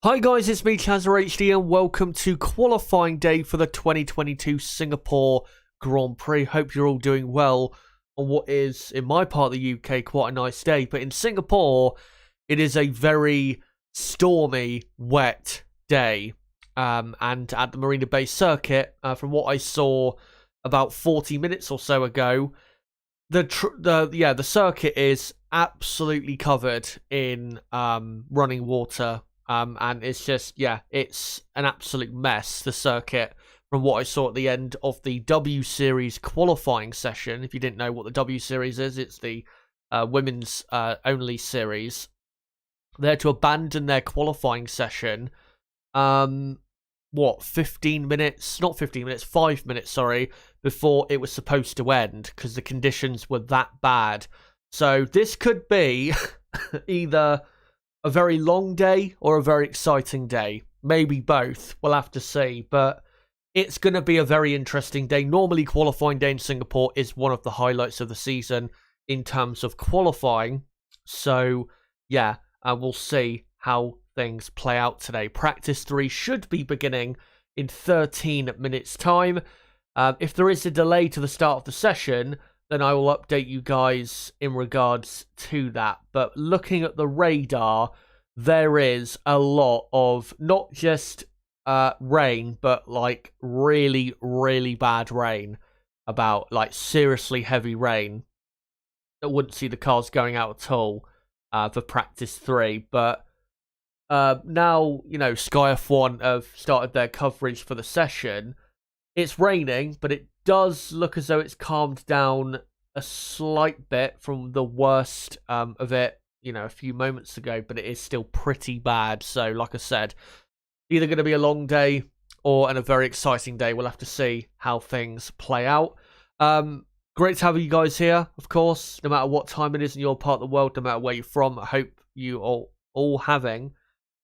Hi guys, it's me Chazza HD and welcome to qualifying day for the 2022 Singapore Grand Prix. Hope you're all doing well on what is, in my part of the UK, quite a nice day. But in Singapore, it is a very stormy, wet day. And at the Marina Bay circuit, from what I saw about 40 minutes or so ago, the circuit is absolutely covered in running water. And it's just, it's an absolute mess, the circuit, from what I saw at the end of the W Series qualifying session. If you didn't know what the W Series is, it's the women's only series. They had to abandon their qualifying session, 15 minutes, not 15 minutes, 5 minutes, sorry, before it was supposed to end, because the conditions were that bad. So this could be either a very long day or a very exciting day. Maybe both. We'll have to see. But it's going to be a very interesting day. Normally, qualifying day in Singapore is one of the highlights of the season in terms of qualifying. So, we'll see how things play out today. Practice 3 should be beginning in 13 minutes' time. If there is a delay to the start of the session, then I will update you guys in regards to that. But looking at the radar, there is a lot of not just rain, but like really, really bad rain. About like seriously heavy rain. I wouldn't see the cars going out at all for practice 3. But now, Sky F1 have started their coverage for the session. It's raining, but it does look as though it's calmed down a slight bit from the worst of it, a few moments ago, but it is still pretty bad. So, like I said, either going to be a long day or a very exciting day. We'll have to see how things play out. Great to have you guys here, of course, no matter what time it is in your part of the world, no matter where you're from. I hope you are all having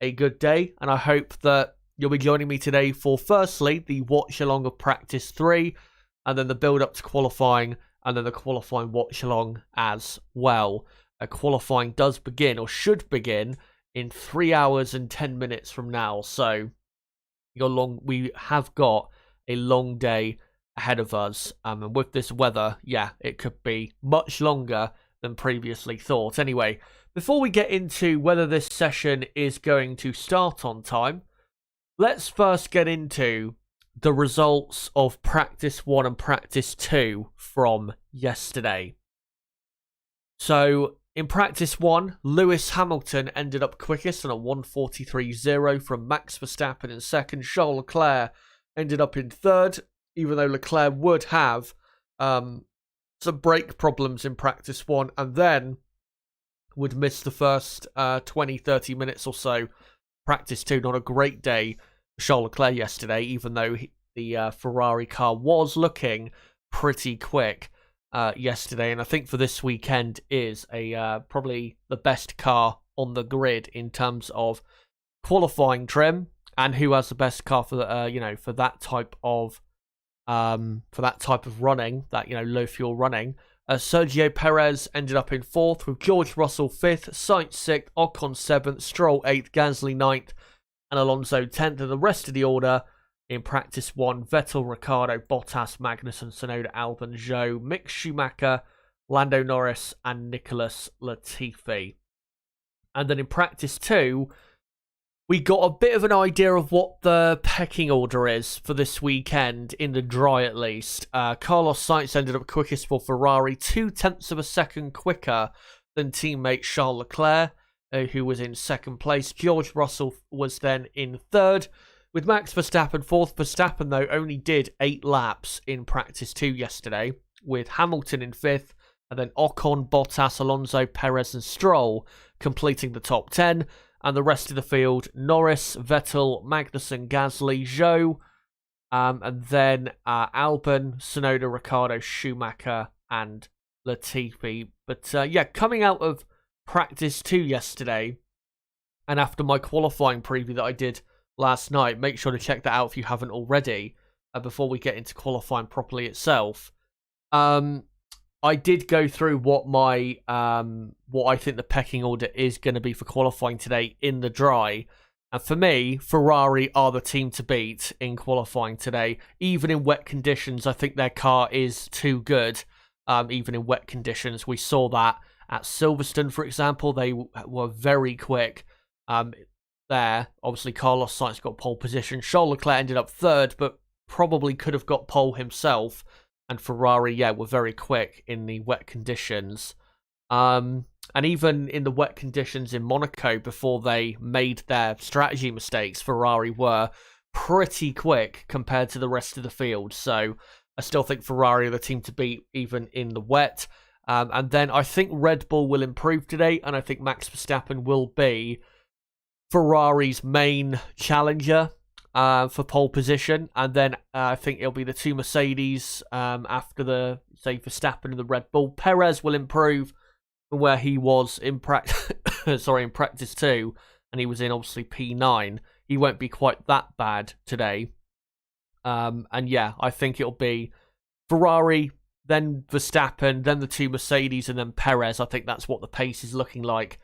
a good day, and I hope that you'll be joining me today for, firstly, the watch-along of Practice 3, and then the build-up to qualifying, and then the qualifying watch-along as well. Qualifying does begin, or should begin, in 3 hours and 10 minutes from now. So, we have got a long day ahead of us. And with this weather, it could be much longer than previously thought. Anyway, before we get into whether this session is going to start on time, let's first get into the results of Practice 1 and Practice 2 from yesterday. So, in Practice 1, Lewis Hamilton ended up quickest on a 1:43.0 from Max Verstappen in second. Charles Leclerc ended up in third, even though Leclerc would have some brake problems in Practice 1 and then would miss the first 20-30 minutes or so. Practice 2, not a great day for Charles Leclerc yesterday, even though the Ferrari car was looking pretty quick yesterday. And I think for this weekend is probably the best car on the grid in terms of qualifying trim and who has the best car for the, for that type of running, that low fuel running. Sergio Perez ended up in 4th, with George Russell 5th, Sainz 6th, Ocon 7th, Stroll 8th, Gasly 9th, and Alonso 10th. And the rest of the order in Practice 1, Vettel, Ricciardo, Bottas, Magnussen, Tsunoda, Albon, Zhou, Mick Schumacher, Lando Norris, and Nicholas Latifi. And then in Practice 2, we got a bit of an idea of what the pecking order is for this weekend, in the dry at least. Carlos Sainz ended up quickest for Ferrari, 0.2 of a second quicker than teammate Charles Leclerc, who was in second place. George Russell was then in third, with Max Verstappen 4th. Verstappen, though, only did 8 laps in Practice 2 yesterday, with Hamilton in 5th, and then Ocon, Bottas, Alonso, Perez, and Stroll completing the top 10. And the rest of the field, Norris, Vettel, Magnussen, Gasly, Zhou, and then Albon, Tsunoda, Ricciardo, Schumacher, and Latifi. But coming out of Practice 2 yesterday, and after my qualifying preview that I did last night, make sure to check that out if you haven't already, before we get into qualifying properly itself. I did go through what my what I think the pecking order is going to be for qualifying today in the dry, And for me, Ferrari are the team to beat in qualifying today. Even in wet conditions, I think their car is too good. Even in wet conditions, we saw that at Silverstone, for example. They were very quick there. Obviously, Carlos Sainz got pole position. Charles Leclerc ended up third, but probably could have got pole himself. And Ferrari, yeah, were very quick in the wet conditions. And even in the wet conditions in Monaco, before they made their strategy mistakes, Ferrari were pretty quick compared to the rest of the field. So I still think Ferrari are the team to beat even in the wet. And then I think Red Bull will improve today, and I think Max Verstappen will be Ferrari's main challenger for pole position. And then I think it'll be the two Mercedes after the, say, Verstappen and the Red Bull. Perez will improve from where he was in practice, in practice 2, and he was in obviously P9. He won't be quite that bad today. And yeah, I think it'll be Ferrari, then Verstappen, then the two Mercedes, and then Perez. I think that's what the pace is looking like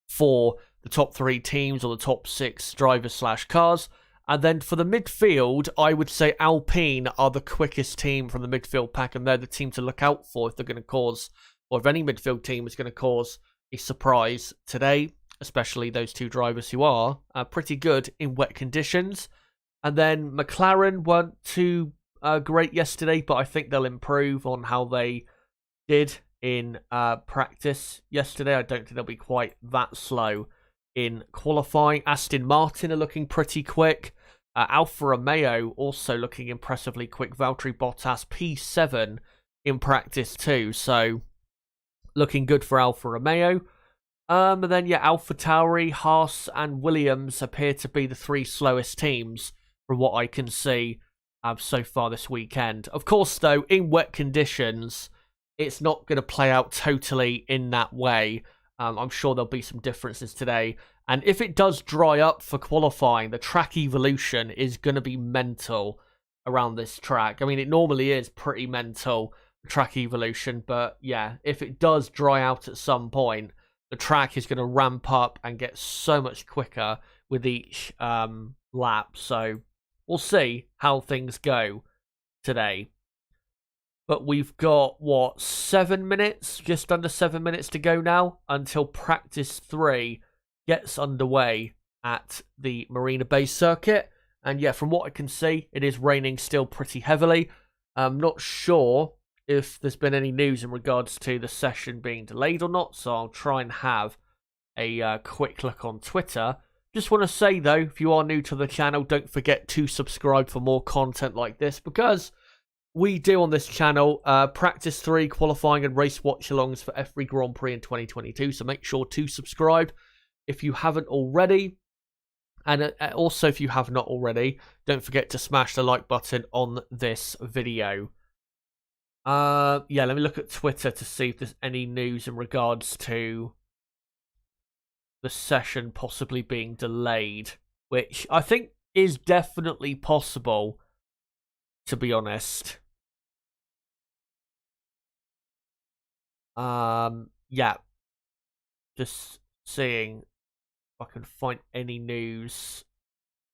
for the top 3 teams or the top 6 drivers/cars. And then for the midfield, I would say Alpine are the quickest team from the midfield pack, and they're the team to look out for if they're going to cause, or if any midfield team is going to cause a surprise today, especially those two drivers who are pretty good in wet conditions. And then McLaren weren't too great yesterday, but I think they'll improve on how they did in practice yesterday. I don't think they'll be quite that slow in qualifying. Aston Martin are looking pretty quick. Alfa Romeo also looking impressively quick. Valtteri Bottas P7 in practice too, so looking good for Alfa Romeo. And then, yeah, AlphaTauri, Haas, and Williams appear to be the 3 slowest teams from what I can see so far this weekend. Of course, though, in wet conditions, it's not going to play out totally in that way. I'm sure there'll be some differences today. And if it does dry up for qualifying, the track evolution is going to be mental around this track. I mean, it normally is pretty mental, track evolution, but yeah, if it does dry out at some point, the track is going to ramp up and get so much quicker with each lap. So we'll see how things go today. But we've got, what, 7 minutes? Just under 7 minutes to go now until practice 3 gets underway at the Marina Bay circuit. And yeah, from what I can see, it is raining still pretty heavily. I'm not sure if there's been any news in regards to the session being delayed or not, so I'll try and have a quick look on Twitter. Just want to say, though, if you are new to the channel, don't forget to subscribe for more content like this, because we do on this channel practice 3, qualifying and race watch-alongs for every Grand Prix in 2022, so make sure to subscribe if you haven't already. And also, if you have not already, don't forget to smash the like button on this video. Yeah, let me look at Twitter to see if there's any news in regards to the session possibly being delayed, which I think is definitely possible, to be honest. Yeah, just seeing if I can find any news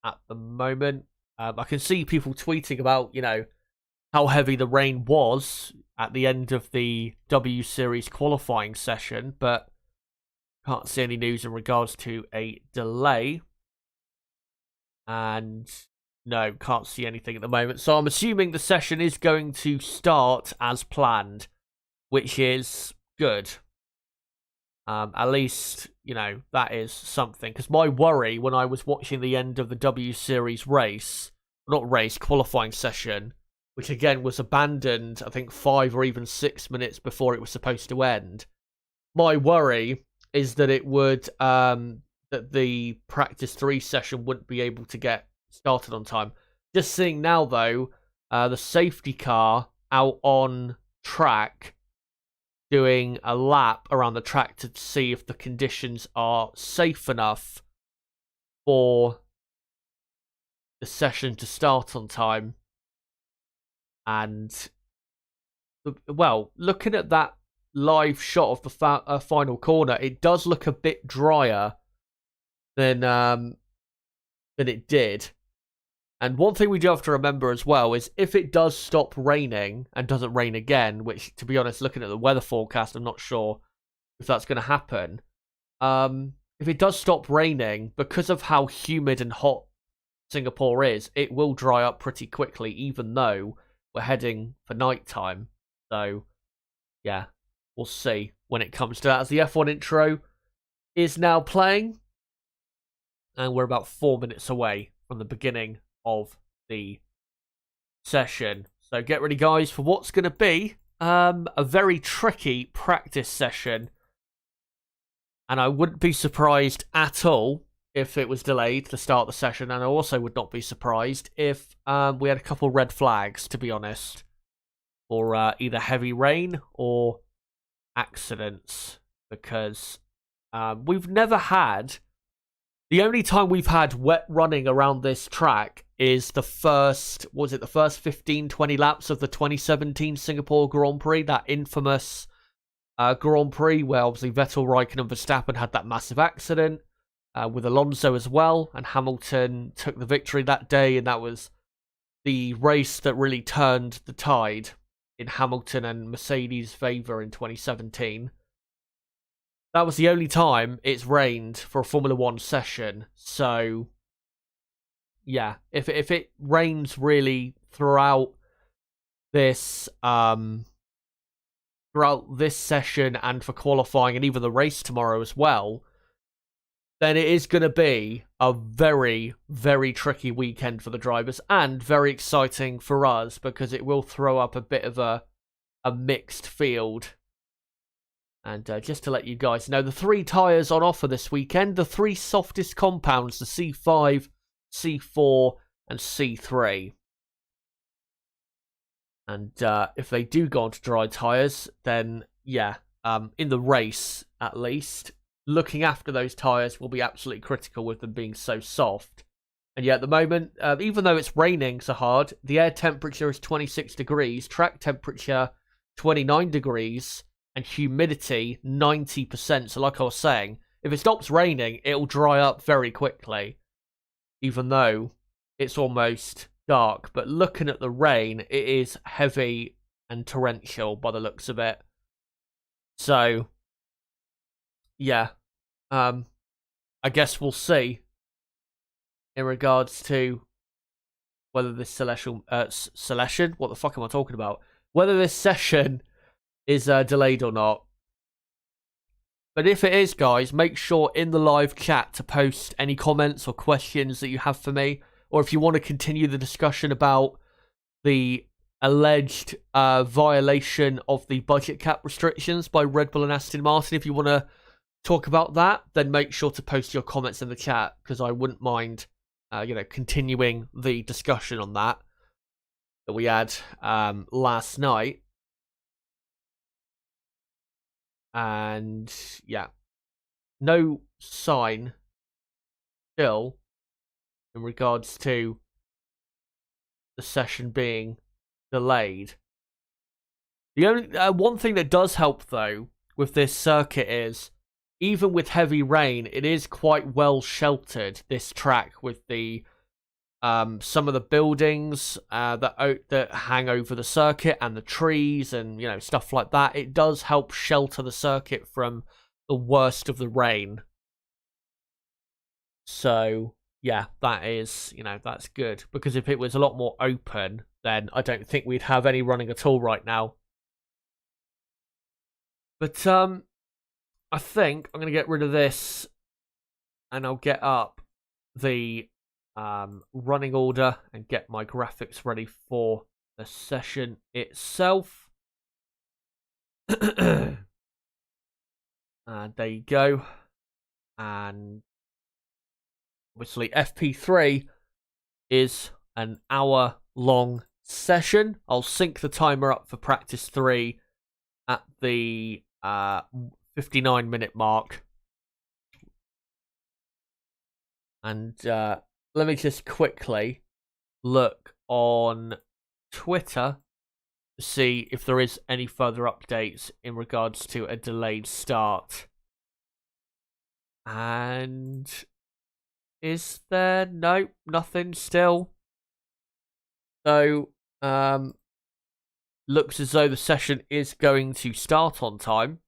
at the moment. I can see people tweeting about, you know, how heavy the rain was at the end of the W Series qualifying session, but can't see any news in regards to a delay. And no, can't see anything at the moment. So I'm assuming the session is going to start as planned, which is good. At least, you know, that is something. Because my worry when I was watching the end of the W Series race, not race, qualifying session, which again was abandoned, I think 5 or even 6 minutes before it was supposed to end. My worry is that it would, that the practice 3 session wouldn't be able to get started on time. Just seeing now, though, the safety car out on track doing a lap around the track to see if the conditions are safe enough for the session to start on time. And, well, looking at that live shot of the final corner, it does look a bit drier than than it did. And one thing we do have to remember as well is if it does stop raining and doesn't rain again, which, to be honest, looking at the weather forecast, I'm not sure if that's going to happen. If it does stop raining, because of how humid and hot Singapore is, it will dry up pretty quickly, even though we're heading for nighttime. So, yeah, we'll see when it comes to that. As the F1 intro is now playing, and we're about 4 minutes away from the beginning of the session. So get ready, guys, for what's going to be a very tricky practice session. And I wouldn't be surprised at all if it was delayed to start the session. And I also would not be surprised if we had a couple red flags, to be honest. Or either heavy rain or accidents. Because we've never had... The only time we've had wet running around this track is the first 15, 20 laps of the 2017 Singapore Grand Prix, that infamous Grand Prix where obviously Vettel, Raikkonen and Verstappen had that massive accident with Alonso as well, and Hamilton took the victory that day, and that was the race that really turned the tide in Hamilton and Mercedes' favour in 2017. That was the only time it's rained for a Formula 1 session. So, yeah, if it rains really throughout this session and for qualifying and even the race tomorrow as well, then it is going to be a very, very tricky weekend for the drivers and very exciting for us because it will throw up a bit of a mixed field. And just to let you guys know, the 3 tyres on offer this weekend, the 3 softest compounds, the C5, C4 and C3. And if they do go on to dry tyres, then yeah, in the race at least, looking after those tyres will be absolutely critical with them being so soft. And yeah, at the moment, even though it's raining so hard, the air temperature is 26 degrees, track temperature 29 degrees, and humidity 90%. So like I was saying, if it stops raining, it'll dry up very quickly, even though it's almost dark. But looking at the rain, it is heavy and torrential by the looks of it. So, yeah, I guess we'll see in regards to whether this selection, what the fuck am I talking about? Whether this session is delayed or not. But if it is, guys, make sure in the live chat to post any comments or questions that you have for me, or if you want to continue the discussion about the alleged violation of the budget cap restrictions by Red Bull and Aston Martin. If you want to talk about that, then make sure to post your comments in the chat, because I wouldn't mind continuing the discussion on that we had last night. And yeah, no sign still in regards to the session being delayed. The only one thing that does help though with this circuit is, even with heavy rain, it is quite well sheltered, this track, with the some of the buildings that hang over the circuit and the trees and stuff like that. It does help shelter the circuit from the worst of the rain. So yeah, that is that's good, because if it was a lot more open, then I don't think we'd have any running at all right now. But I think I'm gonna get rid of this, and I'll get up the running order and get my graphics ready for the session itself. And there you go. And obviously FP3 is an hour-long session. I'll sync the timer up for practice 3 at the 59-minute mark. And let me just quickly look on Twitter to see if there is any further updates in regards to a delayed start. And Is there? No, nothing still. So, looks as though the session is going to start on time.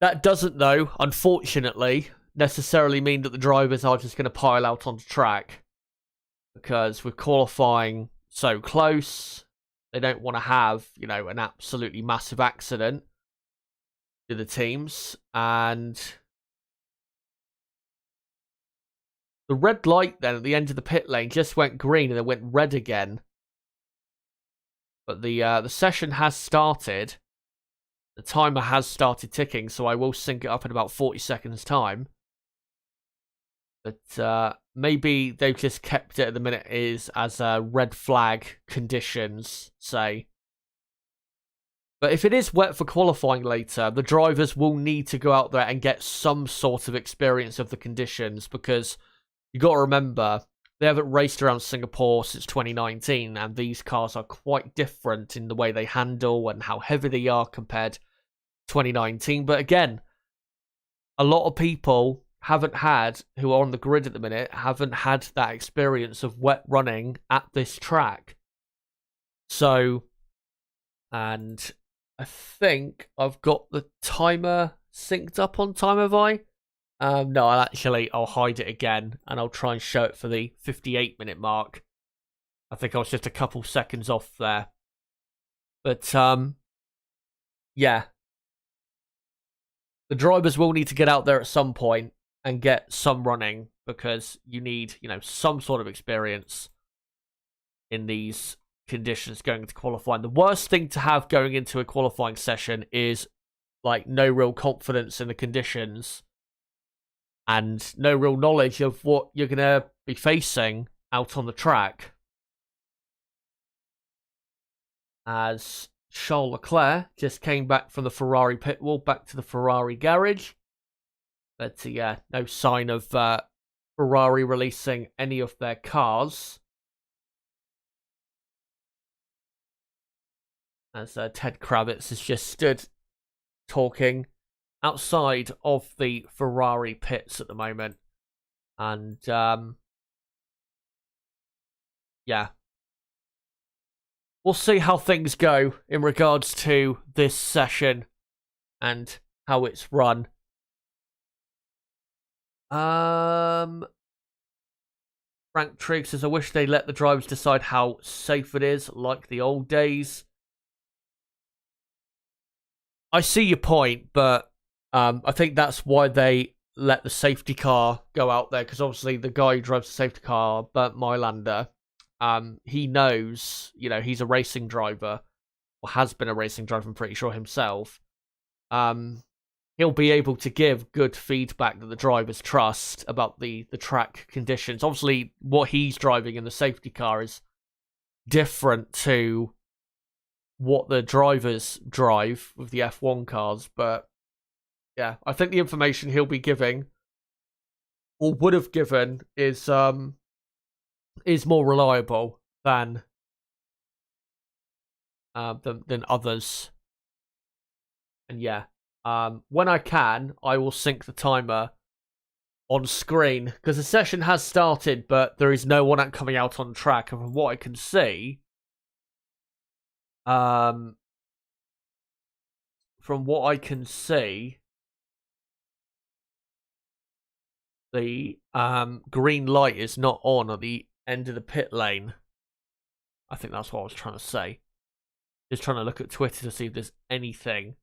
That doesn't, though, unfortunately, necessarily mean that the drivers are just going to pile out onto track. Because with qualifying so close, they don't want to have, an absolutely massive accident to the teams. And the red light then at the end of the pit lane just went green and then went red again. But the session has started. The timer has started ticking, so I will sync it up in about 40 seconds' time. But maybe they've just kept it at the minute as red flag conditions, say. But if it is wet for qualifying later, the drivers will need to go out there and get some sort of experience of the conditions, because you got to remember, they haven't raced around Singapore since 2019, and these cars are quite different in the way they handle and how heavy they are compared to 2019. But again, a lot of people who are on the grid at the minute, haven't had that experience of wet running at this track. So, and I think I've got the timer synced up on time, have I? No, I'll hide it again, and I'll try and show it for the 58-minute mark. I think I was just a couple seconds off there. But, yeah. The drivers will need to get out there at some point and get some running, because you need, some sort of experience in these conditions going into qualifying. The worst thing to have going into a qualifying session is, no real confidence in the conditions and no real knowledge of what you're going to be facing out on the track. As Charles Leclerc just came back from the Ferrari pit wall, back to the Ferrari garage. But yeah, no sign of Ferrari releasing any of their cars. As Ted Kravitz has just stood talking outside of the Ferrari pits at the moment. And yeah. We'll see how things go in regards to this session and how it's run. Frank Trigg says, I wish they let the drivers decide how safe it is, like the old days. I see your point, but I think that's why they let the safety car go out there, because obviously the guy who drives the safety car, Bert Mylander, he knows, he's a racing driver, or has been a racing driver, I'm pretty sure himself. He'll be able to give good feedback that the drivers trust about the track conditions. Obviously, what he's driving in the safety car is different to what the drivers drive with the F1 cars. But yeah, I think the information he'll be giving, or would have given, is more reliable than others. And yeah. When I can, I will sync the timer on screen, because the session has started, but there is no one coming out on track. And from what I can see, the green light is not on at the end of the pit lane. I think that's what I was trying to say. Just trying to look at Twitter to see if there's anything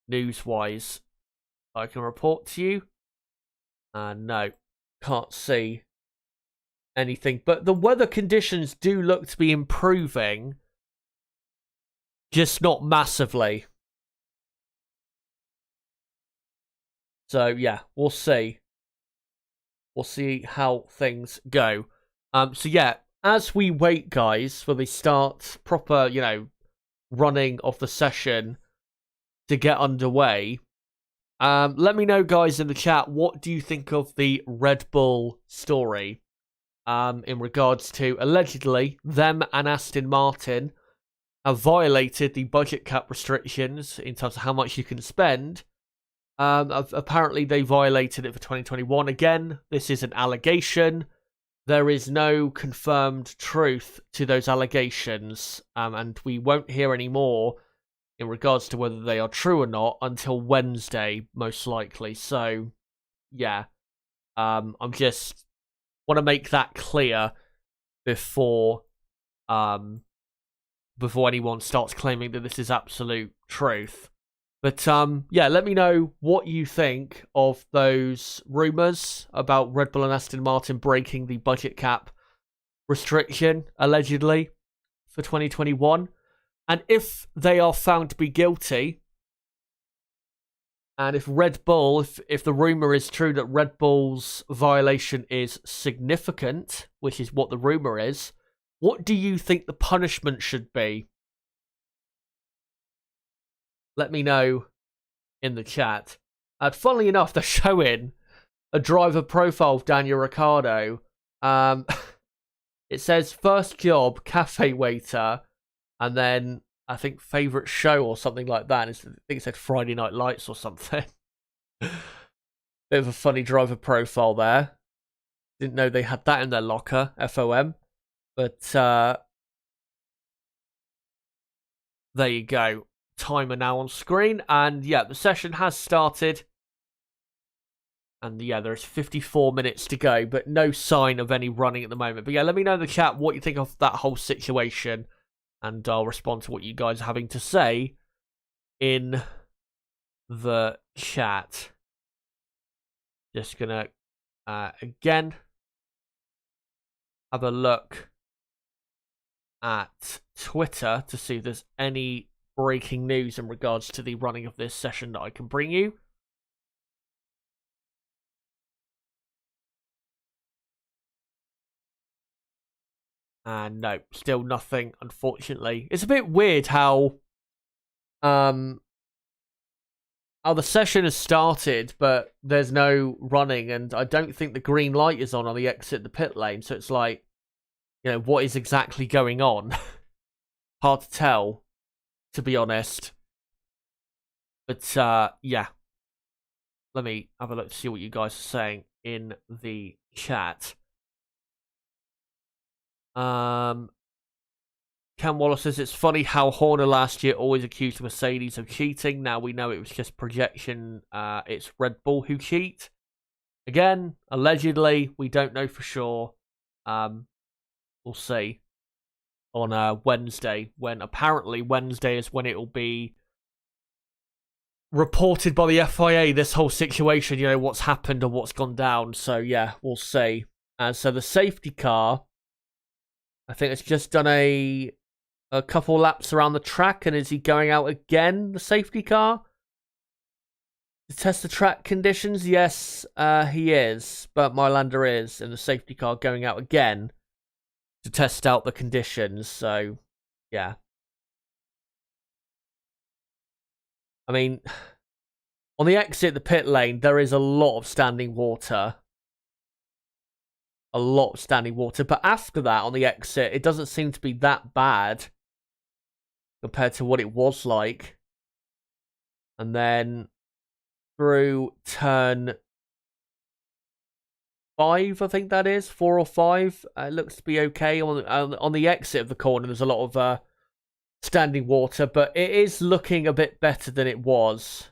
news-wise I can report to you. No, can't see anything. But the weather conditions do look to be improving, just not massively. So yeah, we'll see. We'll see how things go. So yeah, as we wait, guys, for the proper, running of the session to get underway, let me know, guys, in the chat, what do you think of the Red Bull story in regards to allegedly them and Aston Martin have violated the budget cap restrictions in terms of how much you can spend Apparently, they violated it for 2021. Again, this is an allegation. There is no confirmed truth to those allegations, and we won't hear any more in regards to whether they are true or not until Wednesday, most likely. So, yeah, I'm just want to make that clear before anyone starts claiming that this is absolute truth. But yeah, let me know what you think of those rumours about Red Bull and Aston Martin breaking the budget cap restriction, allegedly, for 2021. And if they are found to be guilty, and if Red Bull, if the rumour is true that Red Bull's violation is significant, which is what the rumour is, what do you think the punishment should be? Let me know in the chat. And funnily enough, they're showing a driver profile of Daniel Ricciardo. It says first job, cafe waiter, and then I think favourite show or something like that. I think it said Friday Night Lights or something. Bit of a funny driver profile there. Didn't know they had that in their locker, FOM. But there you go. Timer now on screen, and yeah, the session has started, and yeah, there's 54 minutes to go, but no sign of any running at the moment. But yeah, let me know in the chat what you think of that whole situation, and I'll respond to what you guys are having to say in the chat. Just gonna again have a look at Twitter to see if there's any breaking news in regards to the running of this session that I can bring you. And no, still nothing, unfortunately. It's a bit weird how the session has started, but there's no running, and I don't think the green light is on the exit of the pit lane, so it's like, you know, what is exactly going on? Hard to tell, to be honest. But yeah, let me have a look to see what you guys are saying in the chat. Cam Wallace says it's funny how Horner last year always accused Mercedes of cheating. Now we know it was just projection. It's Red Bull who cheat. Again, allegedly, we don't know for sure. We'll see on Wednesday, when apparently Wednesday is when it will be reported by the FIA, this whole situation, you know, what's happened and what's gone down. So yeah, we'll see. And so the safety car, I think it's just done a couple laps around the track, and is he going out again, the safety car, to test the track conditions? Yes, he is, but Mylander is in the safety car going out again to test out the conditions. So yeah, I mean, on the exit, the pit lane, there is a lot of standing water. A lot of standing water. But after that, on the exit, it doesn't seem to be that bad compared to what it was like. And then through turn 5, I think that is, 4 or 5, it looks to be okay. On the exit of the corner, there's a lot of standing water, but it is looking a bit better than it was.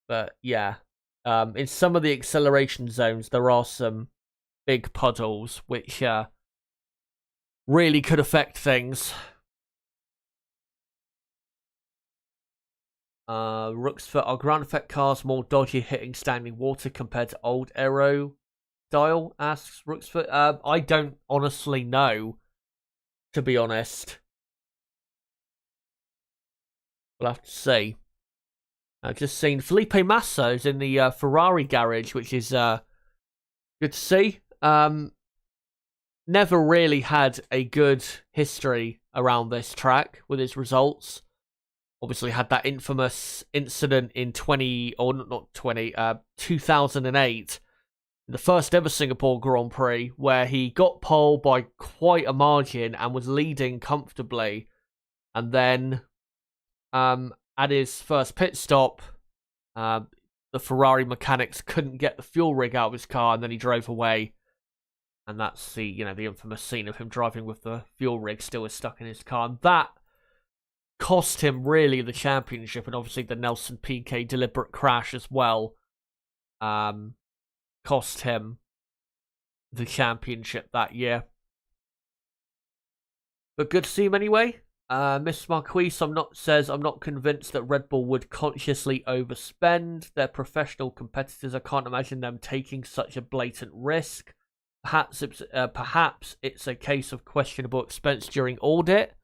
But yeah, in some of the acceleration zones, there are some big puddles, which really could affect things. Rooksfoot, are ground effect cars more dodgy hitting standing water compared to old aero style? Asks Rooksfoot. I don't honestly know, to be honest. We'll have to see. I've just seen Felipe Massa's in the Ferrari garage, which is good to see. Never really had a good history around this track with his results. Obviously had that infamous incident in 2008, the first ever Singapore Grand Prix, where he got pole by quite a margin and was leading comfortably. And then at his first pit stop, the Ferrari mechanics couldn't get the fuel rig out of his car, and then he drove away. And that's the infamous scene of him driving with the fuel rig still stuck in his car. And that cost him really the championship, and obviously the Nelson Piquet deliberate crash as well cost him the championship that year. But good to see him anyway. Miss Marquise says, I'm not convinced that Red Bull would consciously overspend. They're professional competitors. I can't imagine them taking such a blatant risk. Perhaps it's a case of questionable expense during audit.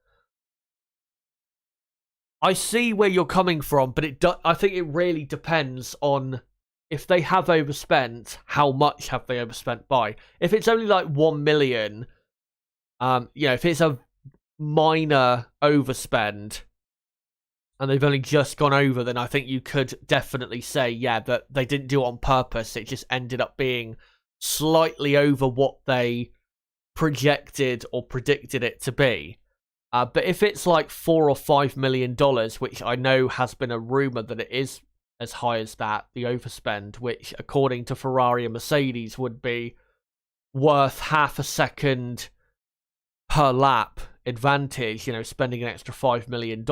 I see where you're coming from, but I think it really depends on if they have overspent, how much have they overspent by. If it's only like 1 million, if it's a minor overspend and they've only just gone over, then I think you could definitely say, yeah, that they didn't do it on purpose. It just ended up being slightly over what they projected or predicted it to be. But if it's like $4 or $5 million, which I know has been a rumor that it is as high as that, the overspend, which according to Ferrari and Mercedes would be worth half a second per lap advantage, spending an extra $5 million,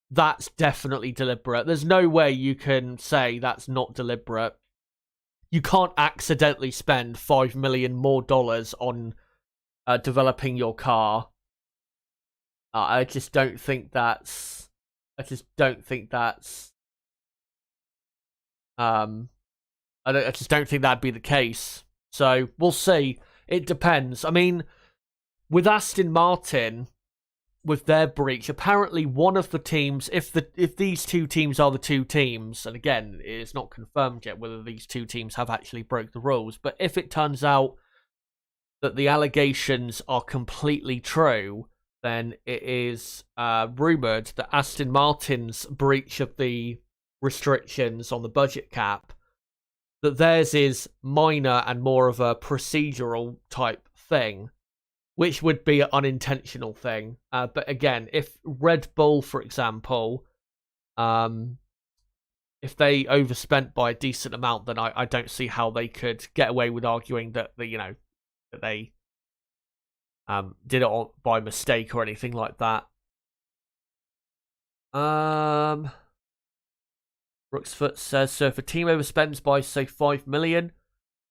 that's definitely deliberate. There's no way you can say that's not deliberate. You can't accidentally spend $5 million more on developing your car. I just don't think that's. I just don't think that'd be the case. So we'll see. It depends. I mean, with Aston Martin, with their breach, apparently one of the teams, if these two teams are the two teams, and again, it's not confirmed yet whether these two teams have actually broke the rules, but if it turns out that the allegations are completely true, then it is rumoured that Aston Martin's breach of the restrictions on the budget cap, that theirs is minor and more of a procedural type thing, which would be an unintentional thing. But again, if Red Bull, for example, if they overspent by a decent amount, then I don't see how they could get away with arguing that they did it by mistake or anything like that. Brooksfoot says, so if a team overspends by, say, 5 million,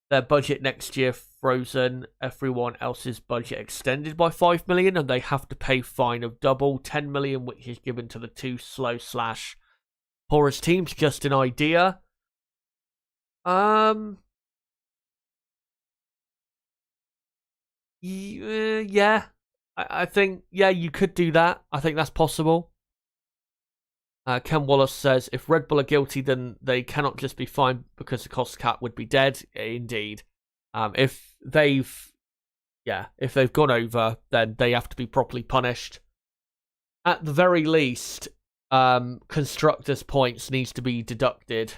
their budget next year frozen, everyone else's budget extended by 5 million, and they have to pay fine of double 10 million, which is given to the two slow/poorest teams. Just an idea. Yeah, I think, yeah, you could do that. I think that's possible. Ken Wallace says, if Red Bull are guilty, then they cannot just be fined because the cost cap would be dead. Indeed. If they've gone over, then they have to be properly punished. At the very least, constructors' points needs to be deducted.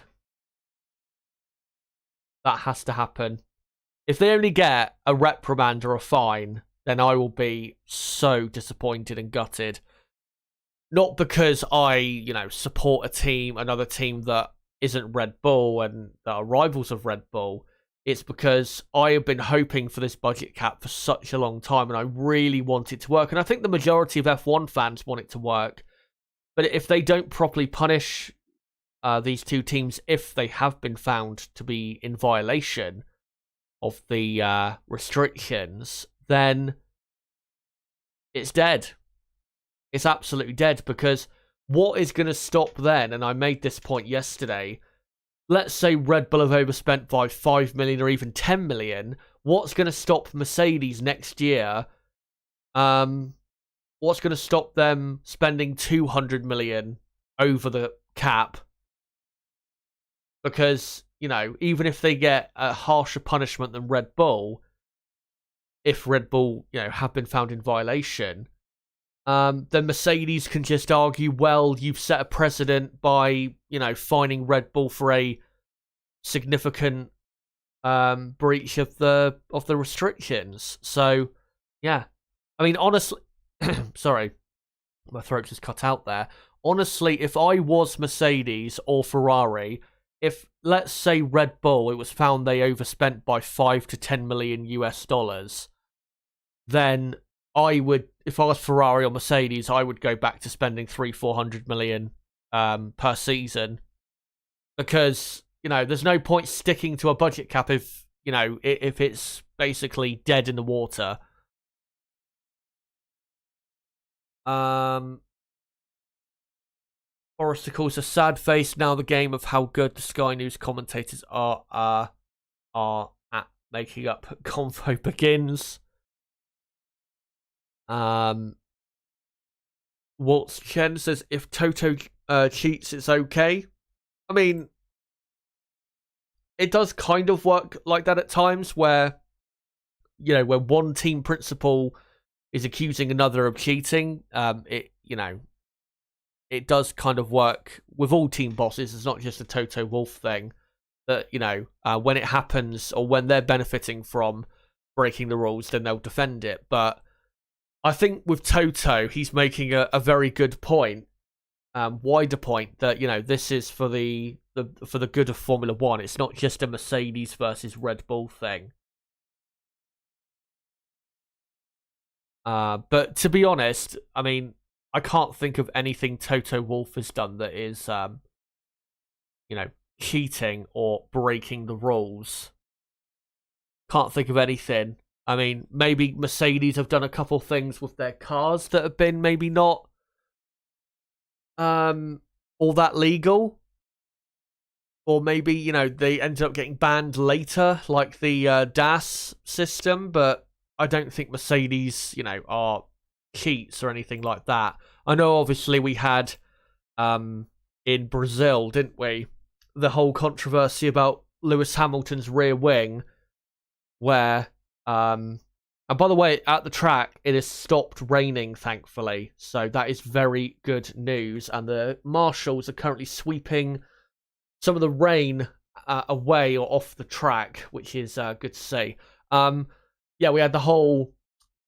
That has to happen. If they only get a reprimand or a fine, then I will be so disappointed and gutted. Not because I, support another team that isn't Red Bull and that are rivals of Red Bull. It's because I have been hoping for this budget cap for such a long time, and I really want it to work. And I think the majority of F1 fans want it to work. But if they don't properly punish these two teams, if they have been found to be in violation of the restrictions, then it's dead. It's absolutely dead, because what is going to stop then, and I made this point yesterday, let's say Red Bull have overspent by 5 million or even 10 million, what's going to stop Mercedes next year? What's going to stop them spending 200 million over the cap? Because, even if they get a harsher punishment than Red Bull, if Red Bull, have been found in violation, then Mercedes can just argue, well, you've set a precedent by, fining Red Bull for a significant breach of the restrictions. So, yeah. I mean, honestly, sorry, my throat just cut out there. honestly, if I was Mercedes or Ferrari, if, let's say, Red Bull, it was found they overspent by 5 to 10 million US dollars, then I would, if I was Ferrari or Mercedes, I would go back to spending 300-400 million per season, because, you know, there's no point sticking to a budget cap if, you know, if it's basically dead in the water. Forrester calls a sad face now the game of how good the Sky News commentators are at making up convo begins. Waltz Chen says if Toto cheats, it's okay. I mean, it does kind of work like that at times, where, you know, where one team principal is accusing another of cheating. It, you know, it does kind of work with all team bosses. It's not just a Toto Wolff thing. That, you know, when it happens or when they're benefiting from breaking the rules, then they'll defend it. But I think with Toto, he's making a very good point, wider point, that, you know, this is for the good of Formula One. It's not just a Mercedes versus Red Bull thing. But to be honest, I mean, I can't think of anything Toto Wolff has done that is, you know, cheating or breaking the rules. Can't think of anything. I mean, maybe Mercedes have done a couple things with their cars that have been maybe not all that legal. Or maybe, you know, they ended up getting banned later, like the DAS system, but I don't think Mercedes, you know, are cheats or anything like that. I know obviously we had in Brazil, didn't we, the whole controversy about Lewis Hamilton's rear wing, where and by the way, at the track it has stopped raining, thankfully, so that is very good news, and the marshals are currently sweeping some of the rain away or off the track, which is good to see. Yeah, we had the whole,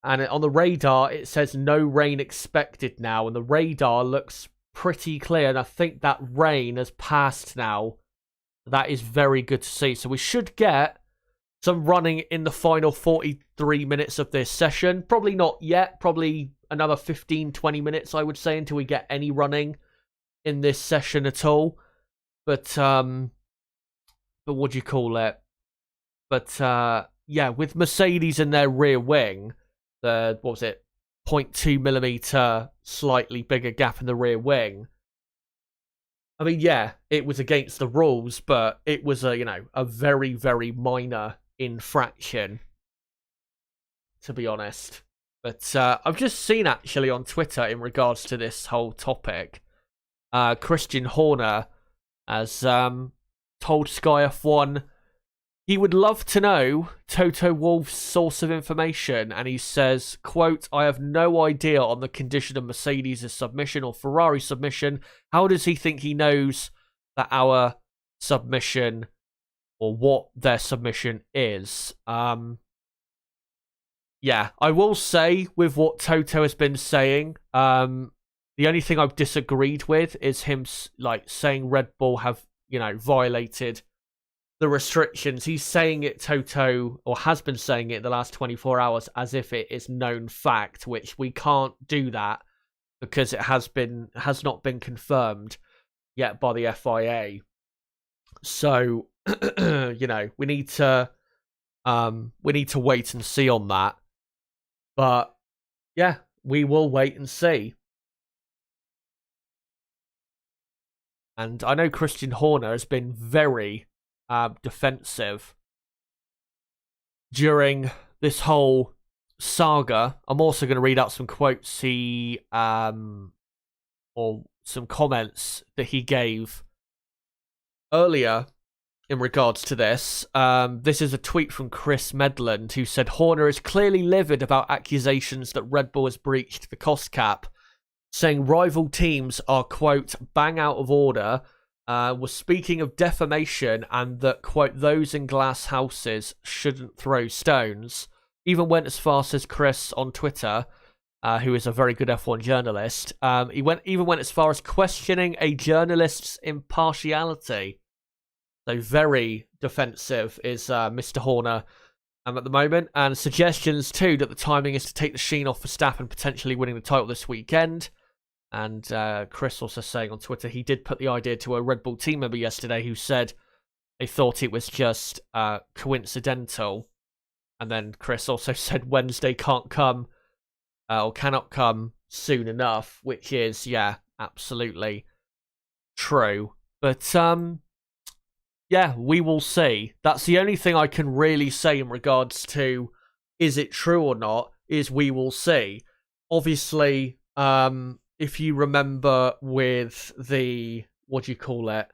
and on the radar it says no rain expected now, and the radar looks pretty clear, and I think that rain has passed now. That is very good to see. So we should get some running in the final 43 minutes of this session. Probably not yet, probably another 15-20 minutes, I would say, until we get any running in this session at all. But what do you call it? But yeah, with Mercedes and their rear wing, the, what was it, 0.2 millimeter slightly bigger gap in the rear wing. I mean, yeah, it was against the rules, but it was a, you know, a very, very minor infraction, to be honest. But I've just seen actually on Twitter in regards to this whole topic, Christian Horner has told Sky F1 he would love to know Toto Wolff's source of information, and he says, quote, I have no idea on the condition of Mercedes' submission or Ferrari submission. How does he think he knows that our submission or what their submission is? Yeah, I will say with what Toto has been saying, the only thing I've disagreed with is him like saying Red Bull have, you know, violated the restrictions. He's saying it, Toto, or has been saying it the last 24 hours as if it is known fact, which we can't do that because it has not been confirmed yet by the FIA. So, you know, we need to wait and see on that. But yeah, we will wait and see. And I know Christian Horner has been very defensive during this whole saga. I'm also going to read out some quotes or some comments that he gave earlier in regards to this. This is a tweet from Chris Medland, who said Horner is clearly livid about accusations that Red Bull has breached the cost cap, saying rival teams are, quote, bang out of order. Was speaking of defamation and that, quote, those in glass houses shouldn't throw stones. Even went as far, says Chris on Twitter, who is a very good F1 journalist. He even went as far as questioning a journalist's impartiality. So very defensive is Mr. Horner at the moment. And suggestions too that the timing is to take the sheen off Verstappen potentially winning the title this weekend. And Chris also saying on Twitter he did put the idea to a Red Bull team member yesterday who said they thought it was just coincidental. And then Chris also said Wednesday can't come or cannot come soon enough, which is, yeah, absolutely true. But, yeah, we will see. That's the only thing I can really say in regards to is it true or not, is we will see. Obviously, if you remember with the, what do you call it?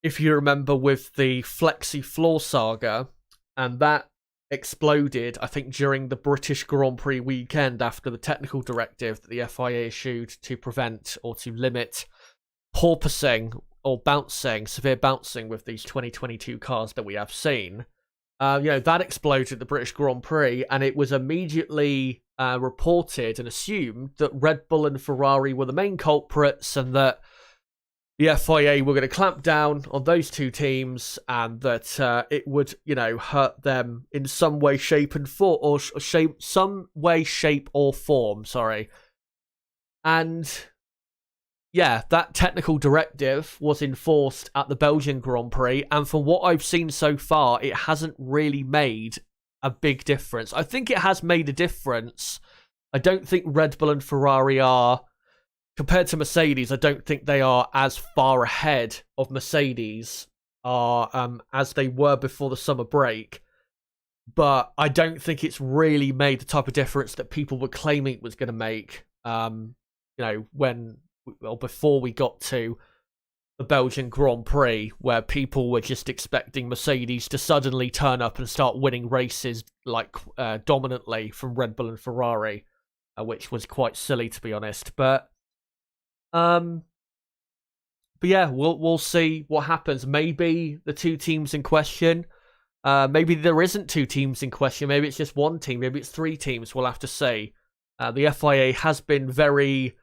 If you remember with the Flexi Floor saga, and that exploded, I think, during the British Grand Prix weekend after the technical directive that the FIA issued to prevent or to limit porpoising or severe bouncing with these 2022 cars that we have seen. That exploded at the British Grand Prix, and it was immediately reported and assumed that Red Bull and Ferrari were the main culprits and that the FIA were going to clamp down on those two teams and that it would, hurt them in some way, shape, and form, or shape or form. Sorry. And yeah, that technical directive was enforced at the Belgian Grand Prix, and from what I've seen so far, it hasn't really made a big difference. I think it has made a difference. I don't think Red Bull and Ferrari are, compared to Mercedes, I don't think they are as far ahead of Mercedes as they were before the summer break. But I don't think it's really made the type of difference that people were claiming it was going to make, before we got to the Belgian Grand Prix, where people were just expecting Mercedes to suddenly turn up and start winning races dominantly from Red Bull and Ferrari, which was quite silly, to be honest. But yeah, we'll see what happens. Maybe the two teams in question, maybe there isn't two teams in question. Maybe it's just one team. Maybe it's three teams. We'll have to see. The FIA has been very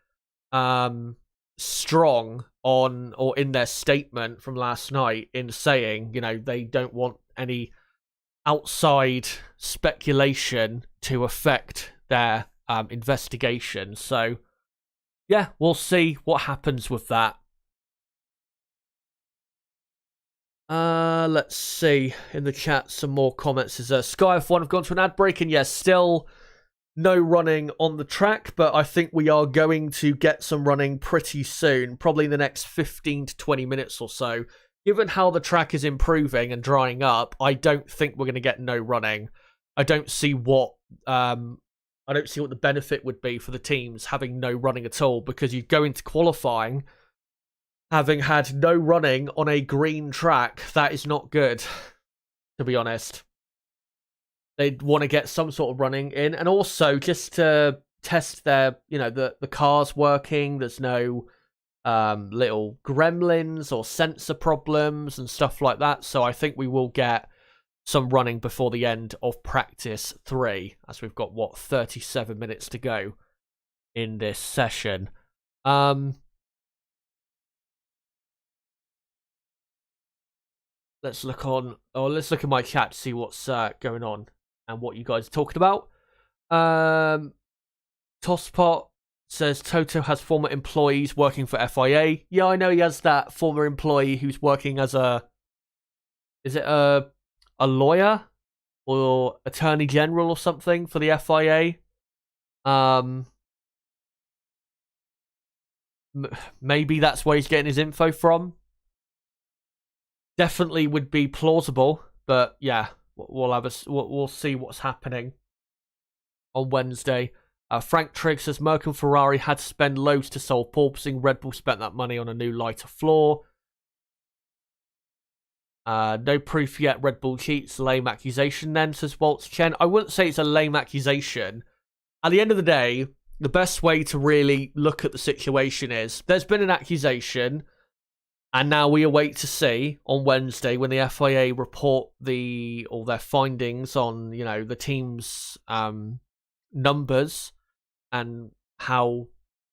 strong on, or in their statement from last night, in saying, they don't want any outside speculation to affect their investigation. So yeah, we'll see what happens with that. Let's see in the chat some more comments. Is Sky F1 have gone to an ad break, and yes, still no running on the track, but I think we are going to get some running pretty soon, probably in the next 15 to 20 minutes or so. Given how the track is improving and drying up, I don't think we're going to get no running. I don't see what the benefit would be for the teams having no running at all, because you go into qualifying having had no running on a green track. That is not good, to be honest. They'd want to get some sort of running in, and also just to test their, the cars working. There's no little gremlins or sensor problems and stuff like that. So I think we will get some running before the end of practice 3, as we've got 37 minutes to go in this session. Let's look at my chat to see what's going on and what you guys are talking about. Tosspot says Toto has former employees working for FIA. Yeah, I know he has that former employee who's working as a lawyer or attorney general or something for the FIA. Maybe that's where he's getting his info from. Definitely would be plausible, but yeah, we'll see what's happening on Wednesday. Frank Trigg says Merck and Ferrari had to spend loads to solve porpoising. Red Bull spent that money on a new lighter floor. No proof yet. Red Bull cheats. Lame accusation then, says Waltz Chen. I wouldn't say it's a lame accusation. At the end of the day, the best way to really look at the situation is there's been an accusation, and now we await to see on Wednesday when the FIA report all their findings on, the team's numbers and how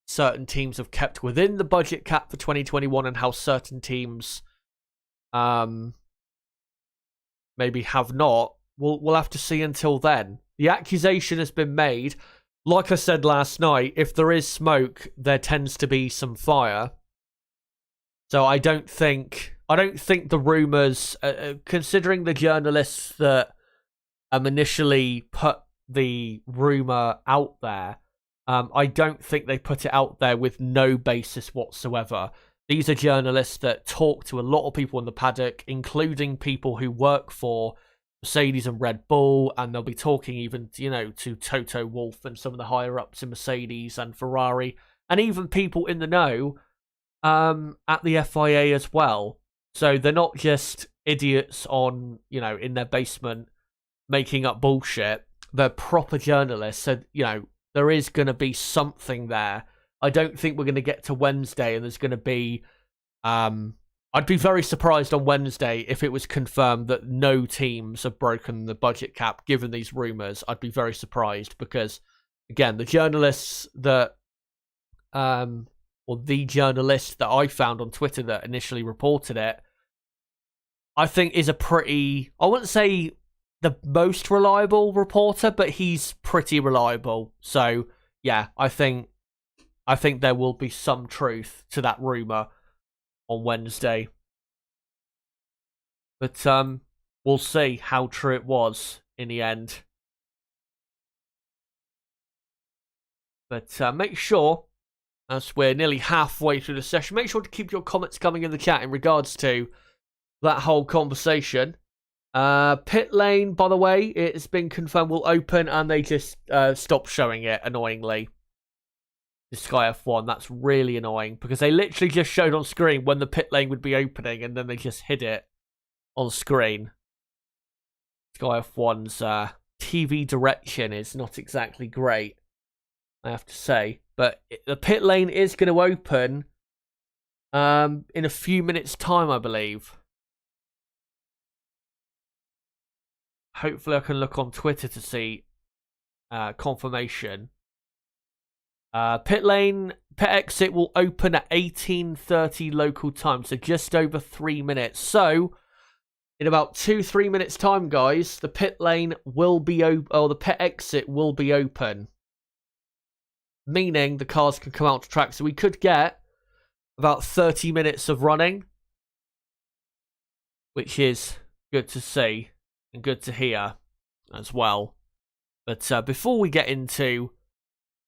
certain teams have kept within the budget cap for 2021 and how certain teams maybe have not. We'll have to see until then. The accusation has been made. Like I said last night, if there is smoke, there tends to be some fire. So I don't think the rumours, considering the journalists that initially put the rumour out there, I don't think they put it out there with no basis whatsoever. These are journalists that talk to a lot of people in the paddock, including people who work for Mercedes and Red Bull, and they'll be talking even, to Toto Wolff and some of the higher-ups in Mercedes and Ferrari, and even people in the know at the FIA as well. So they're not just idiots on, in their basement making up bullshit. They're proper journalists. So, there is going to be something there. I don't think we're going to get to Wednesday and there's going to be... I'd be very surprised on Wednesday if it was confirmed that no teams have broken the budget cap, given these rumours. I'd be very surprised because, again, the journalists that... or the journalist that I found on Twitter that initially reported it, I think is a pretty... I wouldn't say the most reliable reporter, but he's pretty reliable. So, yeah, I think there will be some truth to that rumour on Wednesday. But we'll see how true it was in the end. But make sure, as we're nearly halfway through the session, make sure to keep your comments coming in the chat in regards to that whole conversation. Pit lane, by the way, it's been confirmed will open, and they just stopped showing it, annoyingly. The Sky F1, that's really annoying, because they literally just showed on screen when the pit lane would be opening, and then they just hid it on screen. Sky F1's TV direction is not exactly great, I have to say. But the pit lane is going to open in a few minutes' time, I believe. Hopefully I can look on Twitter to see confirmation. Pit exit will open at 18:30 local time, so just over 3 minutes. So, in about 2-3 minutes' time, guys, the pit lane will be the pit exit will be open. Meaning the cars can come out to track, so we could get about 30 minutes of running, which is good to see and good to hear as well. But before we get into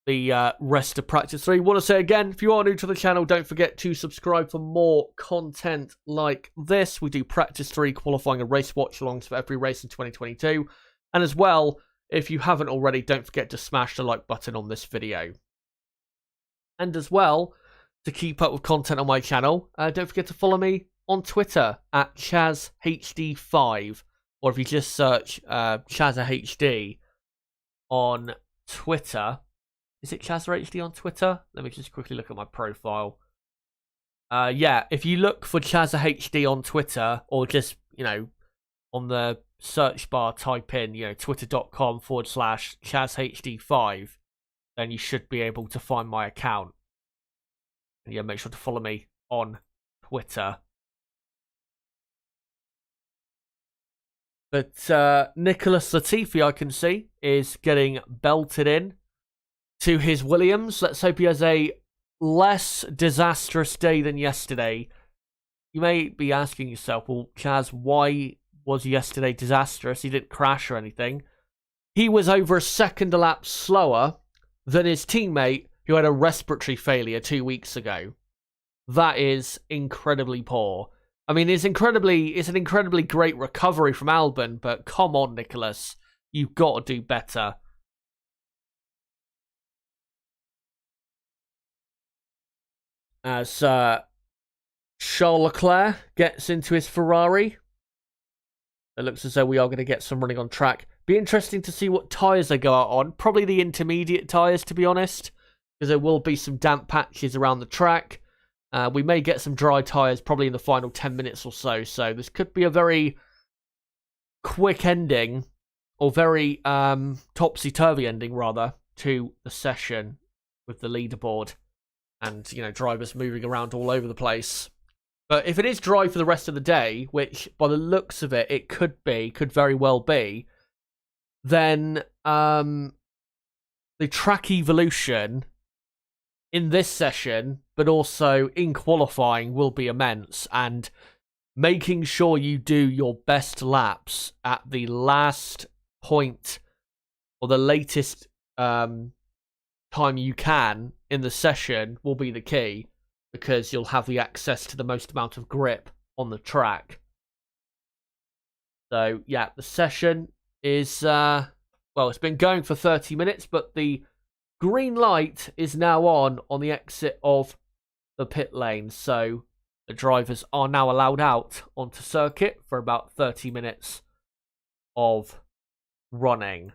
the rest of practice 3, I want to say again, if you are new to the channel, don't forget to subscribe for more content like this. We do practice 3 qualifying and race watch-alongs for every race in 2022. And as well, if you haven't already, don't forget to smash the like button on this video. And as well, to keep up with content on my channel, don't forget to follow me on Twitter at ChazHD5. Or if you just search ChazHD on Twitter. Is it ChazHD on Twitter? Let me just quickly look at my profile. Yeah, if you look for ChazHD on Twitter, or just, on the search bar type in, twitter.com/ChazHD5, then you should be able to find my account. And yeah, make sure to follow me on Twitter. But Nicholas Latifi, I can see, is getting belted in to his Williams. Let's hope he has a less disastrous day than yesterday. You may be asking yourself, well, Chaz, why was yesterday disastrous? He didn't crash or anything. He was over a second a lap slower than his teammate who had a respiratory failure 2 weeks ago. That is incredibly poor. I mean, it's an incredibly great recovery from Albon, but come on, Nicholas. You've got to do better. As Charles Leclerc gets into his Ferrari, it looks as though we are going to get some running on track. Be interesting to see what tyres they go out on. Probably the intermediate tyres, to be honest, because there will be some damp patches around the track. We may get some dry tyres probably in the final 10 minutes or so. So this could be a very quick ending, or very topsy-turvy ending, rather, to the session. with the leaderboard and, drivers moving around all over the place. But if it is dry for the rest of the day, which by the looks of it, it could very well be, then the track evolution in this session, but also in qualifying, will be immense. And making sure you do your best laps at the last point or the latest time you can in the session will be the key, because you'll have the access to the most amount of grip on the track. So, yeah, the session is, it's been going for 30 minutes, but the green light is now on the exit of the pit lane. So the drivers are now allowed out onto circuit for about 30 minutes of running.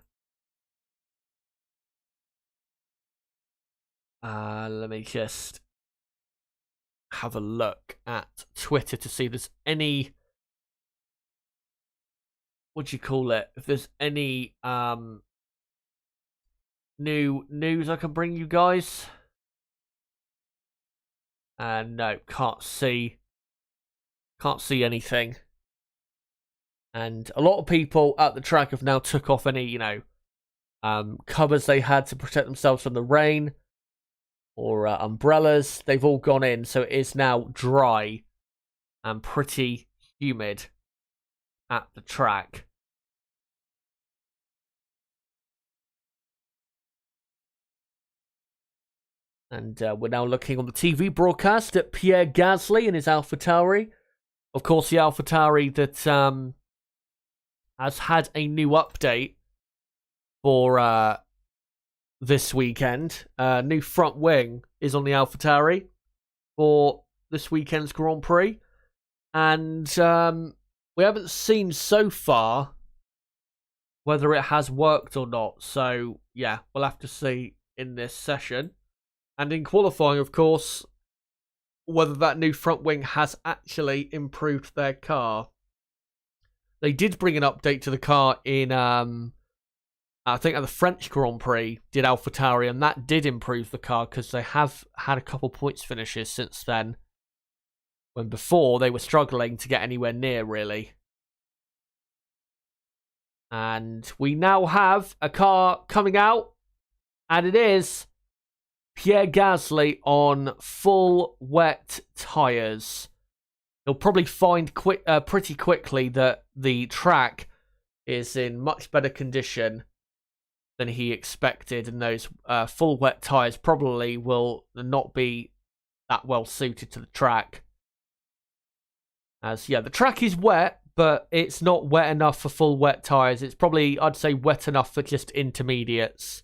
Let me just have a look at Twitter to see if there's any, if there's any new news I can bring you guys. No, can't see anything. And a lot of people at the track have now took off any, covers they had to protect themselves from the rain, or umbrellas. They've all gone in, so it is now dry and pretty humid at the track. And we're now looking on the TV broadcast at Pierre Gasly and his AlphaTauri. Of course, the AlphaTauri that has had a new update for this weekend. New front wing is on the AlphaTauri for this weekend's Grand Prix. And we haven't seen so far whether it has worked or not. So, yeah, we'll have to see in this session. And in qualifying, of course, whether that new front wing has actually improved their car. They did bring an update to the car in, I think at the French Grand Prix, did AlphaTauri, and that did improve the car, because they have had a couple points finishes since then, when before they were struggling to get anywhere near, really. And we now have a car coming out, and it is Pierre Gasly on full wet tyres. He'll probably find pretty quickly that the track is in much better condition than he expected, and those full wet tyres probably will not be that well suited to the track. As, yeah, the track is wet, but it's not wet enough for full wet tyres. It's probably, I'd say, wet enough for just intermediates.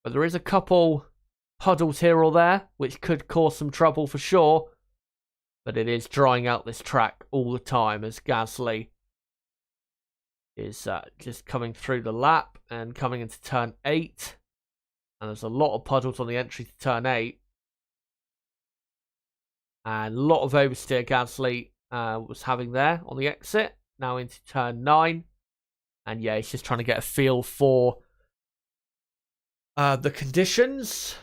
But there is a couple puddles here or there, which could cause some trouble for sure. But it is drying out this track all the time, as Gasly is just coming through the lap and coming into turn 8. And there's a lot of puddles on the entry to turn 8. And a lot of oversteer Gasly was having there on the exit. Now into turn 9. And yeah, he's just trying to get a feel for the conditions.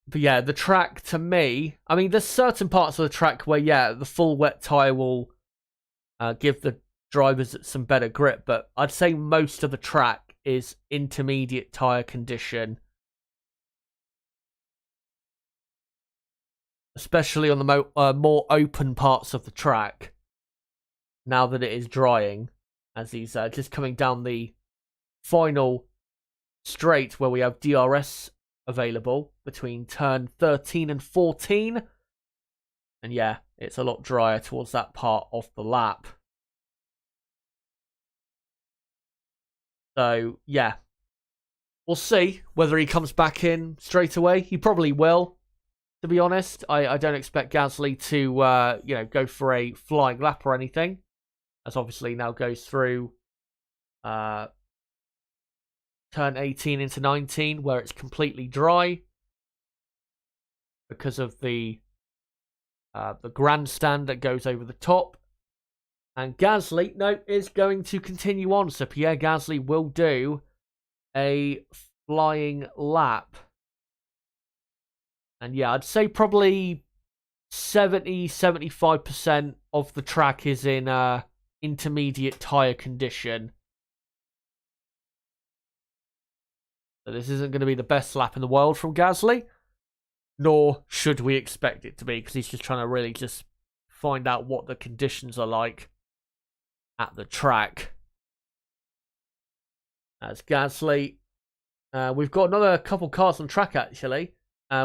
But yeah, the track, to me, I mean, there's certain parts of the track where, yeah, the full wet tyre will give the drivers some better grip. But I'd say most of the track is intermediate tyre condition. Especially on the more open parts of the track. Now that it is drying. As he's just coming down the final straight where we have DRS available between turn 13 and 14. And yeah, it's a lot drier towards that part of the lap. So, yeah. We'll see whether he comes back in straight away. He probably will, to be honest. I don't expect Gasly to, go for a flying lap or anything. As obviously now goes through turn 18 into 19, where it's completely dry because of the grandstand that goes over the top. And Gasly, is going to continue on. So Pierre Gasly will do a flying lap. And yeah, I'd say probably 70-75% of the track is in intermediate tyre condition. So this isn't going to be the best lap in the world from Gasly, nor should we expect it to be, because he's just trying to really just find out what the conditions are like at the track. As Gasly, we've got another couple cars on track actually.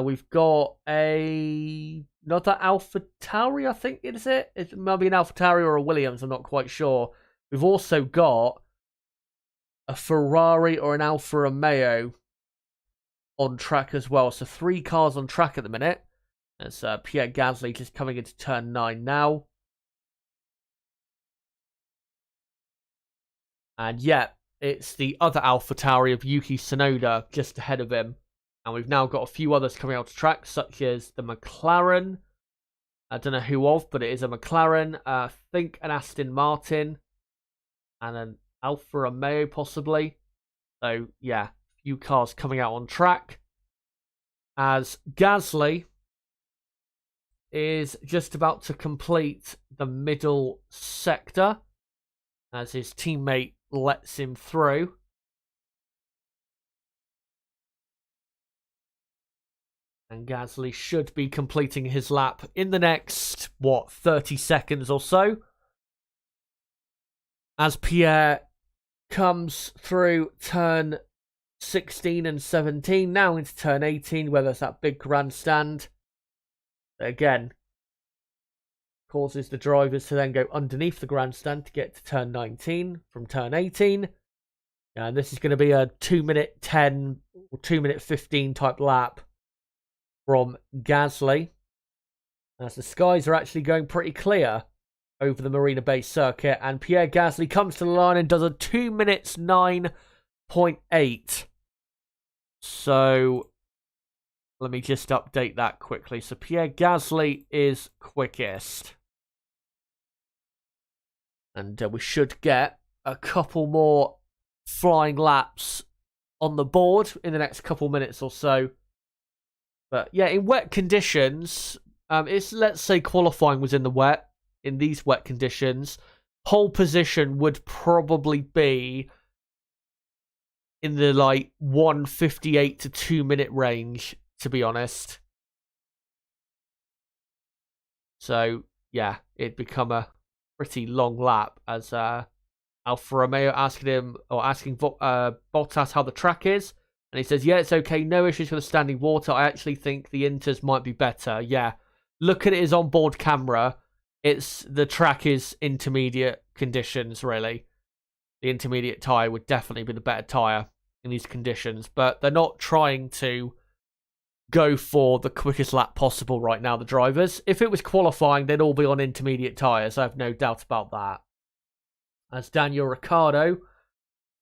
We've got another AlphaTauri, I think it is it. It might be an AlphaTauri or a Williams, I'm not quite sure. We've also got a Ferrari or an Alfa Romeo on track as well. So 3 cars on track at the minute. As Pierre Gasly just coming into turn 9 now. And yeah, it's the other AlphaTauri of Yuki Tsunoda just ahead of him. And we've now got a few others coming out to track, such as the McLaren. I don't know who of, but it is a McLaren. I think an Aston Martin. And an Alfa Romeo, possibly. So, yeah, a few cars coming out on track. As Gasly is just about to complete the middle sector. As his teammate lets him through. And Gasly should be completing his lap in the next, 30 seconds or so. As Pierre comes through turn 16 and 17, now into turn 18, where there's that big grandstand. Again, causes the drivers to then go underneath the grandstand to get to turn 19 from turn 18. And this is going to be a 2-minute 10 or 2-minute 15 type lap from Gasly, as the skies are actually going pretty clear over the Marina Bay circuit, and Pierre Gasly comes to the line and does a 2 minutes 9.8. So let me just update that quickly. So Pierre Gasly is quickest, and we should get a couple more flying laps on the board in the next couple minutes or so. But yeah, in wet conditions, let's say qualifying was in the wet. In these wet conditions, pole position would probably be in the 1:58 to 2 minute range, to be honest. So yeah, it'd become a pretty long lap, as Alfa Romeo asking Bottas how the track is. And he says, yeah, it's okay. No issues with the standing water. I actually think the Inters might be better. Yeah. Look at his onboard camera. The track is intermediate conditions, really. The intermediate tyre would definitely be the better tyre in these conditions. But they're not trying to go for the quickest lap possible right now, the drivers. If it was qualifying, they'd all be on intermediate tyres. I have no doubt about that. As Daniel Ricciardo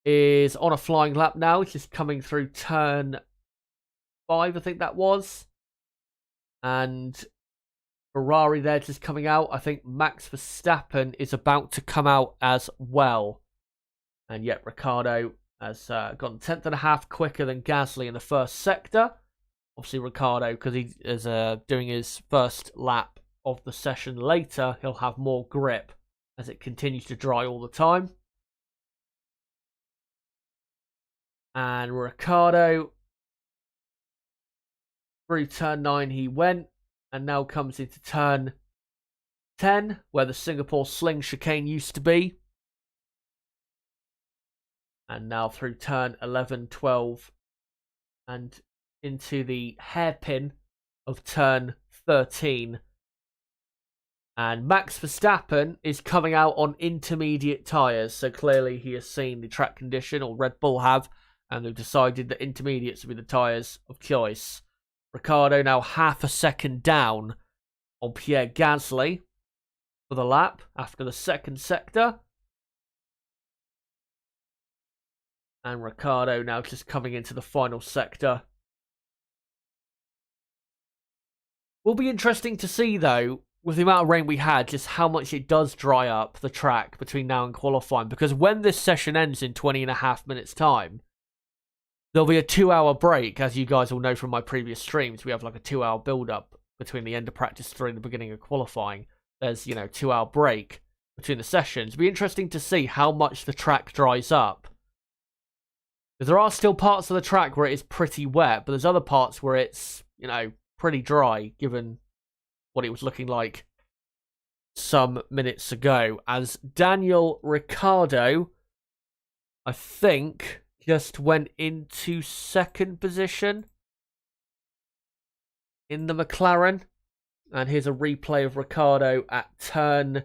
is on a flying lap now, just coming through turn 5, I think that was. And Ferrari there just coming out. I think Max Verstappen is about to come out as well. And yet Ricciardo has gone 10th.5 quicker than Gasly in the first sector. Obviously Ricciardo, because he is doing his first lap of the session later, he'll have more grip as it continues to dry all the time. And Ricciardo, through turn 9 he went, and now comes into turn 10, where the Singapore Sling chicane used to be. And now through turn 11, 12, and into the hairpin of turn 13. And Max Verstappen is coming out on intermediate tyres, so clearly he has seen the track condition, or Red Bull have, and they've decided that intermediates will be the tyres of choice. Ricciardo now half a second down on Pierre Gasly for the lap after the second sector. And Ricciardo now just coming into the final sector. Will be interesting to see, though, with the amount of rain we had, just how much it does dry up the track between now and qualifying. Because when this session ends in 20.5 minutes' time, there'll be a 2-hour break. As you guys will know from my previous streams, we have like a 2-hour build-up between the end of practice 3 and the beginning of qualifying. There's, 2-hour break between the sessions. It'll be interesting to see how much the track dries up. Because there are still parts of the track where it is pretty wet, but there's other parts where it's, pretty dry, given what it was looking like some minutes ago. As Daniel Ricciardo, I think, just went into second position in the McLaren. And here's a replay of Ricciardo at turn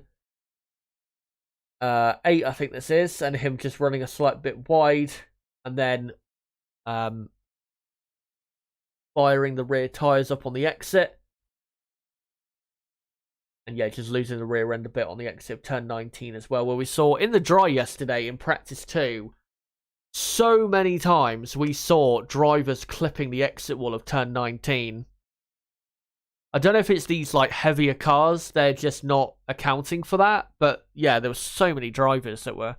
8, I think this is, and him just running a slight bit wide, and then firing the rear tyres up on the exit. And yeah, just losing the rear end a bit on the exit of turn 19 as well, where we saw in the dry yesterday in practice 2, so many times we saw drivers clipping the exit wall of turn 19. I don't know if it's these like heavier cars, they're just not accounting for that. But yeah, there were so many drivers that were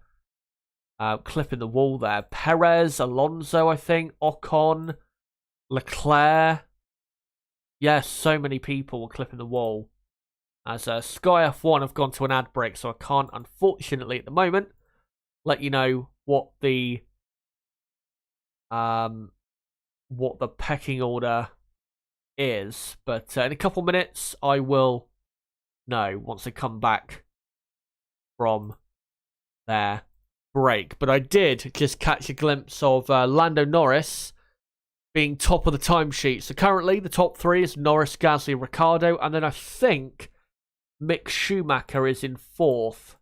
clipping the wall there. Perez, Alonso, I think, Ocon, Leclerc. Yeah, so many people were clipping the wall. As Sky F1 have gone to an ad break, so I can't, unfortunately, at the moment, let you know what the pecking order is. But in a couple minutes, I will know once they come back from their break. But I did just catch a glimpse of Lando Norris being top of the timesheet. So currently, the top 3 is Norris, Gasly, Ricciardo, and then I think Mick Schumacher is in 4th.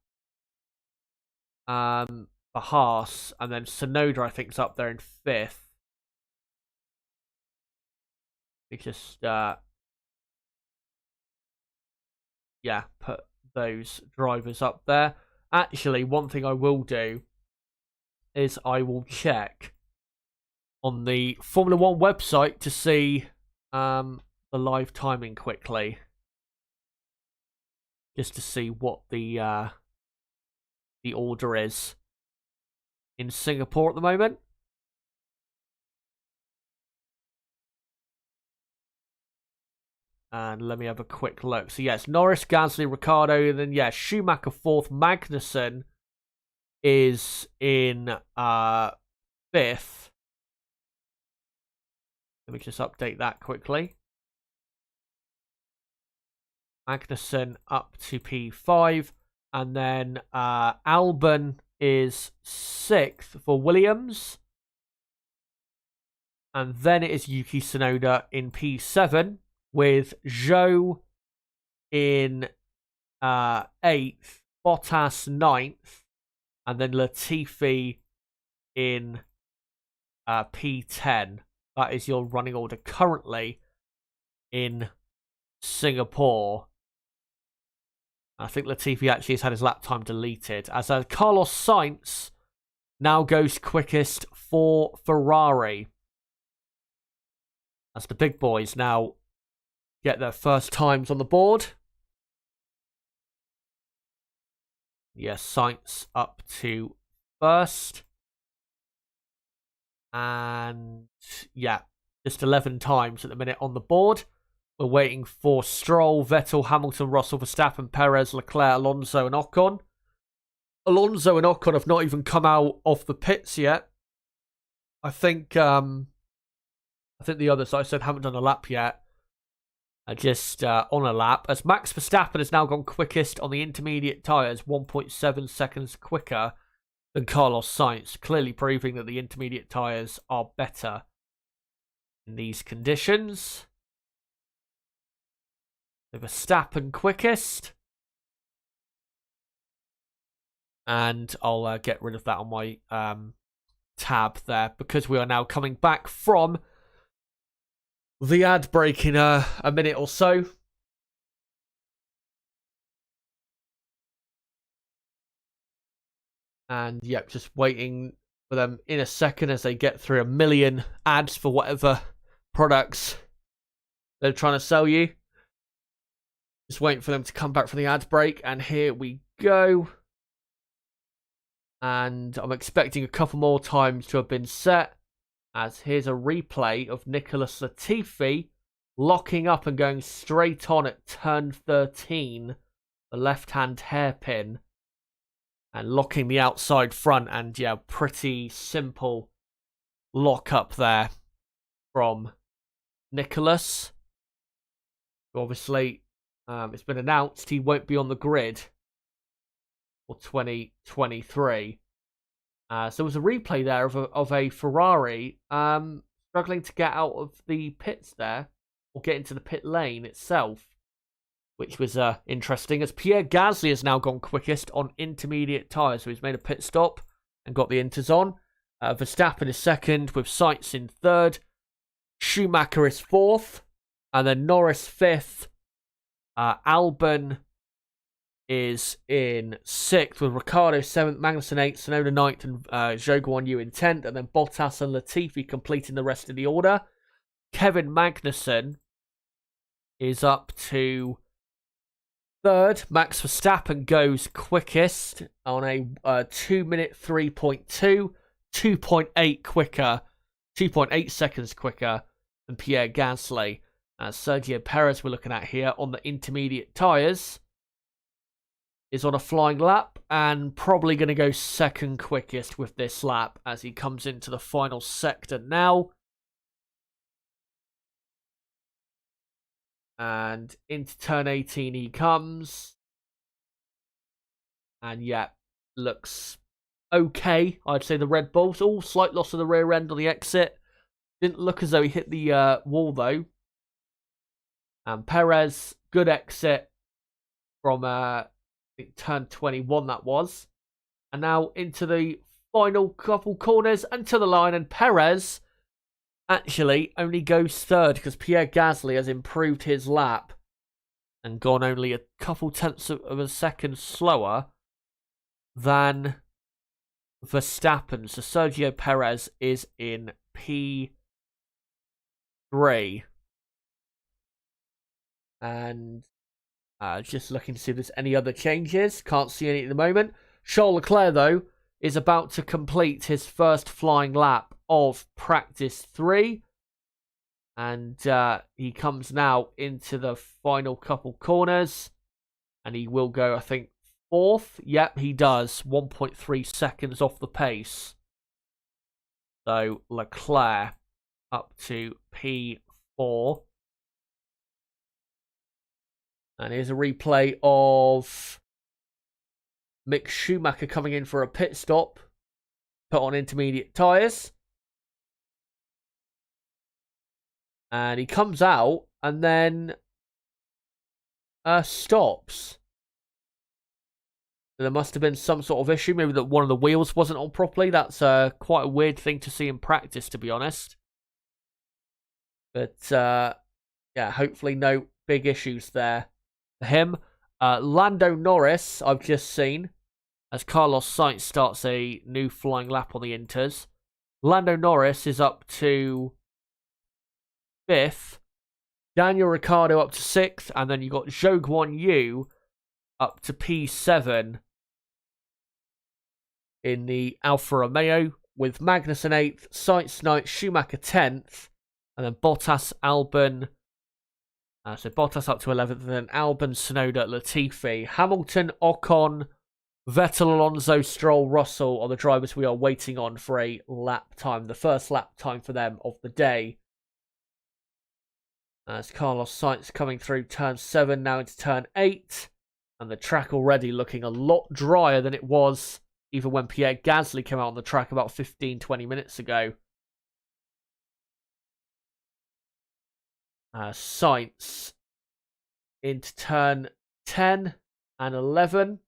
For Haas, and then Tsunoda, I think, is up there in 5th. We just, put those drivers up there. Actually, one thing I will do is I will check on the Formula 1 website to see the live timing quickly. Just to see what the order is in Singapore at the moment. And let me have a quick look. So yes, Norris, Gasly, Ricciardo, and then Schumacher 4th. Magnussen is in 5th. Let me just update that quickly. Magnussen up to P5, and then Albon is 6th for Williams, and then it is Yuki Tsunoda in P7 with Zhou in 8th, Bottas 9th, and then Latifi in P10. That is your running order currently in Singapore. I think Latifi actually has had his lap time deleted, as Carlos Sainz now goes quickest for Ferrari. As the big boys now get their first times on the board. Yes, Sainz up to 1st. And just 11 times at the minute on the board. We're waiting for Stroll, Vettel, Hamilton, Russell, Verstappen, Perez, Leclerc, Alonso, and Ocon. Alonso and Ocon have not even come out of the pits yet. I think the others I said haven't done a lap yet. Just on a lap. As Max Verstappen has now gone quickest on the intermediate tyres, 1.7 seconds quicker than Carlos Sainz, clearly proving that the intermediate tyres are better in these conditions. Verstappen quickest. And I'll get rid of that on my tab there, because we are now coming back from the ad break in a minute or so. And just waiting for them in a second as they get through 1 million ads for whatever products they're trying to sell you. Just waiting for them to come back from the ad break, and here we go. And I'm expecting a couple more times to have been set. As here's a replay of Nicholas Latifi locking up and going straight on at turn 13, the left-hand hairpin, and locking the outside front. And yeah, pretty simple lock up there from Nicholas. Obviously, it's been announced he won't be on the grid for 2023. So there was a replay there of a Ferrari struggling to get out of the pits there, or get into the pit lane itself, which was interesting, as Pierre Gasly has now gone quickest on intermediate tyres. So he's made a pit stop and got the inters on. Verstappen is second, with Sainz in third. Schumacher is fourth, and then Norris fifth. Albon is in sixth, with Ricciardo seventh, Magnussen eighth, Tsunoda ninth, and Zhou Guanyu in 10th, and then Bottas and Latifi completing the rest of the order. Kevin Magnussen is up to third. Max Verstappen goes quickest on a 2 minute 3.2, 2.8 quicker, 2.8 seconds quicker than Pierre Gasly. Sergio Perez we're looking at here on the intermediate tyres is on a flying lap and probably going to go second quickest with this lap as he comes into the final sector now. And into turn 18 he comes. And yeah, looks okay. I'd say the Red Bulls. All slight loss of the rear end on the exit. Didn't look as though he hit the wall though. And Perez, good exit from turn 21 that was. And now into the final couple corners and to the line. And Perez actually only goes third because Pierre Gasly has improved his lap and gone only a couple tenths of a second slower than Verstappen. So Sergio Perez is in P3. And just looking to see if there's any other changes. Can't see any at the moment. Charles Leclerc, though, is about to complete his first flying lap of practice 3. And he comes now into the final couple corners. And he will go, I think, 4th. Yep, he does. 1.3 seconds off the pace. So Leclerc up to P4. And here's a replay of Mick Schumacher coming in for a pit stop. Put on intermediate tyres. And he comes out and then stops. There must have been some sort of issue. Maybe that one of the wheels wasn't on properly. That's quite a weird thing to see in practice, to be honest. But yeah, hopefully no big issues there for him. Lando Norris, I've just seen, as Carlos Sainz starts a new flying lap on the Inters. Lando Norris is up to 5th. Daniel Ricciardo up to 6th. And then you've got Zhou Guanyu up to P7 in the Alfa Romeo, with Magnussen 8th, Sainz 9th, Schumacher 10th, and then Bottas, Albon. So Bottas up to 11th, and then Albon, Tsunoda, Latifi. Hamilton, Ocon, Vettel, Alonso, Stroll, Russell are the drivers we are waiting on for a lap time. The first lap time for them of the day. As Carlos Sainz coming through turn 7, now into turn 8. And the track already looking a lot drier than it was even when Pierre Gasly came out on the track about 15-20 minutes ago. Sainz into turn 10 and 11.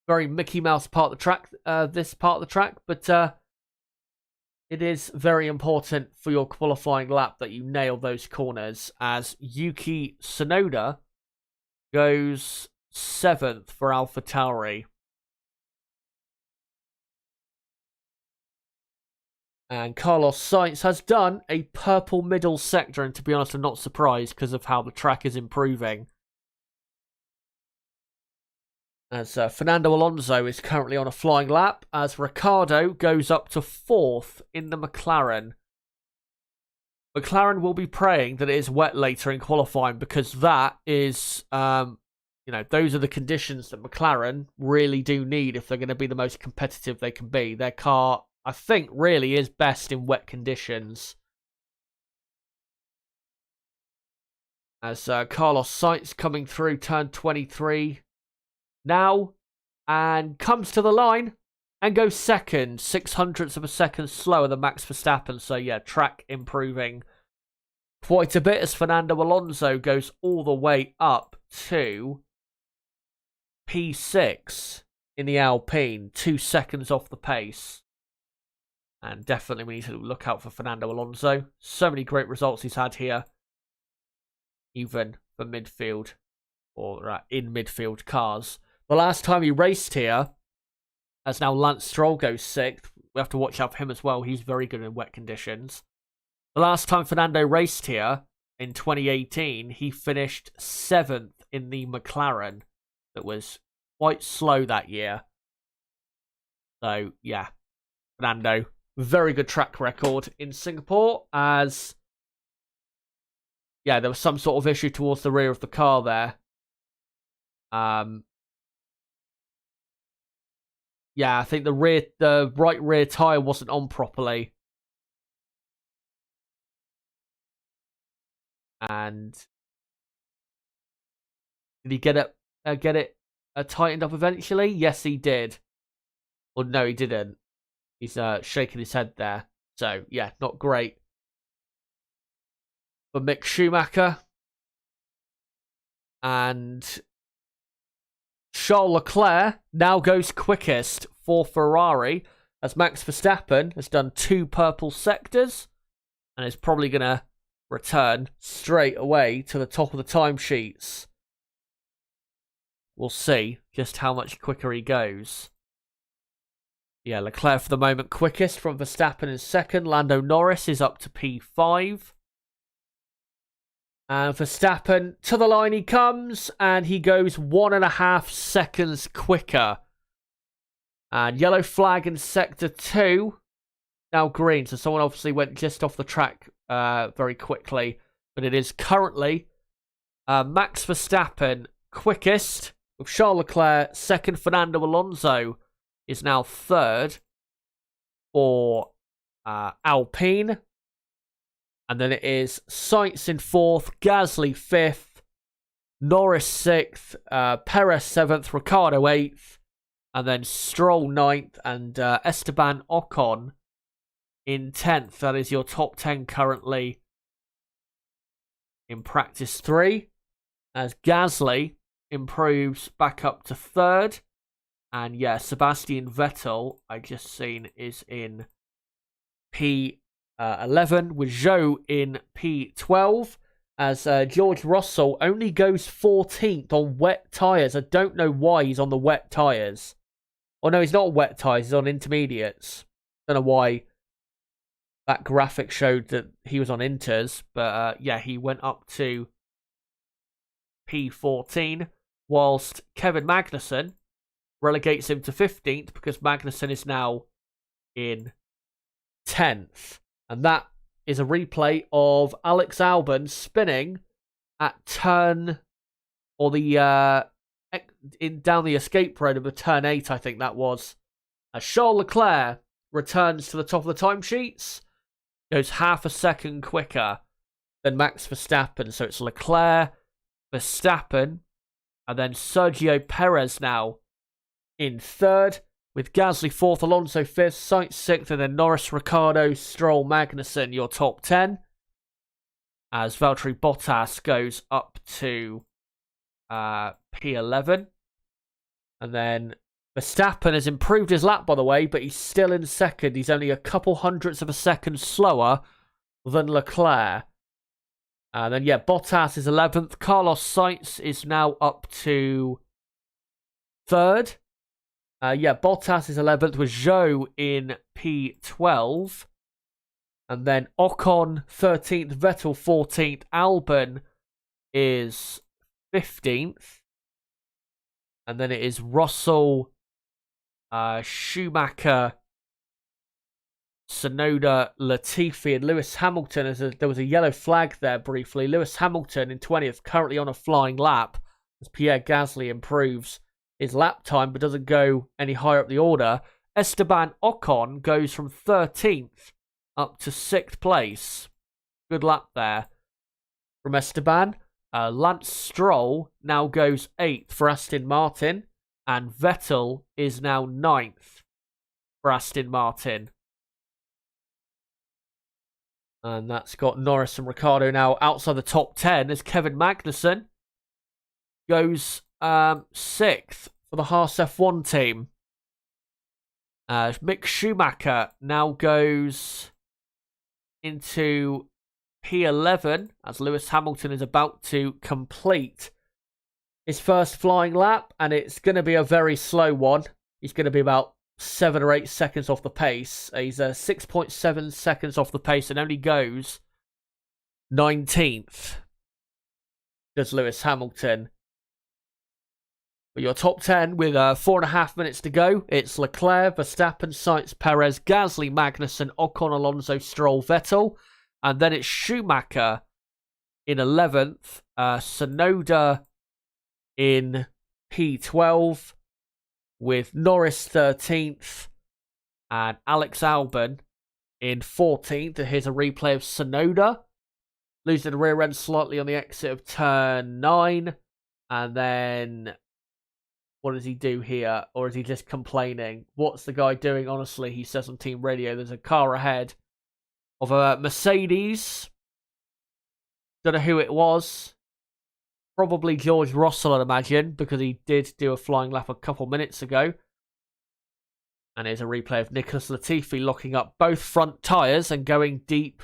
Very Mickey Mouse part of the track, this part of the track, but it is very important for your qualifying lap that you nail those corners, as Yuki Tsunoda goes 7th for AlphaTauri. And Carlos Sainz has done a purple middle sector, and to be honest, I'm not surprised because of how the track is improving. as Fernando Alonso is currently on a flying lap, as Ricciardo goes up to 4th in the McLaren. McLaren will be praying that it is wet later in qualifying, because that is, those are the conditions that McLaren really do need if they're going to be the most competitive they can be. Their car, I think, really is best in wet conditions. As Carlos Sainz coming through turn 23 now, and comes to the line and goes second, 0.06 of a second slower than Max Verstappen. So yeah, track improving quite a bit as Fernando Alonso goes all the way up to P6 in the Alpine, 2 seconds off the pace. And definitely we need to look out for Fernando Alonso. So many great results he's had here, even for midfield or in midfield cars. The last time he raced here, as now Lance Stroll goes 6th, we have to watch out for him as well. He's very good in wet conditions. The last time Fernando raced here, in 2018, he finished 7th in the McLaren. That was quite slow that year. So, yeah, Fernando, very good track record in Singapore, as, yeah, there was some sort of issue towards the rear of the car there. Yeah, I think the right rear tyre wasn't on properly. And did he get it tightened up eventually? Yes, he did. Or no, he didn't. He's shaking his head there. So, yeah, not great for Mick Schumacher. And Charles Leclerc now goes quickest for Ferrari, as Max Verstappen has done 2 purple sectors and is probably going to return straight away to the top of the timesheets. We'll see just how much quicker he goes. Yeah, Leclerc for the moment quickest from Verstappen in 2nd. Lando Norris is up to P5. And Verstappen, to the line he comes, and he goes 1.5 seconds quicker. And yellow flag in Sector 2, now green. So someone obviously went just off the track very quickly. But it is currently Max Verstappen quickest, with Charles Leclerc 2nd. Fernando Alonso is now 3rd for Alpine. And then it is Sainz in 4th, Gasly 5th, Norris 6th, Perez 7th, Ricciardo 8th, and then Stroll 9th, and Esteban Ocon in 10th. That is your top 10 currently in practice 3, as Gasly improves back up to 3rd. And yeah, Sebastian Vettel, I just seen, is in P11, with Zhou in P12, as George Russell only goes 14th on wet tyres. I don't know why he's on the wet tyres. Oh no, he's not on wet tyres, he's on intermediates. Don't know why that graphic showed that he was on inters, but yeah, he went up to P14, whilst Kevin Magnussen relegates him to 15th, because Magnussen is now in 10th. And that is a replay of Alex Albon spinning at turn, or the down the escape road of the turn 8, I think that was. As Charles Leclerc returns to the top of the timesheets, goes 0.5 second quicker than Max Verstappen. So it's Leclerc, Verstappen, and then Sergio Perez now in 3rd, with Gasly 4th, Alonso 5th, Sainz 6th, and then Norris, Ricciardo, Stroll, Magnussen, your top 10. As Valtteri Bottas goes up to P11. And then Verstappen has improved his lap, by the way, but he's still in 2nd. He's only a couple hundredths of a second slower than Leclerc. And then, yeah, Bottas is 11th. Carlos Sainz is now up to 3rd. Yeah, Bottas is 11th, with Zhou in P12. And then Ocon 13th, Vettel 14th, Albon is 15th. And then it is Russell, Schumacher, Tsunoda, Latifi, and Lewis Hamilton. There was a yellow flag there briefly. Lewis Hamilton in 20th, currently on a flying lap, as Pierre Gasly improves his lap time but doesn't go any higher up the order. Esteban Ocon goes from 13th up to 6th place. Good lap there from Esteban. Lance Stroll now goes 8th for Aston Martin, and Vettel is now 9th for Aston Martin. And that's got Norris and Ricciardo now outside the top 10 as Kevin Magnussen goes 6th for the Haas F1 team. Mick Schumacher now goes into P11 as Lewis Hamilton is about to complete his first flying lap, and it's going to be a very slow one. He's going to be about 7 or 8 seconds off the pace. He's 6.7 seconds off the pace and only goes 19th. Does Lewis Hamilton. But your top 10 with 4.5 minutes to go. It's Leclerc, Verstappen, Sainz, Perez, Gasly, Magnussen, Ocon, Alonso, Stroll, Vettel. And then it's Schumacher in 11th. Tsunoda in P12. With Norris 13th. And Alex Albon in 14th. Here's a replay of Tsunoda losing the rear end slightly on the exit of turn 9. And then what does he do here? Or is he just complaining? What's the guy doing? Honestly, he says on team radio, there's a car ahead of a Mercedes. Don't know who it was. Probably George Russell, I'd imagine, because he did do a flying lap a couple minutes ago. And here's a replay of Nicholas Latifi locking up both front tyres and going deep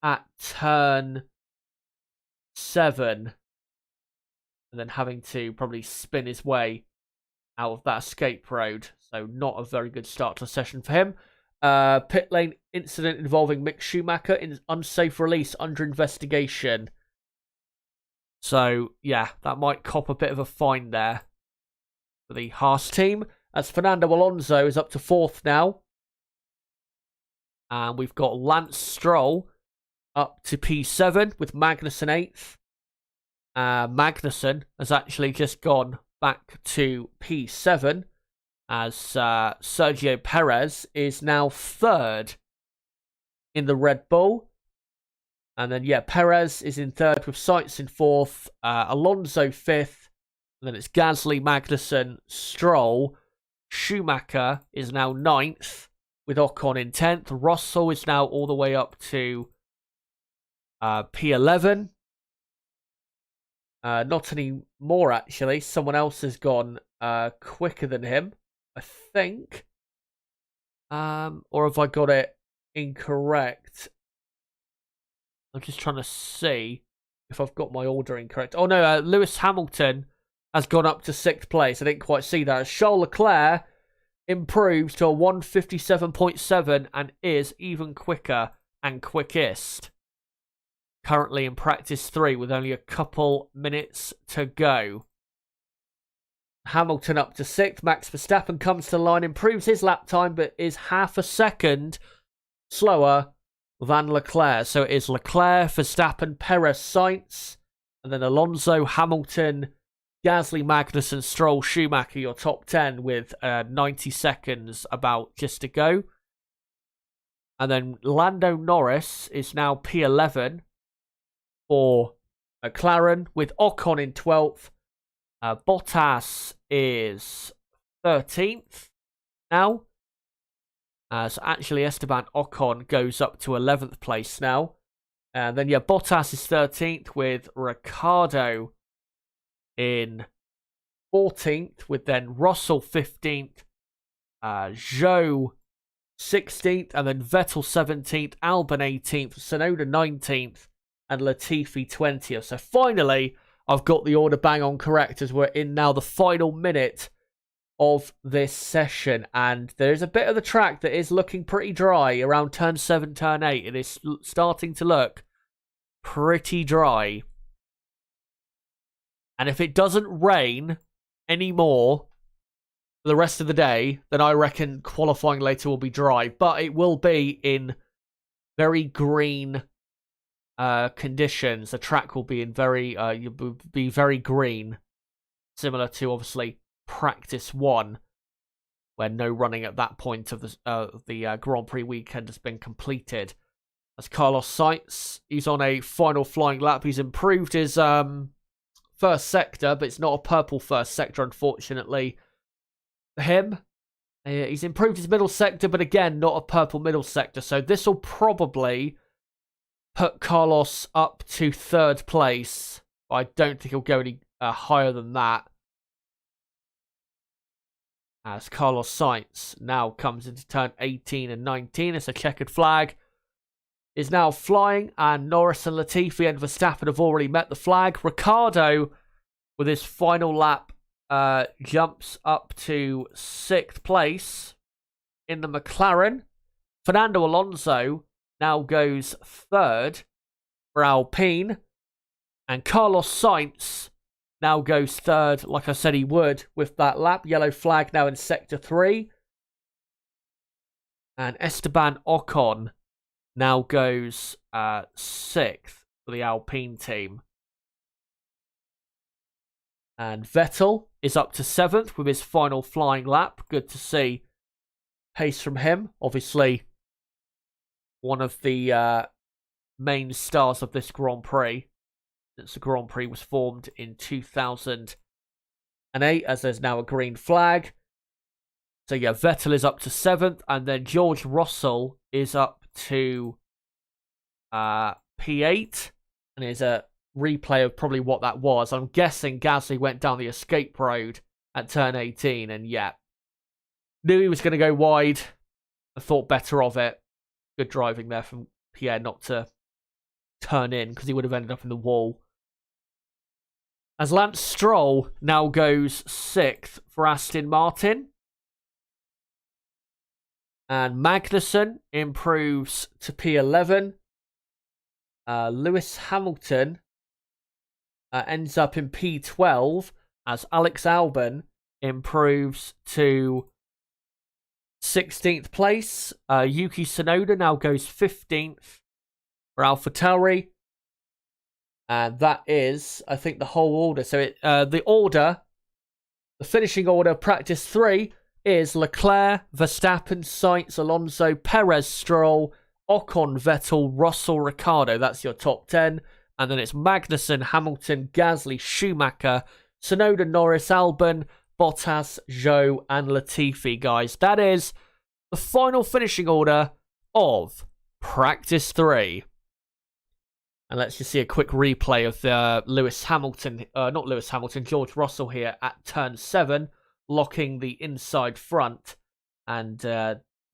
at turn 7. And then having to probably spin his way out of that escape road. So not a very good start to the session for him. Pit lane incident involving Mick Schumacher in unsafe release under investigation. So, yeah, that might cop a bit of a fine there for the Haas team. As Fernando Alonso is up to 4th now. And we've got Lance Stroll up to P7 with Magnussen 8th. Magnussen has actually just gone back to P7 as Sergio Perez is now 3rd in the Red Bull. And then, yeah, Perez is in 3rd with Sainz in 4th, Alonso 5th, and then it's Gasly, Magnussen, Stroll. Schumacher is now 9th with Ocon in 10th. Russell is now all the way up to P11. Not anymore, actually. Someone else has gone quicker than him, I think. Or have I got it incorrect? I'm just trying to see if I've got my order incorrect. Oh, no, Lewis Hamilton has gone up to 6th place. I didn't quite see that. Charles Leclerc improves to a 157.7 and is even quicker and quickest. Currently in practice 3 with only a couple minutes to go. Hamilton up to 6th. Max Verstappen comes to the line, improves his lap time, but is half a second slower than Leclerc. So it is Leclerc, Verstappen, Perez, Sainz, and then Alonso, Hamilton, Gasly, Magnussen, Stroll, Schumacher, your top 10 with 90 seconds about just to go. And then Lando Norris is now P11 for McLaren with Ocon in 12th. Bottas is 13th now. So actually Esteban Ocon goes up to 11th place now. And then, yeah, Bottas is 13th with Ricciardo in 14th, with then Russell 15th, Zhou 16th, and then Vettel 17th, Albon 18th, Tsunoda 19th, and Latifi 20th. So finally, I've got the order bang on correct as we're in now the final minute of this session, and there's a bit of the track that is looking pretty dry around turn 7, turn 8. It is starting to look pretty dry. And if it doesn't rain any more for the rest of the day, then I reckon qualifying later will be dry. But it will be in very green conditions. The track will be in you'll be very green, similar to obviously practice 1, where no running at that point of the Grand Prix weekend has been completed. As Carlos Sainz, he's on a final flying lap. He's improved his first sector, but it's not a purple first sector, unfortunately. For him, he's improved his middle sector, but again, not a purple middle sector. So this will probably put Carlos up to 3rd place. I don't think he'll go any higher than that. As Carlos Sainz now comes into turn 18 and 19. It's a checkered flag. Is now flying, and Norris and Latifi and Verstappen have already met the flag. Ricciardo, with his final lap, jumps up to 6th place in the McLaren. Fernando Alonso now goes 3rd for Alpine, and Carlos Sainz now goes 3rd, like I said he would, with that lap. Yellow flag now in Sector 3. And Esteban Ocon now goes 6th for the Alpine team. And Vettel is up to 7th with his final flying lap. Good to see pace from him. Obviously, one of the main stars of this Grand Prix, since the Grand Prix was formed in 2008, as there's now a green flag. So yeah, Vettel is up to 7th, and then George Russell is up to P8, and there's a replay of probably what that was. I'm guessing Gasly went down the escape road at turn 18, and yeah, knew he was going to go wide. I thought better of it. Good driving there from Pierre not to turn in, because he would have ended up in the wall. As Lance Stroll now goes 6th for Aston Martin. And Magnussen improves to P11. Lewis Hamilton ends up in P12 as Alex Albon improves to 16th place. Yuki Tsunoda now goes 15th for AlphaTauri. And that is, I think, the whole order. So the finishing order, practice 3, is Leclerc, Verstappen, Sainz, Alonso, Perez, Stroll, Ocon, Vettel, Russell, Ricciardo. That's your top 10. And then it's Magnussen, Hamilton, Gasly, Schumacher, Tsunoda, Norris, Albon, Bottas, Zhou, and Latifi, guys. That is the final finishing order of practice 3. And let's just see a quick replay of the George Russell here at turn 7. Locking the inside front and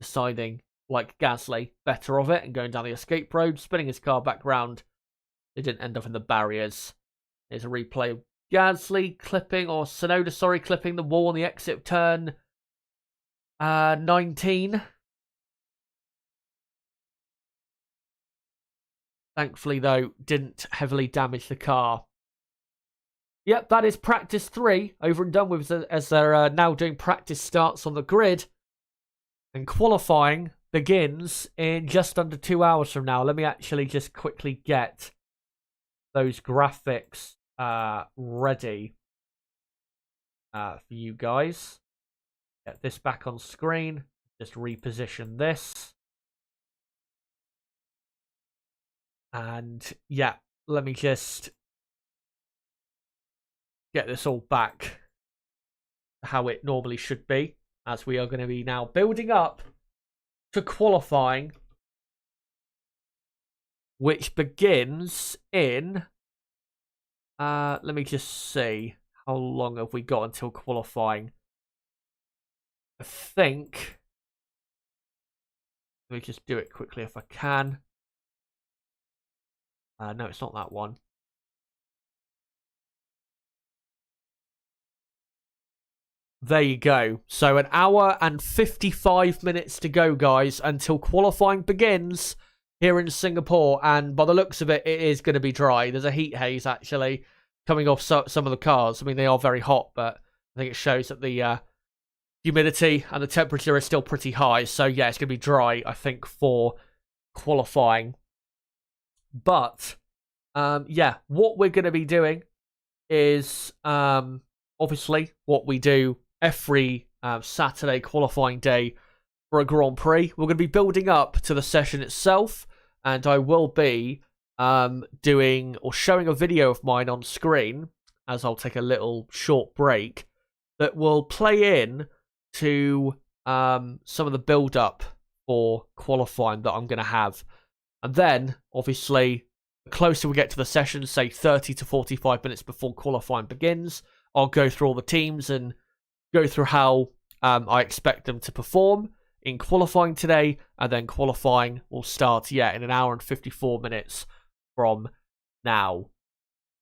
deciding, like Gasly, better of it and going down the escape road, spinning his car back round. They didn't end up in the barriers. Here's a replay of Gasly Tsunoda clipping the wall on the exit turn 19. Thankfully, though, didn't heavily damage the car. Yep, that is practice 3 over and done with, as they're now doing practice starts on the grid. And qualifying begins in just under 2 hours from now. Let me actually just quickly get those graphics ready for you guys. Get this back on screen. Just reposition this. And yeah, let me just get this all back how it normally should be, as we are going to be now building up to qualifying, which begins in let me just see, how long have we got until qualifying? I think, let me just do it quickly if I can. No, it's not that one. There you go. So 1 hour and 55 minutes to go, guys, until qualifying begins here in Singapore. And by the looks of it, it is going to be dry. There's a heat haze, actually, coming off some of the cars. I mean, they are very hot, but I think it shows that the humidity and the temperature is still pretty high. So, yeah, it's going to be dry, I think, for qualifying. But, yeah, what we're going to be doing is obviously what we do every Saturday qualifying day for a Grand Prix. We're going to be building up to the session itself, and I will be doing or showing a video of mine on screen as I'll take a little short break that will play in to some of the build up for qualifying that I'm going to have. And then, obviously, the closer we get to the session, say 30 to 45 minutes before qualifying begins, I'll go through all the teams and go through how I expect them to perform in qualifying today, and then qualifying will start, in an hour and 54 minutes from now.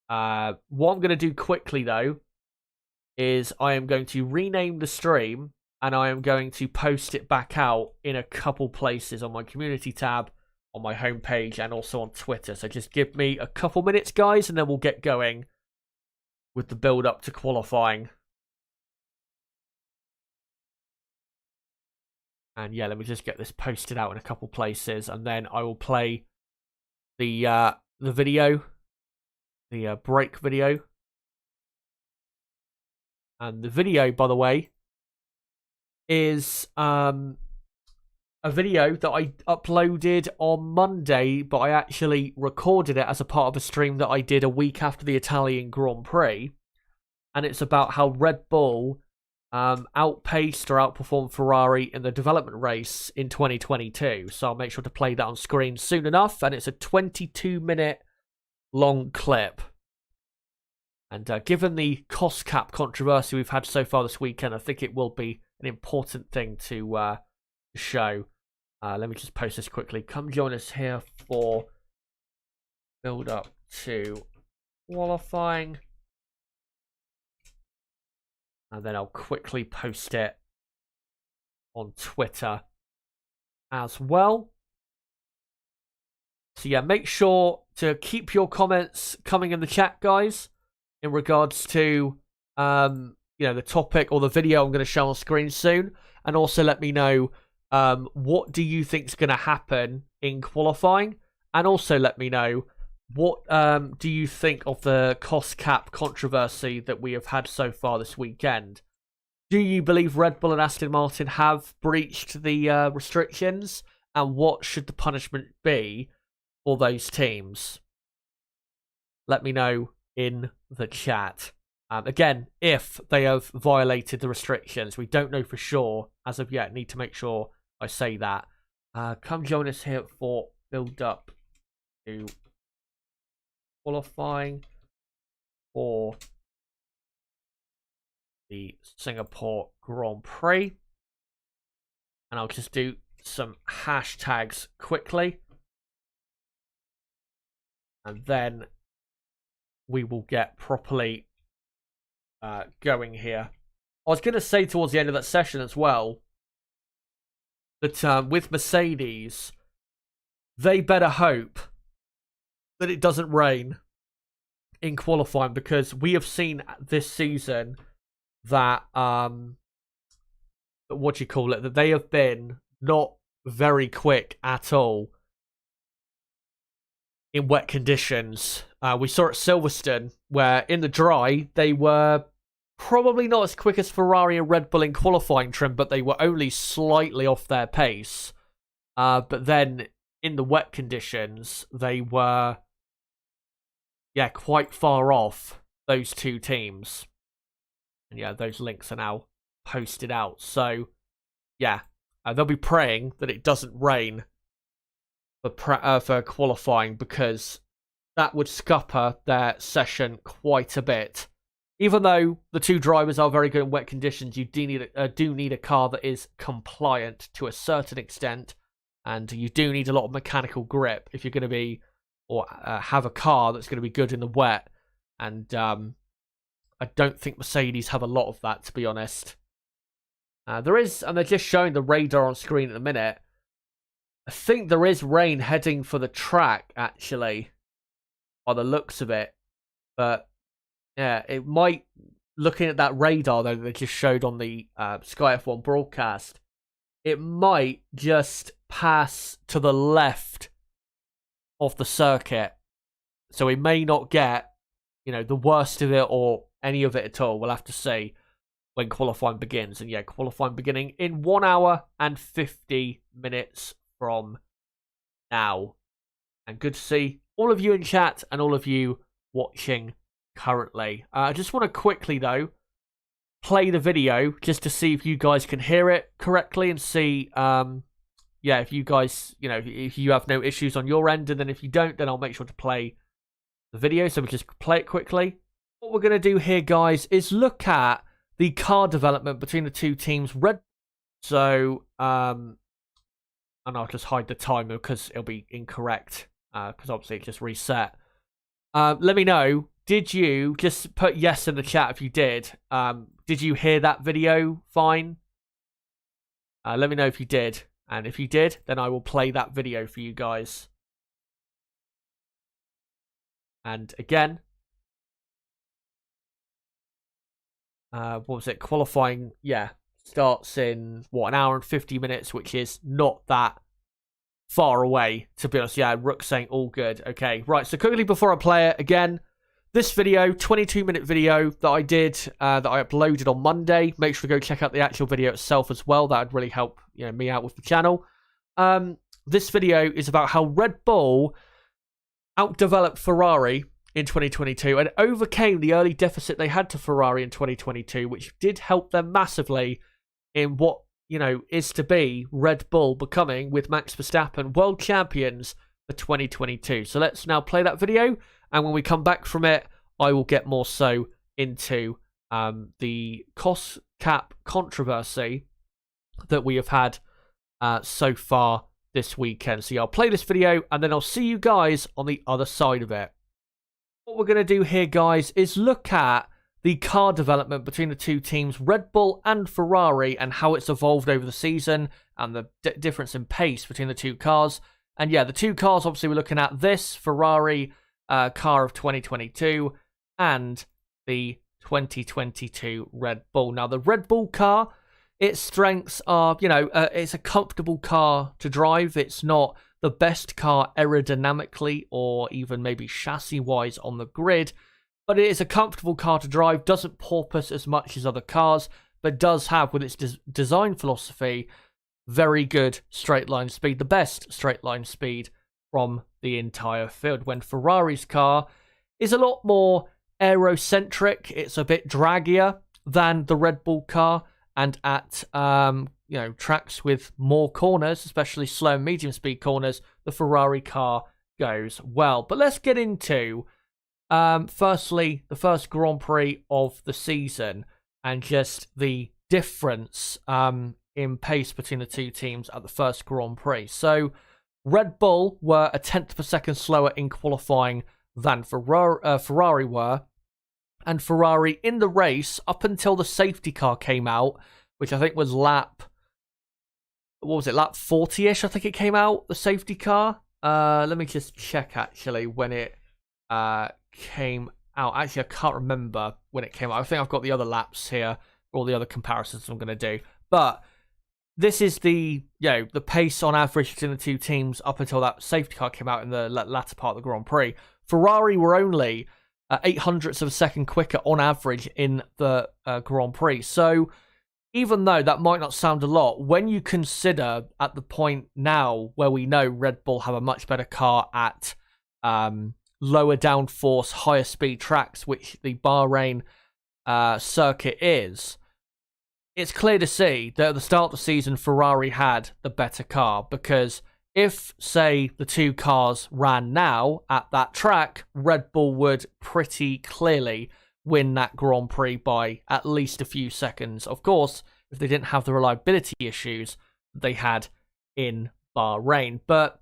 What I'm going to do quickly, though, is I am going to rename the stream, and I am going to post it back out in a couple places on my community tab, on my homepage, and also on Twitter. So just give me a couple minutes, guys, and then we'll get going with the build-up to qualifying. And yeah, let me just get this posted out in a couple places, and then I will play the video, the break video. And the video, by the way, is a video that I uploaded on Monday, but I actually recorded it as a part of a stream that I did a week after the Italian Grand Prix. And it's about how Red Bull outpaced or outperformed Ferrari in the development race in 2022. So I'll make sure to play that on screen soon enough. And it's a 22-minute long clip. And given the cost cap controversy we've had so far this weekend, I think it will be an important thing to show. Let me just post this quickly. Come join us here for build up to qualifying. And then I'll quickly post it on Twitter as well. So yeah, make sure to keep your comments coming in the chat, guys, in regards to the topic or the video I'm going to show on screen soon. And also let me know what do you think is going to happen in qualifying, and also let me know what do you think of the cost cap controversy that we have had so far this weekend. Do you believe Red Bull and Aston Martin have breached the restrictions, and what should the punishment be for those teams? Let me know in the chat. Again, if they have violated the restrictions, we don't know for sure as of yet. Need to make sure I say that. Come join us here for build up to qualifying for the Singapore Grand Prix. And I'll just do some hashtags quickly. And then we will get properly going here. I was going to say towards the end of that session as well that with Mercedes, they better hope that it doesn't rain in qualifying, because we have seen this season that that they have been not very quick at all in wet conditions. We saw at Silverstone where in the dry they were probably not as quick as Ferrari and Red Bull in qualifying trim, but they were only slightly off their pace. But then in the wet conditions, they were quite far off those two teams. And yeah, those links are now posted out. So yeah, they'll be praying that it doesn't rain for qualifying, because that would scupper their session quite a bit. Even though the two drivers are very good in wet conditions, you do need a car that is compliant to a certain extent, and you do need a lot of mechanical grip if you're going to be have a car that's going to be good in the wet. And I don't think Mercedes have a lot of that, to be honest. There is, and they're just showing the radar on screen at the minute. I think there is rain heading for the track, actually, by the looks of it. But yeah, it might looking at that radar though that they just showed on the Sky F1 broadcast, it might just pass to the left of the circuit. So we may not get, the worst of it or any of it at all. We'll have to see when qualifying begins. And yeah, qualifying beginning in 1 hour and 50 minutes from now. And good to see all of you in chat and all of you watching currently. I just want to quickly, though, play the video just to see if you guys can hear it correctly and see, if you guys, if you have no issues on your end. And then if you don't, then I'll make sure to play the video. So we just play it quickly. What we're going to do here, guys, is look at the car development between the two teams. So, and I'll just hide the timer because it'll be incorrect because obviously it just reset. Let me know. Did you just put yes in the chat if you did? Did you hear that video fine? Let me know if you did. And if you did, then I will play that video for you guys. And again, what was it? Qualifying, starts in, an hour and 50 minutes, which is not that far away, to be honest. Yeah, Rook's saying all good. Okay, right, so quickly before I play it, again, this video, 22-minute video that I did, that I uploaded on Monday. Make sure to go check out the actual video itself as well. That would really help me out with the channel. This video is about how Red Bull outdeveloped Ferrari in 2022 and overcame the early deficit they had to Ferrari in 2022, which did help them massively in what, is to be Red Bull becoming, with Max Verstappen, world champions for 2022. So let's now play that video, and when we come back from it, I will get more so into the cost cap controversy that we have had so far this weekend. So yeah, I'll play this video, and then I'll see you guys on the other side of it. What we're going to do here, guys, is look at the car development between the two teams, Red Bull and Ferrari, and how it's evolved over the season and the difference in pace between the two cars. And yeah, the two cars, obviously, we're looking at this Ferrari car of 2022 and the 2022 Red Bull. Now, the Red Bull car, its strengths are, it's a comfortable car to drive. It's not the best car aerodynamically or even maybe chassis-wise on the grid, but it is a comfortable car to drive, doesn't porpoise as much as other cars, but does have, with its design philosophy, very good straight line speed, the best straight line speed from the entire field. When Ferrari's car is a lot more aerocentric, it's a bit draggier than the Red Bull car, and at tracks with more corners, especially slow and medium speed corners, the Ferrari car goes well. But let's get into firstly the first Grand Prix of the season and just the difference in pace between the two teams at the first Grand Prix. So Red Bull were a tenth of a second slower in qualifying than Ferrari were, and Ferrari in the race up until the safety car came out, which I think was lap 40-ish, I think it came out, the safety car. Let me just check, actually, when it came out. Actually, I can't remember when it came out. I think I've got the other laps here, all the other comparisons I'm going to do. But this is the pace on average between the two teams up until that safety car came out in the latter part of the Grand Prix. Ferrari were only 0.08 of a second quicker on average in the Grand Prix. So even though that might not sound a lot, when you consider at the point now where we know Red Bull have a much better car at lower downforce, higher speed tracks, which the Bahrain circuit is, it's clear to see that at the start of the season, Ferrari had the better car, because if, say, the two cars ran now at that track, Red Bull would pretty clearly win that Grand Prix by at least a few seconds. Of course, if they didn't have the reliability issues they had in Bahrain. But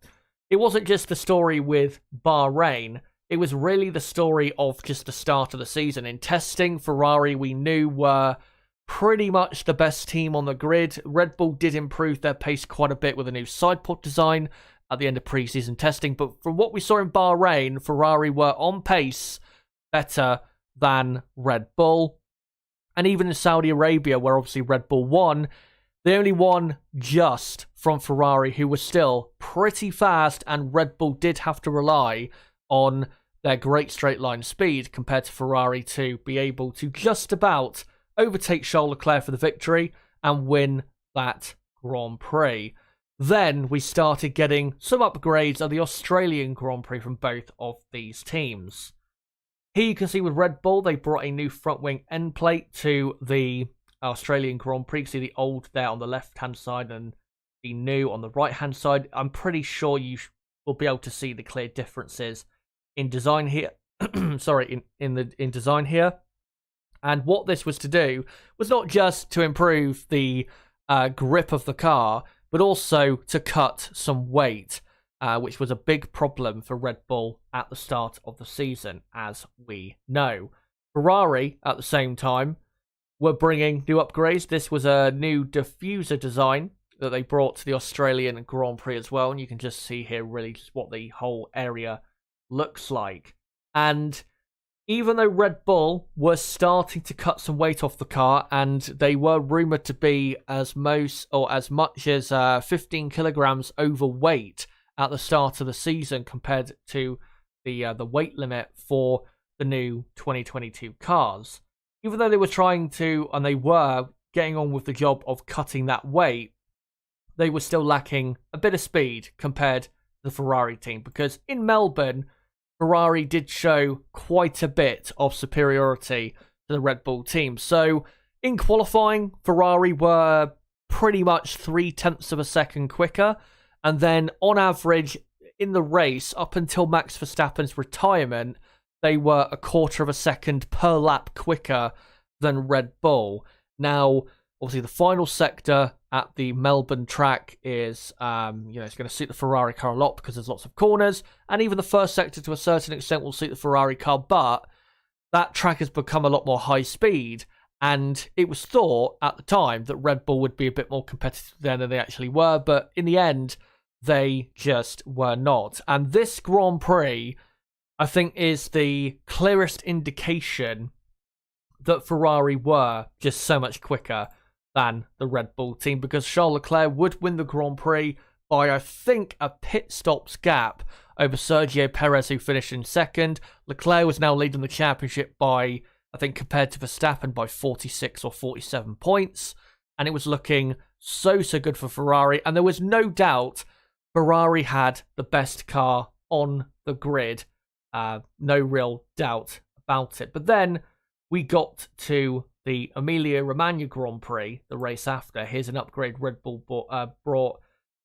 it wasn't just the story with Bahrain. It was really the story of just the start of the season. In testing, Ferrari, we knew, were pretty much the best team on the grid. Red Bull did improve their pace quite a bit with a new side pod design at the end of pre-season testing. But from what we saw in Bahrain, Ferrari were on pace better than Red Bull. And even in Saudi Arabia, where obviously Red Bull won, they only won just from Ferrari, who was still pretty fast, and Red Bull did have to rely on their great straight line speed compared to Ferrari to be able to just about overtake Charles Leclerc for the victory and win that Grand Prix. Then we started getting some upgrades of the Australian Grand Prix from both of these teams. Here you can see with Red Bull, they brought a new front wing end plate to the Australian Grand Prix. You can see the old there on the left-hand side and the new on the right-hand side. I'm pretty sure you will be able to see the clear differences in design here. Sorry, in design here. And what this was to do was not just to improve the grip of the car, but also to cut some weight, which was a big problem for Red Bull at the start of the season, as we know. Ferrari, at the same time, were bringing new upgrades. This was a new diffuser design that they brought to the Australian Grand Prix as well, and you can just see here really just what the whole area looks like. And even though Red Bull were starting to cut some weight off the car, and they were rumoured to be as much as 15 kilograms overweight at the start of the season compared to the weight limit for the new 2022 cars. Even though they were trying to, and they were getting on with the job of cutting that weight, they were still lacking a bit of speed compared to the Ferrari team, because in Melbourne, Ferrari did show quite a bit of superiority to the Red Bull team. So in qualifying, Ferrari were pretty much 0.3 of a second quicker. And then on average in the race, up until Max Verstappen's retirement, they were 1/4 of a second per lap quicker than Red Bull. Now, obviously the final sector at the Melbourne track is, it's going to suit the Ferrari car a lot because there's lots of corners, and even the first sector to a certain extent will suit the Ferrari car, but that track has become a lot more high speed, and it was thought at the time that Red Bull would be a bit more competitive than they actually were, but in the end, they just were not. And this Grand Prix, I think, is the clearest indication that Ferrari were just so much quicker than the Red Bull team, because Charles Leclerc would win the Grand Prix by, I think, a pit stops gap over Sergio Perez, who finished in second. Leclerc was now leading the championship by, I think, compared to Verstappen, by 46 or 47 points, and it was looking so good for Ferrari, and there was no doubt Ferrari had the best car on the grid. No real doubt about it. But then we got to the Emilia-Romagna Grand Prix, the race after. Here's an upgrade Red Bull brought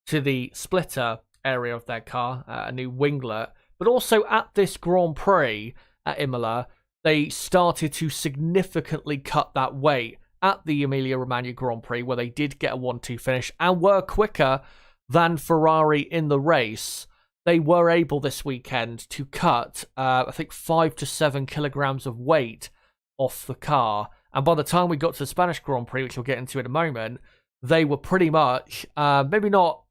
to the splitter area of their car, a new winglet. But also at this Grand Prix at Imola, they started to significantly cut that weight at the Emilia-Romagna Grand Prix, where they did get a 1-2 finish and were quicker than Ferrari in the race. They were able this weekend to cut, I think, 5 to 7 kilograms of weight off the car. And by the time we got to the Spanish Grand Prix, which we'll get into in a moment, they were pretty much, maybe not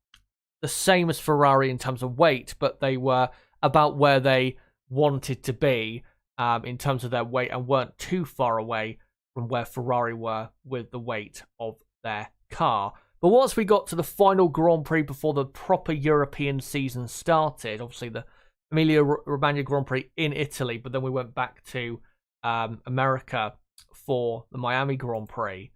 the same as Ferrari in terms of weight, but they were about where they wanted to be in terms of their weight, and weren't too far away from where Ferrari were with the weight of their car. But once we got to the final Grand Prix before the proper European season started, obviously the Emilia-Romagna Grand Prix in Italy, but then we went back to America for the Miami Grand Prix.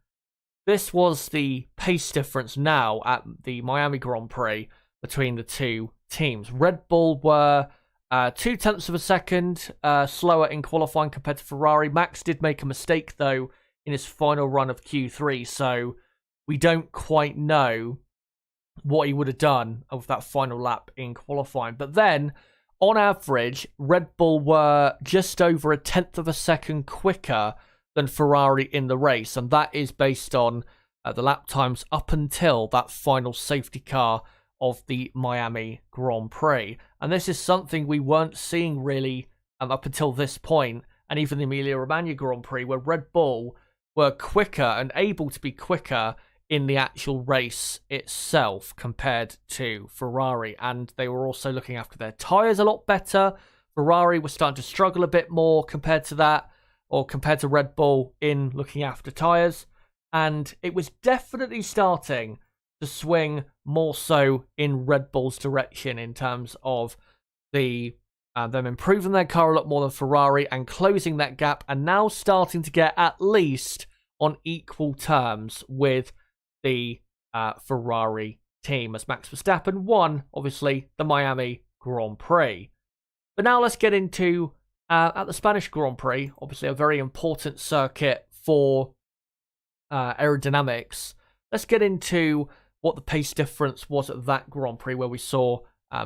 This was the pace difference now at the Miami Grand Prix between the two teams. Red Bull were 0.2 of a second slower in qualifying compared to Ferrari. Max did make a mistake, though, in his final run of Q3, so we don't quite know what he would have done with that final lap in qualifying. But then, on average, Red Bull were just over 1/10 of a second quicker than Ferrari in the race, and that is based on the lap times up until that final safety car of the Miami Grand Prix. And this is something we weren't seeing really up until this point, and even the Emilia-Romagna Grand Prix, where Red Bull were quicker and able to be quicker in the actual race itself compared to Ferrari. And they were also looking after their tyres a lot better. Ferrari was starting to struggle a bit more compared to that, or compared to Red Bull in looking after tyres. And it was definitely starting to swing more so in Red Bull's direction in terms of them improving their car a lot more than Ferrari and closing that gap, and now starting to get at least on equal terms with the Ferrari team, as Max Verstappen won, obviously, the Miami Grand Prix. But now let's get into at the Spanish Grand Prix, obviously a very important circuit for aerodynamics. Let's get into what the pace difference was at that Grand Prix, where we saw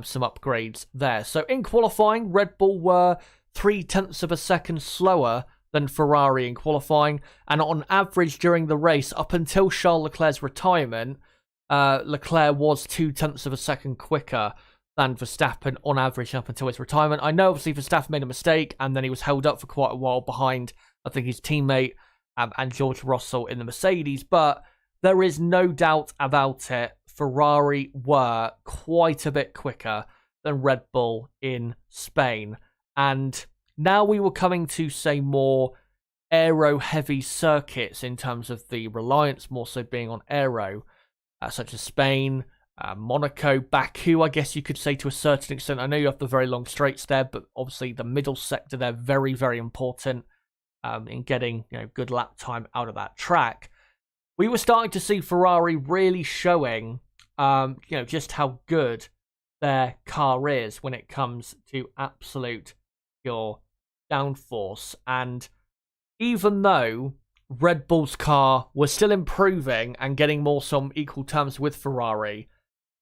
some upgrades there. So in qualifying, Red Bull were 0.3 of a second slower than Ferrari in qualifying, and on average during the race, up until Charles Leclerc's retirement, Leclerc was 0.2 of a second quicker than Verstappen on average up until his retirement. I know obviously Verstappen made a mistake, and then he was held up for quite a while behind, I think, his teammate and George Russell in the Mercedes, but there is no doubt about it, Ferrari were quite a bit quicker than Red Bull in Spain. And now we were coming to, say, more aero-heavy circuits in terms of the reliance more so being on aero, such as Spain, Monaco, Baku, I guess you could say to a certain extent. I know you have the very long straights there, but obviously the middle sector, they're very, very important in getting good lap time out of that track. We were starting to see Ferrari really showing just how good their car is when it comes to absolute pure downforce. And even though Red Bull's car was still improving and getting more some equal terms with Ferrari,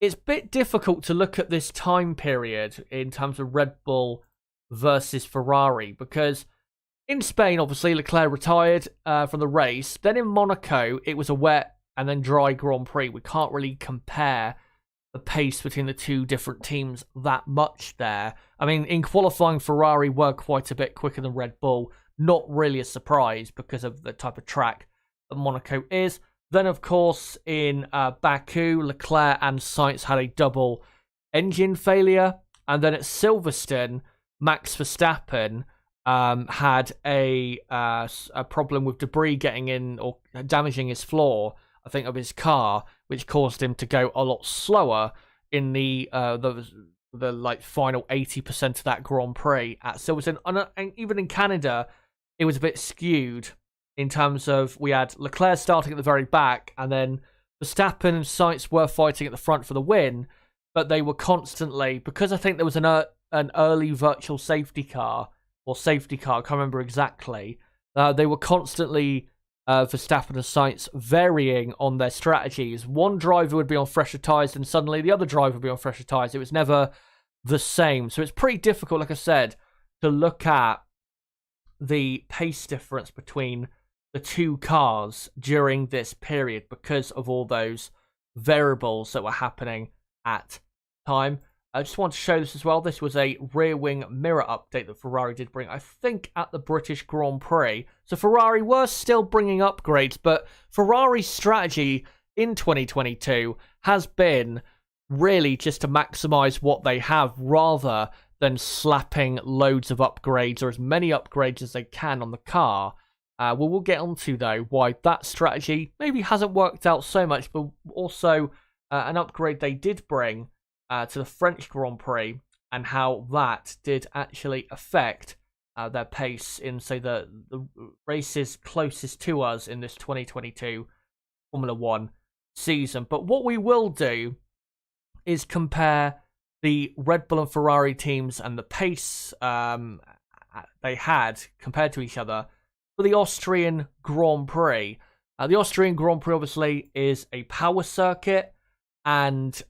it's a bit difficult to look at this time period in terms of Red Bull versus Ferrari, because in Spain, obviously, Leclerc retired from the race. Then in Monaco, it was a wet and then dry Grand Prix. We can't really compare the pace between the two different teams that much there. I mean, in qualifying, Ferrari were quite a bit quicker than Red Bull. Not really a surprise because of the type of track that Monaco is. Then, of course, in Baku, Leclerc and Sainz had a double engine failure. And then at Silverstone, Max Verstappen had a problem with debris getting in or damaging his floor, I think, of his car, which caused him to go a lot slower in the final 80% of that Grand Prix at Silverstone. And even in Canada, it was a bit skewed in terms of we had Leclerc starting at the very back, and then Verstappen and Sainz were fighting at the front for the win, but they were constantly, because I think there was an early virtual safety car, or safety car, I can't remember exactly. They were constantly, Verstappen and Sainz, varying on their strategies. One driver would be on fresher tyres, and suddenly the other driver would be on fresher tyres. It was never the same. So it's pretty difficult, like I said, to look at the pace difference between the two cars during this period because of all those variables that were happening at the time. I just want to show this as well. This was a rear wing mirror update that Ferrari did bring, I think, at the British Grand Prix. So Ferrari were still bringing upgrades, but Ferrari's strategy in 2022 has been really just to maximize what they have rather than slapping loads of upgrades or as many upgrades as they can on the car. We'll get onto, though, why that strategy maybe hasn't worked out so much, but also an upgrade they did bring to the French Grand Prix and how that did actually affect their pace in, say, the races closest to us in this 2022 Formula 1 season. But what we will do is compare the Red Bull and Ferrari teams and the pace they had compared to each other for the Austrian Grand Prix. The Austrian Grand Prix, obviously, is a power circuit, and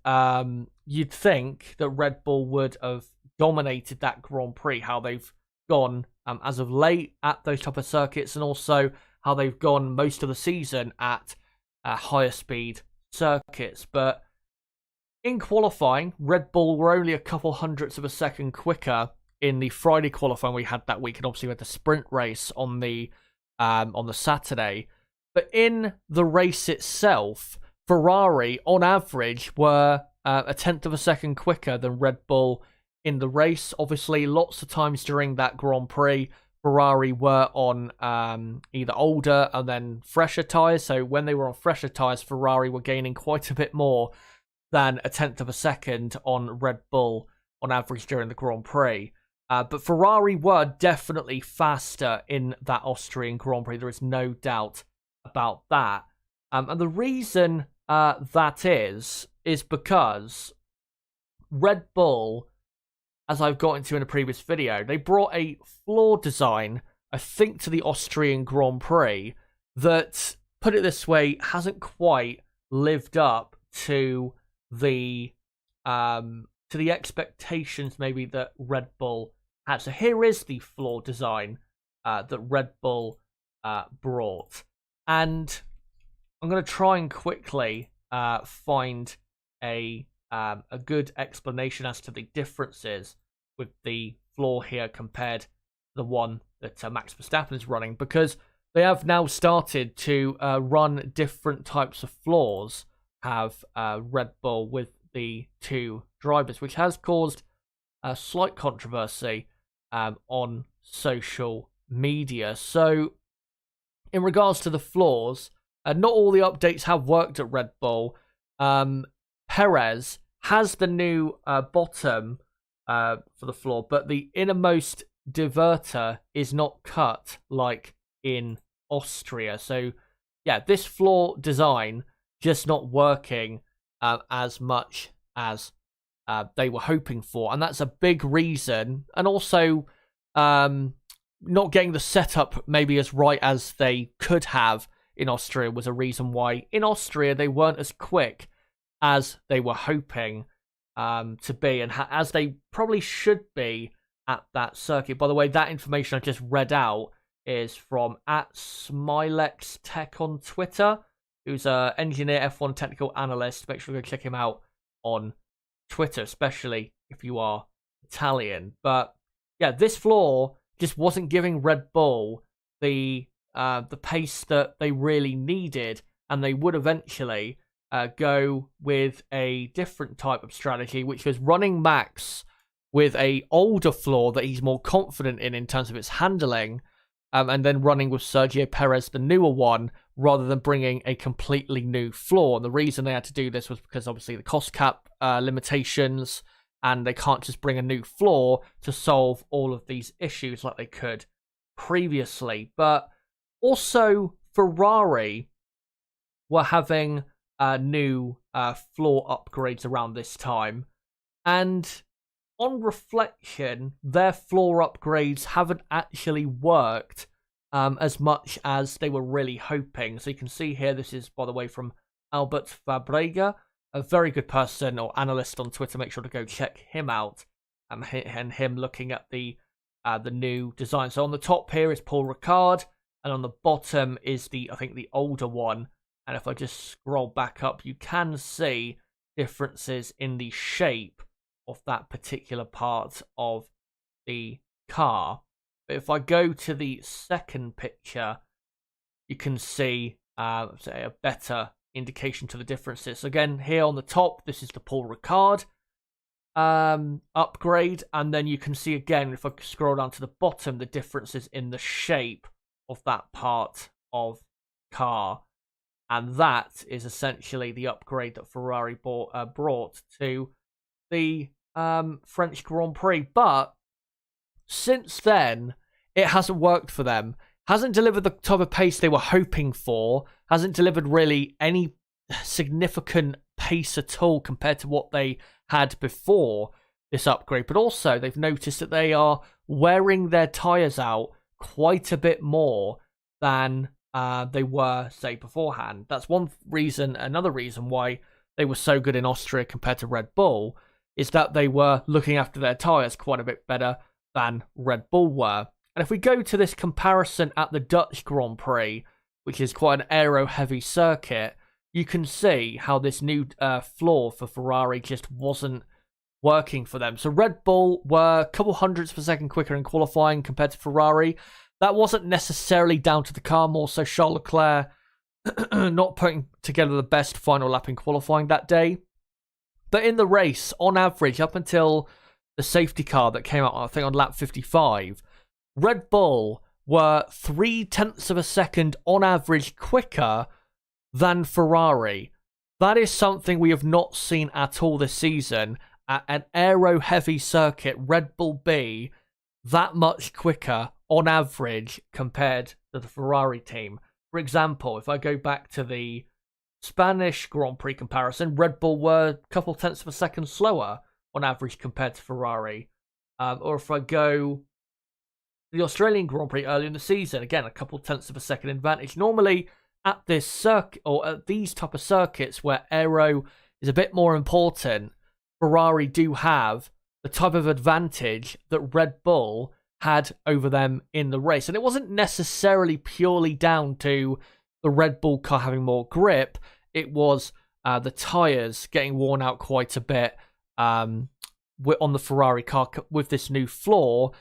you'd think that Red Bull would have dominated that Grand Prix, how they've gone as of late at those type of circuits, and also how they've gone most of the season at higher speed circuits. But in qualifying, Red Bull were only a couple hundredths of a second quicker in the Friday qualifying we had that week, and obviously we had the sprint race on the Saturday. But in the race itself, Ferrari, on average, were a tenth of a second quicker than Red Bull in the race. Obviously, lots of times during that Grand Prix, Ferrari were on either older and then fresher tyres. So when they were on fresher tyres, Ferrari were gaining quite a bit more than a tenth of a second on Red Bull on average during the Grand Prix. But Ferrari were definitely faster in that Austrian Grand Prix. There is no doubt about that. And the reason that is because Red Bull, as I've got into in a previous video, they brought a floor design, I think, to the Austrian Grand Prix that, put it this way, hasn't quite lived up to the expectations maybe that Red Bull had. So here is the floor design that Red Bull brought, and I'm going to try and quickly find a good explanation as to the differences with the floor here compared to the one that Max Verstappen is running, because they have now started to run different types of floors, have Red Bull, with the two drivers, which has caused a slight controversy on social media. So in regards to the floors, not all the updates have worked at Red Bull. Perez has the new bottom for the floor, but the innermost diverter is not cut like in Austria. So yeah, this floor design just not working as much as they were hoping for, and that's a big reason. And also not getting the setup maybe as right as they could have in Austria was a reason why in Austria they weren't as quick as they were hoping to be, and as they probably should be at that circuit. By the way, that information I just read out is from @Smilex Tech on Twitter, who's an engineer, F1 technical analyst. Make sure to go check him out on Twitter, especially if you are Italian. But yeah, this floor just wasn't giving Red Bull the pace that they really needed, and they would eventually go with a different type of strategy, which was running Max with a older floor that he's more confident in terms of its handling, and then running with Sergio Perez, the newer one, rather than bringing a completely new floor. And the reason they had to do this was because obviously the cost cap limitations, and they can't just bring a new floor to solve all of these issues like they could previously. But also Ferrari were having new floor upgrades around this time, and on reflection, their floor upgrades haven't actually worked as much as they were really hoping. So you can see here, this is, by the way, from Albert Fabrega, a very good person or analyst on Twitter. Make sure to go check him out, and him looking at the new design. So on the top here is Paul Ricard, and on the bottom is I think the older one. And if I just scroll back up, you can see differences in the shape of that particular part of the car. But if I go to the second picture, you can see say a better indication to the differences. So again, here on the top, this is the Paul Ricard upgrade, and then you can see again, if I scroll down to the bottom, the differences in the shape of that part of car. And that is essentially the upgrade that Ferrari brought to the French Grand Prix. But since then, it hasn't worked for them. Hasn't delivered the type of pace they were hoping for. Hasn't delivered really any significant pace at all compared to what they had before this upgrade. But also, they've noticed that they are wearing their tyres out quite a bit more than they were, say, beforehand. That's one reason. Another reason why they were so good in Austria compared to Red Bull is that they were looking after their tyres quite a bit better than Red Bull were. And if we go to this comparison at the Dutch Grand Prix, which is quite an aero-heavy circuit, you can see how this new floor for Ferrari just wasn't working for them. So Red Bull were a couple hundredths per second quicker in qualifying compared to Ferrari. That wasn't necessarily down to the car, more so Charles Leclerc not putting together the best final lap in qualifying that day. But in the race, on average, up until the safety car that came out, I think, on lap 55, Red Bull were 0.3 of a second on average quicker than Ferrari. That is something we have not seen at all this season. At an aero-heavy circuit, Red Bull be that much quicker on average compared to the Ferrari team. For example, if I go back to the Spanish Grand Prix comparison, Red Bull were a couple tenths of a second slower on average compared to Ferrari. Or if I go the Australian Grand Prix earlier in the season, again, a couple tenths of a second advantage. Normally, at this circuit, or at these type of circuits where aero is a bit more important, Ferrari do have the type of advantage that Red Bull had over them in the race. And it wasn't necessarily purely down to the Red Bull car having more grip. It was the tyres getting worn out quite a bit on the Ferrari car with this new floor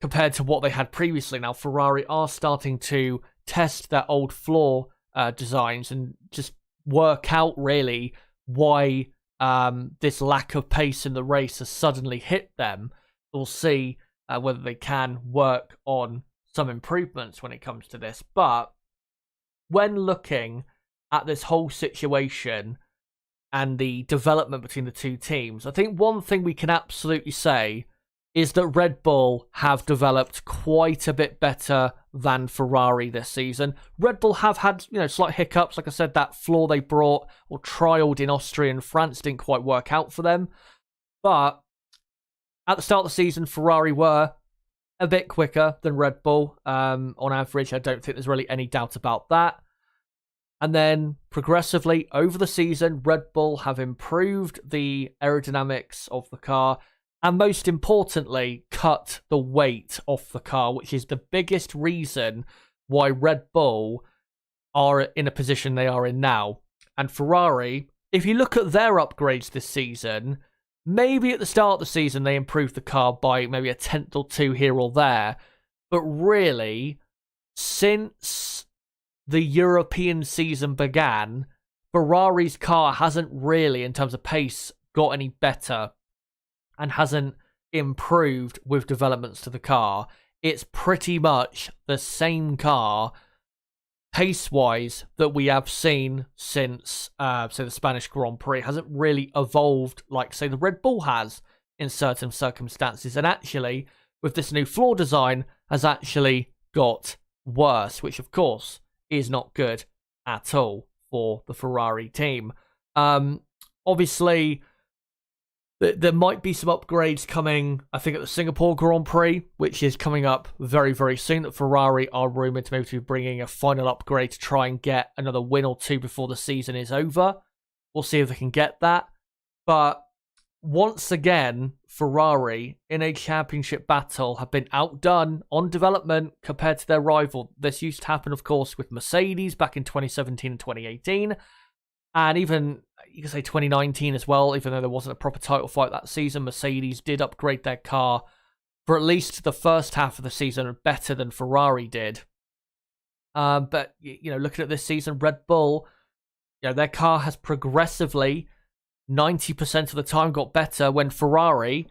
compared to what they had previously. Now, Ferrari are starting to test their old floor designs and just work out really why this lack of pace in the race has suddenly hit them. We'll see whether they can work on some improvements when it comes to this. But when looking at this whole situation and the development between the two teams, I think one thing we can absolutely say is that Red Bull have developed quite a bit better than Ferrari this season. Red Bull have had, slight hiccups. Like I said, that floor they brought or trialed in Austria and France didn't quite work out for them. But at the start of the season, Ferrari were a bit quicker than Red Bull on average. I don't think there's really any doubt about that. And then progressively over the season, Red Bull have improved the aerodynamics of the car and most importantly, cut the weight off the car, which is the biggest reason why Red Bull are in a position they are in now. And Ferrari, if you look at their upgrades this season, maybe at the start of the season they improved the car by maybe a tenth or two here or there. But really, since the European season began, Ferrari's car hasn't really, in terms of pace, got any better and hasn't improved with developments to the car. It's pretty much the same car, pace-wise, that we have seen since, say, the Spanish Grand Prix. It hasn't really evolved like, say, the Red Bull has in certain circumstances. And actually, with this new floor design, has actually got worse, which, of course, is not good at all for the Ferrari team. Obviously, there might be some upgrades coming, I think, at the Singapore Grand Prix, which is coming up very, very soon. That Ferrari are rumoured to maybe be bringing a final upgrade to try and get another win or two before the season is over. We'll see if they can get that. But once again, Ferrari in a championship battle have been outdone on development compared to their rival. This used to happen, of course, with Mercedes back in 2017 and 2018. And even, you can say 2019 as well, even though there wasn't a proper title fight that season, Mercedes did upgrade their car for at least the first half of the season better than Ferrari did. But, looking at this season, Red Bull, their car has progressively, 90% of the time, got better when Ferrari,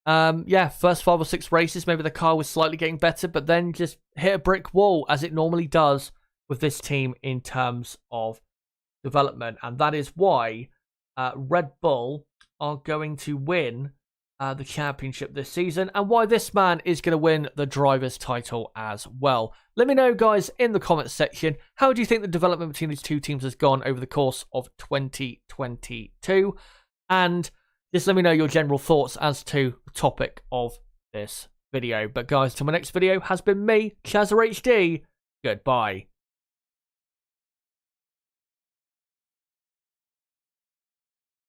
first 5 or 6 races, maybe the car was slightly getting better, but then just hit a brick wall, as it normally does with this team in terms of development. And that is why Red Bull are going to win the championship this season, and why this man is going to win the driver's title as well. Let me know, guys, in the comments section, how do you think the development between these two teams has gone over the course of 2022? And just let me know your general thoughts as to the topic of this video. But guys, till my next video has been me, ChazzaHD. Goodbye.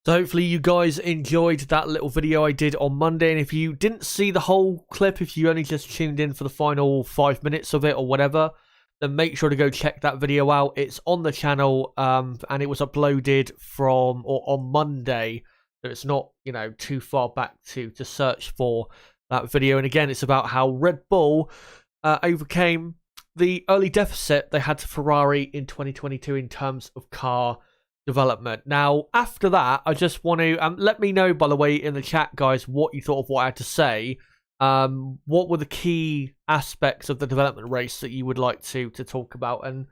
So hopefully you guys enjoyed that little video I did on Monday. And if you didn't see the whole clip, if you only just tuned in for the final 5 minutes of it or whatever, then make sure to go check that video out. It's on the channel and it was uploaded on Monday. So it's not, too far back to search for that video. And again, it's about how Red Bull overcame the early deficit they had to Ferrari in 2022 in terms of car development. Now, after that, I just want to let me know, by the way, in the chat, guys, what you thought of what I had to say. what were the key aspects of the development race that you would like to talk about, and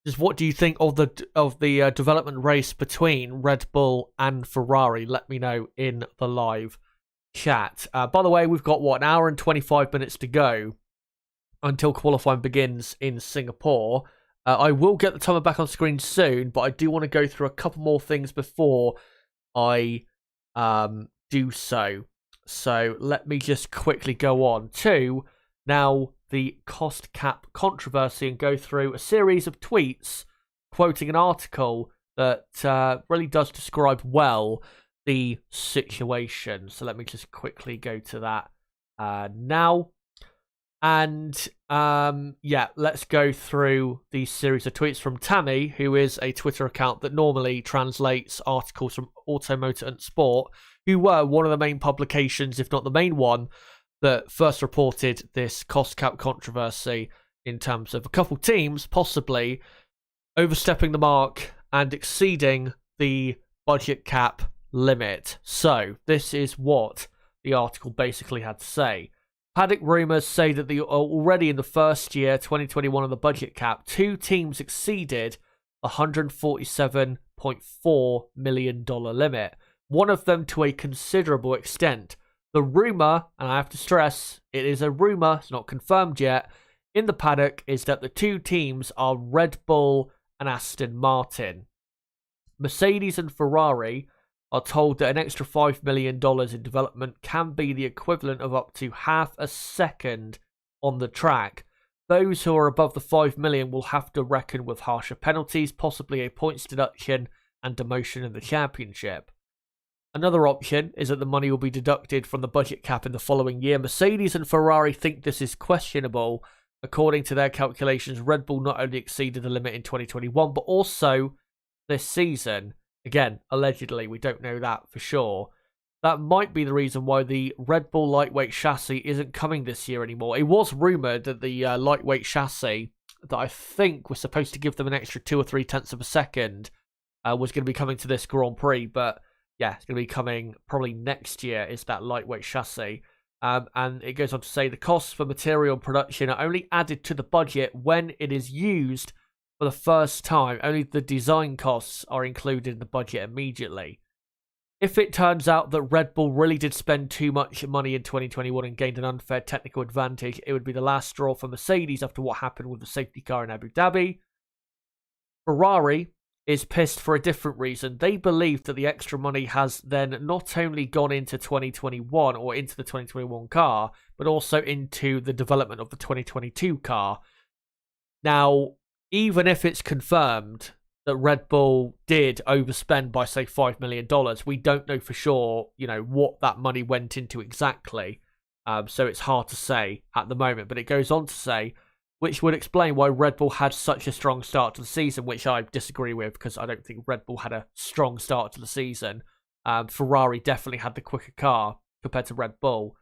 just what do you think of the development race between Red Bull and Ferrari? Let me know in the live chat. By the way, we've got an hour and 25 minutes to go until qualifying begins in Singapore. I will get the timer back on screen soon, but I do want to go through a couple more things before I do so. So let me just quickly go on to now the cost cap controversy and go through a series of tweets quoting an article that really does describe well the situation. So let me just quickly go to that now. And yeah, let's go through these series of tweets from Tammy, who is a Twitter account that normally translates articles from Automotor and Sport, who were one of the main publications, if not the main one, that first reported this cost cap controversy in terms of a couple teams possibly overstepping the mark and exceeding the budget cap limit. So this is what the article basically had to say. Paddock rumours say that already in the first year, 2021, of the budget cap, two teams exceeded the $147.4 million limit, one of them to a considerable extent. The rumour, and I have to stress, it is a rumour, it's not confirmed yet, in the paddock is that the two teams are Red Bull and Aston Martin. Mercedes and Ferrari are told that an extra $5 million in development can be the equivalent of up to half a second on the track. Those who are above the $5 million will have to reckon with harsher penalties, possibly a points deduction and demotion in the championship. Another option is that the money will be deducted from the budget cap in the following year. Mercedes and Ferrari think this is questionable. According to their calculations, Red Bull not only exceeded the limit in 2021, but also this season. Again, allegedly, we don't know that for sure. That might be the reason why the Red Bull lightweight chassis isn't coming this year anymore. It was rumoured that the lightweight chassis that I think was supposed to give them an extra 2 or 3 tenths of a second was going to be coming to this Grand Prix, but yeah, it's going to be coming probably next year, is that lightweight chassis. And it goes on to say the costs for material and production are only added to the budget when it is used for the first time. Only the design costs are included in the budget immediately. If it turns out that Red Bull really did spend too much money in 2021 and gained an unfair technical advantage, it would be the last straw for Mercedes after what happened with the safety car in Abu Dhabi. Ferrari is pissed for a different reason. They believe that the extra money has then not only gone into 2021 or into the 2021 car, but also into the development of the 2022 car. Now, even if it's confirmed that Red Bull did overspend by, say, $5 million, we don't know for sure, what that money went into exactly. So it's hard to say at the moment. But it goes on to say, which would explain why Red Bull had such a strong start to the season, which I disagree with because I don't think Red Bull had a strong start to the season. Ferrari definitely had the quicker car compared to Red Bull.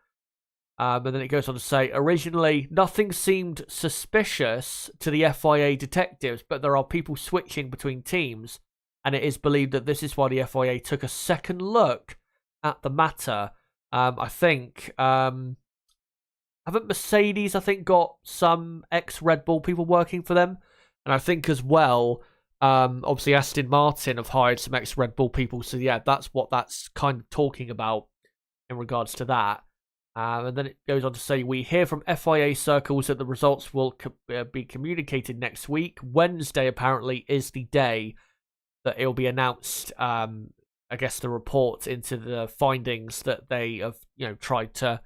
And then it goes on to say, originally, nothing seemed suspicious to the FIA detectives, but there are people switching between teams, and it is believed that this is why the FIA took a second look at the matter. I think, haven't Mercedes, got some ex-Red Bull people working for them? And I think as well, obviously Aston Martin have hired some ex-Red Bull people, so yeah, that's what that's kind of talking about in regards to that. And then it goes on to say, we hear from FIA circles that the results will be communicated next week. Wednesday, apparently, is the day that it will be announced, the report into the findings that they have, tried to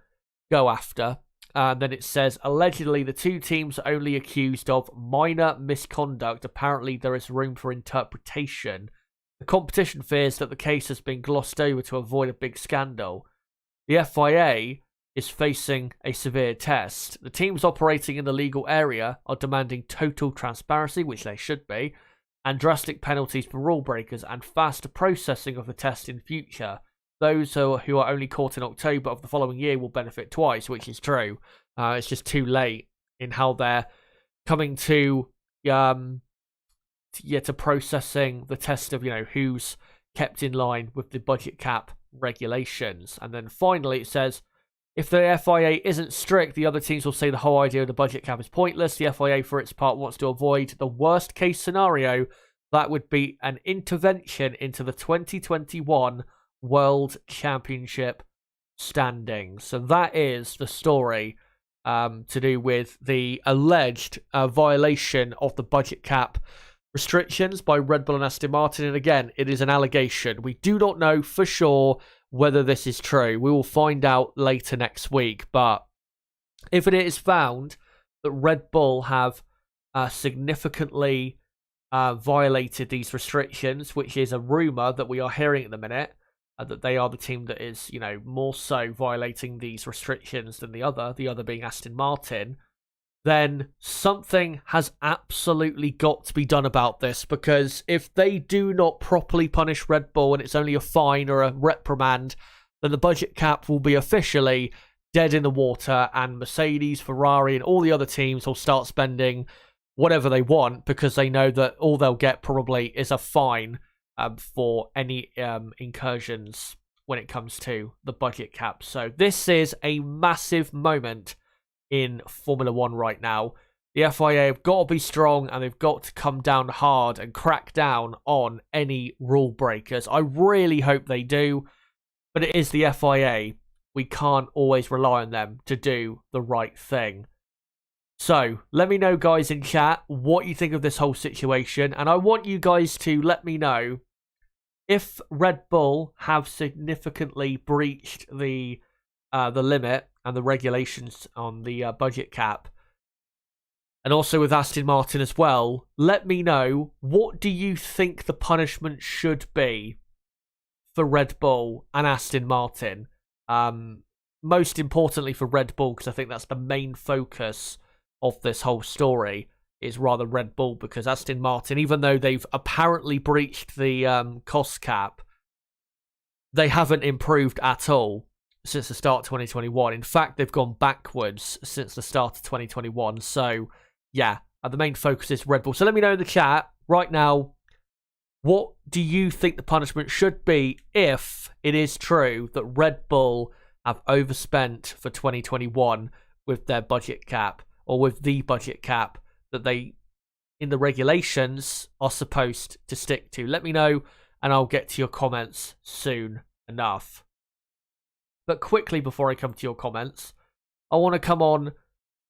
go after. Then it says, allegedly, the two teams are only accused of minor misconduct. Apparently, there is room for interpretation. The competition fears that the case has been glossed over to avoid a big scandal. The FIA is facing a severe test. The teams operating in the legal area are demanding total transparency, which they should be, and drastic penalties for rule breakers and faster processing of the test in future. Those who are only caught in October of the following year will benefit twice, which is true. It's just too late in how they're coming to processing the test of who's kept in line with the budget cap regulations. And then finally it says, If the FIA isn't strict, the other teams will say the whole idea of the budget cap is pointless. The FIA, for its part, wants to avoid the worst case scenario. That would be an intervention into the 2021 World Championship standings. So that is the story to do with the alleged violation of the budget cap restrictions by Red Bull and Aston Martin. And again, it is an allegation. We do not know for sure whether this is true. We will find out later next week. But if it is found that Red Bull have significantly violated these restrictions, which is a rumour that we are hearing at the minute, that they are the team that is, more so violating these restrictions than the other being Aston Martin, then something has absolutely got to be done about this, because if they do not properly punish Red Bull and it's only a fine or a reprimand, then the budget cap will be officially dead in the water, and Mercedes, Ferrari, and all the other teams will start spending whatever they want, because they know that all they'll get probably is a fine for any incursions when it comes to the budget cap. So this is a massive moment in Formula 1 right now. The FIA have got to be strong, and they've got to come down hard and crack down on any rule breakers. I really hope they do, but it is the FIA. We can't always rely on them to do the right thing. So, let me know, guys, in chat, what you think of this whole situation, and I want you guys to let me know if Red Bull have significantly breached the limit and the regulations on the budget cap, and also with Aston Martin as well. Let me know, what do you think the punishment should be for Red Bull and Aston Martin? Most importantly for Red Bull, because I think that's the main focus of this whole story, is rather Red Bull, because Aston Martin, even though they've apparently breached the cost cap, they haven't improved at all since the start of 2021. In fact, they've gone backwards since the start of 2021. So, yeah, the main focus is Red Bull. So let me know in the chat right now, what do you think the punishment should be if it is true that Red Bull have overspent for 2021 with their budget cap, or with the budget cap that they, in the regulations, are supposed to stick to? Let me know, and I'll get to your comments soon enough. But quickly, before I come to your comments, I want to come on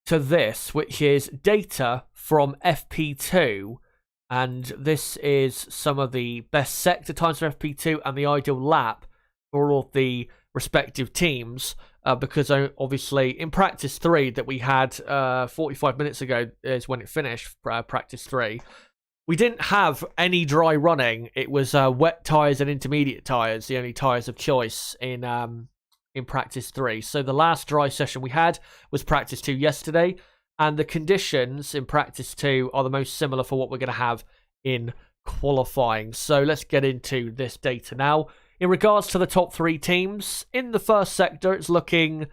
to this, which is data from FP2. And this is some of the best sector times for FP2 and the ideal lap for all of the respective teams. Because obviously in practice 3 that we had 45 minutes ago is when it finished, practice 3. We didn't have any dry running. It was wet tyres and intermediate tyres, the only tyres of choice in practice 3. So the last dry session we had was practice 2 yesterday, and the conditions in practice 2 are the most similar for what we're going to have in qualifying. So let's get into this data now. In regards to the top 3 teams, in the first sector, it's looking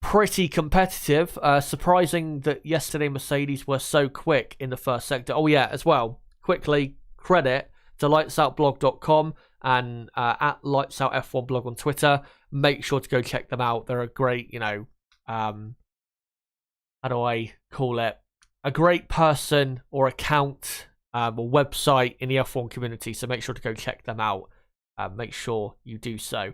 pretty competitive. Surprising that yesterday Mercedes were so quick in the first sector. Oh yeah, as well, quickly, credit to lightsoutblog.com and at lightsoutf1 blog on Twitter. Make sure to go check them out. They're a great, how do I call it? A great person or account or website in the F1 community. So make sure to go check them out. Make sure you do so.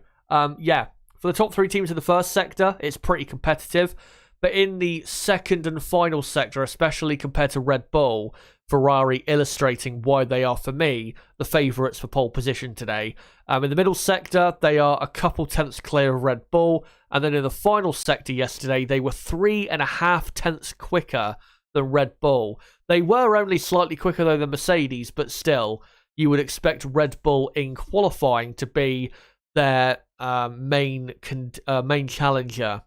Yeah, for the top 3 teams in the first sector, it's pretty competitive. But in the second and final sector, especially compared to Red Bull, Ferrari illustrating why they are, for me, the favourites for pole position today. In the middle sector, they are a couple tenths clear of Red Bull. And then in the final sector yesterday, they were 3.5 tenths quicker than Red Bull. They were only slightly quicker, though, than Mercedes, but still, you would expect Red Bull in qualifying to be their main challenger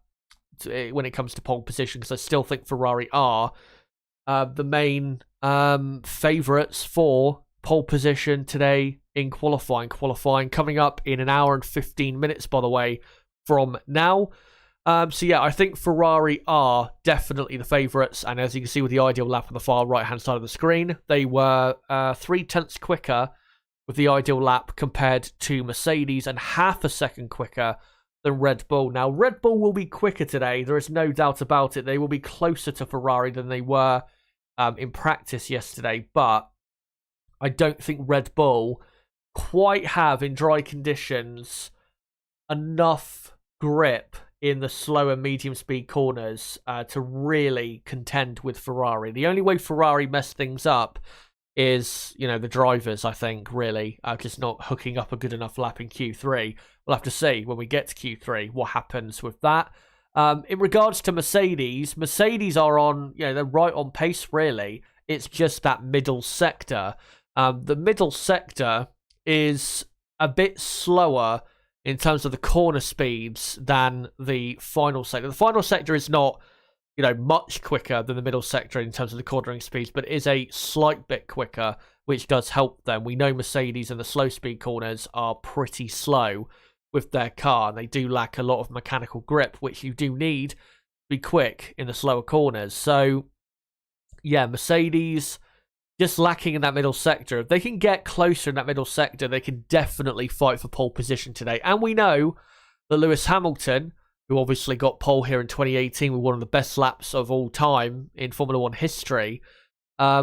when it comes to pole position, because I still think Ferrari are the main favourites for pole position today in qualifying. Qualifying coming up in an hour and 15 minutes, by the way, from now. So yeah, I think Ferrari are definitely the favourites, and as you can see with the ideal lap on the far right-hand side of the screen, they were 3 tenths quicker with the ideal lap compared to Mercedes, and half a second quicker than Red Bull. Now, Red Bull will be quicker today. There is no doubt about it. They will be closer to Ferrari than they were in practice yesterday. But I don't think Red Bull quite have, in dry conditions, enough grip in the slower medium speed corners to really contend with Ferrari. The only way Ferrari mess things up is, the drivers, I think, really, just not hooking up a good enough lap in Q3. We'll have to see when we get to Q3 what happens with that. In regards to Mercedes are on, they're right on pace, really. It's just that middle sector. The middle sector is a bit slower in terms of the corner speeds than the final sector. The final sector is not, much quicker than the middle sector in terms of the cornering speeds, but is a slight bit quicker, which does help them. We know Mercedes and the slow speed corners are pretty slow with their car, and they do lack a lot of mechanical grip, which you do need to be quick in the slower corners. So, yeah, Mercedes just lacking in that middle sector. If they can get closer in that middle sector, they can definitely fight for pole position today. And we know that Lewis Hamilton, who obviously got pole here in 2018 with one of the best laps of all time in Formula 1 history,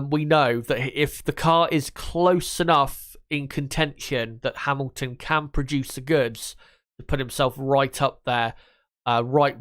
we know that if the car is close enough in contention, that Hamilton can produce the goods to put himself right up there, right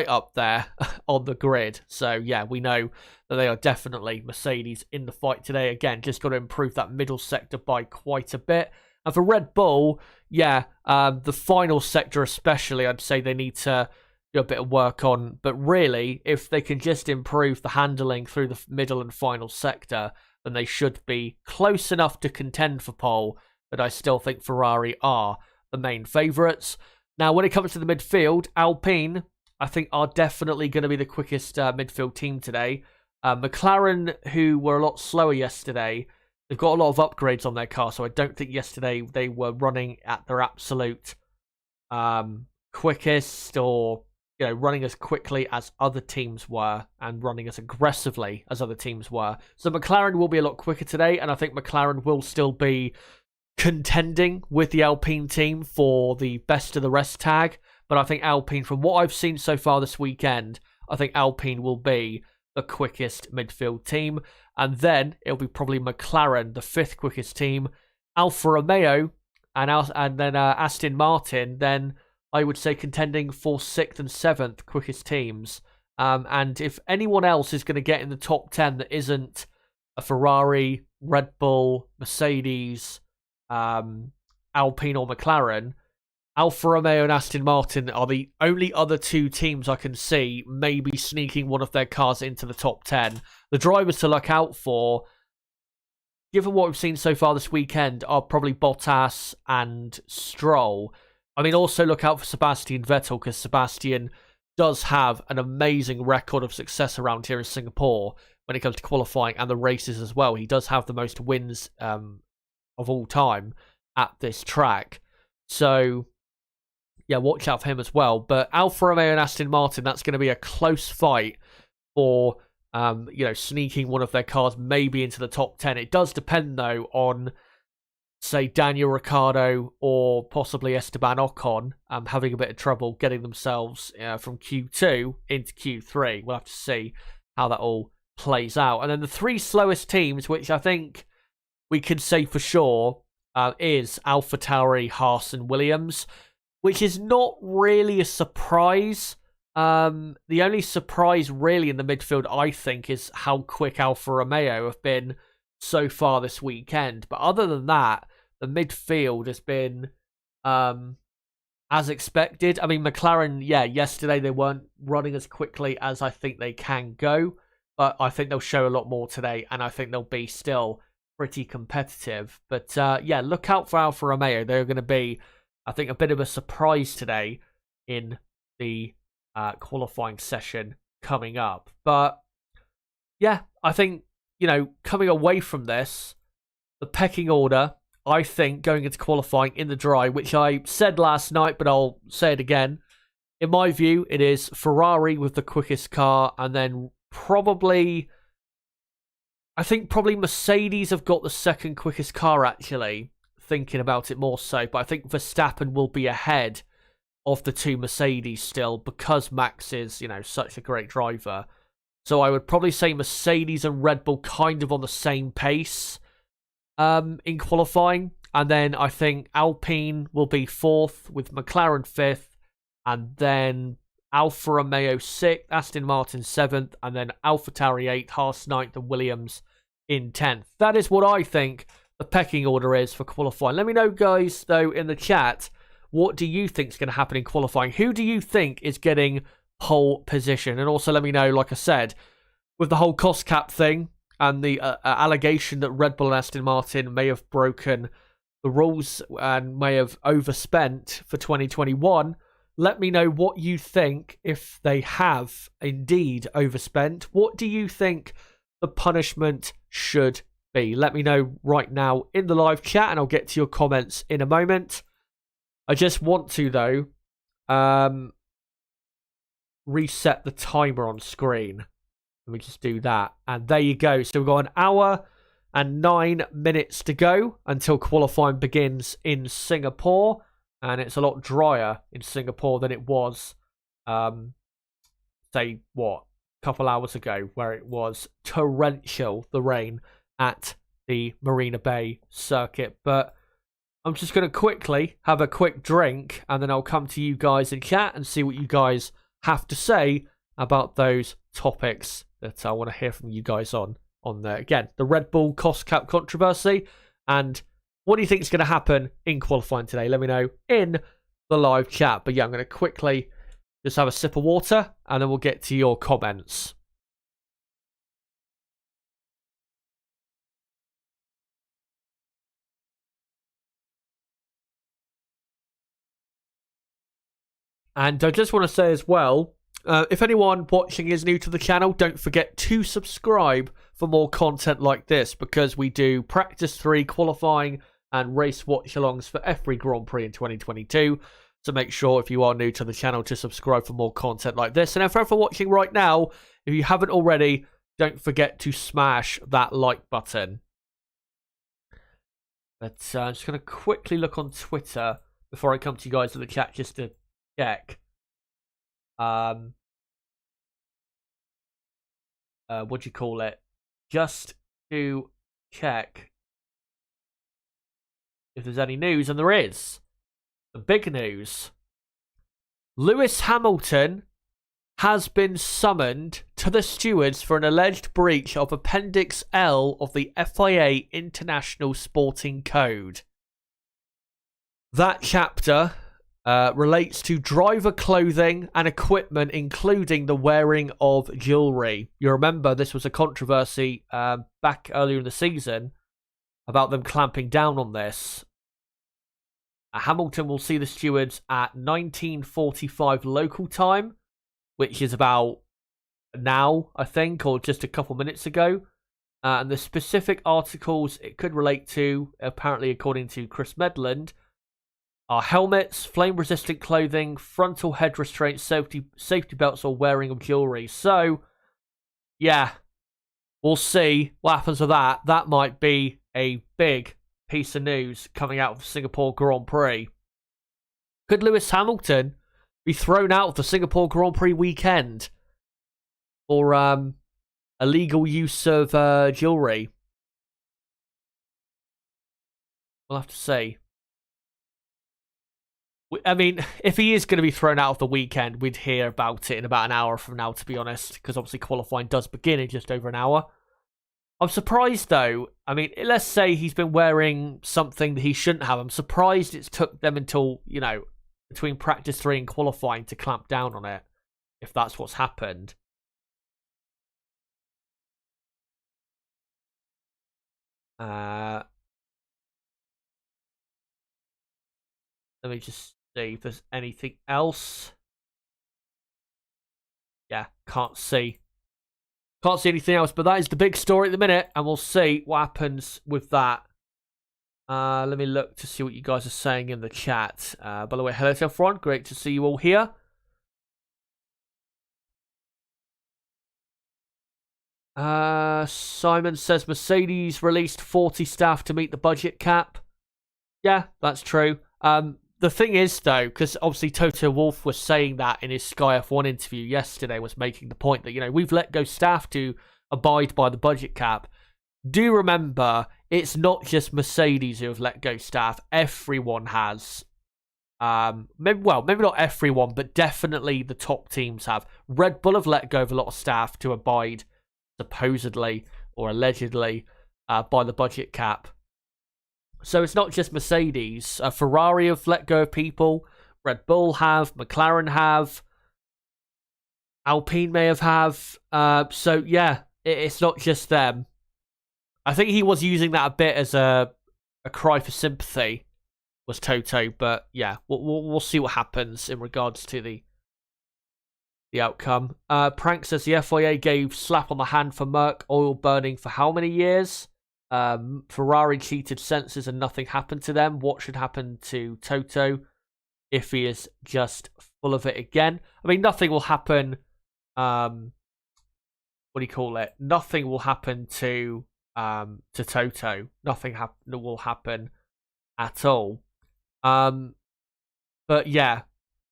up there on the grid. So yeah, we know that they are definitely Mercedes in the fight today. Again, just got to improve that middle sector by quite a bit. And for Red Bull, yeah, the final sector especially, I'd say they need to do a bit of work on. But really, if they can just improve the handling through the middle and final sector, then they should be close enough to contend for pole. But I still think Ferrari are the main favourites. Now, when it comes to the midfield, Alpine, I think, are definitely going to be the quickest midfield team today. McLaren, who were a lot slower yesterday, they've got a lot of upgrades on their car, so I don't think yesterday they were running at their absolute quickest, or running as quickly as other teams were and running as aggressively as other teams were. So McLaren will be a lot quicker today, and I think McLaren will still be contending with the Alpine team for the best of the rest tag. But I think Alpine, from what I've seen so far this weekend, I think Alpine will be the quickest midfield team. And then it'll be probably McLaren, the fifth quickest team, Alfa Romeo, and then Aston Martin, then I would say contending for 6th and 7th quickest teams. And if anyone else is going to get in the top 10 that isn't a Ferrari, Red Bull, Mercedes, Alpine or McLaren, Alfa Romeo and Aston Martin are the only other two teams I can see maybe sneaking one of their cars into the top 10. The drivers to look out for, given what we've seen so far this weekend, are probably Bottas and Stroll. I mean, also look out for Sebastian Vettel, because Sebastian does have an amazing record of success around here in Singapore when it comes to qualifying and the races as well. He does have the most wins of all time at this track. So yeah, watch out for him as well. But Alfa Romeo and Aston Martin, that's going to be a close fight for, sneaking one of their cars maybe into the top 10. It does depend, though, on, say, Daniel Ricciardo or possibly Esteban Ocon having a bit of trouble getting themselves from Q2 into Q3. We'll have to see how that all plays out. And then the three slowest teams, which I think we could say for sure, is AlphaTauri, Haas, and Williams, which is not really a surprise. The only surprise really in the midfield, I think, is how quick Alfa Romeo have been so far this weekend. But other than that, the midfield has been as expected. I mean, McLaren, yeah, yesterday they weren't running as quickly as I think they can go, but I think they'll show a lot more today, and I think they'll be still pretty competitive. But yeah, look out for Alfa Romeo. They're going to be, I think, a bit of a surprise today in the qualifying session coming up. But yeah, I think, coming away from this, the pecking order, I think, going into qualifying in the dry, which I said last night, but I'll say it again. In my view, it is Ferrari with the quickest car, and then probably Mercedes have got the second quickest car, actually, thinking about it more so. But I think Verstappen will be ahead of the two Mercedes still, because Max is, such a great driver. So I would probably say Mercedes and Red Bull kind of on the same pace in qualifying. And then I think Alpine will be 4th, with McLaren 5th, and then Alfa Romeo 6th, Aston Martin 7th, and then AlphaTauri 8th, Haas 9th, and Williams in 10th. That is what I think the pecking order is for qualifying. Let me know, guys, though, in the chat, what do you think is going to happen in qualifying? Who do you think is getting pole position? And also let me know, like I said, with the whole cost cap thing and the allegation that Red Bull and Aston Martin may have broken the rules and may have overspent for 2021, let me know what you think if they have indeed overspent. What do you think the punishment should be? Let me know right now in the live chat, and I'll get to your comments in a moment. I just want to, though, reset the timer on screen. Let me just do that. And there you go. So we've got 1 hour and 9 minutes to go until qualifying begins in Singapore. And it's a lot drier in Singapore than it was, say, a couple hours ago, where it was torrential, the rain, at the Marina Bay circuit. But I'm just going to quickly have a quick drink, and then I'll come to you guys in chat and see what you guys have to say about those topics that I want to hear from you guys on there. Again, the Red Bull cost cap controversy, and what do you think is going to happen in qualifying today? Let me know in the live chat. But yeah, I'm going to quickly just have a sip of water, and then we'll get to your comments. And I just want to say as well, if anyone watching is new to the channel, don't forget to subscribe for more content like this, because we do practice 3, qualifying, and race watch-alongs for every Grand Prix in 2022. So make sure, if you are new to the channel, to subscribe for more content like this. And if you're watching right now, if you haven't already, don't forget to smash that like button. But I'm just going to quickly look on Twitter before I come to you guys in the chat, just to check. What do you call it? Just to check if there's any news, and there is. The big news. Lewis Hamilton has been summoned to the stewards for an alleged breach of Appendix L of the FIA International Sporting Code. That chapter relates to driver clothing and equipment, including the wearing of jewellery. You remember this was a controversy back earlier in the season about them clamping down on this. Hamilton will see the stewards at 19:45 local time, which is about now, I think, or just a couple minutes ago. And the specific articles it could relate to, apparently according to Chris Medland, are helmets, flame-resistant clothing, frontal head restraints, safety belts, or wearing of jewellery. So, yeah, we'll see what happens with that. That might be a big piece of news coming out of the Singapore Grand Prix. Could Lewis Hamilton be thrown out of the Singapore Grand Prix weekend for illegal use of jewellery? We'll have to see. I mean, if he is going to be thrown out of the weekend, we'd hear about it in about an hour from now, to be honest, because obviously qualifying does begin in just over an hour. I'm surprised, though. I mean, let's say he's been wearing something that he shouldn't have. I'm surprised it's took them until, between practice 3 and qualifying to clamp down on it, if that's what's happened. Let me just see if there's anything else. Yeah, can't see. Can't see anything else, but that is the big story at the minute, and we'll see what happens with that. Let me look to see what you guys are saying in the chat. By the way, hello to everyone. Great to see you all here. Simon says Mercedes released 40 staff to meet the budget cap. Yeah, that's true. the thing is, though, because obviously Toto Wolff was saying that in his Sky F1 interview yesterday, was making the point that, you know, we've let go staff to abide by the budget cap. Do remember, it's not just Mercedes who have let go staff. Everyone has. Maybe not everyone, but definitely the top teams have. Red Bull have let go of a lot of staff to abide, supposedly or allegedly, by the budget cap. So it's not just Mercedes. Ferrari have let go of people. Red Bull have. McLaren have. Alpine may have. So yeah, it's not just them. I think he was using that a bit as a cry for sympathy, was Toto. But yeah, we'll see what happens in regards to the outcome. Prank says the FIA gave slap on the hand for Merc oil burning for how many years? Ferrari cheated sensors and nothing happened to them. What should happen to Toto if he is just full of it again? I mean, nothing will happen. What do you call it? Nothing will happen to Toto. Nothing will happen at all. But yeah,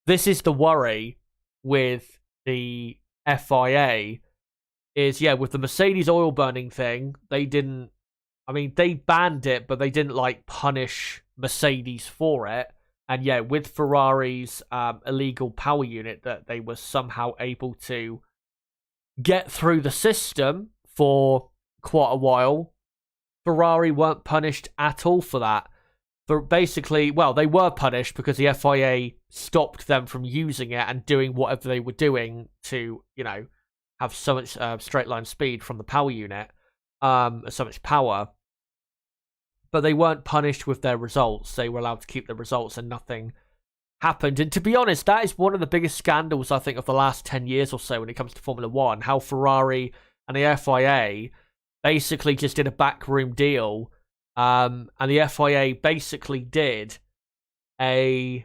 this is the worry with the FIA. Is with the Mercedes oil burning thing, they didn't. I mean, they banned it, but they didn't punish Mercedes for it. And yeah, with Ferrari's illegal power unit, that they were somehow able to get through the system for quite a while. Ferrari weren't punished at all for that. But basically, they were punished because the FIA stopped them from using it and doing whatever they were doing to, have so much straight line speed from the power unit. So much power, but they weren't punished with their results. They were allowed to keep the results and nothing happened. And to be honest, that is one of the biggest scandals, I think, of the last 10 years or so when it comes to Formula One. How Ferrari and the FIA basically just did a backroom deal, and the FIA basically did I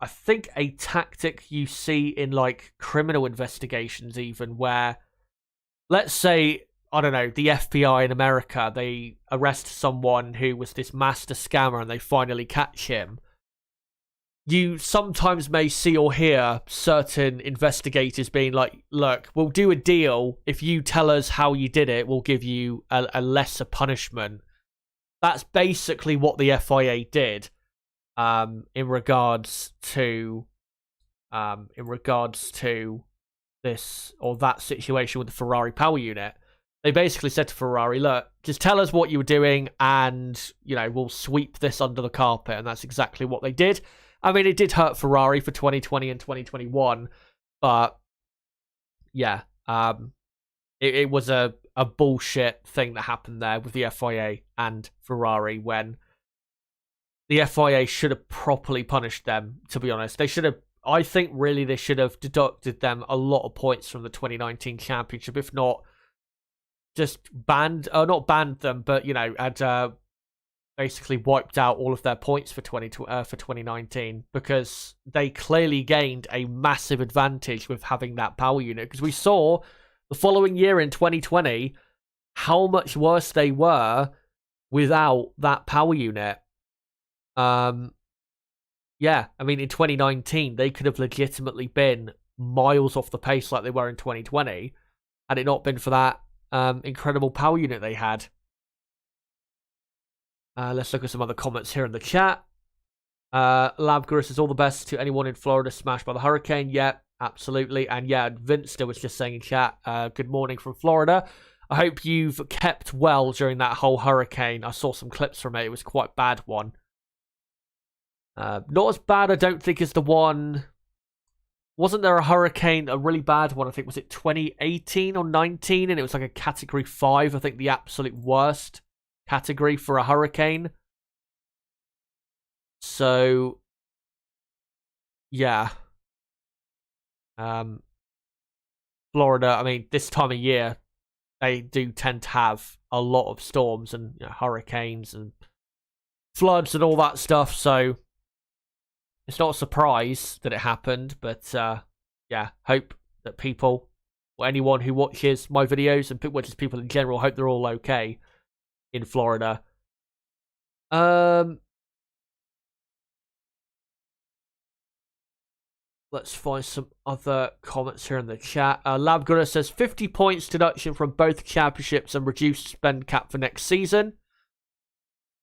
think a tactic you see in criminal investigations, even, where, let's say, I don't know, the FBI in America, they arrest someone who was this master scammer and they finally catch him. You sometimes may see or hear certain investigators being like, look, we'll do a deal. If you tell us how you did it, we'll give you a lesser punishment. That's basically what the FIA did in regards to this or that situation with the Ferrari power unit. They basically said to Ferrari, look, just tell us what you were doing and, we'll sweep this under the carpet. And that's exactly what they did. I mean, it did hurt Ferrari for 2020 and 2021. But, yeah, it was a bullshit thing that happened there with the FIA and Ferrari, when the FIA should have properly punished them, to be honest. They should have, I think, really, they should have deducted them a lot of points from the 2019 championship, if not just not banned them, but had basically wiped out all of their points for 2019, because they clearly gained a massive advantage with having that power unit. Because we saw the following year in 2020 how much worse they were without that power unit. I mean, in 2019 they could have legitimately been miles off the pace like they were in 2020, had it not been for that incredible power unit they had. Let's look at some other comments here in the chat. Labguru says, all the best to anyone in Florida smashed by the hurricane. Yeah, absolutely. And yeah, Vinster was just saying in chat, good morning from Florida. I hope you've kept well during that whole hurricane. I saw some clips from it. It was quite a bad one. Not as bad, I don't think, as the one... Wasn't there a hurricane, a really bad one? I think, was it 2018 or 19? And it was a category 5. I think the absolute worst category for a hurricane. So, yeah. Florida, I mean, this time of year, they do tend to have a lot of storms and hurricanes and floods and all that stuff. So, it's not a surprise that it happened, but yeah, hope that people, or anyone who watches my videos and watches people in general, hope they're all okay in Florida. Let's find some other comments here in the chat. Labgunner says 50 points deduction from both championships and reduced spend cap for next season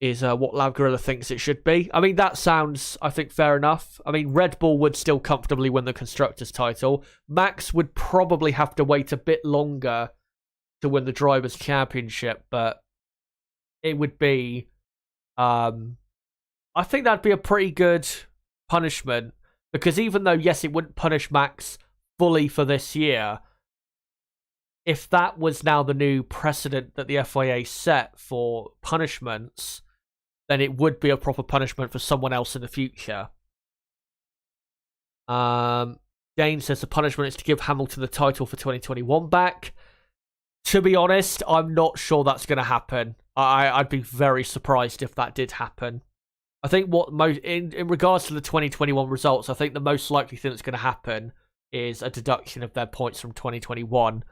is what Lab Gorilla thinks it should be. I mean, that sounds, I think, fair enough. I mean, Red Bull would still comfortably win the Constructors' title. Max would probably have to wait a bit longer to win the Drivers' Championship, but it would be... I think that'd be a pretty good punishment, because even though, yes, it wouldn't punish Max fully for this year, if that was now the new precedent that the FIA set for punishments, then it would be a proper punishment for someone else in the future. Dane says the punishment is to give Hamilton the title for 2021 back. To be honest, I'm not sure that's going to happen. I'd be very surprised if that did happen. I think what in regards to the 2021 results, I think the most likely thing that's going to happen is a deduction of their points from 2021.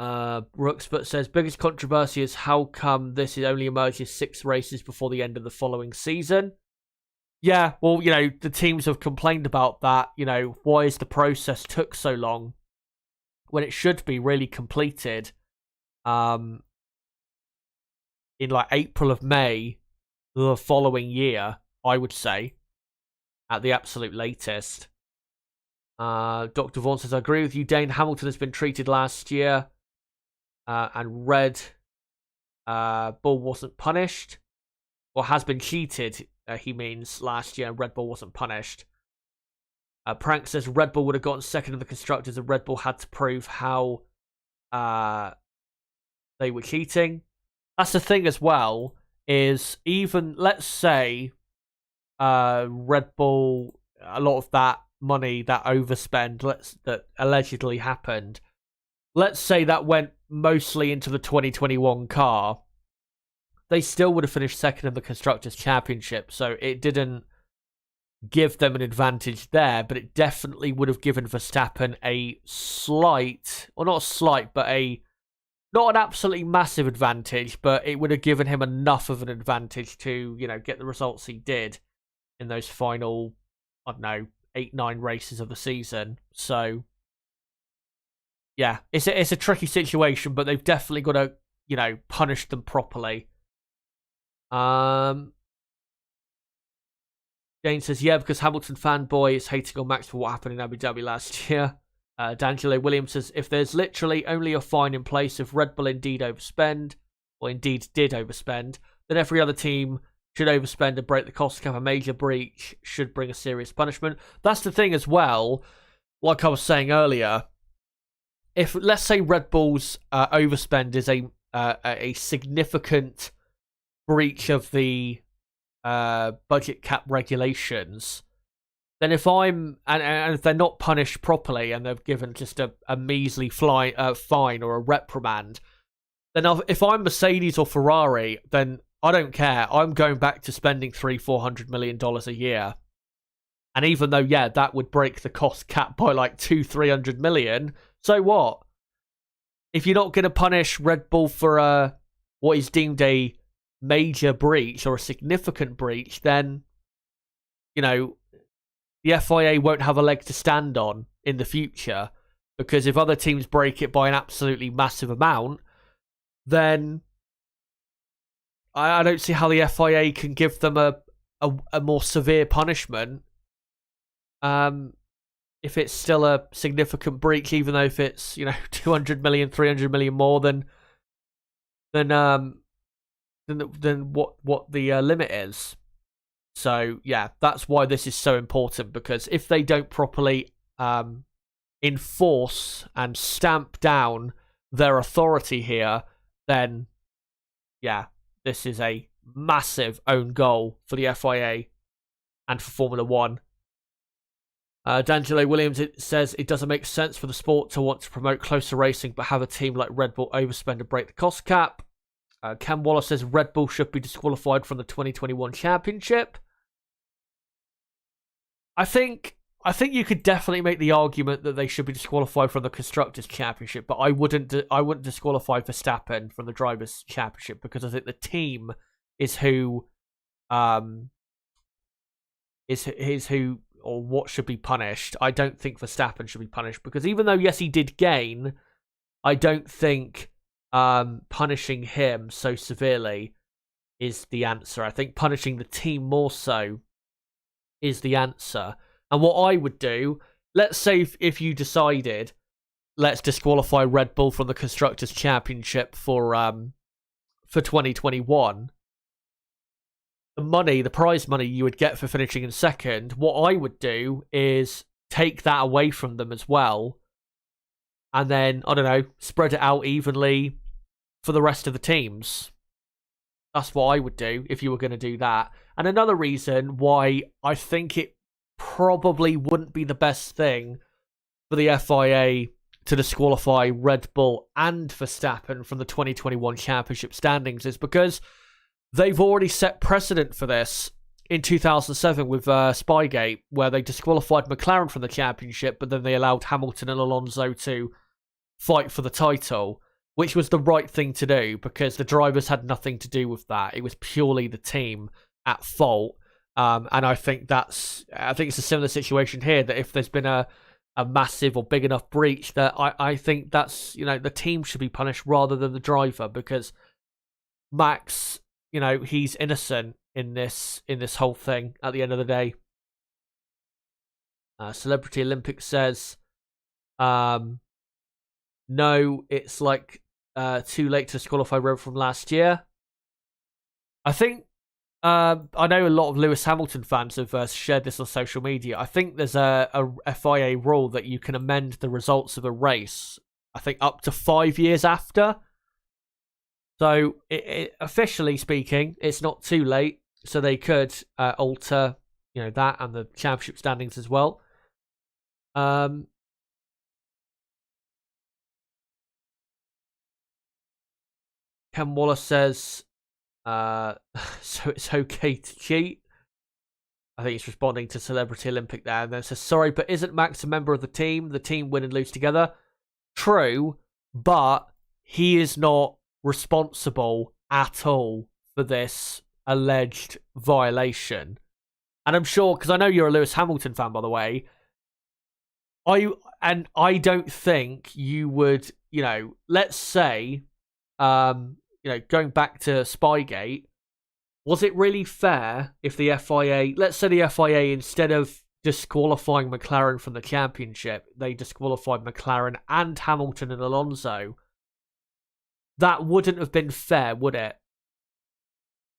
Brooksfoot says, biggest controversy is how come this is only emerges 6 races before the end of the following season. Yeah, well, you know, the teams have complained about that. You know, why is the process took so long when it should be really completed in like April of May the following year, I would say, at the absolute latest. Dr. Vaughan says, I agree with you, Dane. Hamilton has been treated last year. And Red Bull wasn't punished, or has been cheated, he means, last year, and Red Bull wasn't punished. Prank says Red Bull would have gotten second in the Constructors, and Red Bull had to prove how they were cheating. That's the thing as well, is even, let's say, Red Bull, a lot of that money, that overspend that allegedly happened, let's say that went mostly into the 2021 car, they still would have finished second in the Constructors' Championship, so it didn't give them an advantage there, but it definitely would have given Verstappen a slight, or not a slight, but not an absolutely massive advantage, but it would have given him enough of an advantage to, you know, get the results he did in those final, I don't know, 8-9 races of the season. So yeah, it's a tricky situation, but they've definitely got to, you know, punish them properly. Jane says, yeah, because Hamilton fanboy is hating on Max for what happened in Abu Dhabi last year. D'Angelo Williams says, if there's literally only a fine in place if Red Bull indeed overspend, or indeed did overspend, then every other team should overspend and break the cost cap. A major breach should bring a serious punishment. That's the thing as well, like I was saying earlier, if, let's say, Red Bull's overspend is a significant breach of the budget cap regulations, then if I'm and if they're not punished properly and they're given just a measly fine or a reprimand, then if I'm Mercedes or Ferrari, then I don't care. I'm going back to spending $300-400 million a year. And even though, yeah, that would break the cost cap by like $200-300 million, so what? If you're not going to punish Red Bull for what is deemed a major breach or a significant breach, then, you know, the FIA won't have a leg to stand on in the future, because if other teams break it by an absolutely massive amount, then I don't see how the FIA can give them a more severe punishment if it's still a significant breach, even though if it's, you know, 200 million, 300 million more than what the limit is. So yeah, that's why this is so important, because if they don't properly enforce and stamp down their authority here, then yeah, this is a massive own goal for the FIA and for Formula One. D'Angelo Williams, it says it doesn't make sense for the sport to want to promote closer racing but have a team like Red Bull overspend and break the cost cap. Cam Wallace says Red Bull should be disqualified from the 2021 championship. I think you could definitely make the argument that they should be disqualified from the Constructors' Championship, but I wouldn't disqualify Verstappen from the Drivers' Championship, because I think the team is who is who or what should be punished. I don't think Verstappen should be punished because even though yes he did gain, I don't think punishing him so severely is the answer. I think punishing the team more so is the answer. And what I would do, let's say if you decided, let's disqualify Red Bull from the Constructors' Championship for 2021. The prize money you would get for finishing in second, what I would do is take that away from them as well. And then, I don't know, spread it out evenly for the rest of the teams. That's what I would do if you were going to do that. And another reason why I think it probably wouldn't be the best thing for the FIA to disqualify Red Bull and Verstappen from the 2021 championship standings is because they've already set precedent for this in 2007 with Spygate, where they disqualified McLaren from the championship, but then they allowed Hamilton and Alonso to fight for the title, which was the right thing to do because the drivers had nothing to do with that. It was purely the team at fault. And I think it's a similar situation here, that if there's been a massive or big enough breach, that I think that's, the team should be punished rather than the driver, because Max, he's innocent in this whole thing at the end of the day. Celebrity Olympics says, no, it's like too late to disqualify Red from last year. I think I know a lot of Lewis Hamilton fans have shared this on social media. I think there's a FIA rule that you can amend the results of a race, I think up to 5 years after. So officially speaking, it's not too late. So they could alter, that and the championship standings as well. Ken Wallace says, so it's okay to cheat. I think he's responding to Celebrity Olympic there, and then says, sorry, but isn't Max a member of the team? The team win and lose together. True, but he is not responsible at all for this alleged violation. And I'm sure, because I know you're a Lewis Hamilton fan, by the way, I don't think you would, let's say, going back to Spygate, was it really fair if the FIA, let's say the FIA, instead of disqualifying McLaren from the championship, they disqualified McLaren and Hamilton and Alonso? That wouldn't have been fair, would it?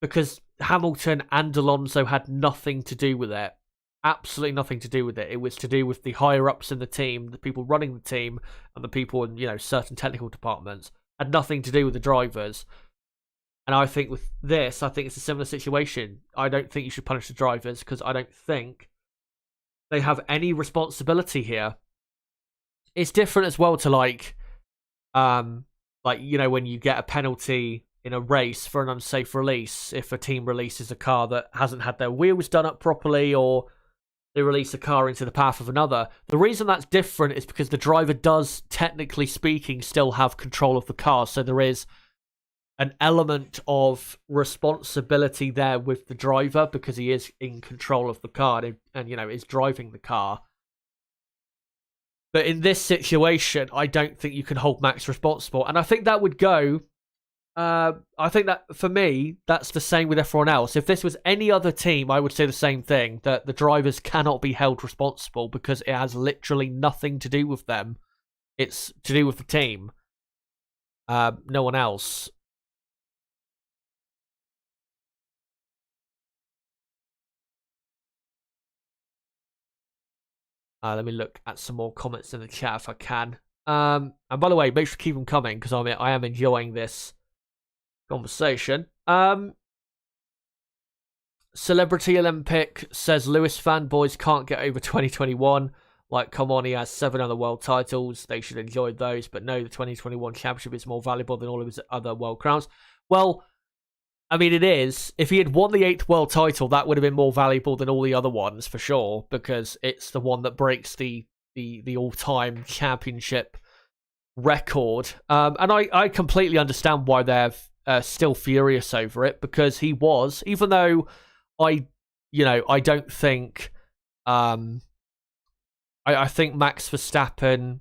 Because Hamilton and Alonso had nothing to do with it. Absolutely nothing to do with it. It was to do with the higher-ups in the team, the people running the team, and the people in, certain technical departments. Had nothing to do with the drivers. And I think with this, I think it's a similar situation. I don't think you should punish the drivers because I don't think they have any responsibility here. It's different as well to when you get a penalty in a race for an unsafe release, if a team releases a car that hasn't had their wheels done up properly, or they release a car into the path of another. The reason that's different is because the driver does, technically speaking, still have control of the car. So there is an element of responsibility there with the driver because he is in control of the car and is driving the car. But in this situation, I don't think you can hold Max responsible. And I think that would go... I think that, for me, that's the same with everyone else. If this was any other team, I would say the same thing, that the drivers cannot be held responsible because it has literally nothing to do with them. It's to do with the team. No one else. Let me look at some more comments in the chat if I can. And by the way, make sure to keep them coming because I am enjoying this conversation. Celebrity Olympic says Lewis fanboys can't get over 2021. Like, come on, he has 7 other world titles. They should enjoy those. But no, the 2021 championship is more valuable than all of his other world crowns. Well, I mean, it is. If he had won the 8th world title, that would have been more valuable than all the other ones, for sure. Because it's the one that breaks the all-time championship record. And I completely understand why they're still furious over it, because he was, even though I I don't think. I think Max Verstappen,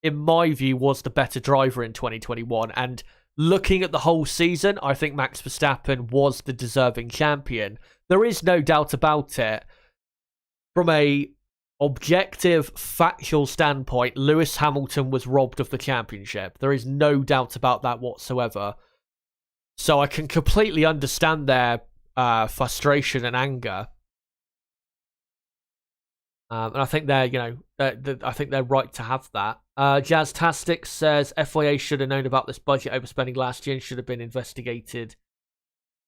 in my view, was the better driver in 2021. And looking at the whole season, I think Max Verstappen was the deserving champion. There is no doubt about it. From a objective, factual standpoint, Lewis Hamilton was robbed of the championship. There is no doubt about that whatsoever. So I can completely understand their frustration and anger. And I think they're, I think they're right to have that. Jazztastic says FIA should have known about this budget overspending last year and should have been investigated.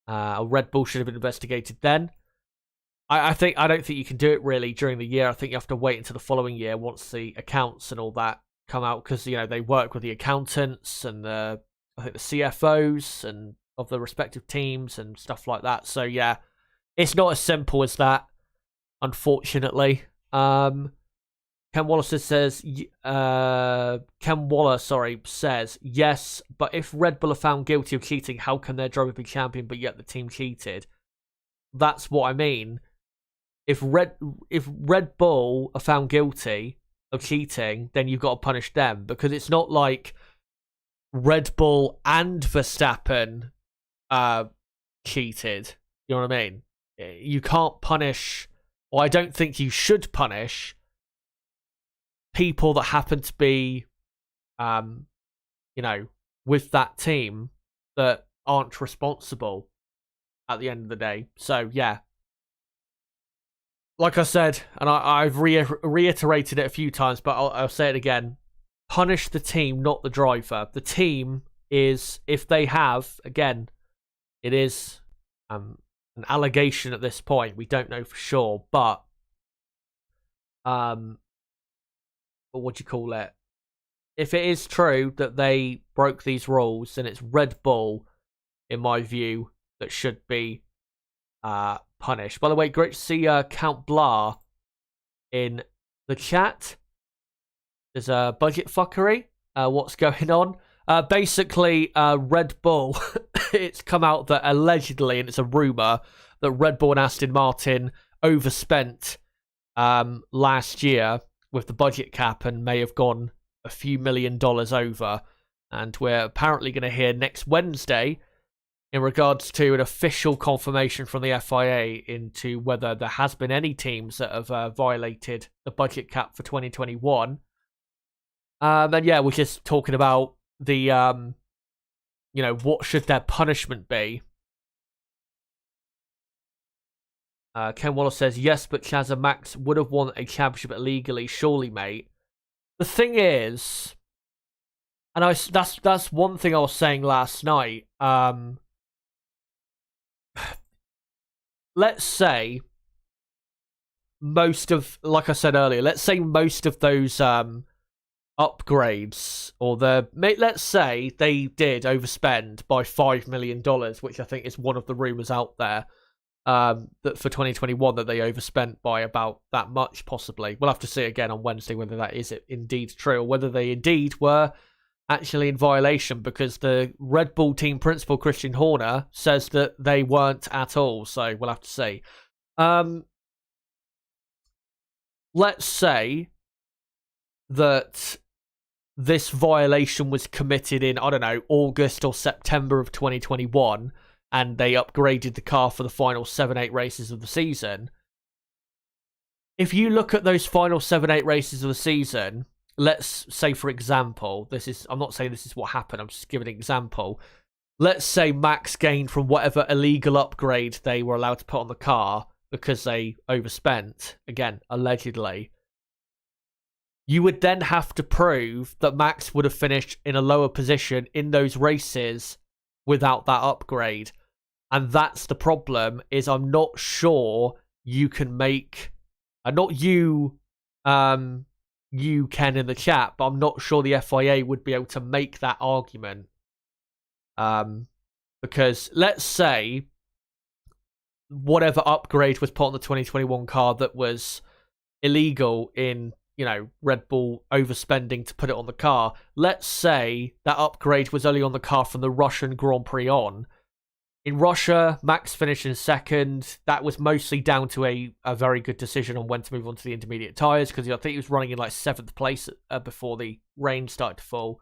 Red Bull should have been investigated then. I don't think you can do it really during the year. I think you have to wait until the following year once the accounts and all that come out, because they work with the accountants and I think the CFOs and of the respective teams and stuff like that. So yeah, it's not as simple as that, unfortunately. Ken Wallace says, says, yes, but if Red Bull are found guilty of cheating, how can their driver be champion but yet the team cheated? That's what I mean. If Red Bull are found guilty of cheating, then you've got to punish them, because it's not like Red Bull and Verstappen cheated. You know what I mean? You can't punish, or I don't think you should punish, people that happen to be, with that team that aren't responsible at the end of the day. So, yeah. Like I said, and I've reiterated it a few times, but I'll say it again. Punish the team, not the driver. The team is, if they have, again, it is an allegation at this point. We don't know for sure, but what do you call it? If it is true that they broke these rules, then it's Red Bull, in my view, that should be punished. By the way, great to see Count Blah in the chat. There's a budget fuckery. What's going on? Basically, Red Bull, it's come out that allegedly, and it's a rumour, that Red Bull and Aston Martin overspent last year with the budget cap and may have gone a few $1 million over. And we're apparently going to hear next Wednesday in regards to an official confirmation from the FIA into whether there has been any teams that have violated the budget cap for 2021. And yeah, we're just talking about the, what should their punishment be? Ken Wallace says, yes, but Chaz and Max would have won a championship illegally, surely, mate. The thing is, and that's one thing I was saying last night. Let's say most of, like I said earlier, let's say most of those upgrades, or let's say they did overspend by $5 million, which I think is one of the rumors out there, that for 2021 that they overspent by about that much, possibly. We'll have to see again on Wednesday whether that is indeed true, or whether they indeed were actually in violation, because the Red Bull team principal, Christian Horner, says that they weren't at all, so we'll have to see. Let's say that this violation was committed in, I don't know, August or September of 2021, and they upgraded the car for the final 7-8 races of the season. If you look at those final 7-8 races of the season, let's say, for example, I'm not saying this is what happened, I'm just giving an example. Let's say Max gained from whatever illegal upgrade they were allowed to put on the car because they overspent, again, allegedly. You would then have to prove that Max would have finished in a lower position in those races without that upgrade. And that's the problem, is I'm not sure you can make... not you, Ken, in the chat, but I'm not sure the FIA would be able to make that argument. Because let's say whatever upgrade was put on the 2021 car that was illegal in, Red Bull overspending to put it on the car. Let's say that upgrade was only on the car from the Russian Grand Prix on. In Russia, Max finished in second. That was mostly down to a very good decision on when to move on to the intermediate tyres, because I think he was running in like 7th place before the rain started to fall.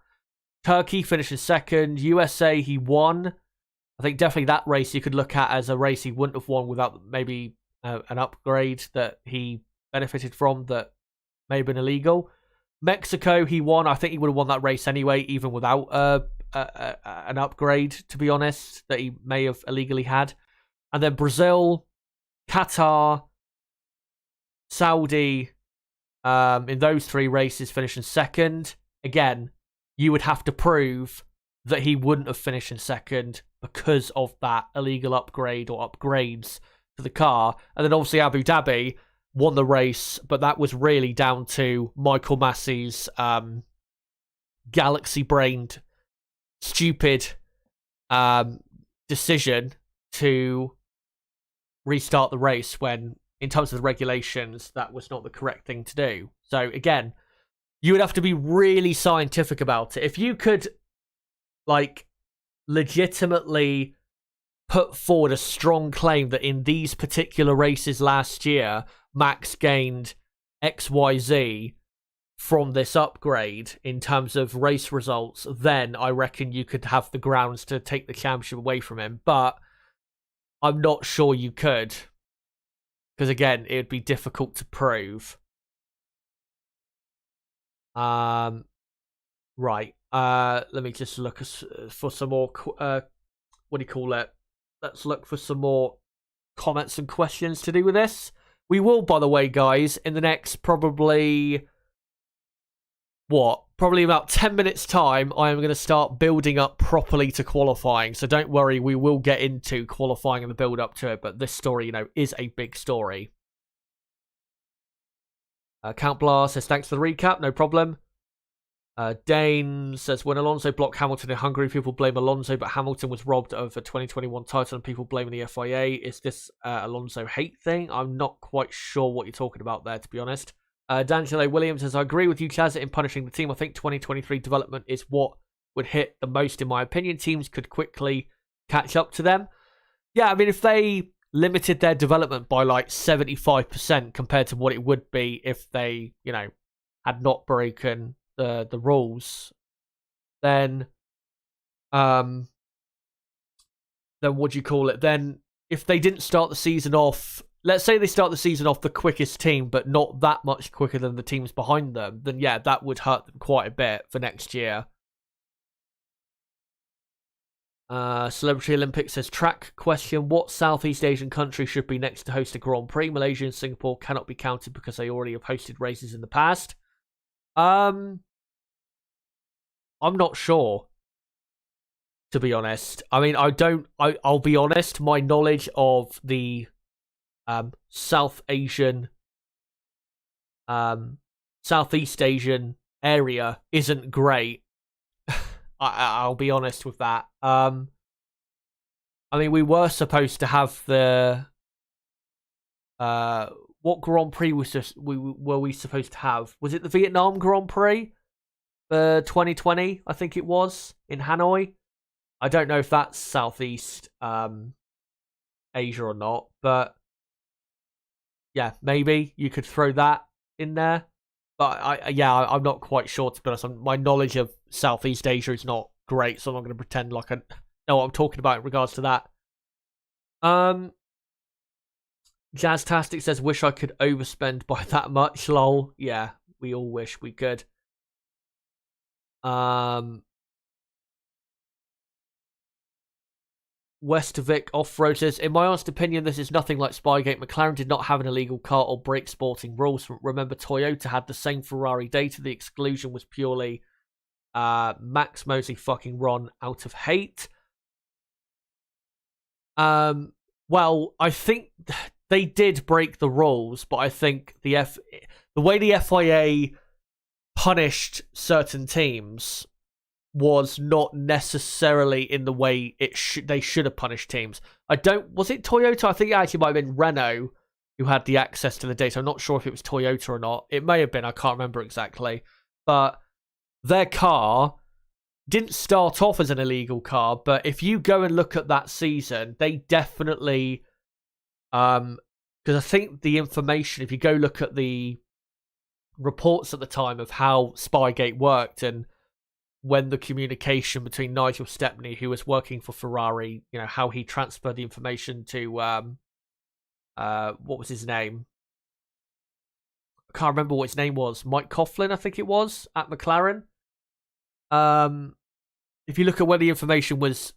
Turkey finished in second. USA, he won. I think definitely that race you could look at as a race he wouldn't have won without maybe an upgrade that he benefited from that may have been illegal. Mexico, he won. I think he would have won that race anyway, even without an upgrade, to be honest, that he may have illegally had. And then Brazil, Qatar, Saudi, in those 3 races, finishing second. Again, you would have to prove that he wouldn't have finished in second because of that illegal upgrade or upgrades to the car. And then obviously Abu Dhabi won the race, but that was really down to Michael Massey's galaxy-brained, stupid decision to restart the race when, in terms of the regulations, that was not the correct thing to do. So again, you would have to be really scientific about it. If you could, like, legitimately put forward a strong claim that in these particular races last year, Max gained XYZ from this upgrade in terms of race results, then I reckon you could have the grounds to take the championship away from him. But I'm not sure you could, because again, it would be difficult to prove. Right. Let me just look for some more. What do you call it? Let's look for some more comments and questions to do with this. We will, by the way, guys, in the next probably about 10 minutes time, I am going to start building up properly to qualifying. So don't worry, we will get into qualifying and the build up to it. But this story, is a big story. Count Blast says, thanks for the recap, no problem. Dane says, when Alonso blocked Hamilton in Hungary, people blame Alonso, but Hamilton was robbed of a 2021 title and people blaming the FIA. Is this Alonso hate thing? I'm not quite sure what you're talking about there, to be honest. D'Angelo Williams says, I agree with you, Chaz, in punishing the team. I think 2023 development is what would hit the most, in my opinion. Teams could quickly catch up to them. Yeah, I mean, if they limited their development by like 75% compared to what it would be if they, had not broken the rules, then what do you call it? Then if they didn't start the season off, let's say they start the season off the quickest team, but not that much quicker than the teams behind them, then yeah, that would hurt them quite a bit for next year. Celebrity Olympics says, track question, what Southeast Asian country should be next to host a Grand Prix? Malaysia and Singapore cannot be counted because they already have hosted races in the past. I'm not sure, to be honest. I mean, I'll be honest, my knowledge of the Southeast Asian area isn't great. I'll be honest with that. I mean, we were supposed to have the what Grand Prix were we supposed to have? Was it the Vietnam Grand Prix for 2020? I think it was in Hanoi. I don't know if that's Southeast Asia or not, but yeah, maybe you could throw that in there. But I'm not quite sure, to be honest. My knowledge of Southeast Asia is not great, so I'm not going to pretend like I know what I'm talking about in regards to that. Jazztastic says, wish I could overspend by that much, lol. Yeah, we all wish we could. Westvic Off-Road says, in my honest opinion, this is nothing like Spygate. McLaren did not have an illegal car or break sporting rules. Remember, Toyota had the same Ferrari data. The exclusion was purely Max Mosley fucking Ron out of hate. Well, I think they did break the rules, but I think the way the FIA punished certain teams was not necessarily in the way they should have punished teams. Was it Toyota? I think it actually might have been Renault who had the access to the data. I'm not sure if it was Toyota or not. It may have been, I can't remember exactly. But their car didn't start off as an illegal car, but if you go and look at that season, they definitely, because I think the information, if you go look at the reports at the time of how Spygate worked and when the communication between Nigel Stepney, who was working for Ferrari, how he transferred the information to, what was his name? I can't remember what his name was. Mike Coughlin, I think it was, at McLaren. If you look at when the information was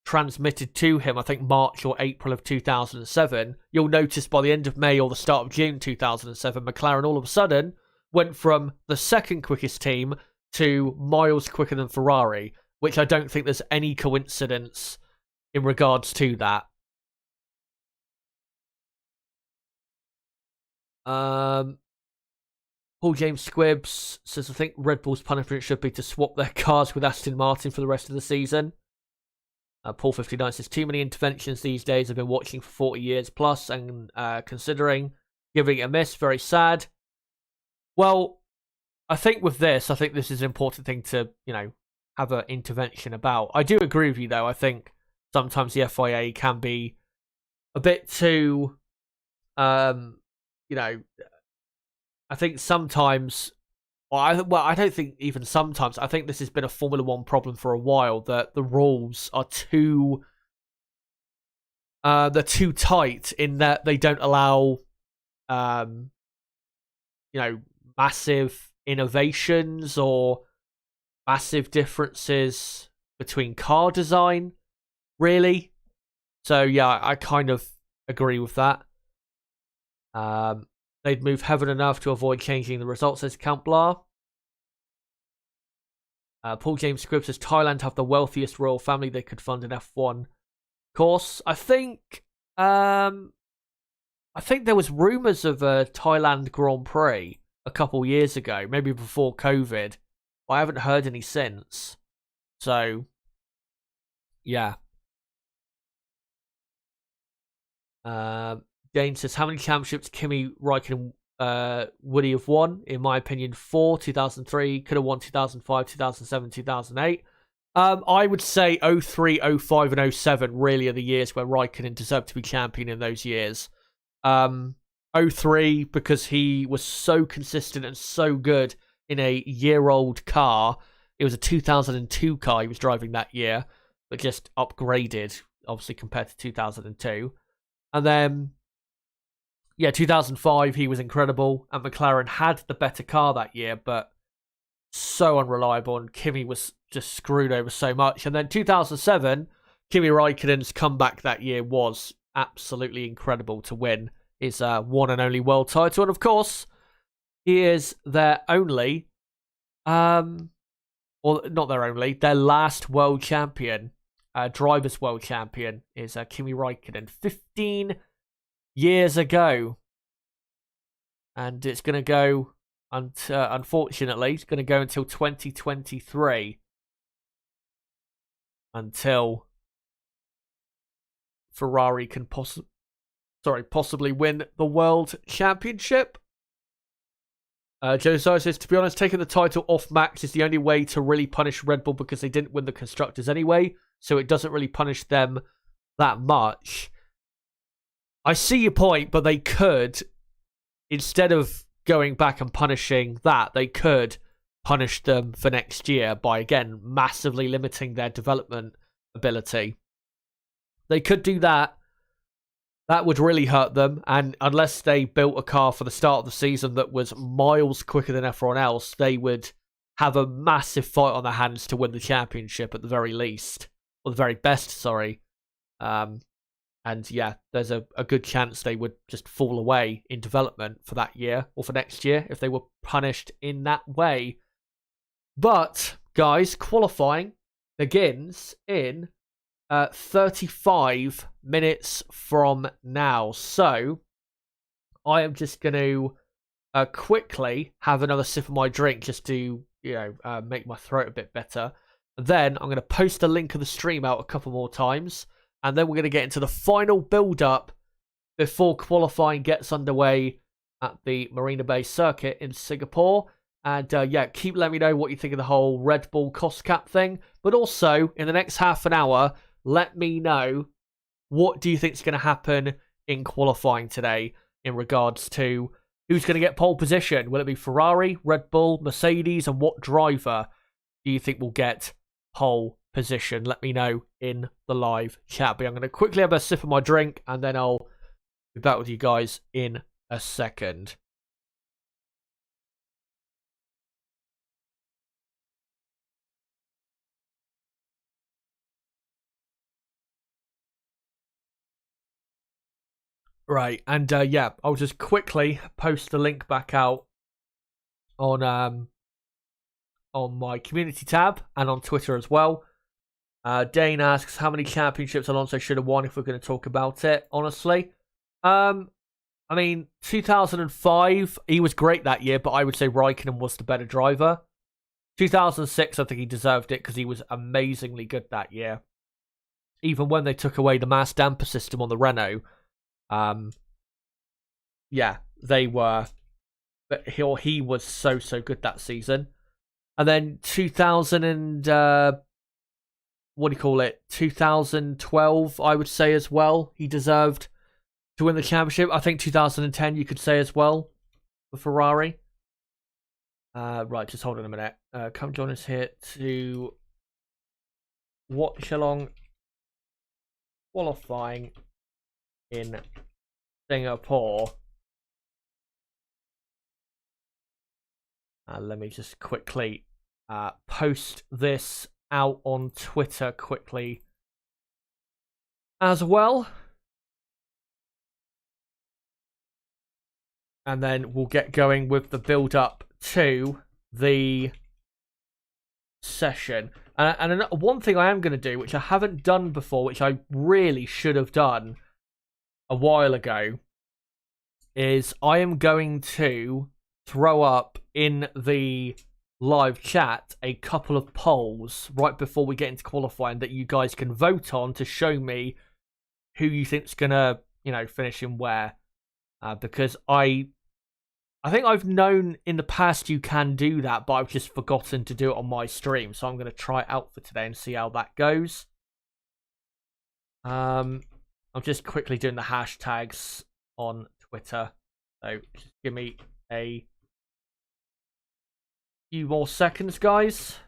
transmitted to him, I think March or April of 2007, you'll notice by the end of May or the start of June 2007, McLaren all of a sudden went from the second quickest team to miles quicker than Ferrari, which I don't think there's any coincidence in regards to that. Paul James Squibbs says, I think Red Bull's punishment should be to swap their cars with Aston Martin for the rest of the season. Paul 59 says, too many interventions these days. I've been watching for 40 years plus and considering giving it a miss. Very sad. Well, I think this is an important thing to, have an intervention about. I do agree with you, though. I think sometimes the FIA can be a bit too, I think sometimes, I don't think even sometimes, I think this has been a Formula One problem for a while, that the rules are they're too tight in that they don't allow, massive innovations or massive differences between car design, really. So yeah, I kind of agree with that. They'd move heaven enough to avoid changing the results, says Count Blah. Paul James Squibb says Thailand have the wealthiest royal family they could fund an F1 course. I think there was rumours of a Thailand Grand Prix a couple years ago, maybe before COVID. But I haven't heard any since. So, yeah. Dane says, how many championships Kimi Räikkönen would he have won? In my opinion, 4. 2003, could have won 2005, 2007, 2008. I would say 03, 05, and 07 really are the years where Räikkönen deserved to be champion in those years. 03 because he was so consistent and so good in a year-old car. It was a 2002 car he was driving that year, but just upgraded, obviously, compared to 2002. And then, 2005, he was incredible, and McLaren had the better car that year, but so unreliable, and Kimi was just screwed over so much. And then 2007, Kimi Räikkönen's comeback that year was absolutely incredible to win his one and only world title. And of course, he is their only, or not their only, their last world champion, driver's world champion is Kimi Räikkönen 15 years ago. And it's going to go, unfortunately, it's going to go until 2023. Until Ferrari can possibly win the world championship. Josiah says, to be honest, taking the title off Max is the only way to really punish Red Bull because they didn't win the Constructors anyway, so it doesn't really punish them that much. I see your point, but they could, instead of going back and punishing that, they could punish them for next year by, again, massively limiting their development ability. They could do that. That would really hurt them, and unless they built a car for the start of the season that was miles quicker than everyone else, they would have a massive fight on their hands to win the championship at the very least. Or the very best, sorry. And yeah, there's a good chance they would just fall away in development for that year, or for next year, if they were punished in that way. But, guys, qualifying begins in 35 minutes from now. So, I am just going to quickly have another sip of my drink just to, make my throat a bit better. Then I'm going to post a link of the stream out a couple more times. And then we're going to get into the final build-up before qualifying gets underway at the Marina Bay circuit in Singapore. And yeah, keep letting me know what you think of the whole Red Bull cost cap thing. But also, in the next half an hour, let me know what do you think is going to happen in qualifying today in regards to who's going to get pole position. Will it be Ferrari, Red Bull, Mercedes, and what driver do you think will get pole position? Let me know in the live chat. But I'm going to quickly have a sip of my drink, and then I'll be back with you guys in a second. Right, and yeah, I'll just quickly post the link back out on my community tab and on Twitter as well. Dane asks how many championships Alonso should have won if we're going to talk about it. Honestly, I mean 2005 he was great that year, but I would say Raikkonen was the better driver. 2006 I think he deserved it because he was amazingly good that year. Even when they took away the mass damper system on the Renault. Yeah, they were, but he was so good that season. And then 2000 and 2012, I would say as well, he deserved to win the championship. I think 2010 you could say as well for Ferrari. Right, just hold on a minute. Come join us here to Watchalong qualifying in Singapore. Let me just quickly post this out on Twitter quickly as well. And then we'll get going with the build-up to the session. And one thing I am going to do, which I haven't done before, which I really should have done a while ago, is I am going to throw up in the live chat a couple of polls right before we get into qualifying that you guys can vote on to show me who you think's gonna, finish in where. Because I think I've known in the past you can do that, but I've just forgotten to do it on my stream. So I'm going to try it out for today and see how that goes. I'm just quickly doing the hashtags on Twitter. So just give me a few more seconds, guys.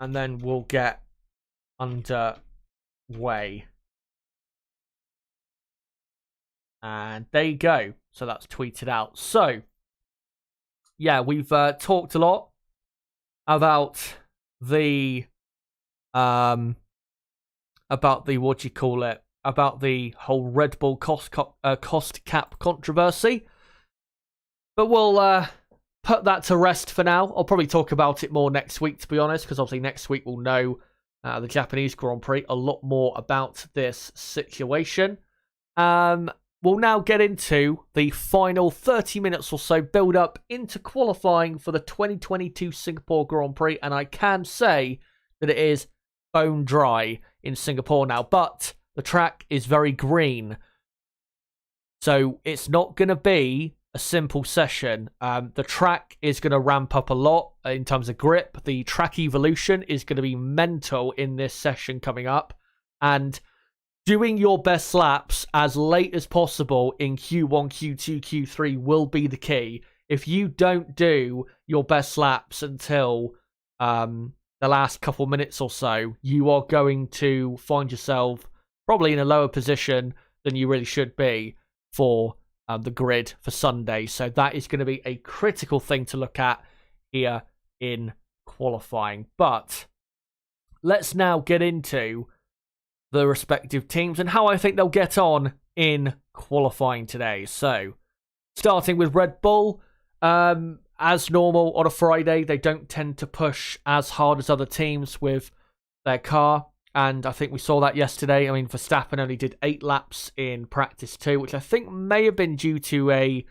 And then we'll get underway. And there you go. So that's tweeted out. So, yeah, we've talked a lot about the about the whole Red Bull cost cap controversy. But we'll put that to rest for now. I'll probably talk about it more next week, to be honest, because obviously next week we'll know the Japanese Grand Prix a lot more about this situation. We'll now get into the final 30 minutes or so build up into qualifying for the 2022 Singapore Grand Prix. And I can say that it is bone dry in Singapore now, but the track is very green. So it's not going to be a simple session. The track is going to ramp up a lot in terms of grip. The track evolution is going to be mental in this session coming up. And doing your best laps as late as possible in Q1, Q2, Q3 will be the key. If you don't do your best laps until the last couple minutes or so, you are going to find yourself probably in a lower position than you really should be for the grid for Sunday. So that is going to be a critical thing to look at here in qualifying. But let's now get into the respective teams and how I think they'll get on in qualifying today. So, starting with Red Bull, as normal on a Friday, they don't tend to push as hard as other teams with their car, and I think we saw that yesterday. I mean, Verstappen only did 8 laps in practice 2, which I think may have been due to a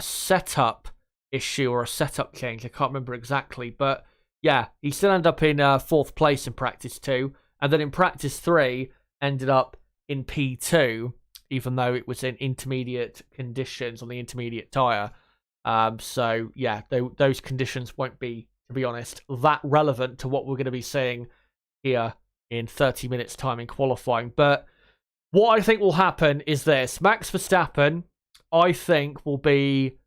setup issue or a setup change. I can't remember exactly, but yeah, he still ended up in 4th place in practice 2. And then in practice 3, ended up in P2. even though it was in intermediate conditions on the intermediate tyre. So, yeah, those conditions won't be, to be honest, that relevant to what we're going to be seeing here in 30 minutes' time in qualifying. But what I think will happen is this. Max Verstappen, I think, will be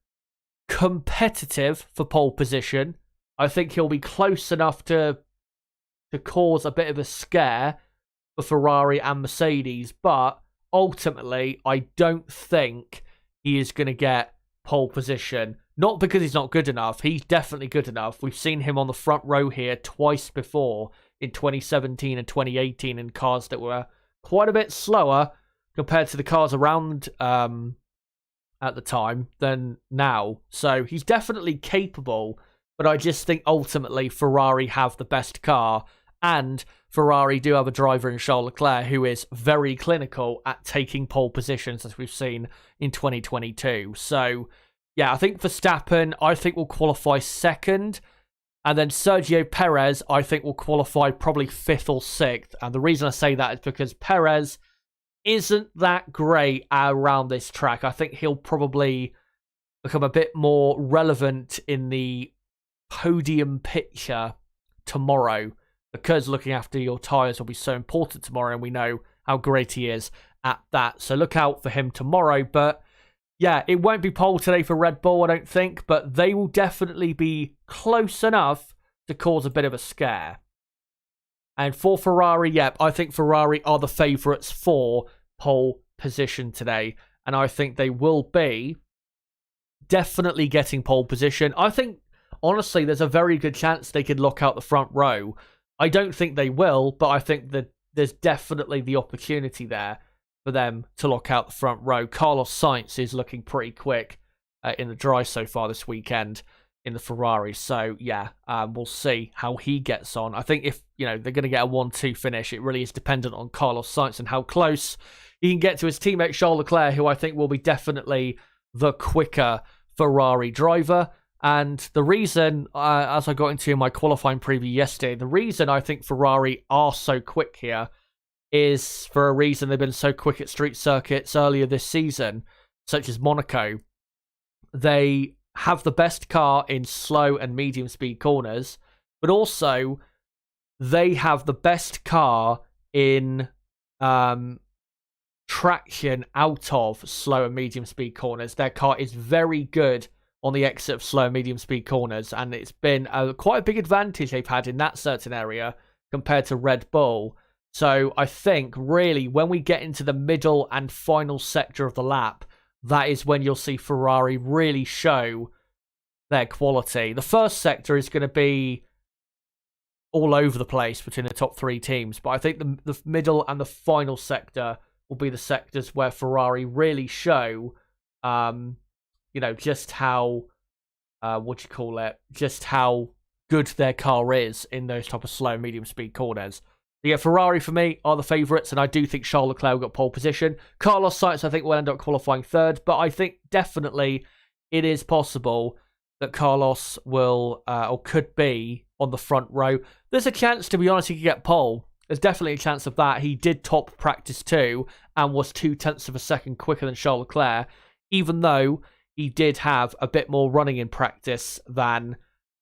competitive for pole position. I think he'll be close enough to cause a bit of a scare for Ferrari and Mercedes, but ultimately, I don't think he is going to get pole position. Not because he's not good enough. He's definitely good enough. We've seen him on the front row here twice before in 2017 and 2018 in cars that were quite a bit slower compared to the cars around at the time than now. So he's definitely capable, but I just think ultimately Ferrari have the best car, and Ferrari do have a driver in Charles Leclerc who is very clinical at taking pole positions, as we've seen in 2022. So, yeah, I think Verstappen, I think, will qualify second. And then Sergio Perez, I think, will qualify probably 5th or 6th. And the reason I say that is because Perez isn't that great around this track. I think he'll probably become a bit more relevant in the podium picture tomorrow, because looking after your tyres will be so important tomorrow, and we know how great he is at that. So look out for him tomorrow. But yeah, it won't be pole today for Red Bull, I don't think, but they will definitely be close enough to cause a bit of a scare. And for Ferrari, yep, I think Ferrari are the favourites for pole position today. And I think they will be definitely getting pole position. I think, honestly, there's a very good chance they could lock out the front row. I don't think they will, but I think that there's definitely the opportunity there for them to lock out the front row. Carlos Sainz is looking pretty quick in the dry so far this weekend in the Ferrari. So, yeah, we'll see how he gets on. I think if, they're going to get a 1-2 finish, it really is dependent on Carlos Sainz and how close he can get to his teammate Charles Leclerc, who I think will be definitely the quicker Ferrari driver. And the reason, as I got into in my qualifying preview yesterday, the reason I think Ferrari are so quick here is for a reason. They've been so quick at street circuits earlier this season, such as Monaco. They have the best car in slow and medium speed corners, but also they have the best car in traction out of slow and medium speed corners. Their car is very good on the exit of slow and medium speed corners, and it's been quite a big advantage they've had in that certain area compared to Red Bull. So I think really when we get into the middle and final sector of the lap, that is when you'll see Ferrari really show their quality. The first sector is going to be all over the place between the top 3 teams, but I think the middle and the final sector will be the sectors where Ferrari really show just how, just how good their car is in those type of slow, medium speed corners. But yeah, Ferrari for me are the favourites, and I do think Charles Leclerc will get pole position. Carlos Sainz, I think, will end up qualifying 3rd, but I think definitely it is possible that Carlos will, or could be, on the front row. There's a chance, to be honest, he could get pole. There's definitely a chance of that. He did top practice 2 and was 0.2 of a second quicker than Charles Leclerc, even though he did have a bit more running in practice than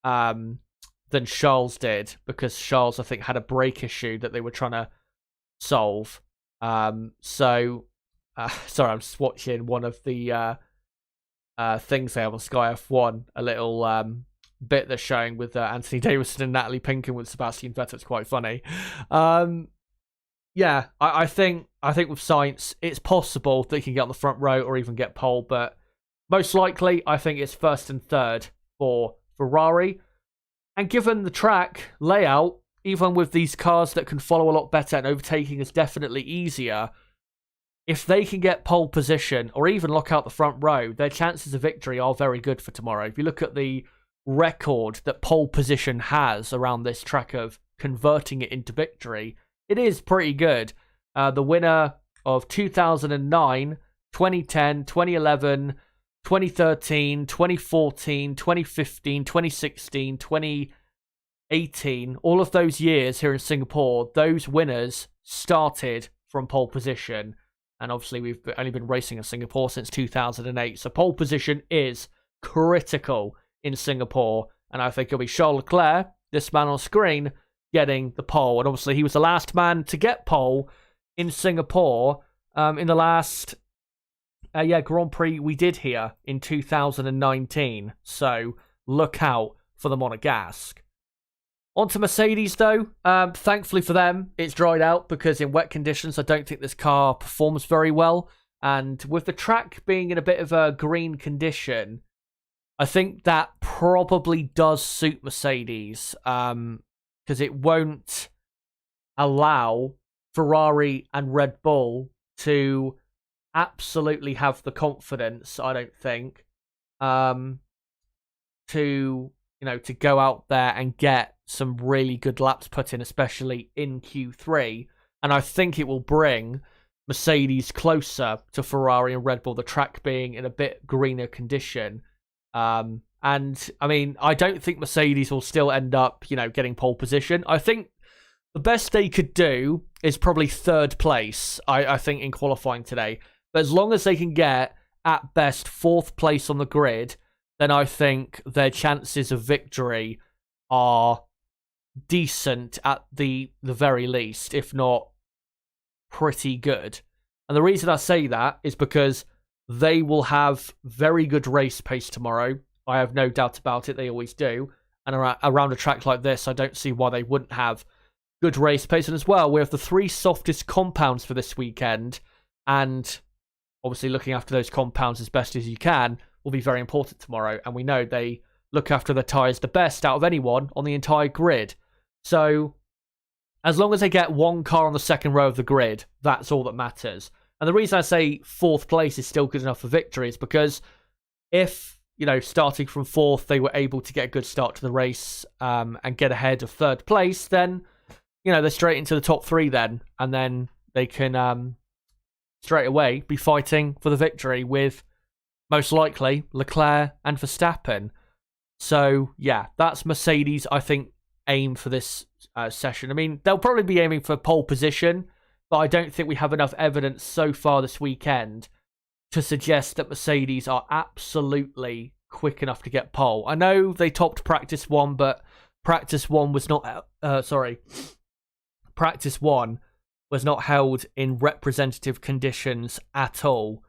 Charles did, because Charles, I think, had a brake issue that they were trying to solve. Sorry, I'm just watching one of the things they have on Sky F1, a little bit they're showing with Anthony Davidson and Natalie Pinkham with Sebastian Vettel. It's quite funny. Yeah, I think with Sainz, it's possible that he can get on the front row or even get pole, but most likely, I think it's 1st and 3rd for Ferrari. And given the track layout, even with these cars that can follow a lot better and overtaking is definitely easier, if they can get pole position or even lock out the front row, their chances of victory are very good for tomorrow. If you look at the record that pole position has around this track of converting it into victory, it is pretty good. The winner of 2009, 2010, 2011, 2013, 2014, 2015, 2016, 2018, all of those years here in Singapore, those winners started from pole position. And obviously, we've only been racing in Singapore since 2008. So pole position is critical in Singapore. And I think it'll be Charles Leclerc, this man on screen, getting the pole. And obviously, he was the last man to get pole in Singapore in the last Grand Prix we did here in 2019. So look out for the Monegasque. On to Mercedes, though. Thankfully for them, it's dried out because in wet conditions, I don't think this car performs very well. And with the track being in a bit of a green condition, I think that probably does suit Mercedes because it won't allow Ferrari and Red Bull to absolutely have the confidence, I don't think, to go out there and get some really good laps put in, especially in Q3. And I think it will bring Mercedes closer to Ferrari and Red Bull, the track being in a bit greener condition. And I mean, I don't think Mercedes will still end up, getting pole position. I think the best they could do is probably third place, I think, in qualifying today. But as long as they can get, at best, fourth place on the grid, then I think their chances of victory are decent at the very least, if not pretty good. And the reason I say that is because they will have very good race pace tomorrow. I have no doubt about it. They always do. And around a track like this, I don't see why they wouldn't have good race pace. And as well, we have the 3 softest compounds for this weekend. And obviously looking after those compounds as best as you can will be very important tomorrow. And we know they look after the tyres the best out of anyone on the entire grid. So as long as they get one car on the second row of the grid, that's all that matters. And the reason I say fourth place is still good enough for victory is because if, starting from fourth, they were able to get a good start to the race and get ahead of third place, then, they're straight into the top 3 then. And then they can straight away be fighting for the victory with, most likely, Leclerc and Verstappen. So, yeah, that's Mercedes, I think, aim for this session. I mean, they'll probably be aiming for pole position, but I don't think we have enough evidence so far this weekend to suggest that Mercedes are absolutely quick enough to get pole. I know they topped practice 1, but practice 1 was not... Practice 1 was not held in representative conditions at all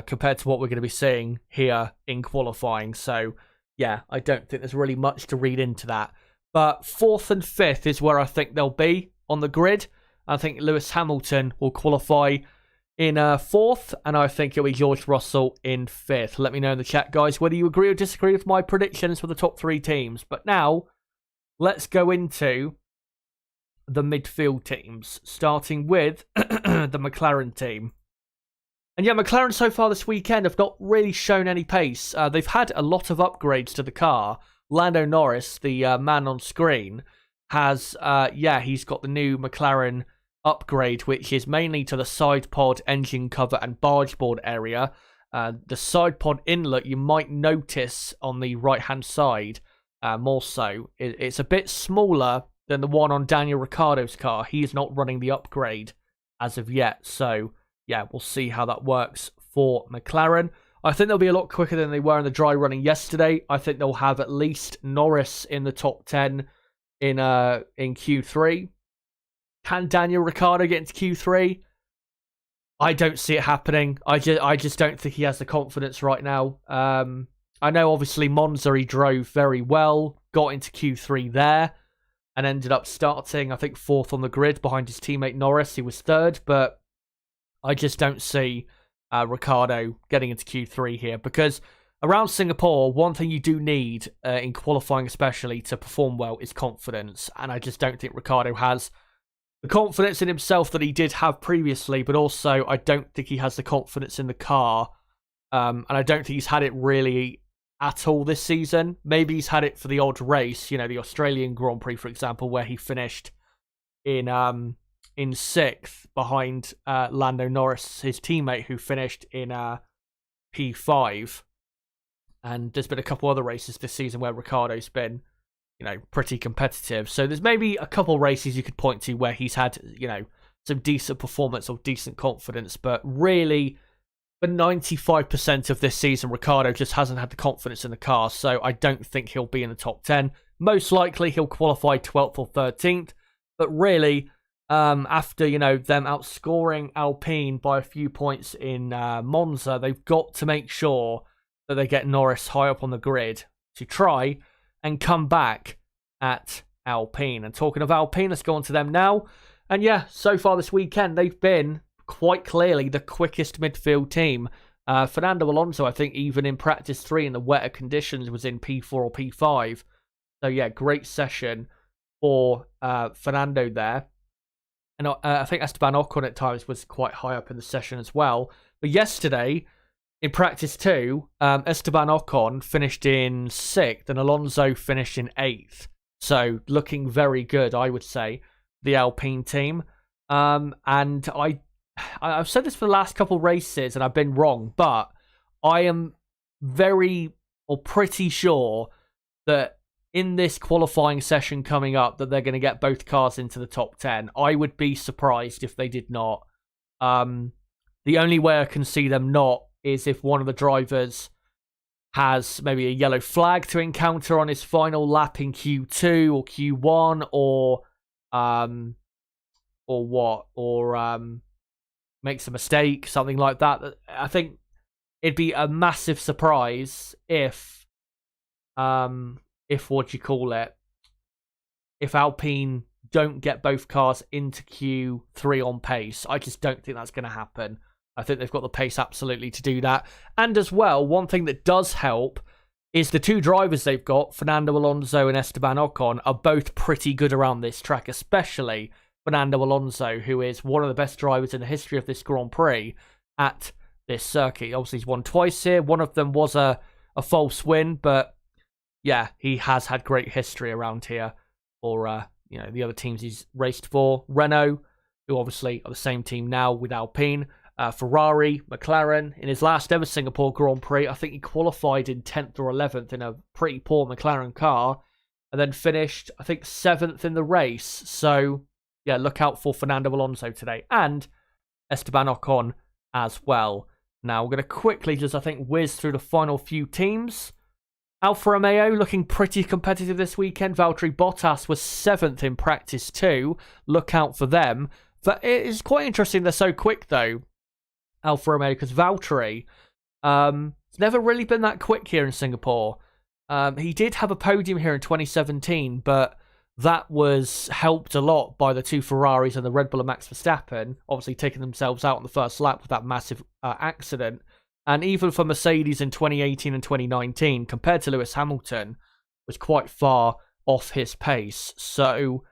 compared to what we're going to be seeing here in qualifying. So, yeah, I don't think there's really much to read into that. But 4th and 5th is where I think they'll be on the grid. I think Lewis Hamilton will qualify in 4th, and I think it'll be George Russell in 5th. Let me know in the chat, guys, whether you agree or disagree with my predictions for the top 3 teams. But now, let's go into the midfield teams, starting with the McLaren team. And yeah, McLaren so far this weekend have not really shown any pace. They've had a lot of upgrades to the car. Lando Norris, the man on screen, has, he's got the new McLaren upgrade, which is mainly to the side pod, engine cover, and barge board area. The side pod inlet, you might notice on the right-hand side, more so. It's a bit smaller than the one on Daniel Ricciardo's car. He is not running the upgrade as of yet. So, yeah, we'll see how that works for McLaren. I think they'll be a lot quicker than they were in the dry running yesterday. I think they'll have at least Norris in the top 10 in Q3. Can Daniel Ricciardo get into Q3? I don't see it happening. I just don't think he has the confidence right now. I know, obviously, Monza he drove very well, got into Q3 there, and ended up starting, I think, 4th on the grid behind his teammate Norris. He was 3rd, but I just don't see Ricciardo getting into Q3 here, because around Singapore, one thing you do need in qualifying especially to perform well is confidence, and I just don't think Ricciardo has the confidence in himself that he did have previously, but also I don't think he has the confidence in the car, and I don't think he's had it really at all this season. Maybe he's had it for the odd race, the Australian Grand Prix, for example, where he finished in 6th behind Lando Norris, his teammate, who finished in P5. And there's been a couple other races this season where Ricciardo's been, pretty competitive. So there's maybe a couple races you could point to where he's had, some decent performance or decent confidence. But really, for 95% of this season, Ricciardo just hasn't had the confidence in the car, so I don't think he'll be in the top 10. Most likely, he'll qualify 12th or 13th. But really, after, them outscoring Alpine by a few points in Monza, they've got to make sure that they get Norris high up on the grid to try and come back at Alpine. And talking of Alpine, let's go on to them now. And yeah, so far this weekend, they've been quite clearly the quickest midfield team. Fernando Alonso, I think, even in practice 3 in the wetter conditions, was in P4 or P5. So yeah, great session for Fernando there. And I think Esteban Ocon at times was quite high up in the session as well. But yesterday, in practice 2, Esteban Ocon finished in 6th and Alonso finished in 8th. So looking very good, I would say, the Alpine team. And I've said this for the last couple races and I've been wrong, but I am pretty sure that in this qualifying session coming up that they're going to get both cars into the top 10. I would be surprised if they did not. The only way I can see them not is if one of the drivers has maybe a yellow flag to encounter on his final lap in Q2 or Q1 or makes a mistake, something like that. I think it'd be a massive surprise if Alpine don't get both cars into Q3 on pace. I just don't think that's going to happen. I think they've got the pace absolutely to do that. And as well, one thing that does help is the two drivers they've got, Fernando Alonso and Esteban Ocon, are both pretty good around this track, especially Fernando Alonso, who is one of the best drivers in the history of this Grand Prix at this circuit. Obviously, he's won twice here. One of them was a false win, but yeah, he has had great history around here for the other teams he's raced for. Renault, who obviously are the same team now with Alpine. Ferrari, McLaren. In his last ever Singapore Grand Prix, I think he qualified in 10th or 11th in a pretty poor McLaren car, and then finished, I think, 7th in the race. So yeah, look out for Fernando Alonso today, and Esteban Ocon as well. Now, we're going to quickly just, I think, whiz through the final few teams. Alfa Romeo looking pretty competitive this weekend. Valtteri Bottas was 7th in practice 2. Look out for them. But it is quite interesting they're so quick, though, Alfa Romeo, because Valtteri it's never really been that quick here in Singapore. He did have a podium here in 2017, but that was helped a lot by the two Ferraris and the Red Bull and Max Verstappen, obviously taking themselves out on the first lap with that massive accident. And even for Mercedes in 2018 and 2019, compared to Lewis Hamilton, was quite far off his pace. So,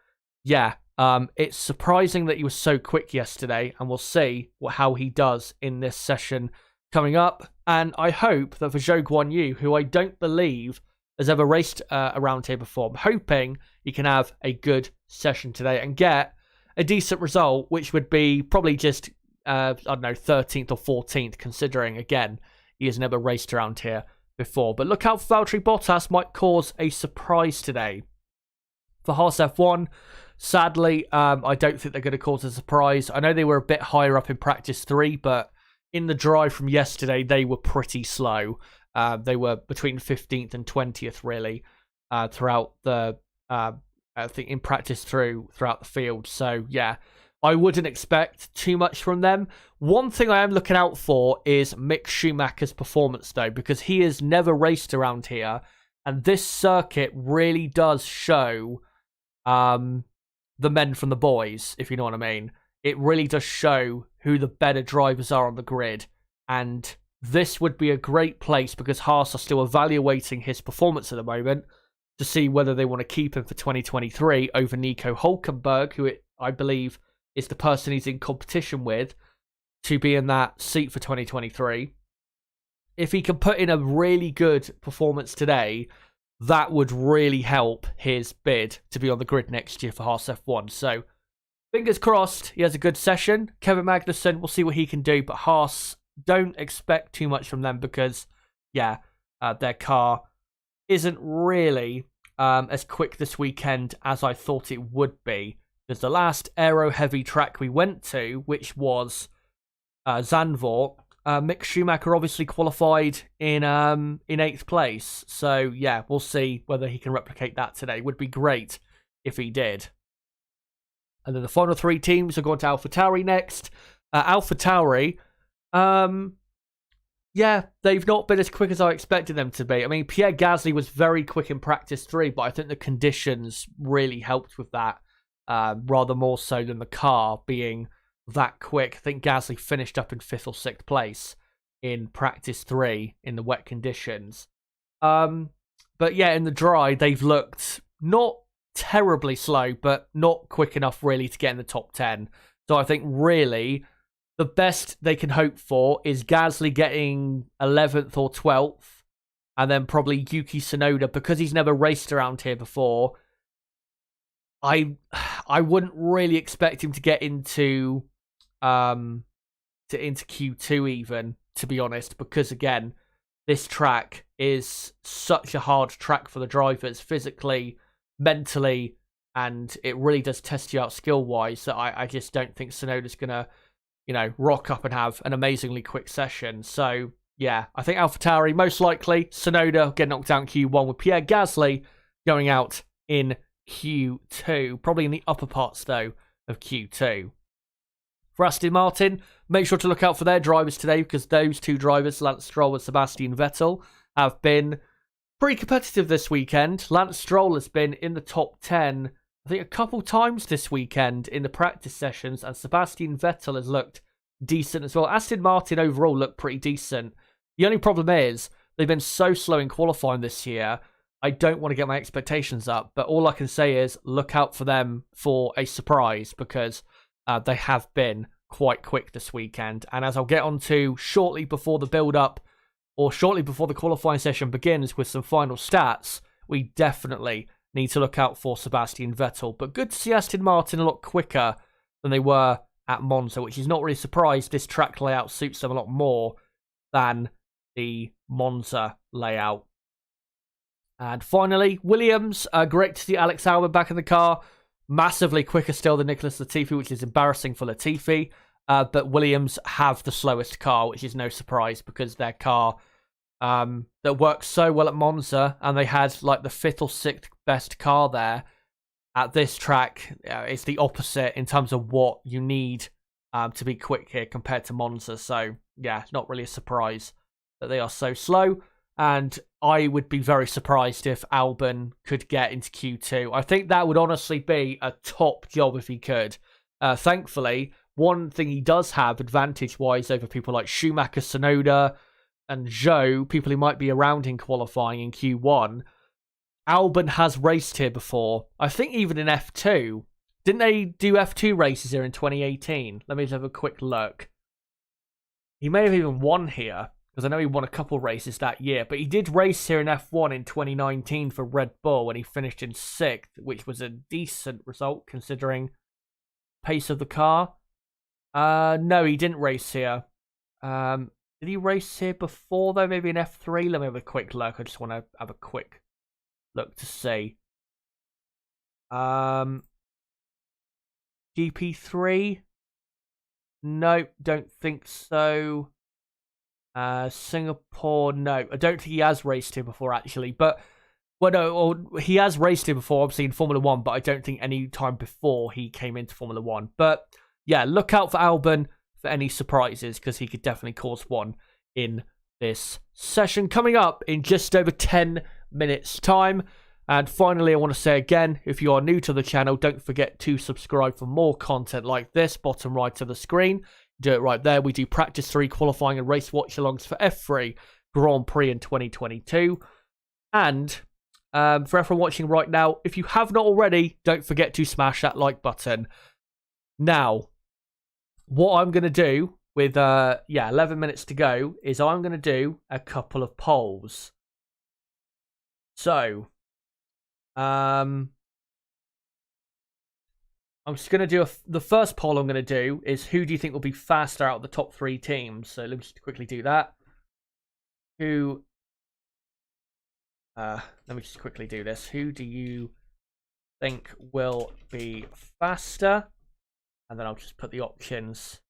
yeah, it's surprising that he was so quick yesterday, and we'll see how he does in this session coming up. And I hope that for Zhou Guanyu, who I don't believe has ever raced around here before, I'm hoping he can have a good session today and get a decent result, which would be probably just, 13th or 14th, considering, again, he has never raced around here before. But look out for Valtteri Bottas, might cause a surprise today. For Haas F1, sadly, I don't think they're going to cause a surprise. I know they were a bit higher up in practice 3, but in the drive from yesterday, they were pretty slow. They were between 15th and 20th, really, throughout the, I think, in practice throughout the field. So, yeah, I wouldn't expect too much from them. One thing I am looking out for is Mick Schumacher's performance, though, because he has never raced around here, and this circuit really does show the men from the boys, if you know what I mean. It really does show who the better drivers are on the grid, and this would be a great place, because Haas are still evaluating his performance at the moment to see whether they want to keep him for 2023 over Nico Hülkenberg, who I believe is the person he's in competition with to be in that seat for 2023. If he can put in a really good performance today, that would really help his bid to be on the grid next year for Haas F1. So, fingers crossed he has a good session. Kevin Magnussen, we'll see what he can do, but Haas, don't expect too much from them because, yeah, their car isn't really as quick this weekend as I thought it would be, Because the last aero-heavy track we went to, which was Zandvoort, Mick Schumacher obviously qualified in 8th place. So, yeah, we'll see whether he can replicate that today. Would be great if he did. And then the final 3 teams are going to AlphaTauri next. AlphaTauri, yeah, they've not been as quick as I expected them to be. I mean, Pierre Gasly was very quick in practice 3, but I think the conditions really helped with that, rather more so than the car being that quick. I think Gasly finished up in 5th or 6th place in practice 3 in the wet conditions. But yeah, in the dry, they've looked not terribly slow, but not quick enough really to get in the top 10. So I think really the best they can hope for is Gasly getting 11th or 12th, and then probably Yuki Tsunoda, because he's never raced around here before. I wouldn't really expect him to get into Q2 even, to be honest, because again, this track is such a hard track for the drivers physically, mentally, and it really does test you out skill-wise. That I just don't think Tsunoda's gonna, rock up and have an amazingly quick session. So yeah, I think AlphaTauri most likely. Tsunoda get knocked out in Q1 with Pierre Gasly going out in Q2, probably in the upper parts though of Q2. For Aston Martin, make sure to look out for their drivers today, because those 2 drivers, Lance Stroll and Sebastian Vettel, have been pretty competitive this weekend. Lance Stroll has been in the top 10, I think, a couple times this weekend in the practice sessions, and Sebastian Vettel has looked decent as well. Aston Martin overall looked pretty decent. The only problem is they've been so slow in qualifying this year. I don't want to get my expectations up, but all I can say is look out for them for a surprise, because they have been quite quick this weekend. And as I'll get onto shortly before the build-up, or shortly before the qualifying session begins with some final stats, we definitely need to look out for Sebastian Vettel. But good to see Aston Martin a lot quicker than they were at Monza, which is not really surprised. This track layout suits them a lot more than the Monza layout. And finally, Williams. Great to see Alex Albon back in the car. Massively quicker still than Nicholas Latifi, which is embarrassing for Latifi. But Williams have the slowest car, which is no surprise, because their car that worked so well at Monza, and they had like the 5th or 6th best car there, at this track, it's the opposite in terms of what you need to be quick here compared to Monza. So yeah, it's not really a surprise that they are so slow. And I would be very surprised if Albon could get into Q2. I think that would honestly be a top job if he could. Thankfully, one thing he does have advantage-wise over people like Schumacher, Tsunoda, and Zhou, people who might be around in qualifying in Q1, Albon has raced here before. I think even in F2. Didn't they do F2 races here in 2018? Let me just have a quick look. He may have even won here, because I know he won a couple races that year. But he did race here in F1 in 2019 for Red Bull, and he finished in 6th, which was a decent result considering pace of the car. No, he didn't race here. Did he race here before, though? Maybe in F3? Let me have a quick look. I just want to have a quick look to see. GP3? No, don't think so. Singapore, no. I don't think he has raced here before, actually. But, well, no, or he has raced here before, obviously, in Formula 1, but I don't think any time before he came into Formula 1. But, yeah, look out for Albon for any surprises, because he could definitely cause one in this session. Coming up in just over 10 minutes' time. And finally, I want to say again, if you are new to the channel, don't forget to subscribe for more content like this, bottom right of the screen. Do it right there. We do practice 3 qualifying and race watch-alongs for F3 Grand Prix in 2022. And for everyone watching right now, if you have not already, don't forget to smash that like button. Now, what I'm going to do with 11 minutes to go is I'm going to do a couple of polls. So, I'm just going to do the first poll I'm going to do is who do you think will be faster out of the top 3 teams? So let me just quickly do that. Let me just quickly do this. Who do you think will be faster? And then I'll just put the options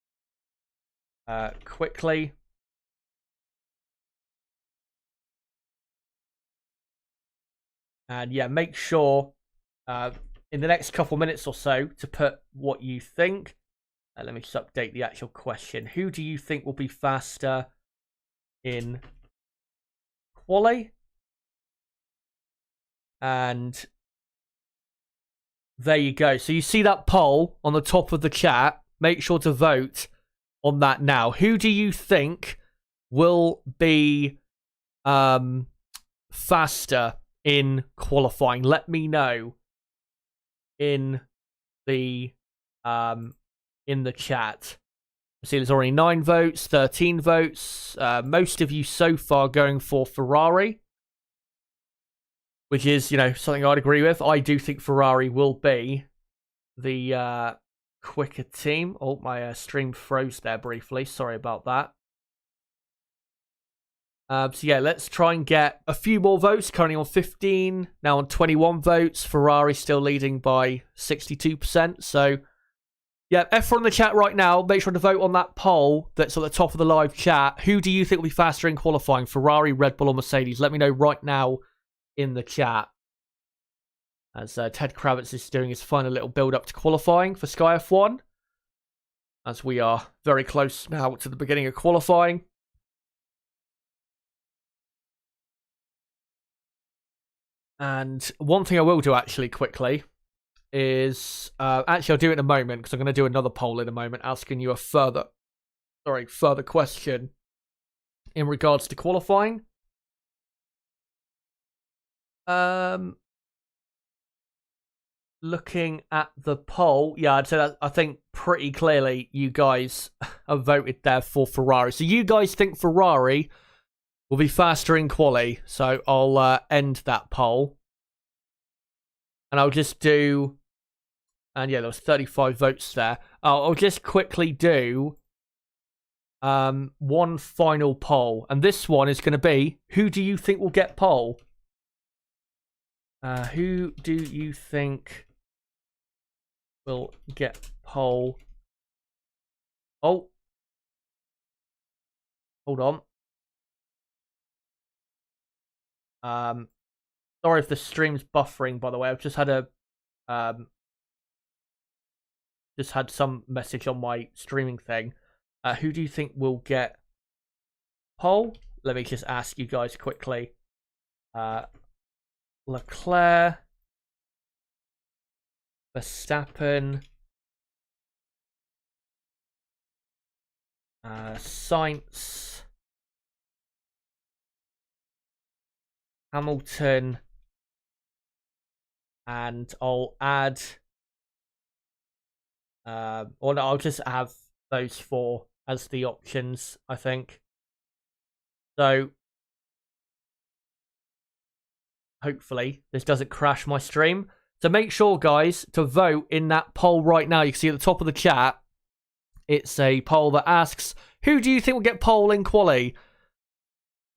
quickly. And yeah, make sure in the next couple minutes or so to put what you think. Let me just update the actual question. Who do you think will be faster in quali? And there you go. So you see that poll on the top of the chat. Make sure to vote on that now. Who do you think will be faster in qualifying? Let me know in the chat. See, there's already 9 votes, 13 votes. Most of you so far going for Ferrari, which is, something I'd agree with. I do think Ferrari will be the quicker team. Oh, my stream froze there briefly. Sorry about that. So yeah, let's try and get a few more votes. Currently on 15, now on 21 votes. Ferrari still leading by 62%. So yeah, F4 in the chat right now. Make sure to vote on that poll that's at the top of the live chat. Who do you think will be faster in qualifying? Ferrari, Red Bull, or Mercedes? Let me know right now in the chat. As Ted Kravitz is doing his final little build-up to qualifying for Sky F1. As we are very close now to the beginning of qualifying. And one thing I will do actually quickly is, actually I'll do it in a moment because I'm going to do another poll in a moment asking you a further question in regards to qualifying. Looking at the poll, yeah, I'd say that I think pretty clearly you guys have voted there for Ferrari. So you guys think Ferrari will be faster in quali. So I'll end that poll. And I'll just do... And yeah, there was 35 votes there. I'll just quickly do one final poll. And this one is going to be, who do you think will get pole? Who do you think will get pole? Oh. Hold on. Sorry if the stream's buffering, by the way. I've just had a some message on my streaming thing. Who do you think will get pole? Let me just ask you guys quickly. Leclerc, Verstappen, Sainz, Hamilton, and I'll add, or no, I'll just have those 4 as the options, I think. So, hopefully, this doesn't crash my stream. So make sure, guys, to vote in that poll right now. You can see at the top of the chat, it's a poll that asks, who do you think will get pole in quali?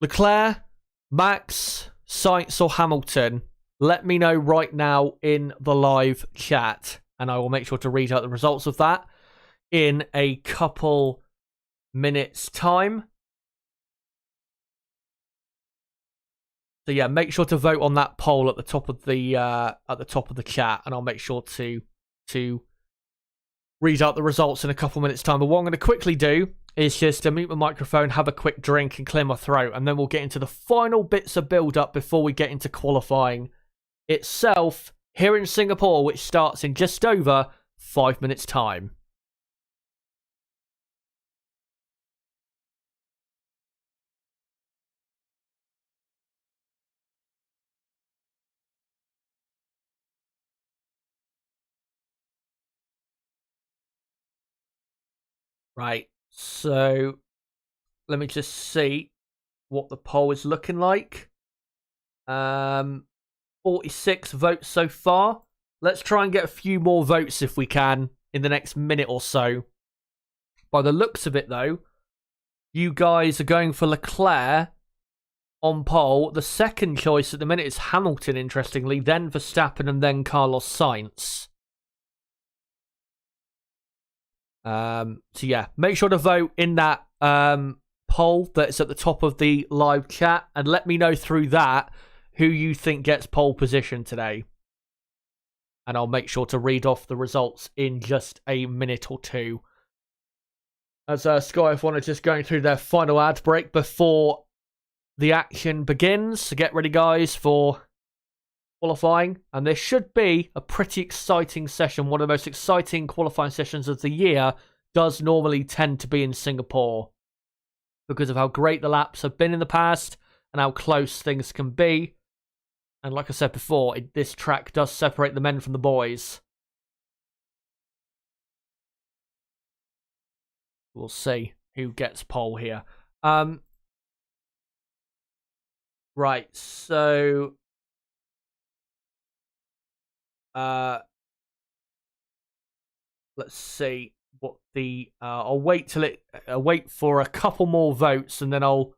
Leclerc, Max, Sainz, or Hamilton? Let me know right now in the live chat, and I will make sure to read out the results of that in a couple minutes' time. So yeah, make sure to vote on that poll at the top of the chat, and I'll make sure to read out the results in a couple minutes' time. But what I'm going to quickly do is just mute my microphone, have a quick drink, and clear my throat, and then we'll get into the final bits of build-up before we get into qualifying itself here in Singapore, which starts in just over 5 minutes' time. Right, so let me just see what the poll is looking like. 46 votes so far. Let's try and get a few more votes if we can in the next minute or so. By the looks of it, though, you guys are going for Leclerc on pole. The second choice at the minute is Hamilton, interestingly, then Verstappen, and then Carlos Sainz. So yeah, make sure to vote in that poll that's at the top of the live chat, and let me know through that who you think gets pole position today. And I'll make sure to read off the results in just a minute or two. As Sky F1 are just going through their final ad break before the action begins. So get ready, guys, for qualifying. And this should be a pretty exciting session. One of the most exciting qualifying sessions of the year does normally tend to be in Singapore, because of how great the laps have been in the past and how close things can be. And like I said before, this track does separate the men from the boys. We'll see who gets pole here. Right, so let's see what the I'll wait till it wait for a couple more votes, and then I'll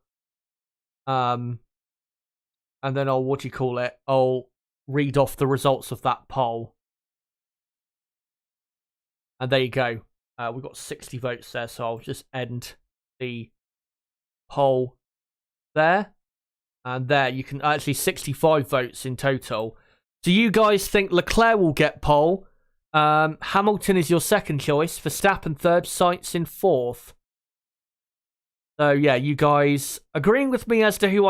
what do you call it? I'll read off the results of that poll. And there you go. We've got 60 votes there, so I'll just end the poll there. And there, you can actually 65 votes in total. Do you guys think Leclerc will get pole? Hamilton is your second choice. Verstappen third. Sainz in fourth. So yeah, you guys agreeing with me as to who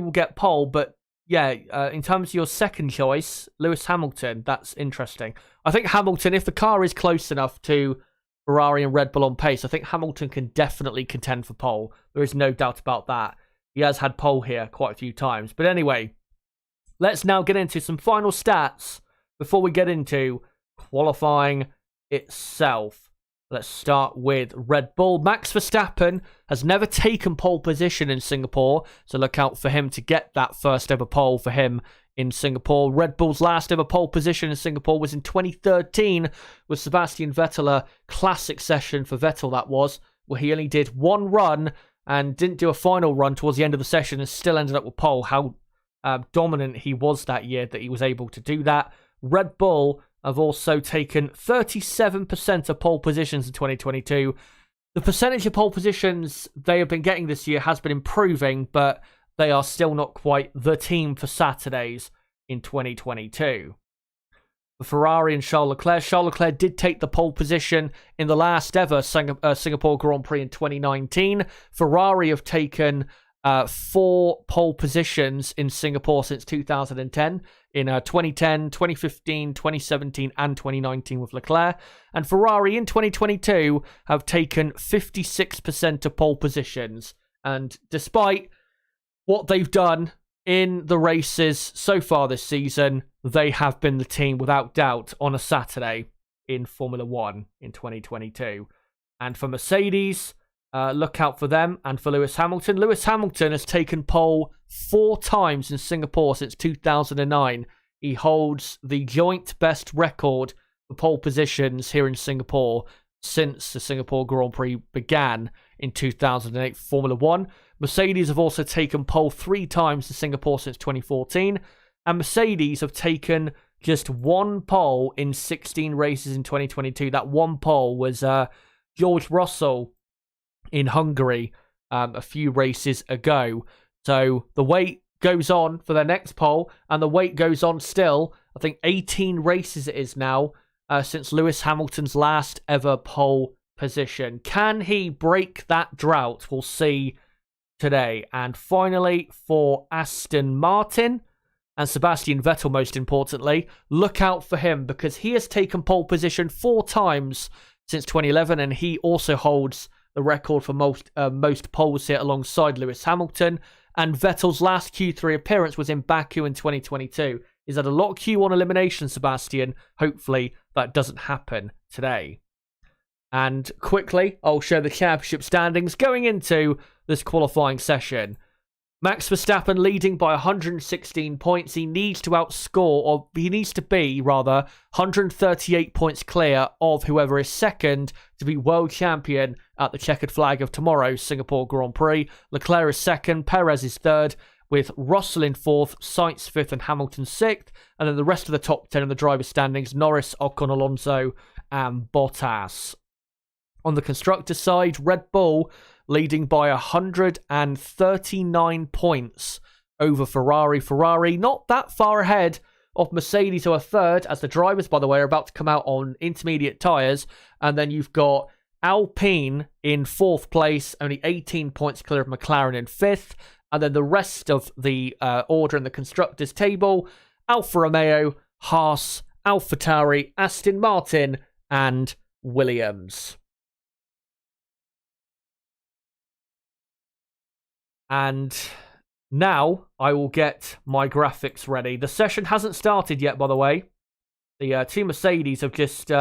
will get pole, but yeah, in terms of your second choice, Lewis Hamilton, that's interesting. I think Hamilton, if the car is close enough to Ferrari and Red Bull on pace, I think Hamilton can definitely contend for pole. There is no doubt about that. He has had pole here quite a few times. But anyway, let's now get into some final stats before we get into qualifying itself. Let's start with Red Bull. Max Verstappen has never taken pole position in Singapore, so look out for him to get that first ever pole for him in Singapore. Red Bull's last ever pole position in Singapore was in 2013 with Sebastian Vettel, a classic session for Vettel that was, where he only did one run and didn't do a final run towards the end of the session and still ended up with pole. How dominant he was that year that he was able to do that. Red Bull have also taken 37% of pole positions in 2022. The percentage of pole positions they have been getting this year has been improving, but they are still not quite the team for Saturdays in 2022. For Ferrari and Charles Leclerc did take the pole position in the last ever Singapore Grand Prix in 2019. Ferrari have taken 4 pole positions in Singapore since 2010, in 2010, 2015, 2017, and 2019 with Leclerc. And Ferrari in 2022 have taken 56% of pole positions. And despite what they've done in the races so far this season, they have been the team without doubt on a Saturday in Formula 1 in 2022. And for Mercedes, look out for them. And for Lewis Hamilton, Lewis Hamilton has taken pole 4 times in Singapore since 2009. He holds the joint best record for pole positions here in Singapore since the Singapore Grand Prix began in 2008 Formula 1. Mercedes have also taken pole 3 times in Singapore since 2014. And Mercedes have taken just 1 pole in 16 races in 2022. That 1 pole was George Russell in Hungary a few races ago. So the wait goes on for their next pole, and the wait goes on still. I think 18 races it is now since Lewis Hamilton's last ever pole position. Can he break that drought? We'll see today. And finally, for Aston Martin and Sebastian Vettel, most importantly, look out for him, because he has taken pole position 4 times since 2011, and he also holds the record for most poles here alongside Lewis Hamilton. And Vettel's last Q3 appearance was in Baku in 2022. He's had a lot of Q1 elimination, Sebastian. Hopefully that doesn't happen today. And quickly, I'll show the championship standings going into this qualifying session. Max Verstappen leading by 116 points. He needs to outscore, or he needs to be, rather, 138 points clear of whoever is second to be world champion at the checkered flag of tomorrow's Singapore Grand Prix. Leclerc is second, Perez is third, with Russell in fourth, Sainz fifth, and Hamilton sixth. And then the rest of the top 10 in the driver's standings, Norris, Ocon, Alonso, and Bottas. On the constructor side, Red Bull leading by 139 points over Ferrari. Ferrari not that far ahead of Mercedes, who are third, as the drivers, by the way, are about to come out on intermediate tyres. And then you've got Alpine in fourth place, only 18 points clear of McLaren in fifth. And then the rest of the order in the constructors table, Alfa Romeo, Haas, AlphaTauri, Aston Martin, and Williams. And now I will get my graphics ready. The session hasn't started yet, by the way. The two Mercedes have just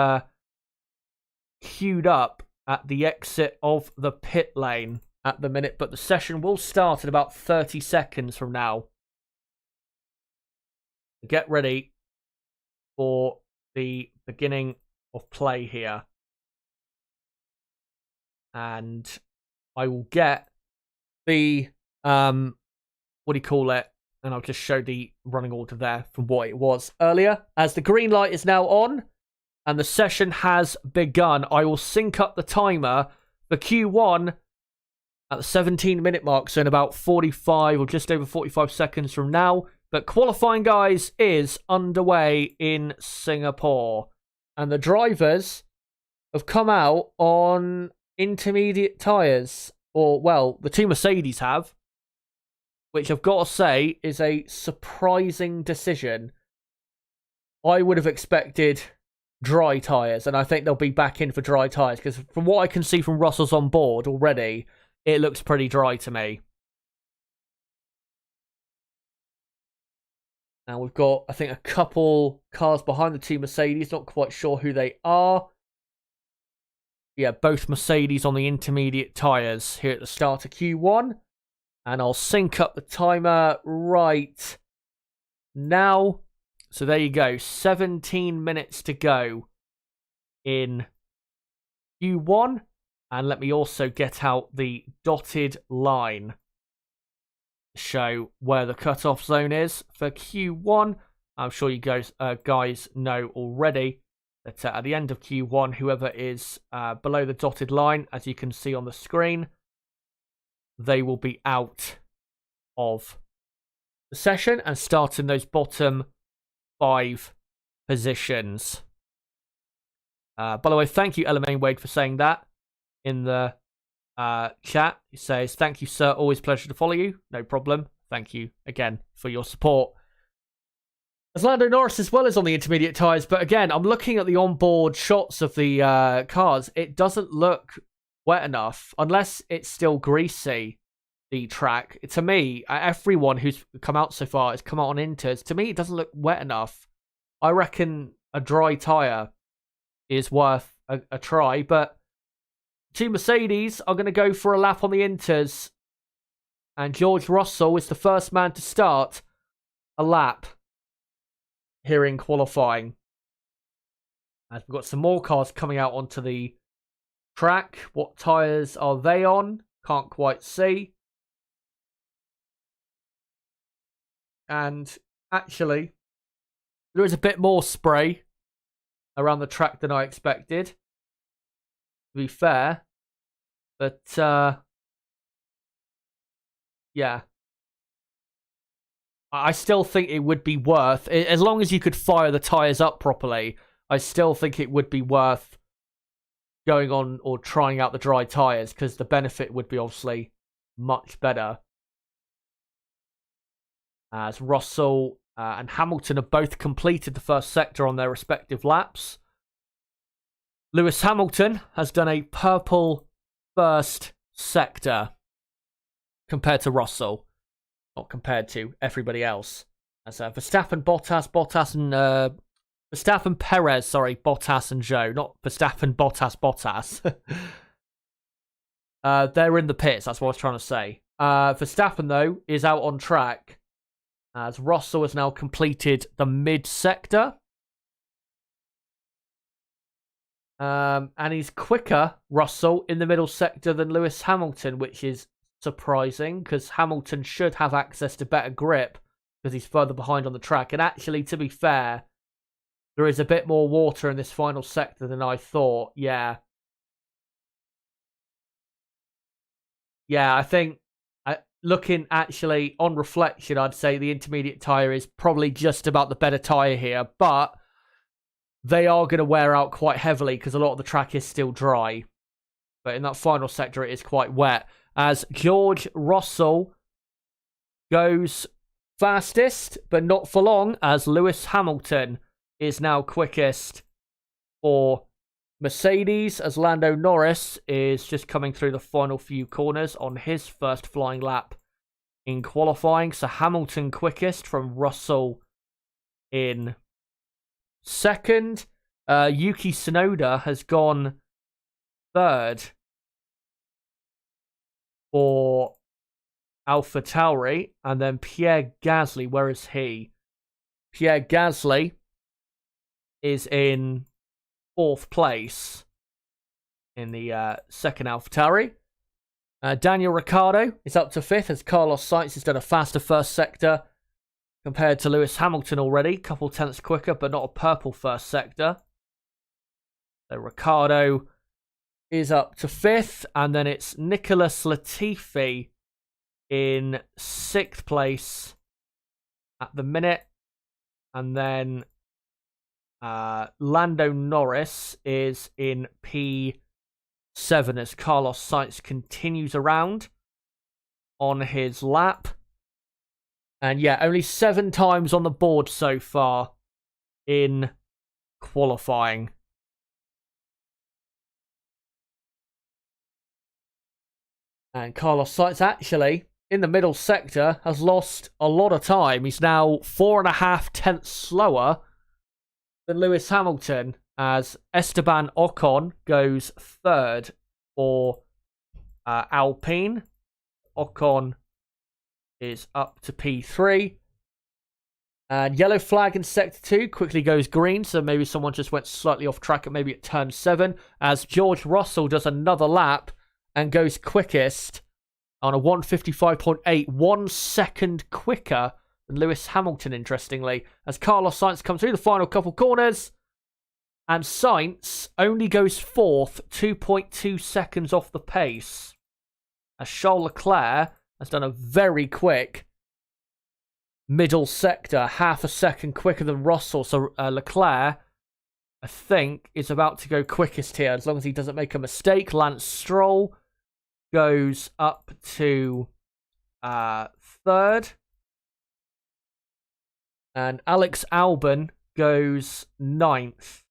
queued up at the exit of the pit lane at the minute, but the session will start in about 30 seconds from now. Get ready for the beginning of play here. And I will get the what do you call it? And I'll just show the running order there from what it was earlier. As the green light is now on and the session has begun, I will sync up the timer for Q1 at the 17-minute mark, so in about 45 or just over 45 seconds from now. But qualifying, guys, is underway in Singapore. And the drivers have come out on intermediate tyres. Or, well, the two Mercedes have, which I've got to say is a surprising decision. I would have expected dry tyres, and I think they'll be back in for dry tyres, because from what I can see from Russell's on board already, it looks pretty dry to me. Now we've got, I think, a couple cars behind the two Mercedes, not quite sure who they are. Yeah, both Mercedes on the intermediate tyres here at the start of Q1. And I'll sync up the timer right now. So there you go. 17 minutes to go in Q1. And let me also get out the dotted line to show where the cutoff zone is for Q1. I'm sure you guys know already that at the end of Q1, whoever is below the dotted line, as you can see on the screen, they will be out of the session and start in those bottom 5 positions. By the way, thank you, Ella Wade, for saying that in the chat. He says, "Thank you, sir. Always a pleasure to follow you." No problem. Thank you again for your support. As Lando Norris as well is on the intermediate tyres, but again, I'm looking at the onboard shots of the cars. It doesn't look wet enough, unless it's still greasy, the track. To me, everyone who's come out so far has come out on inters. To me, it doesn't look wet enough. I reckon a dry tyre is worth a try, but two Mercedes are going to go for a lap on the inters, and George Russell is the first man to start a lap here in qualifying. As we've got some more cars coming out onto the track. What tyres are they on? Can't quite see. And actually, there is a bit more spray around the track than I expected, to be fair. But, yeah. I still think it would be worth, as long as you could fire the tyres up properly, I still think it would be worth going on or trying out the dry tyres, because the benefit would be obviously much better. As Russell and Hamilton have both completed the first sector on their respective laps. Lewis Hamilton has done a purple first sector compared to Russell. Not compared to everybody else. As Verstappen, Bottas, and Verstappen, Perez, sorry, Bottas and Zhou. Not Verstappen, Bottas. They're in the pits, that's what I was trying to say. Verstappen, though, is out on track, as Russell has now completed the mid-sector. And he's quicker, Russell, in the middle sector than Lewis Hamilton, which is surprising, because Hamilton should have access to better grip, because he's further behind on the track. And actually, to be fair, there is a bit more water in this final sector than I thought. Yeah. Yeah, I think, looking actually on reflection, I'd say the intermediate tyre is probably just about the better tyre here, but they are going to wear out quite heavily because a lot of the track is still dry. But in that final sector, it is quite wet. As George Russell goes fastest, but not for long, as Lewis Hamilton is now quickest for Mercedes, as Lando Norris is just coming through the final few corners on his first flying lap in qualifying. So Hamilton quickest from Russell in second. Yuki Tsunoda has gone third for AlphaTauri, and then Pierre Gasly, where is he? Pierre Gasly is in fourth place in the second AlphaTauri. Daniel Ricciardo is up to fifth, as Carlos Sainz has done a faster first sector compared to Lewis Hamilton already. Couple tenths quicker, but not a purple first sector. So Ricciardo is up to fifth, and then it's Nicholas Latifi in sixth place at the minute. And then Lando Norris is in P7 as Carlos Sainz continues around on his lap. And yeah, only 7 times on the board so far in qualifying. And Carlos Sainz actually, in the middle sector, has lost a lot of time. He's now 4.5 tenths slower than Lewis Hamilton, as Esteban Ocon goes third for Alpine. Ocon is up to P3. And yellow flag in sector 2 quickly goes green, so maybe someone just went slightly off track at maybe at turn 7, as George Russell does another lap and goes quickest on a 1:55.8, 1 second quicker than Lewis Hamilton, interestingly, as Carlos Sainz comes through the final couple corners, and Sainz only goes fourth, 2.2 seconds off the pace, as Charles Leclerc has done a very quick middle sector, half a second quicker than Russell. So Leclerc, I think, is about to go quickest here, as long as he doesn't make a mistake. Lance Stroll goes up to third. And Alex Albon goes 9th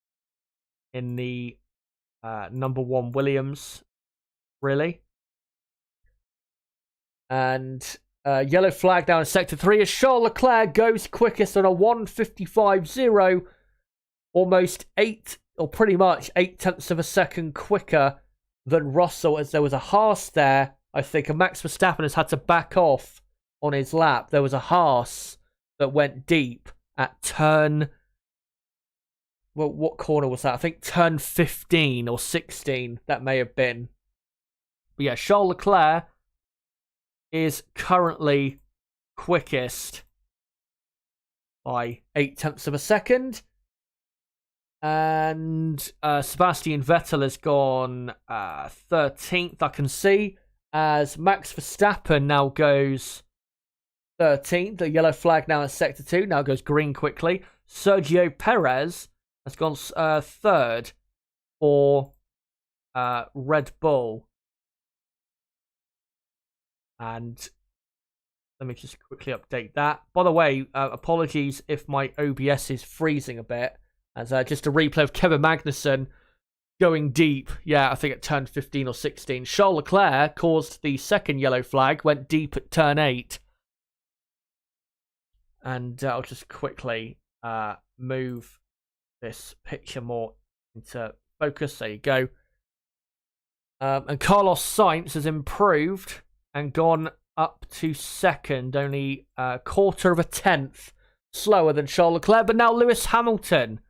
in the number 1 Williams, really. And yellow flag down in sector 3 as Charles Leclerc goes quickest on a 1:55.0, almost 8, or pretty much 8 tenths of a second quicker than Russell, as there was a Haas there, I think, and Max Verstappen has had to back off on his lap. There was a Haas that went deep at turn, well, what corner was that? I think turn 15 or 16, that may have been. But yeah, Charles Leclerc is currently quickest by 8 tenths of a second. And Sebastian Vettel has gone 13th, I can see, as Max Verstappen now goes 13th. The yellow flag now in sector 2, now goes green quickly. Sergio Perez has gone third for Red Bull. And let me just quickly update that. By the way, apologies if my OBS is freezing a bit. As just a replay of Kevin Magnussen going deep. Yeah, I think at turn 15 or 16. Charles Leclerc caused the second yellow flag, went deep at turn 8. And I'll just quickly move this picture more into focus. There you go. And Carlos Sainz has improved and gone up to second, only a quarter of a tenth slower than Charles Leclerc. But now Lewis Hamilton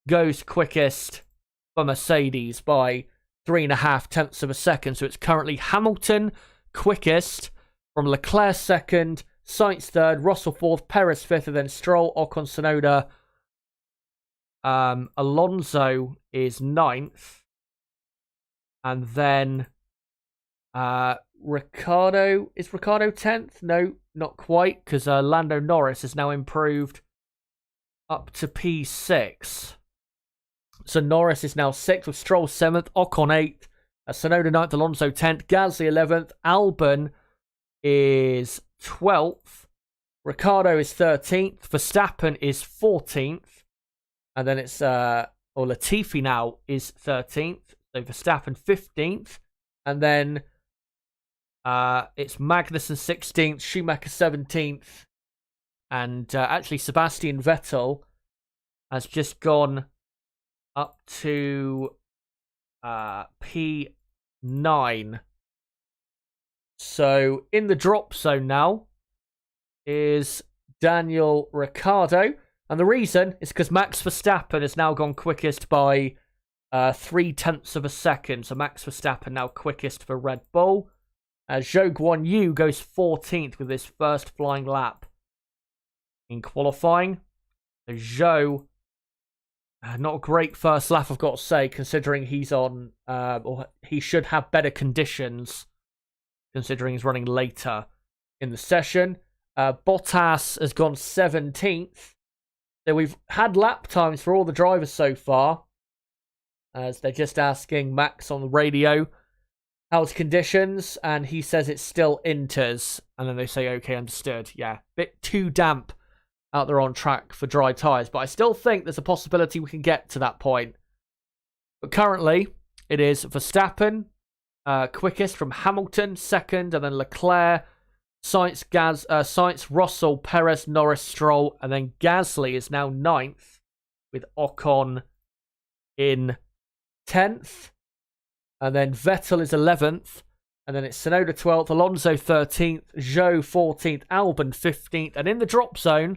goes quickest for Mercedes by 3.5 tenths of a second. So it's currently Hamilton quickest, from Leclerc second, Sainz third, Russell fourth, Perez fifth, and then Stroll, Ocon, Tsunoda. Alonso is ninth. And then Ricciardo, is Ricciardo 10th? No, not quite, because Lando Norris has now improved up to P6. So Norris is now 6th, with Stroll 7th, Ocon 8th, Tsunoda 9th, Alonso 10th, Gasly 11th, Albon is 12th, Ricciardo is 13th, Verstappen is 14th, and then it's, Latifi now is 13th, so Verstappen 15th, and then it's Magnussen 16th, Schumacher 17th, and actually Sebastian Vettel has just gone up to P9. So in the drop zone now is Daniel Ricciardo, and the reason is because Max Verstappen has now gone quickest by 3 tenths of a second. So Max Verstappen now quickest for Red Bull. Zhou Guanyu goes 14th with his first flying lap in qualifying. Zhou, not a great first lap, I've got to say, considering he's on, or he should have better conditions, considering he's running later in the session. Bottas has gone 17th. So we've had lap times for all the drivers so far, as they're just asking Max on the radio how's conditions, and he says it's still inters, and then they say, okay, understood. Yeah, bit too damp out there on track for dry tyres, but I still think there's a possibility we can get to that point. But currently, it is Verstappen, quickest from Hamilton, second, and then Leclerc, Sainz, Russell, Perez, Norris, Stroll, and then Gasly is now 9th, with Ocon in 10th. And then Vettel is 11th. And then it's Tsunoda 12th, Alonso 13th, Zhou 14th, Albon 15th. And in the drop zone,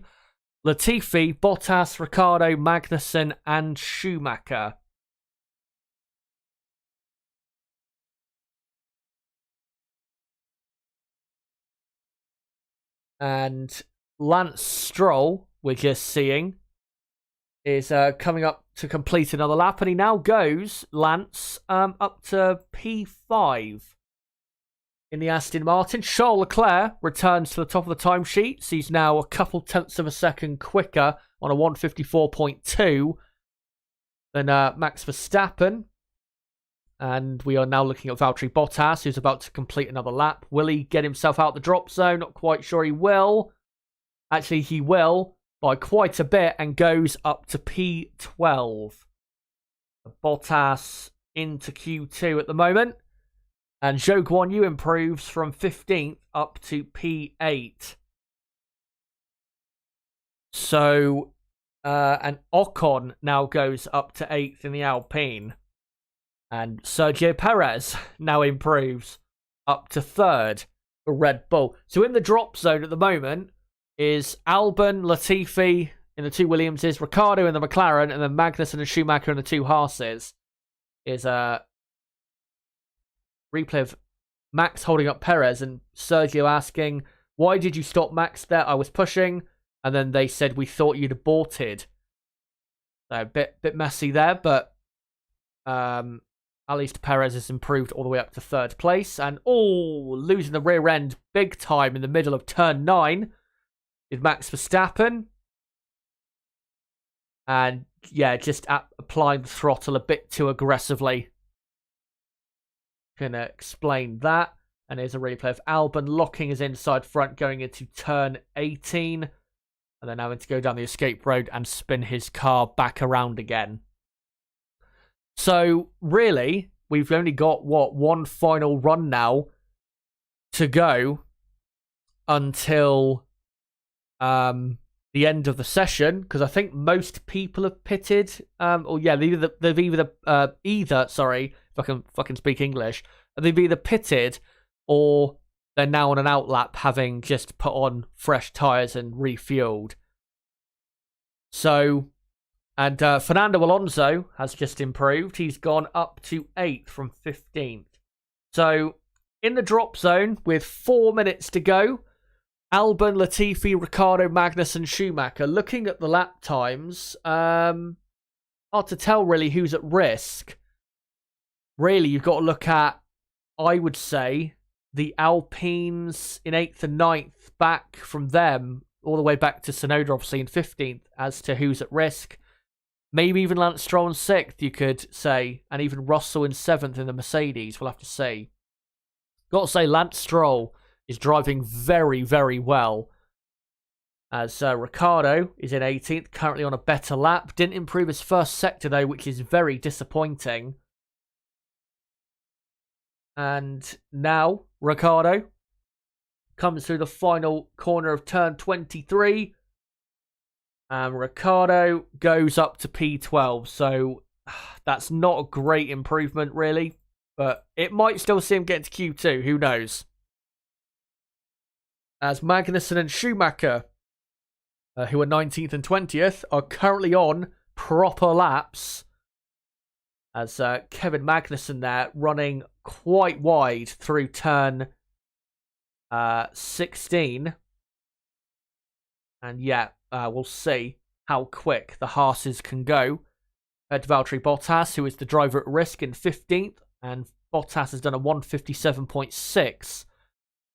Latifi, Bottas, Ricciardo, Magnussen, and Schumacher. And Lance Stroll, we're just seeing, is coming up to complete another lap, and he now goes, Lance, up to P5 in the Aston Martin. Charles Leclerc returns to the top of the timesheet, so he's now a couple tenths of a second quicker on a 154.2 than Max Verstappen. And we are now looking at Valtteri Bottas, who's about to complete another lap. Will he get himself out the drop zone? Not quite sure he will. Actually, he will, by quite a bit, and goes up to P12. Bottas into Q2 at the moment. And Zhou Guanyu improves from 15th up to P8. So, and Ocon now goes up to 8th in the Alpine. And Sergio Perez now improves up to 3rd for Red Bull. So in the drop zone at the moment is Albon, Latifi in the 2 Williamses, Ricciardo in the McLaren, and then Magnussen and Schumacher in the 2 Haases. Is a replay of Max holding up Perez and Sergio asking, why did you stop Max there? I was pushing. And then they said, we thought you'd aborted. So a bit messy there, but at least Perez has improved all the way up to 3rd place. And losing the rear end big time in the middle of turn 9 is Max Verstappen. And yeah, just applying the throttle a bit too aggressively. Gonna explain that. And here's a replay of Albon locking his inside front going into turn 18. And then having to go down the escape road and spin his car back around again. So, really, we've only got, one final run now to go until the end of the session, because I think most people have pitted. They've either, sorry, if I can fucking speak English, they've either pitted or they're now on an outlap, having just put on fresh tyres and refueled. So, and Fernando Alonso has just improved. He's gone up to 8th from 15th. So, in the drop zone with 4 minutes to go, Albon, Latifi, Ricciardo, Magnussen, Schumacher. Looking at the lap times, hard to tell really who's at risk. Really, you've got to look at, I would say, the Alpines in 8th and 9th, back from them all the way back to Tsunoda, obviously, in 15th, as to who's at risk. Maybe even Lance Stroll in 6th, you could say, and even Russell in 7th in the Mercedes. We'll have to see. Got to say, Lance Stroll is driving very, very well. As Ricciardo is in 18th, currently on a better lap. Didn't improve his first sector, though, which is very disappointing. And now, Ricciardo comes through the final corner of turn 23. And Ricciardo goes up to P12. So that's not a great improvement, really. But it might still see him get to Q2. Who knows? As Magnussen and Schumacher, who are 19th and 20th, are currently on proper laps. As Kevin Magnussen there running quite wide through turn 16. And yeah, we'll see how quick the Haas's can go. To Valtteri Bottas, who is the driver at risk in 15th. And Bottas has done a 157.6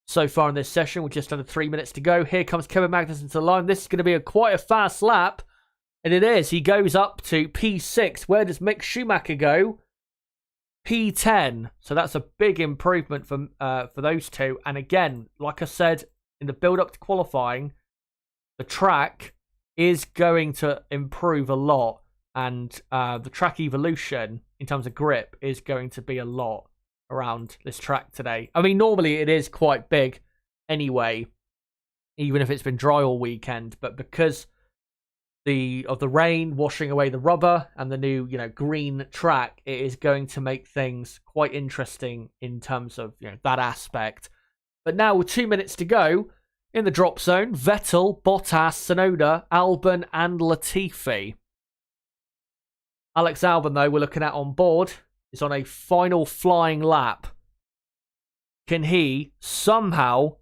so far in this session with just under 3 minutes to go. Here comes Kevin Magnussen to the line. This is going to be quite a fast lap. And it is. He goes up to P6. Where does Mick Schumacher go? P10. So that's a big improvement for those two. And again, like I said, in the build-up to qualifying, the track is going to improve a lot. And the track evolution, in terms of grip, is going to be a lot around this track today. I mean, normally it is quite big anyway, even if it's been dry all weekend. But because of the rain washing away the rubber and the new, green track, it is going to make things quite interesting in terms of, that aspect. But now with 2 minutes to go in the drop zone, Vettel, Bottas, Tsunoda, Albon, and Latifi. Alex Albon, though, we're looking at on board, is on a final flying lap. Can he somehow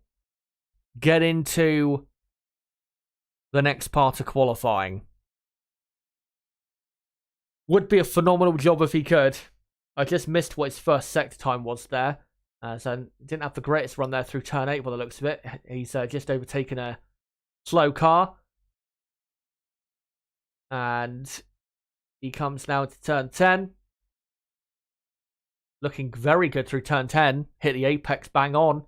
get into the next part of qualifying? Would be a phenomenal job if he could. I just missed what his first sector time was there. So didn't have the greatest run there through turn 8 by the looks of it. He's just overtaken a slow car. And he comes now to turn 10. Looking very good through turn 10. Hit the apex bang on.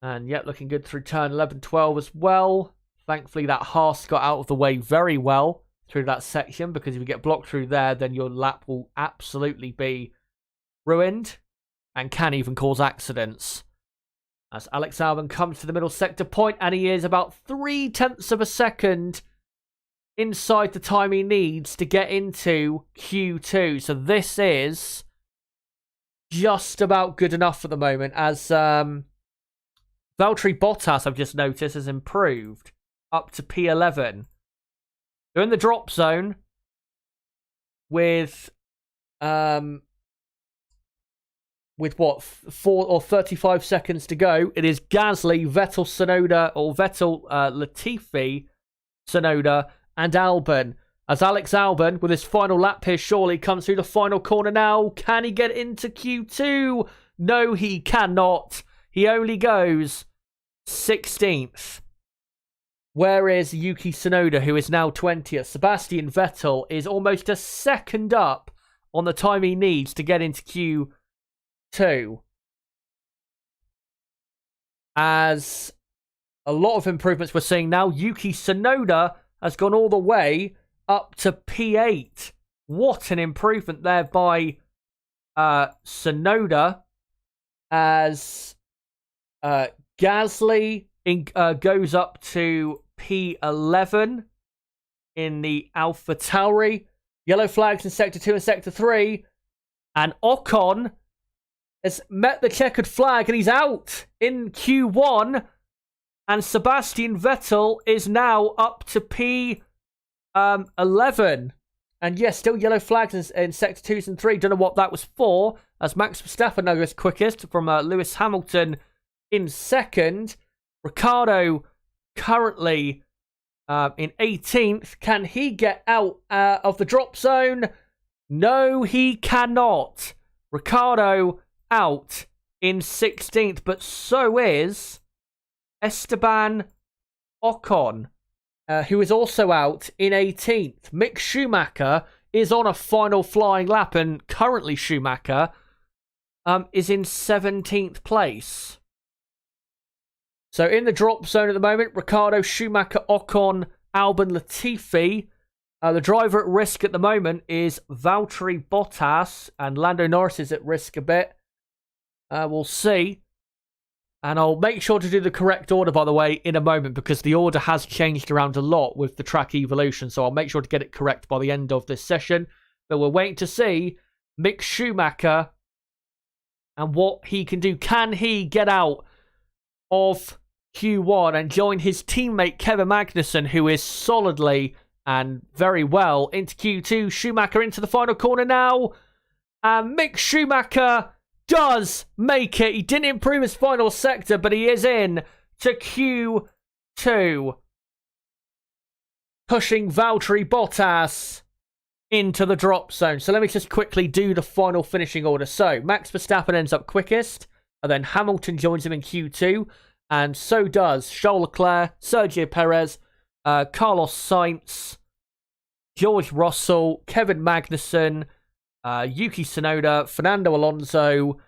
And yet looking good through turn 11, 12 as well. Thankfully that Haas got out of the way very well through that section, because if you get blocked through there, then your lap will absolutely be ruined and can even cause accidents. As Alex Albon comes to the middle sector point, and he is about 0.3 of a second inside the time he needs to get into Q2. So this is just about good enough at the moment, as Valtteri Bottas, I've just noticed, has improved up to P11. They're in the drop zone with what, 4 or 35 seconds to go. It is Gasly, Vettel, Tsunoda, or Vettel, Latifi, Tsunoda, and Albon. As Alex Albon, with his final lap here, surely comes through the final corner now. Can he get into Q2? No, he cannot. He only goes 16th. Where is Yuki Tsunoda, who is now 20th? Sebastian Vettel is almost a second up on the time he needs to get into Q2. As a lot of improvements we're seeing now. Yuki Tsunoda has gone all the way up to P8. What an improvement there by Tsunoda. As Gasly goes up to P11 in the Alpha Tauri. Yellow flags in Sector 2 and Sector 3. And Ocon has met the checkered flag and he's out in Q1. And Sebastian Vettel is now up to P11. And yes, still yellow flags in sector 2s and 3. Don't know what that was for. As Max Verstappen now goes quickest from Lewis Hamilton in second. Ricciardo currently in 18th. Can he get out of the drop zone? No, he cannot. Ricciardo out in 16th, but so is Esteban Ocon, who is also out in 18th. Mick Schumacher is on a final flying lap, and currently Schumacher is in 17th place. So in the drop zone at the moment, Ricciardo, Schumacher, Ocon, Albon, Latifi. The driver at risk at the moment is Valtteri Bottas, and Lando Norris is at risk a bit. We'll see. And I'll make sure to do the correct order, by the way, in a moment, because the order has changed around a lot with the track evolution. So I'll make sure to get it correct by the end of this session. But we're waiting to see Mick Schumacher and what he can do. Can he get out of Q1 and join his teammate Kevin Magnussen, who is solidly and very well into Q2? Schumacher into the final corner now. And Mick Schumacher does make it. He didn't improve his final sector, but he is in to Q2. Pushing Valtteri Bottas into the drop zone. So let me just quickly do the final finishing order. So Max Verstappen ends up quickest, and then Hamilton joins him in Q2, and so does Charles Leclerc, Sergio Perez, Carlos Sainz, George Russell, Kevin Magnussen, Yuki Tsunoda, Fernando Alonso,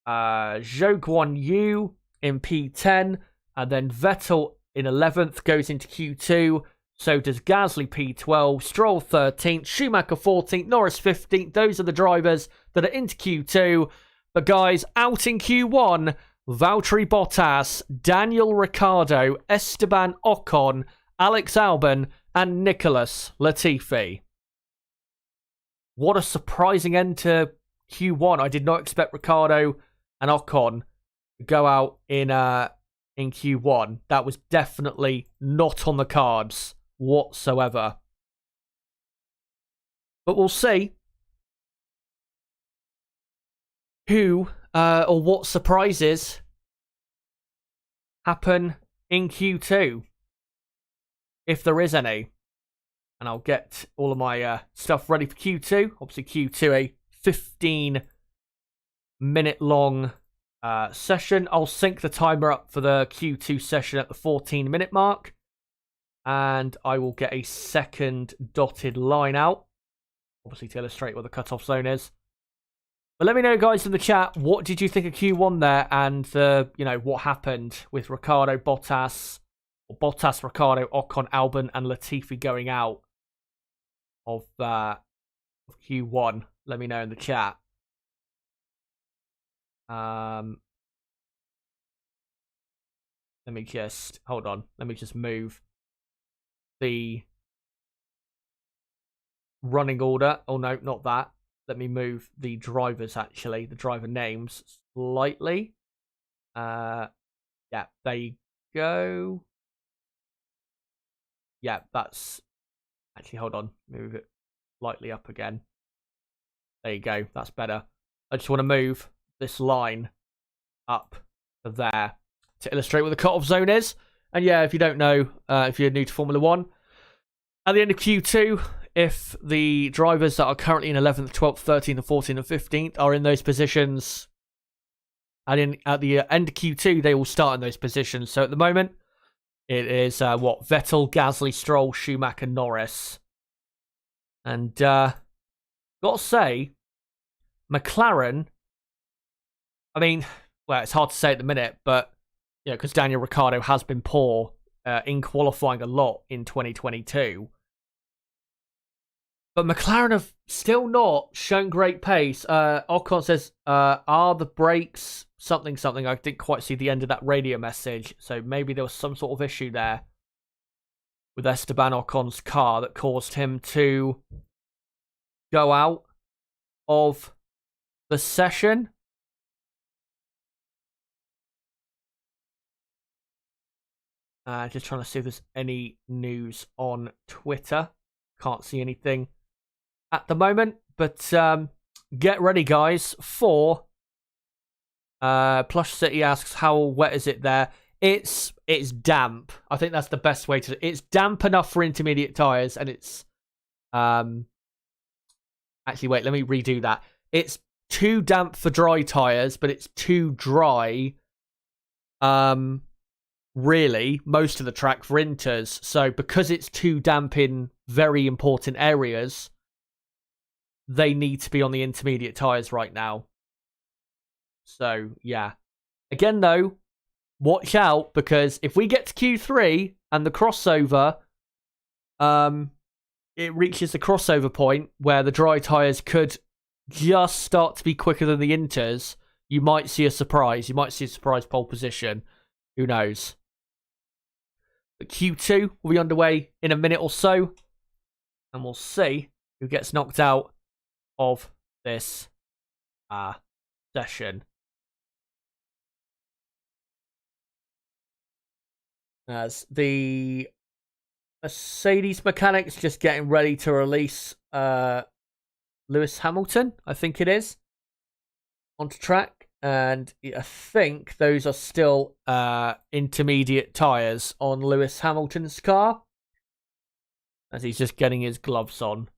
Zhou Guan Yu in P10, and then Vettel in 11th goes into Q2. So does Gasly P12, Stroll 13th, Schumacher 14th, Norris 15th. Those are the drivers that are into Q2. But guys, out in Q1, Valtteri Bottas, Daniel Ricciardo, Esteban Ocon, Alex Albon, and Nicholas Latifi. What a surprising end to Q1. I did not expect Ricciardo and Ocon to go out in Q1. That was definitely not on the cards whatsoever. But we'll see who or what surprises happen in Q2, if there is any. And I'll get all of my stuff ready for Q2. Obviously, Q2, a 15-minute long session. I'll sync the timer up for the Q2 session at the 14-minute mark. And I will get a second dotted line out, obviously to illustrate what the cutoff zone is. But let me know, guys, in the chat, what did you think of Q1 there, and what happened with Ricciardo, Bottas, Ricciardo, Ocon, Albon, and Latifi going out of Q1. Let me know in the chat. Let me just hold on. Let me just move the running order. Oh no, not that. Let me move the drivers, actually, the driver names slightly. Yeah, there you go. Yeah, that's actually, hold on, move it slightly up again. There you go, that's better. I just want to move this line up to there to illustrate what the cutoff zone is. And yeah, if you don't know, if you're new to Formula 1, at the end of Q2, if the drivers that are currently in 11th, 12th, 13th, and 14th, and 15th are in those positions, and at the end of Q2, they will start in those positions. So at the moment, it is, Vettel, Gasly, Stroll, Schumacher, Norris. And, got to say, McLaren, I mean, well, it's hard to say at the minute, but, because Daniel Ricciardo has been poor in qualifying a lot in 2022. But McLaren have still not shown great pace. Ocon says, are the brakes something? I didn't quite see the end of that radio message. So maybe there was some sort of issue there with Esteban Ocon's car that caused him to go out of the session. Just trying to see if there's any news on Twitter. Can't see anything at the moment. But get ready, guys, for... Plush City asks, how wet is it there? It's damp. I think that's the best way to... It's damp enough for intermediate tyres, and it's... Actually, wait, let me redo that. It's too damp for dry tyres, but it's too dry... really, most of the track for inters. So because it's too damp in very important areas, they need to be on the intermediate tyres right now. So, yeah. Again, though, watch out, because if we get to Q3 and the crossover, it reaches the crossover point where the dry tyres could just start to be quicker than the inters, you might see a surprise. You might see a surprise pole position. Who knows? But Q2 will be underway in a minute or so, and we'll see who gets knocked out of this session. As the Mercedes mechanics just getting ready to release Lewis Hamilton, I think it is, onto track. And I think those are still intermediate tyres on Lewis Hamilton's car, as he's just getting his gloves on.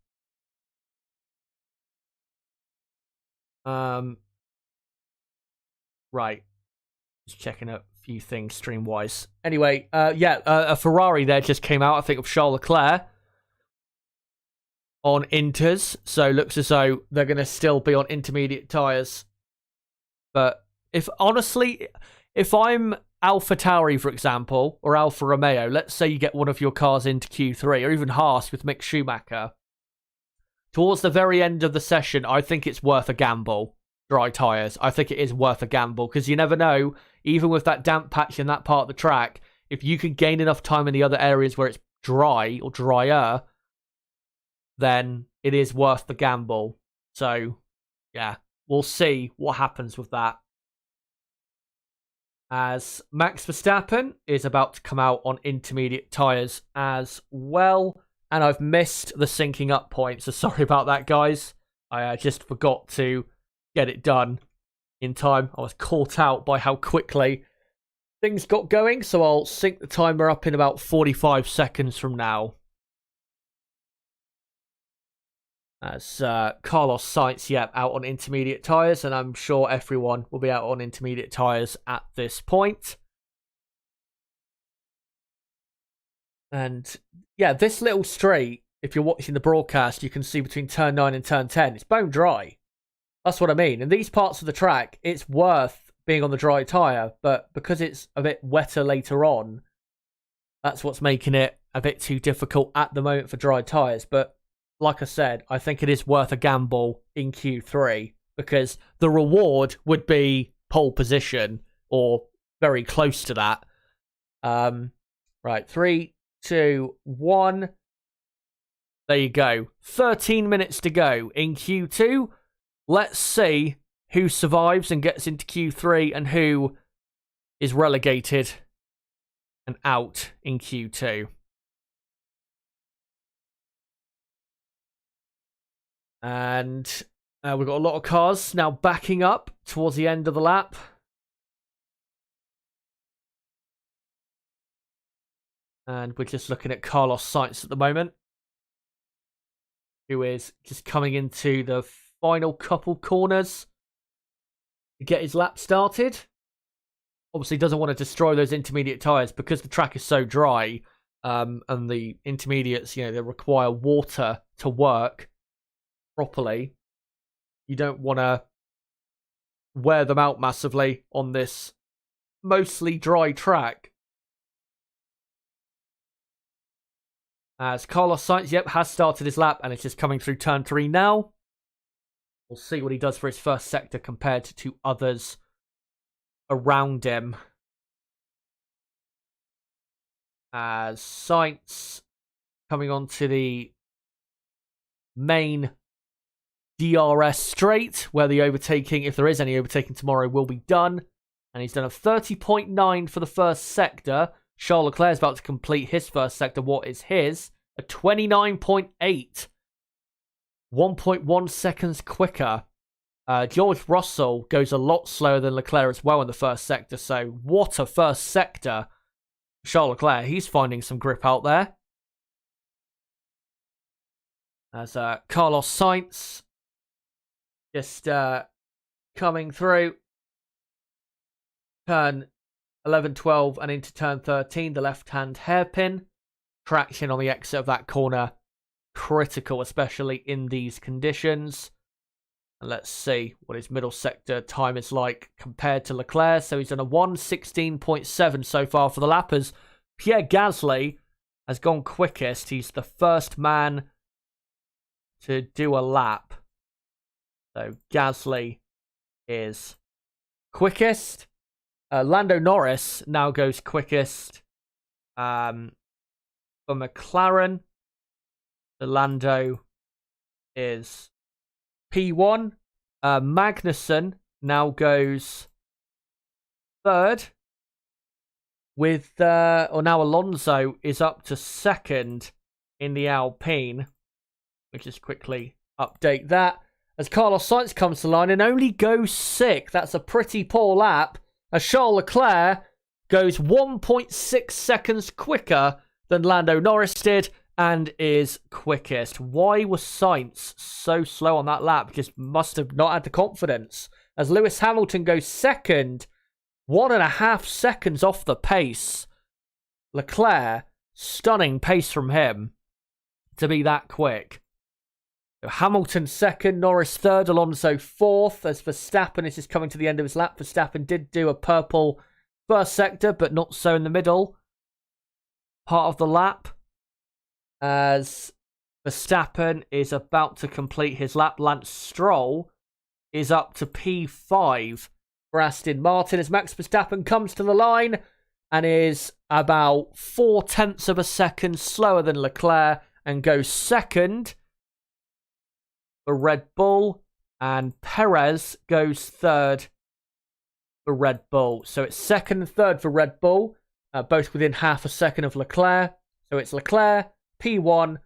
Right. Just checking a few things stream-wise. Anyway, a Ferrari there just came out, I think, of Charles Leclerc on inters. So looks as though they're going to still be on intermediate tyres. But if I'm AlphaTauri, for example, or Alfa Romeo, let's say you get one of your cars into Q3, or even Haas with Mick Schumacher, towards the very end of the session, I think it's worth a gamble. Dry tyres. I think it is worth a gamble, because you never know, even with that damp patch in that part of the track, if you can gain enough time in the other areas where it's dry or drier, then it is worth the gamble. So, yeah. We'll see what happens with that. As Max Verstappen is about to come out on intermediate tyres as well. And I've missed the syncing up point, so sorry about that, guys. I just forgot to get it done in time. I was caught out by how quickly things got going, so I'll sync the timer up in about 45 seconds from now. As Carlos Sainz, out on intermediate tyres, and I'm sure everyone will be out on intermediate tyres at this point. And yeah, this little straight, if you're watching the broadcast, you can see between turn 9 and turn 10, it's bone dry. That's what I mean. In these parts of the track, it's worth being on the dry tyre, but because it's a bit wetter later on, that's what's making it a bit too difficult at the moment for dry tyres. But like I said, I think it is worth a gamble in Q3, because the reward would be pole position or very close to that. Right, 3, 2, 1. There you go. 13 minutes to go in Q2. Let's see who survives and gets into Q3 and who is relegated and out in Q2. And we've got a lot of cars now backing up towards the end of the lap. And we're just looking at Carlos Sainz at the moment, who is just coming into the final couple corners to get his lap started. Obviously doesn't want to destroy those intermediate tyres because the track is so dry, and the intermediates, they require water to work properly. You don't want to wear them out massively on this mostly dry track. As Carlos Sainz, has started his lap, and it's just coming through turn 3 now. We'll see what he does for his first sector compared to others around him. As Sainz coming onto the main DRS straight, where the overtaking, if there is any overtaking tomorrow, will be done. And he's done a 30.9 for the first sector, Charles Leclerc is about to complete his first sector. What is his? A 29.8. 1.1 seconds quicker. George Russell goes a lot slower than Leclerc as well in the first sector. So what a first sector. Charles Leclerc, he's finding some grip out there. As Carlos Sainz just coming through. Turn 11, 12 and into turn 13. The left-hand hairpin. Traction on the exit of that corner. Critical, especially in these conditions. And let's see what his middle sector time is like compared to Leclerc. So he's done a 1:16.7 so far for the lappers. Pierre Gasly has gone quickest. He's the first man to do a lap. So Gasly is quickest. Lando Norris now goes quickest for McLaren. The Lando is P1. Magnussen now goes third. With or now Alonso is up to second in the Alpine. We'll just quickly update that. As Carlos Sainz comes to line and only goes sixth. That's a pretty poor lap. As Charles Leclerc goes 1.6 seconds quicker than Lando Norris did and is quickest. Why was Sainz so slow on that lap? Just must have not had the confidence. As Lewis Hamilton goes second, 1.5 seconds off the pace. Leclerc, stunning pace from him to be that quick. Hamilton second, Norris third, Alonso fourth. As Verstappen, this is coming to the end of his lap. Verstappen did do a purple first sector, but not so in the middle part of the lap. As Verstappen is about to complete his lap, Lance Stroll is up to P5 for Aston Martin. As Max Verstappen comes to the line and is about 0.4 of a second slower than Leclerc and goes second for Red Bull, and Perez goes third for Red Bull. So it's second and third for Red Bull, both within half a second of Leclerc. So it's Leclerc, P1,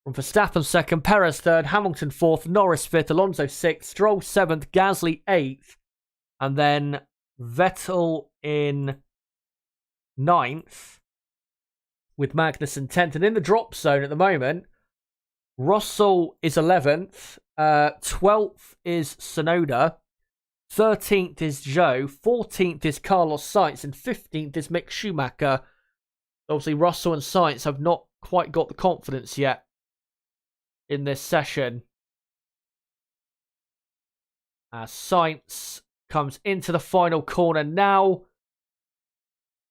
from Verstappen second, Perez third, Hamilton fourth, Norris fifth, Alonso sixth, Stroll seventh, Gasly eighth, and then Vettel in ninth, with Magnussen 10th. And in the drop zone at the moment, Russell is 11th, 12th is Tsunoda, 13th is Zhou, 14th is Carlos Sainz, and 15th is Mick Schumacher. Obviously, Russell and Sainz have not quite got the confidence yet in this session. Sainz comes into the final corner now.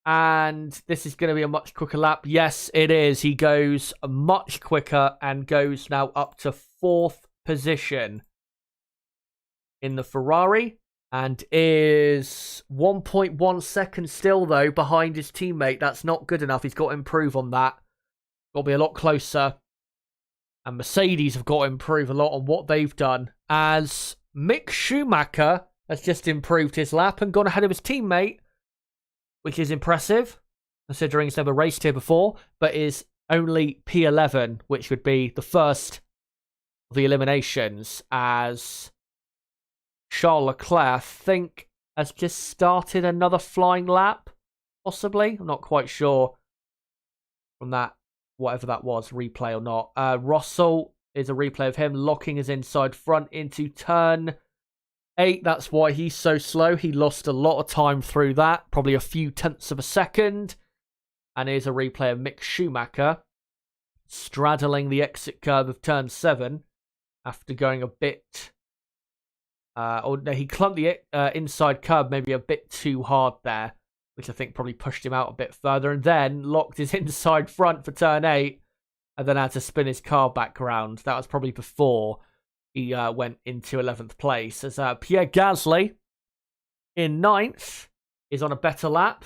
And this is going to be a much quicker lap. Yes, it is. He goes much quicker and goes now up to fourth position in the Ferrari. And is 1.1 seconds still, though, behind his teammate. That's not good enough. He's got to improve on that. Got to be a lot closer. And Mercedes have got to improve a lot on what they've done. As Mick Schumacher has just improved his lap and gone ahead of his teammate, which is impressive, considering he's never raced here before, but is only P11, which would be the first of the eliminations, as Charles Leclerc, I think, has just started another flying lap, possibly. I'm not quite sure from that, whatever that was, replay or not. Russell is a replay of him locking his inside front into turn 8, that's why he's so slow. He lost a lot of time through that, probably a few tenths of a second. And here's a replay of Mick Schumacher straddling the exit curve of turn 7 after going a bit... he clumped the inside curb maybe a bit too hard there, which I think probably pushed him out a bit further, and then locked his inside front for turn 8 and then had to spin his car back around. That was probably before he went into 11th place. As Pierre Gasly in 9th is on a better lap.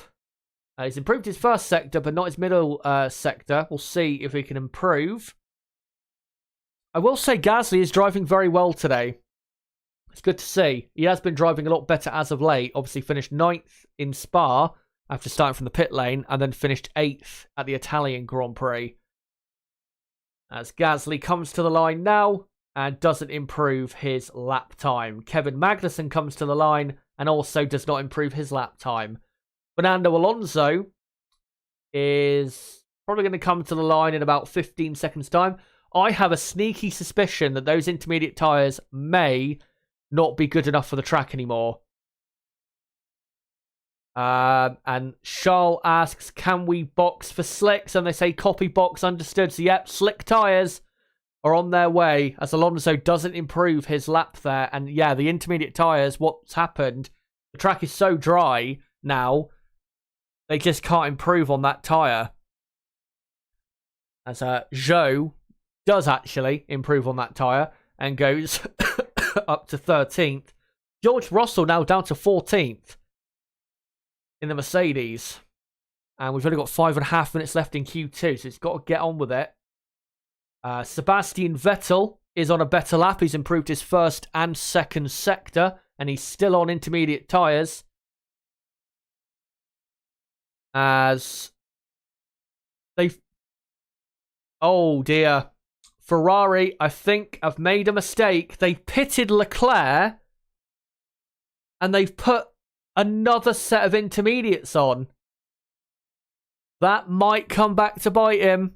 He's improved his first sector, but not his middle sector. We'll see if he can improve. I will say Gasly is driving very well today. It's good to see. He has been driving a lot better as of late. Obviously finished 9th in Spa, after starting from the pit lane and then finished 8th at the Italian Grand Prix. As Gasly comes to the line now and doesn't improve his lap time. Kevin Magnussen comes to the line and also does not improve his lap time. Fernando Alonso is probably going to come to the line in about 15 seconds' time. I have a sneaky suspicion that those intermediate tyres may not be good enough for the track anymore. And Charles asks, can we box for slicks? And they say, copy box, understood. So, yep, slick tyres are on their way as Alonso doesn't improve his lap there. And, yeah, the intermediate tyres, what's happened, the track is so dry now, they just can't improve on that tyre. As Zhou does actually improve on that tyre and goes up to 13th. George Russell now down to 14th. In the Mercedes. And we've only got 5.5 minutes left in Q2, so it's got to get on with it. Sebastian Vettel is on a better lap. He's improved his first and second sector, and he's still on intermediate tyres. As they've... Oh, dear. Ferrari, I think, have made a mistake. They've pitted Leclerc, and they've put another set of intermediates on. That might come back to bite him.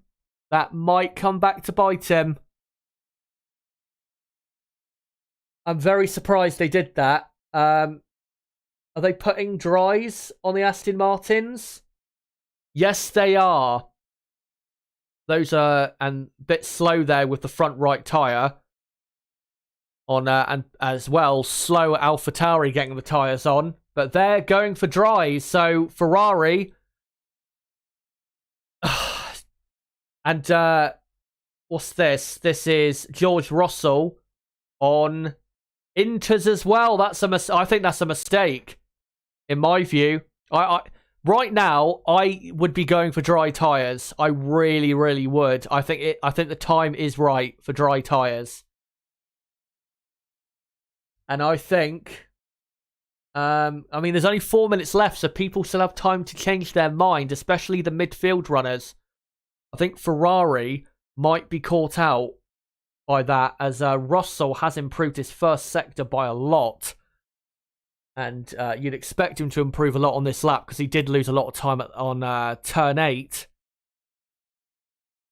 That might come back to bite him. I'm very surprised they did that. Are they putting dries on the Aston Martins? Yes, they are. Those are a bit slow there with the front right tyre. And as well, slow AlphaTauri getting the tyres on. But they're going for dries, so Ferrari. And what's this? This is George Russell on Inters as well. I think that's a mistake, in my view. Right now, I would be going for dry tyres. I really, really would. I think the time is right for dry tyres. And I think... I mean, there's only 4 minutes left, so people still have time to change their mind, especially the midfield runners. I think Ferrari might be caught out by that, as Russell has improved his first sector by a lot. And you'd expect him to improve a lot on this lap, because he did lose a lot of time on turn 8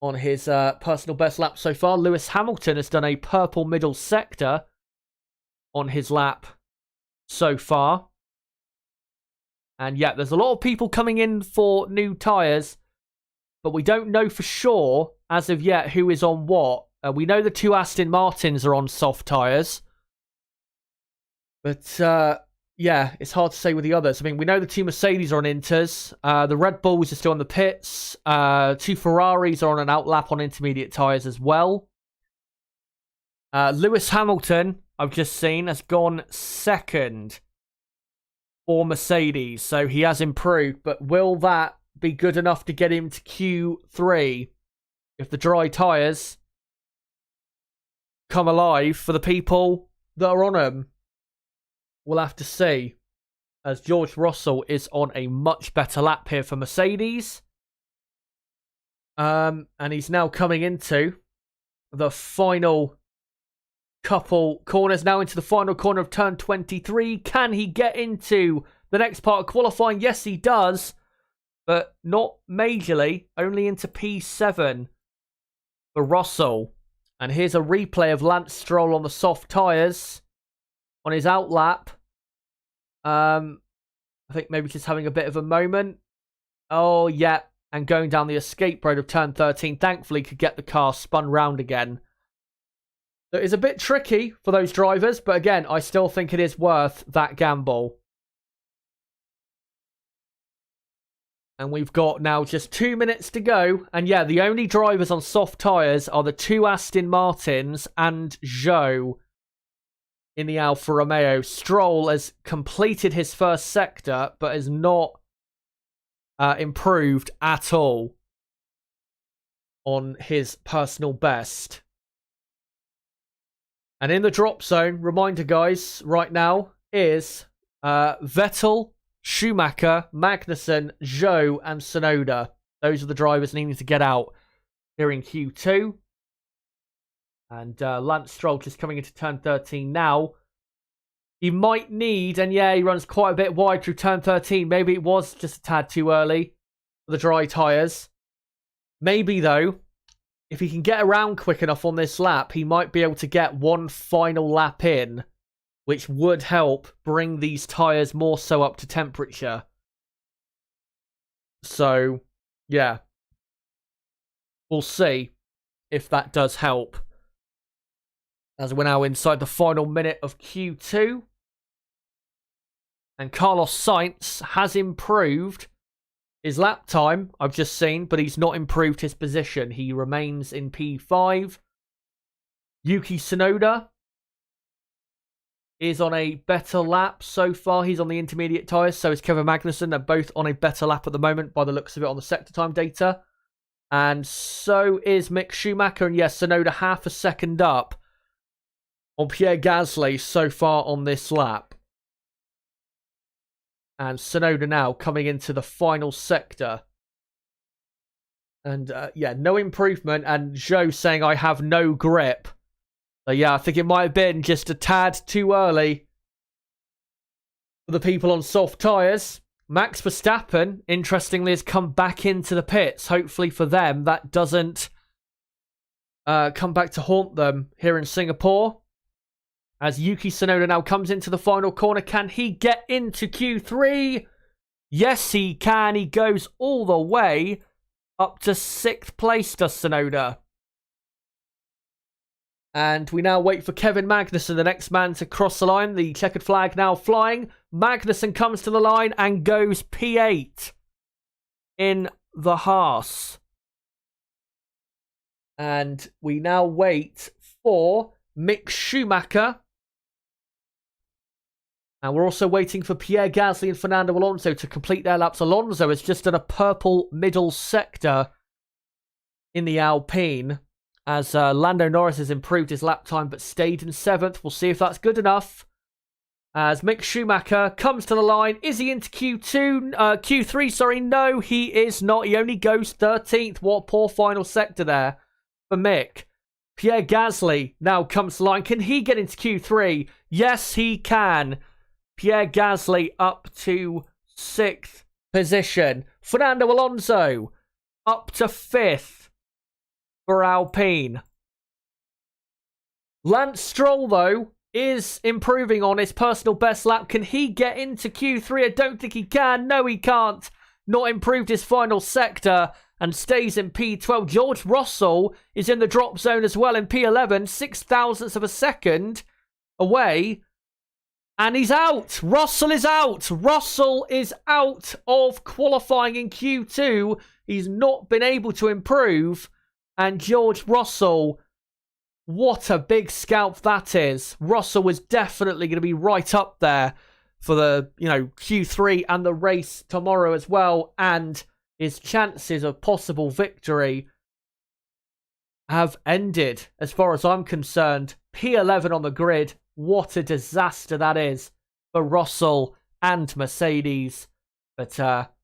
on his personal best lap so far. Lewis Hamilton has done a purple middle sector on his lap so far. And yeah, there's a lot of people coming in for new tyres, but we don't know for sure as of yet who is on what. We know the 2 Aston Martins are on soft tyres, but yeah, it's hard to say with the others. I mean, we know the 2 Mercedes are on Inters, the Red Bulls are still on the pits, 2 Ferraris are on an outlap on intermediate tyres as well. Lewis Hamilton, I've just seen, has gone second for Mercedes. So he has improved. But will that be good enough to get him to Q3 if the dry tyres come alive for the people that are on them? We'll have to see. As George Russell is on a much better lap here for Mercedes. And he's now coming into the final couple corners, now into the final corner of turn 23. Can he get into the next part of qualifying? Yes, he does, but not majorly, only into P7 for Russell. And here's a replay of Lance Stroll on the soft tyres on his outlap. I think maybe just having a bit of a moment. Oh, yeah, and going down the escape road of turn 13. Thankfully, could get the car spun round again. It is a bit tricky for those drivers, but again, I still think it is worth that gamble. And we've got now just 2 minutes to go. And yeah, the only drivers on soft tyres are the 2 Aston Martins and Zhou in the Alfa Romeo. Stroll has completed his first sector, but has not improved at all on his personal best. And in the drop zone, reminder guys, right now is Vettel Schumacher, Magnussen, Zhou, and Tsunoda. Those are the drivers needing to get out here in Q2. And Lance Stroll just coming into turn 13 now. He might need, and yeah, he runs quite a bit wide through turn 13. Maybe it was just a tad too early for the dry tyres. Maybe, though, if he can get around quick enough on this lap, he might be able to get one final lap in, which would help bring these tyres more so up to temperature. So, yeah. We'll see if that does help. As we're now inside the final minute of Q2. And Carlos Sainz has improved his lap time, I've just seen, but he's not improved his position. He remains in P5. Yuki Tsunoda is on a better lap so far. He's on the intermediate tyres, so is Kevin Magnussen. They're both on a better lap at the moment by the looks of it on the sector time data. And so is Mick Schumacher. And yes, Tsunoda half a second up on Pierre Gasly so far on this lap. And Tsunoda now coming into the final sector. And yeah, no improvement. And Zhou saying, I have no grip. So yeah, I think it might have been just a tad too early for the people on soft tyres. Max Verstappen, interestingly, has come back into the pits. Hopefully for them, that doesn't come back to haunt them here in Singapore. As Yuki Tsunoda now comes into the final corner. Can he get into Q3? Yes, he can. He goes all the way up to 6th place, does Tsunoda. And we now wait for Kevin Magnussen, the next man to cross the line. The checkered flag now flying. Magnussen comes to the line and goes P8 in the Haas. And we now wait for Mick Schumacher. And we're also waiting for Pierre Gasly and Fernando Alonso to complete their laps. Alonso has just done a purple middle sector in the Alpine. As Lando Norris has improved his lap time but stayed in 7th. We'll see if that's good enough. As Mick Schumacher comes to the line. Is he into Q3, sorry. No, he is not. He only goes 13th. What a poor final sector there for Mick. Pierre Gasly now comes to the line. Can he get into Q3? Yes, he can. Pierre Gasly up to 6th position. Fernando Alonso up to 5th for Alpine. Lance Stroll, though, is improving on his personal best lap. Can he get into Q3? I don't think he can. No, he can't. Not improved his final sector and stays in P12. George Russell is in the drop zone as well in P11. 6,000ths of a second away. And he's out. Russell is out. Russell is out of qualifying in Q2. He's not been able to improve. And George Russell, what a big scalp that is. Russell was definitely going to be right up there for the, Q3 and the race tomorrow as well. And his chances of possible victory have ended, as far as I'm concerned. P11 on the grid. What a disaster that is for Russell and Mercedes. But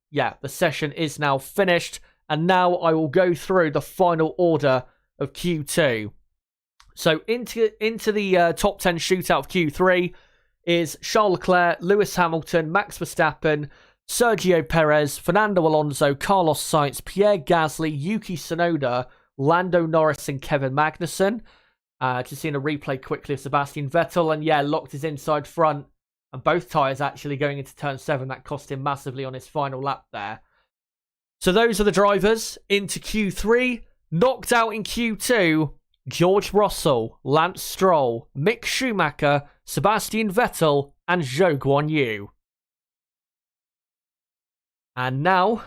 yeah, the session is now finished. And now I will go through the final order of Q2. So into the top 10 shootout of Q3 is Charles Leclerc, Lewis Hamilton, Max Verstappen, Sergio Perez, Fernando Alonso, Carlos Sainz, Pierre Gasly, Yuki Tsunoda, Lando Norris and Kevin Magnussen. Just seeing a replay quickly of Sebastian Vettel. And yeah, locked his inside front. And both tyres actually going into turn 7. That cost him massively on his final lap there. So those are the drivers into Q3. Knocked out in Q2, George Russell, Lance Stroll, Mick Schumacher, Sebastian Vettel, and Zhou Guanyu. And now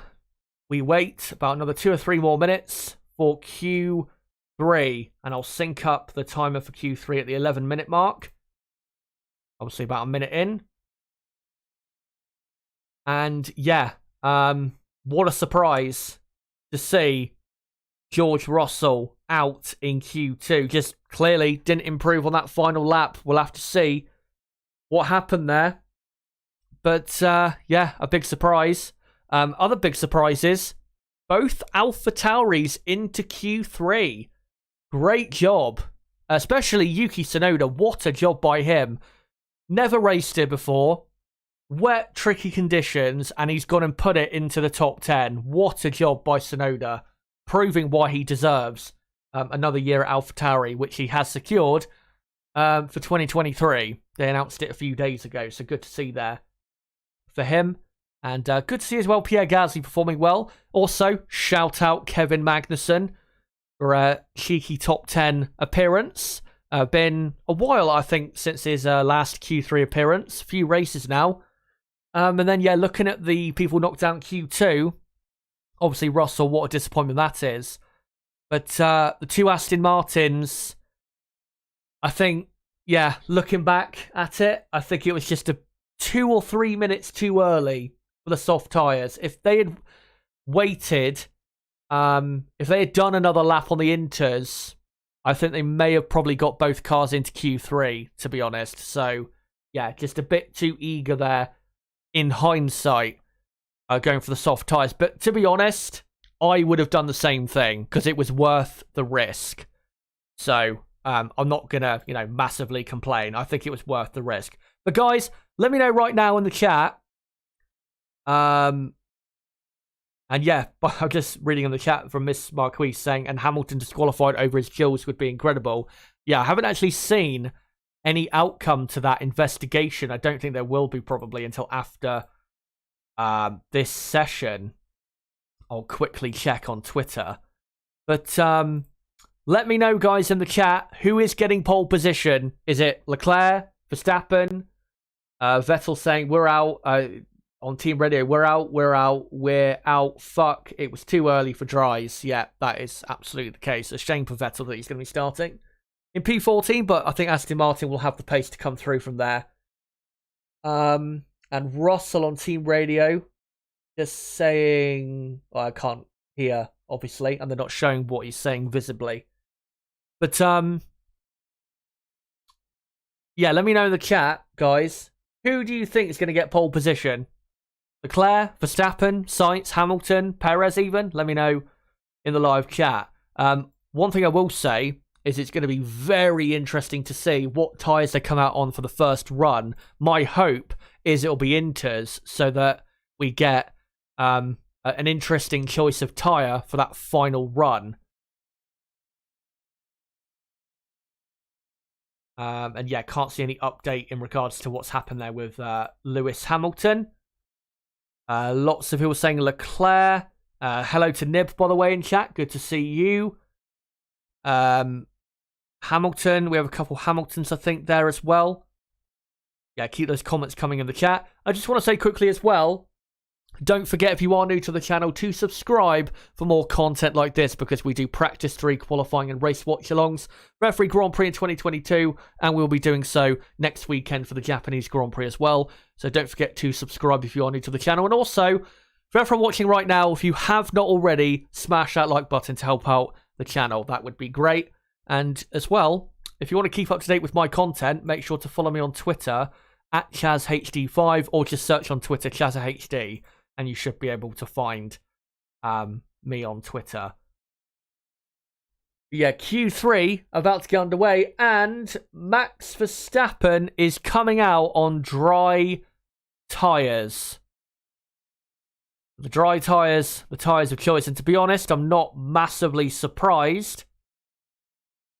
we wait about another 2 or 3 more minutes for Q3. And I'll sync up the timer for Q3 at the 11-minute mark. Obviously about a minute in. And yeah, what a surprise to see George Russell out in Q2. Just clearly didn't improve on that final lap. We'll have to see what happened there. But yeah, a big surprise. Other big surprises, both AlphaTauris into Q3. Great job. Especially Yuki Tsunoda. What a job by him. Never raced it before. Wet, tricky conditions, and he's gone and put it into the top 10. What a job by Tsunoda. Proving why he deserves another year at AlphaTauri, which he has secured for 2023. They announced it a few days ago, so good to see there for him. And good to see as well Pierre Gasly performing well. Also, shout out Kevin Magnussen for a cheeky top 10 appearance. Been a while, I think, since his last Q3 appearance. A few races now. And then, yeah, looking at the people knocked down Q2. Obviously, Russell, what a disappointment that is. But the two Aston Martins, I think, yeah, looking back at it, I think it was just 2 or 3 minutes too early for the soft tyres. If they had waited, if they had done another lap on the Inters, I think they may have probably got both cars into Q3, to be honest. So, yeah, just a bit too eager there in hindsight, going for the soft tyres. But to be honest, I would have done the same thing because it was worth the risk. So, I'm not going to, massively complain. I think it was worth the risk. But guys, let me know right now in the chat. And yeah, I'm just reading in the chat from Miss Marquise saying, and Hamilton disqualified over his kills would be incredible. Yeah, I haven't actually seen any outcome to that investigation. I don't think there will be probably until after this session. I'll quickly check on Twitter. But let me know, guys, in the chat, who is getting pole position? Is it Leclerc, Verstappen? Vettel saying, we're out. On Team Radio, we're out. Fuck, it was too early for dries. Yeah, that is absolutely the case. A shame for Vettel that he's going to be starting in P14, but I think Aston Martin will have the pace to come through from there. And Russell on Team Radio just saying, well, I can't hear, obviously, and they're not showing what he's saying visibly. But, yeah, let me know in the chat, guys. Who do you think is going to get pole position? Leclerc, Verstappen, Sainz, Hamilton, Perez even? Let me know in the live chat. One thing I will say is it's going to be very interesting to see what tyres they come out on for the first run. My hope is it'll be Inters so that we get an interesting choice of tyre for that final run. And yeah, can't see any update in regards to what's happened there with Lewis Hamilton. Lots of people saying Leclerc. Hello to Nib, by the way, in chat. Good to see you. Hamilton. We have a couple Hamiltons, I think, there as well. Yeah, keep those comments coming in the chat. I just want to say quickly as well, don't forget, if you are new to the channel, to subscribe for more content like this, because we do Practice 3 qualifying and race watch-alongs for every Grand Prix in 2022, and we'll be doing so next weekend for the Japanese Grand Prix as well. So don't forget to subscribe if you are new to the channel. And also, for everyone watching right now, if you have not already, smash that like button to help out the channel. That would be great. And as well, if you want to keep up to date with my content, make sure to follow me on Twitter at ChazHD5, or just search on Twitter ChazHD. And you should be able to find me on Twitter. Yeah, Q3 about to get underway, and Max Verstappen is coming out on dry tyres. The dry tyres, the tyres of choice. And to be honest, I'm not massively surprised,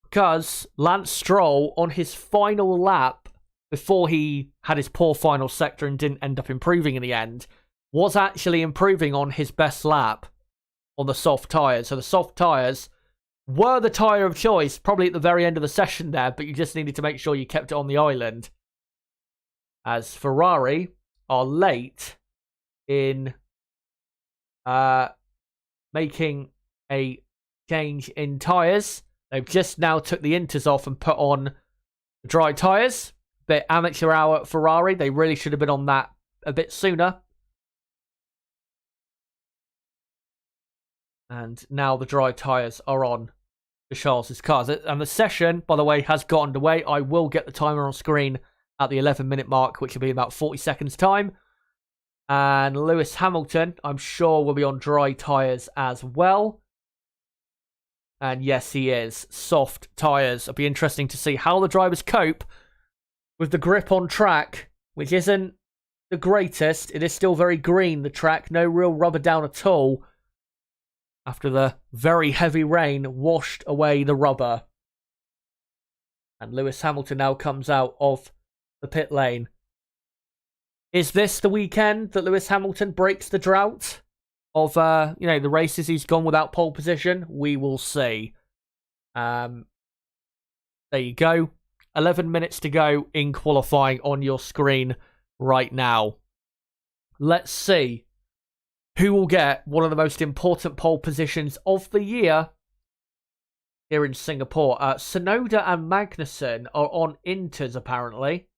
because Lance Stroll, on his final lap, before he had his poor final sector and didn't end up improving in the end, was actually improving on his best lap on the soft tyres. So the soft tyres were the tyre of choice, probably at the very end of the session there, but you just needed to make sure you kept it on the island. As Ferrari are late in making a change in tyres. They've just now took the Inters off and put on dry tyres. Bit amateur hour at Ferrari. They really should have been on that a bit sooner. And now the dry tyres are on for Charles' cars. And the session, by the way, has got underway. I will get the timer on screen at the 11-minute mark, which will be about 40 seconds' time. And Lewis Hamilton, I'm sure, will be on dry tyres as well. And yes, he is. Soft tyres. It'll be interesting to see how the drivers cope with the grip on track, which isn't the greatest. It is still very green, the track. No real rubber down at all. After the very heavy rain washed away the rubber. And Lewis Hamilton now comes out of the pit lane. Is this the weekend that Lewis Hamilton breaks the drought of, the races he's gone without pole position? We will see. There you go. 11 minutes to go in qualifying on your screen right now. Let's see who will get one of the most important pole positions of the year here in Singapore. Tsunoda and Magnussen are on Inters, apparently.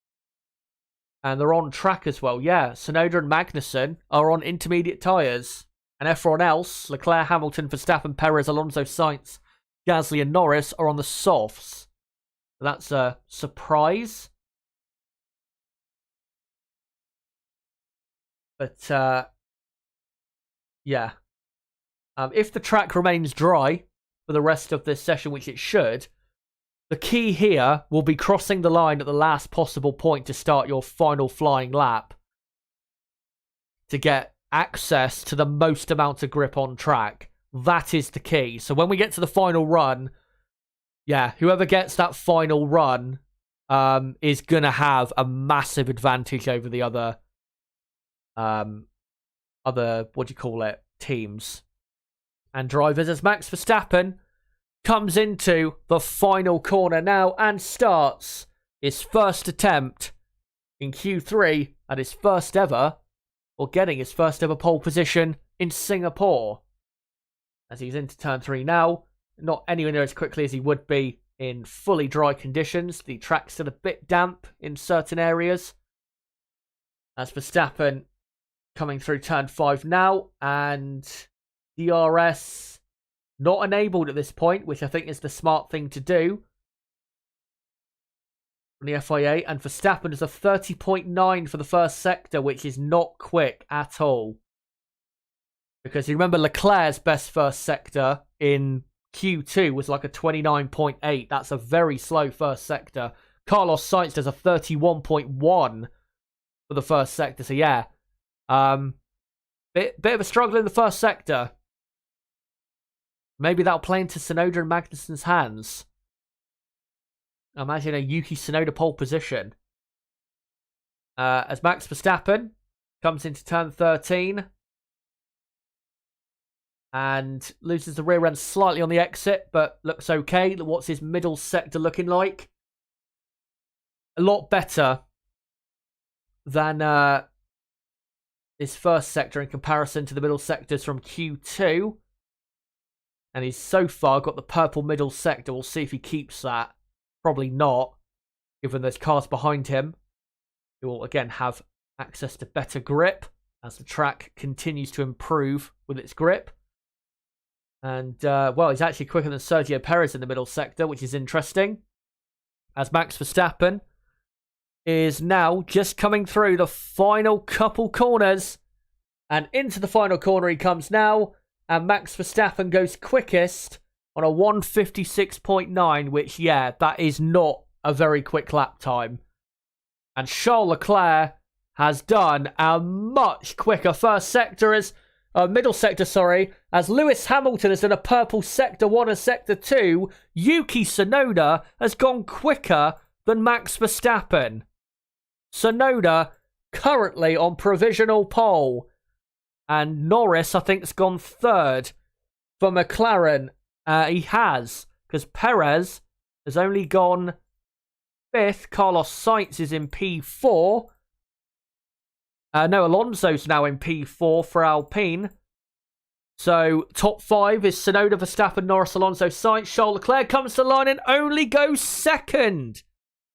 And they're on track as well. Yeah, Tsunoda and Magnussen are on intermediate tyres. And everyone else, Leclerc, Hamilton, Verstappen, Perez, Alonso, Sainz, Gasly and Norris are on the softs. That's a surprise. But, yeah. If the track remains dry for the rest of this session, which it should, the key here will be crossing the line at the last possible point to start your final flying lap to get access to the most amount of grip on track. That is the key. So when we get to the final run, yeah, whoever gets that final run is going to have a massive advantage over the other, teams and drivers, as Max Verstappen comes into the final corner now and starts his first attempt in Q3 at his first ever, or getting his first ever pole position in Singapore. As he's into turn 3 now, not anywhere near as quickly as he would be in fully dry conditions. The track's still a bit damp in certain areas. As Verstappen coming through turn 5 now, and DRS not enabled at this point, which I think is the smart thing to do from the FIA. And Verstappen is a 30.9 for the first sector, which is not quick at all. Because you remember Leclerc's best first sector in Q2 was like a 29.8. That's a very slow first sector. Carlos Sainz does a 31.1 for the first sector. So yeah, bit of a struggle in the first sector. Maybe that'll play into Tsunoda and Magnussen's hands. Imagine a Yuki Tsunoda pole position. As Max Verstappen comes into turn 13 and loses the rear end slightly on the exit, but looks okay. What's his middle sector looking like? A lot better than his first sector in comparison to the middle sectors from Q2. And he's so far got the purple middle sector. We'll see if he keeps that. Probably not, given there's cars behind him. He will again have access to better grip as the track continues to improve with its grip. And, well, he's actually quicker than Sergio Perez in the middle sector, which is interesting. As Max Verstappen is now just coming through the final couple corners. And into the final corner he comes now. And Max Verstappen goes quickest on a 1:56.9, which, yeah, that is not a very quick lap time. And Charles Leclerc has done a much quicker first sector middle sector, as Lewis Hamilton has done a purple sector 1 and sector 2. Yuki Tsunoda has gone quicker than Max Verstappen. Tsunoda currently on provisional pole. And Norris, I think, has gone third for McLaren. He has, because Perez has only gone 5th. Carlos Sainz is in P4. No, Alonso's now in P4 for Alpine. So, top 5 is Tsunoda, Verstappen, Norris, Alonso, Sainz. Charles Leclerc comes to the line and only goes second.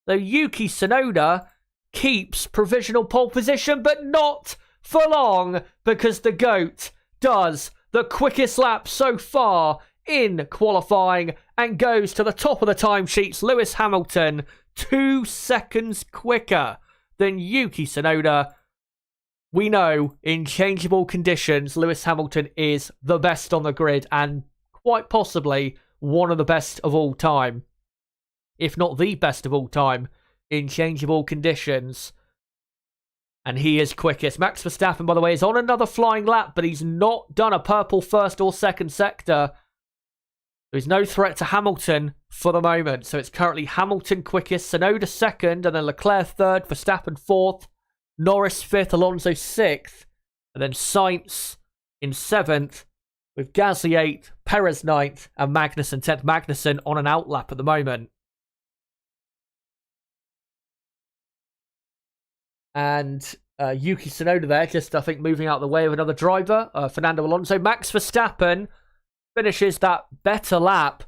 So, Yuki Tsunoda keeps provisional pole position, but not for long, because the GOAT does the quickest lap so far in qualifying and goes to the top of the timesheets. Lewis Hamilton, 2 seconds quicker than Yuki Tsunoda. we know in changeable conditions, Lewis Hamilton is the best on the grid and quite possibly one of the best of all time, if not the best of all time in changeable conditions. And he is quickest. Max Verstappen, by the way, is on another flying lap, but he's not done a purple first or second sector. There's no threat to Hamilton for the moment. So it's currently Hamilton quickest, Tsunoda second, and then Leclerc third, Verstappen fourth, Norris fifth, Alonso sixth, and then Sainz in seventh, with Gasly eighth, Perez ninth, and Magnussen 10th. Magnussen on an outlap at the moment. And Yuki Tsunoda there, just I think moving out of the way of another driver, Fernando Alonso. Max Verstappen finishes that better lap,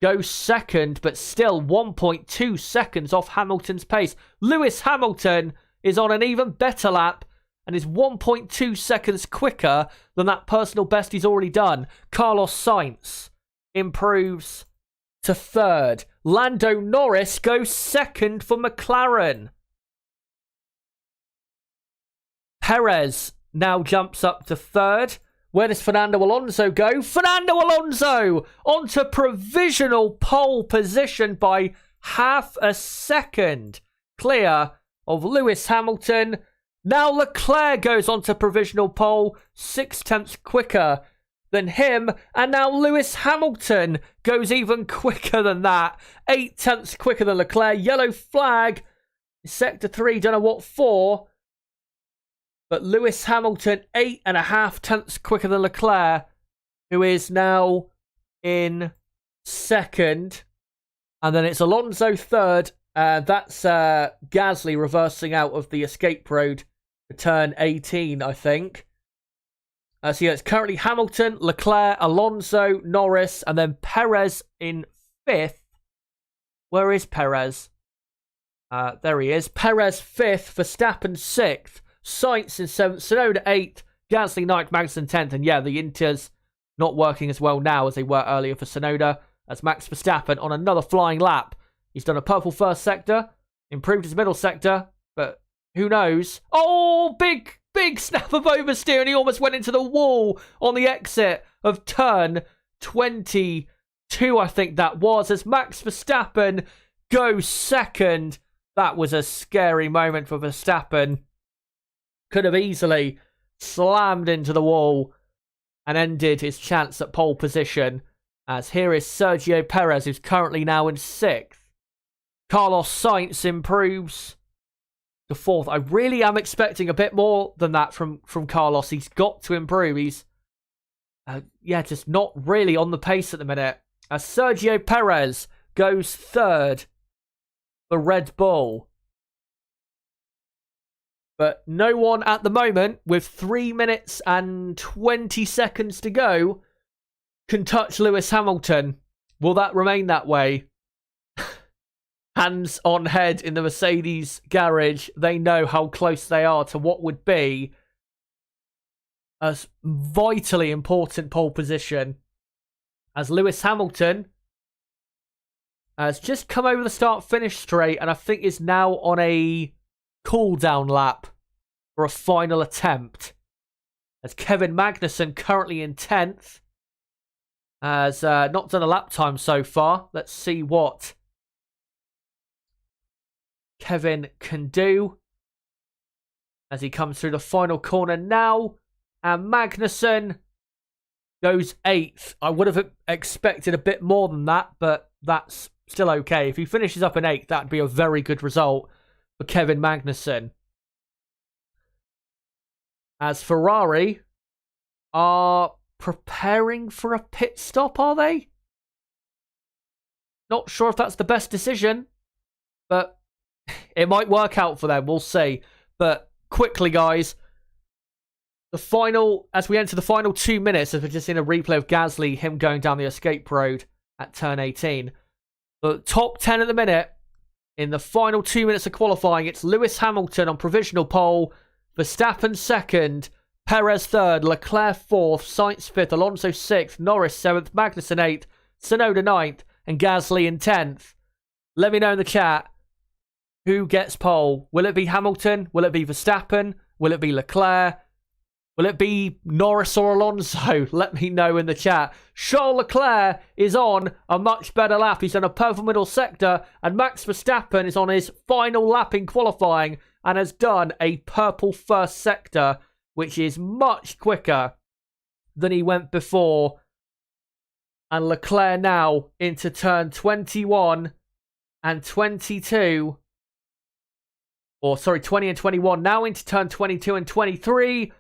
goes second, but still 1.2 seconds off Hamilton's pace. Lewis Hamilton is on an even better lap and is 1.2 seconds quicker than that personal best he's already done. Carlos Sainz improves to third. Lando Norris goes second for McLaren. Perez now jumps up to third. Where does Fernando Alonso go? Fernando Alonso onto provisional pole position by half a second, clear of Lewis Hamilton. Now Leclerc goes onto provisional pole, 6/10 quicker than him. And now Lewis Hamilton goes even quicker than that, 8/10 quicker than Leclerc. Yellow flag, sector 3, don't know what for. But Lewis Hamilton, 8.5 quicker than Leclerc, who is now in second. And then it's Alonso third. That's Gasly reversing out of the escape road to turn 18, I think. So yeah, it's currently Hamilton, Leclerc, Alonso, Norris, and then Perez in fifth. Where is Perez? There he is. Perez fifth, Verstappen sixth. Sainz in 7th, Tsunoda 8th, Gasly 9th, Magnussen 10th. And yeah, the Inters not working as well now as they were earlier for Tsunoda. As Max Verstappen on another flying lap. He's done a purple first sector, improved his middle sector, but who knows? Oh, big snap of oversteer, and he almost went into the wall on the exit of turn 22, I think that was, as Max Verstappen goes second. That was a scary moment for Verstappen. Could have easily slammed into the wall and ended his chance at pole position. As here is Sergio Perez, who's currently now in 6th. Carlos Sainz improves to 4th. I really am expecting a bit more than that from Carlos. He's got to improve. He's, just not really on the pace at the minute. As Sergio Perez goes 3rd for Red Bull. But no one at the moment, with 3 minutes and 20 seconds to go, can touch Lewis Hamilton. Will that remain that way? Hands on head in the Mercedes garage. They know how close they are to what would be a vitally important pole position. As Lewis Hamilton has just come over the start-finish straight and I think is now on a cool-down lap for a final attempt. As Kevin Magnussen currently in 10th. Has not done a lap time so far. Let's see what Kevin can do as he comes through the final corner now. And Magnussen goes 8th. I would have expected a bit more than that, but that's still okay. If he finishes up in 8th, that'd be a very good result for Kevin Magnussen. As Ferrari are preparing for a pit stop, are they? Not sure if that's the best decision, but it might work out for them. We'll see. But quickly, guys, the final, as we enter the final 2 minutes, as we're just in a replay of Gasly, him going down the escape road at turn 18. The top 10 at the minute, in the final 2 minutes of qualifying, it's Lewis Hamilton on provisional pole, Verstappen 2nd, Perez 3rd, Leclerc 4th, Sainz 5th, Alonso 6th, Norris 7th, Magnussen 8th, Tsunoda 9th, and Gasly in 10th. Let me know in the chat who gets pole. Will it be Hamilton? Will it be Verstappen? Will it be Leclerc? Will it be Norris or Alonso? Let me know in the chat. Charles Leclerc is on a much better lap. He's done a purple middle sector, and Max Verstappen is on his final lap in qualifying and has done a purple first sector, which is much quicker than he went before. And Leclerc now into turn 21 and 22. Or, sorry, 20 and 21. Now into turn 22 and 23.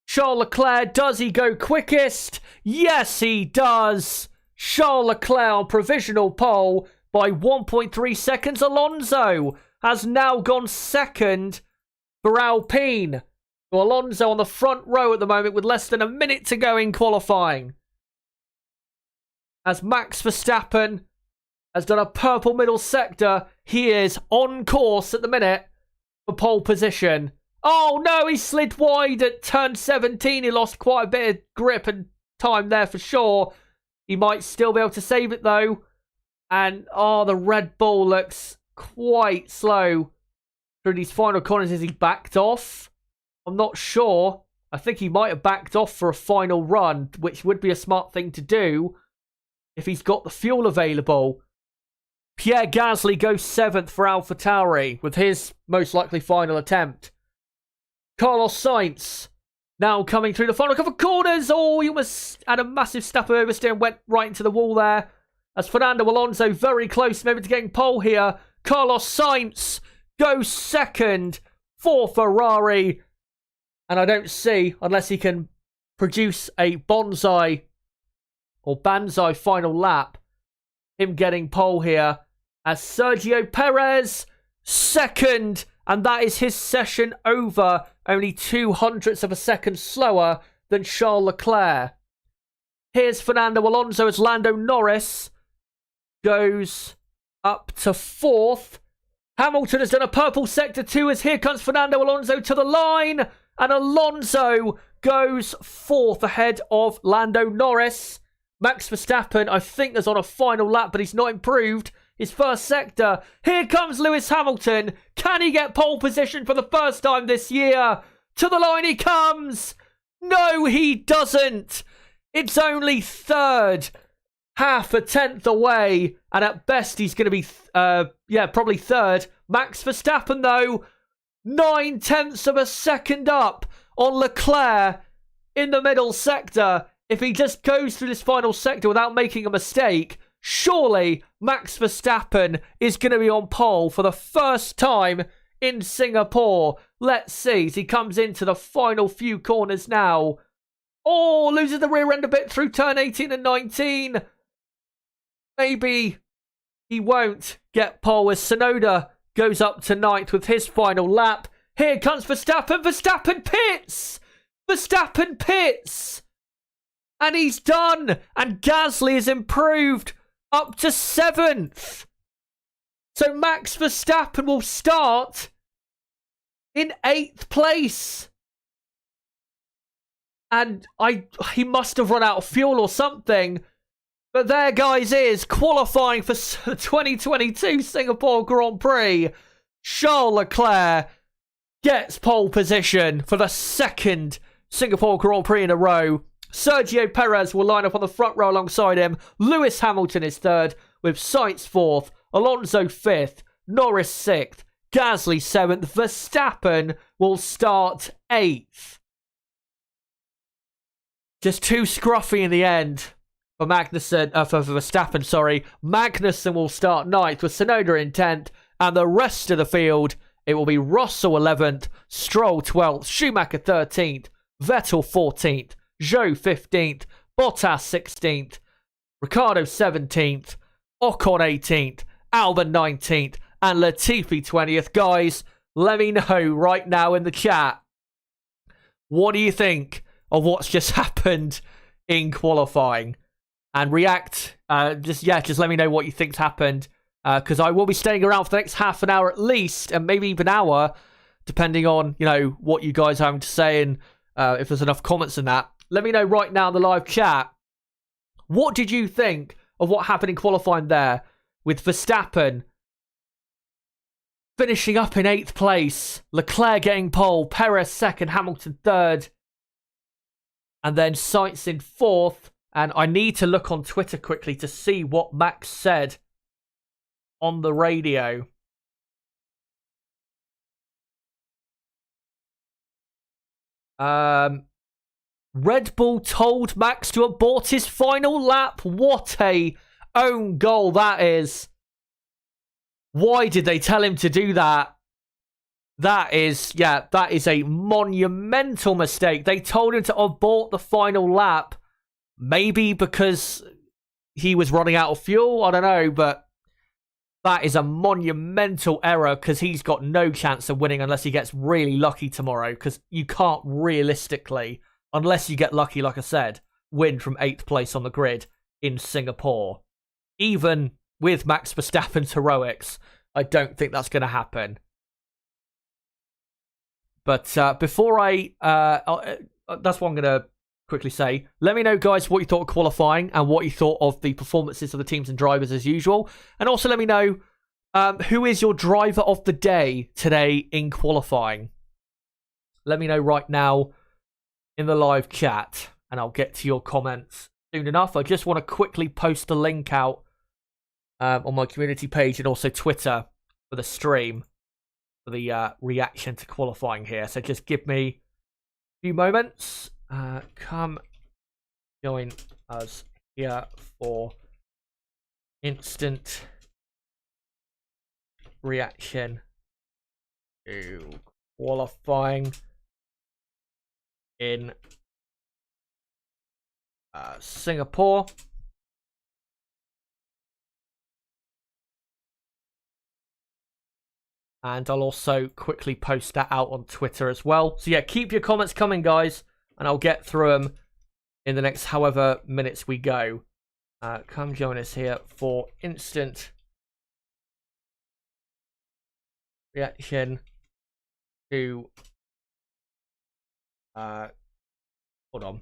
Charles Leclerc, does he go quickest? Yes, he does. Charles Leclerc on provisional pole by 1.3 seconds. Alonso has now gone second for Alpine. So Alonso on the front row at the moment with less than a minute to go in qualifying. As Max Verstappen has done a purple middle sector, he is on course at the minute for pole position. Oh no, he slid wide at turn 17. He lost quite a bit of grip and time there for sure. He might still be able to save it though. And the Red Bull looks quite slow through these final corners. Has he backed off? I'm not sure. I think he might have backed off for a final run, which would be a smart thing to do if he's got the fuel available. Pierre Gasly goes 7th for AlphaTauri with his most likely final attempt. Carlos Sainz now coming through the final couple of corners. Oh, he almost had a massive step oversteer and went right into the wall there. As Fernando Alonso very close maybe to getting pole here. Carlos Sainz goes 2nd for Ferrari. And I don't see, unless he can produce a bonsai or banzai final lap, him getting pole here. As Sergio Perez 2nd. And that is his session over. Only 0.02 of a second slower than Charles Leclerc. Here's Fernando Alonso as Lando Norris goes up to 4th. Hamilton has done a purple sector 2 as here comes Fernando Alonso to the line. And Alonso goes 4th ahead of Lando Norris. Max Verstappen, I think, is on a final lap, but he's not improved his first sector. Here comes Lewis Hamilton. Can he get pole position for the first time this year? To the line he comes. No, he doesn't. It's only 3rd. Half a tenth away. And at best, he's going to be, probably 3rd. Max Verstappen, though, 0.9 of a second up on Leclerc in the middle sector. If he just goes through this final sector without making a mistake, surely Max Verstappen is going to be on pole for the first time in Singapore. Let's see as he comes into the final few corners now. Oh, loses the rear end a bit through turn 18 and 19. Maybe he won't get pole as Tsunoda goes up to 9th with his final lap. Here comes Verstappen. Verstappen pits! Verstappen pits! And he's done. And Gasly has improved up to 7th. So Max Verstappen will start in 8th place. And he must have run out of fuel or something. But there, guys, is qualifying for 2022 Singapore Grand Prix. Charles Leclerc gets pole position for the 2nd Singapore Grand Prix in a row. Sergio Perez will line up on the front row alongside him. Lewis Hamilton is 3rd, with Sainz 4th, Alonso 5th, Norris 6th, Gasly 7th. Verstappen will start 8th. Just too scruffy in the end for Verstappen, sorry. Magnussen will start 9th with Tsunoda in 10th, and the rest of the field, it will be Russell 11th, Stroll 12th, Schumacher 13th, Vettel 14th, Zhou 15th, Bottas 16th, Ricciardo 17th, Ocon 18th, Albon 19th, and Latifi 20th. Guys, let me know right now in the chat, what do you think of what's just happened in qualifying? And react, just let me know what you think's happened, because I will be staying around for the next half an hour at least, and maybe even an hour, depending on, what you guys are having to say, and if there's enough comments in that. Let me know right now in the live chat, what did you think of what happened in qualifying there with Verstappen finishing up in 8th place. Leclerc getting pole, Perez 2nd, Hamilton 3rd. And then Sainz in 4th. And I need to look on Twitter quickly to see what Max said on the radio. Red Bull told Max to abort his final lap. What a own goal that is. Why did they tell him to do that? That is a monumental mistake. They told him to abort the final lap. Maybe because he was running out of fuel. I don't know, but that is a monumental error because he's got no chance of winning unless he gets really lucky tomorrow, because you can't realistically, unless you get lucky, like I said, win from 8th place on the grid in Singapore. Even with Max Verstappen's heroics, I don't think that's going to happen. But before that's what I'm going to quickly say. Let me know, guys, what you thought of qualifying and what you thought of the performances of the teams and drivers as usual. And also let me know who is your driver of the day today in qualifying. Let me know right now in the live chat, and I'll get to your comments soon enough. I just want to quickly post the link out on my community page and also Twitter for the stream for the reaction to qualifying here. So just give me a few moments. Come join us here for instant reaction to qualifying in Singapore. And I'll also quickly post that out on Twitter as well. So yeah, keep your comments coming, guys, and I'll get through them in the next however minutes we go. Come join us here for instant reaction to hold on.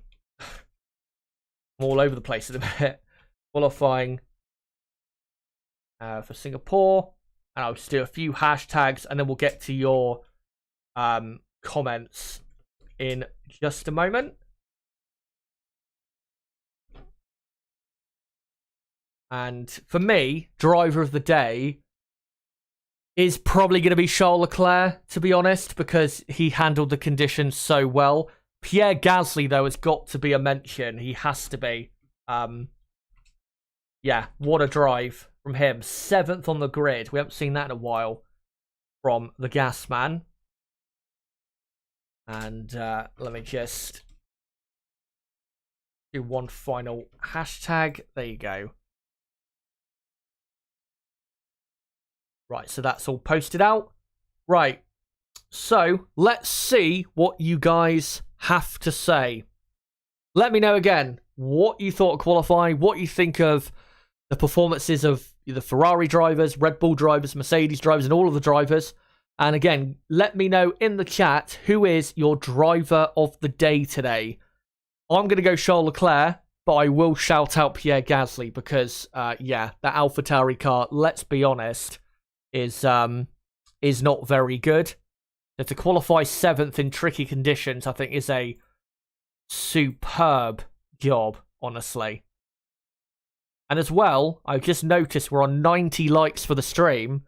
I'm all over the place at the minute. Qualifying for Singapore. And I'll just do a few hashtags and then we'll get to your comments in just a moment. And for me, driver of the day is probably going to be Charles Leclerc, to be honest, because he handled the conditions so well. Pierre Gasly, though, has got to be a mention. He has to be. Yeah, what a drive from him. 7th on the grid. We haven't seen that in a while from the gas man. And let me just do one final hashtag. There you go. Right, so that's all posted out. Right, so let's see what you guys have to say. Let me know again what you thought of qualifying, what you think of the performances of the Ferrari drivers, Red Bull drivers, Mercedes drivers, and all of the drivers. And again, let me know in the chat who is your driver of the day today. I'm going to go Charles Leclerc, but I will shout out Pierre Gasly because, yeah, that AlphaTauri car, let's be honest, is not very good. So to qualify 7th in tricky conditions, I think is a superb job, honestly. And as well, I've just noticed we're on 90 likes for the stream.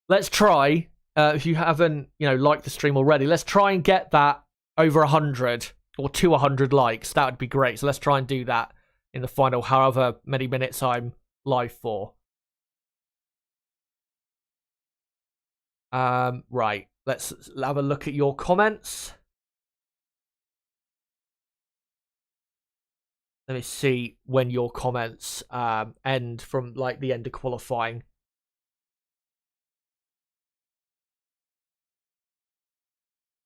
Let's try, if you haven't, liked the stream already, let's try and get that over 100 or to 100 likes. That would be great. So let's try and do that in the final however many minutes I'm live for. Right, let's have a look at your comments. Let me see when your comments end from like the end of qualifying.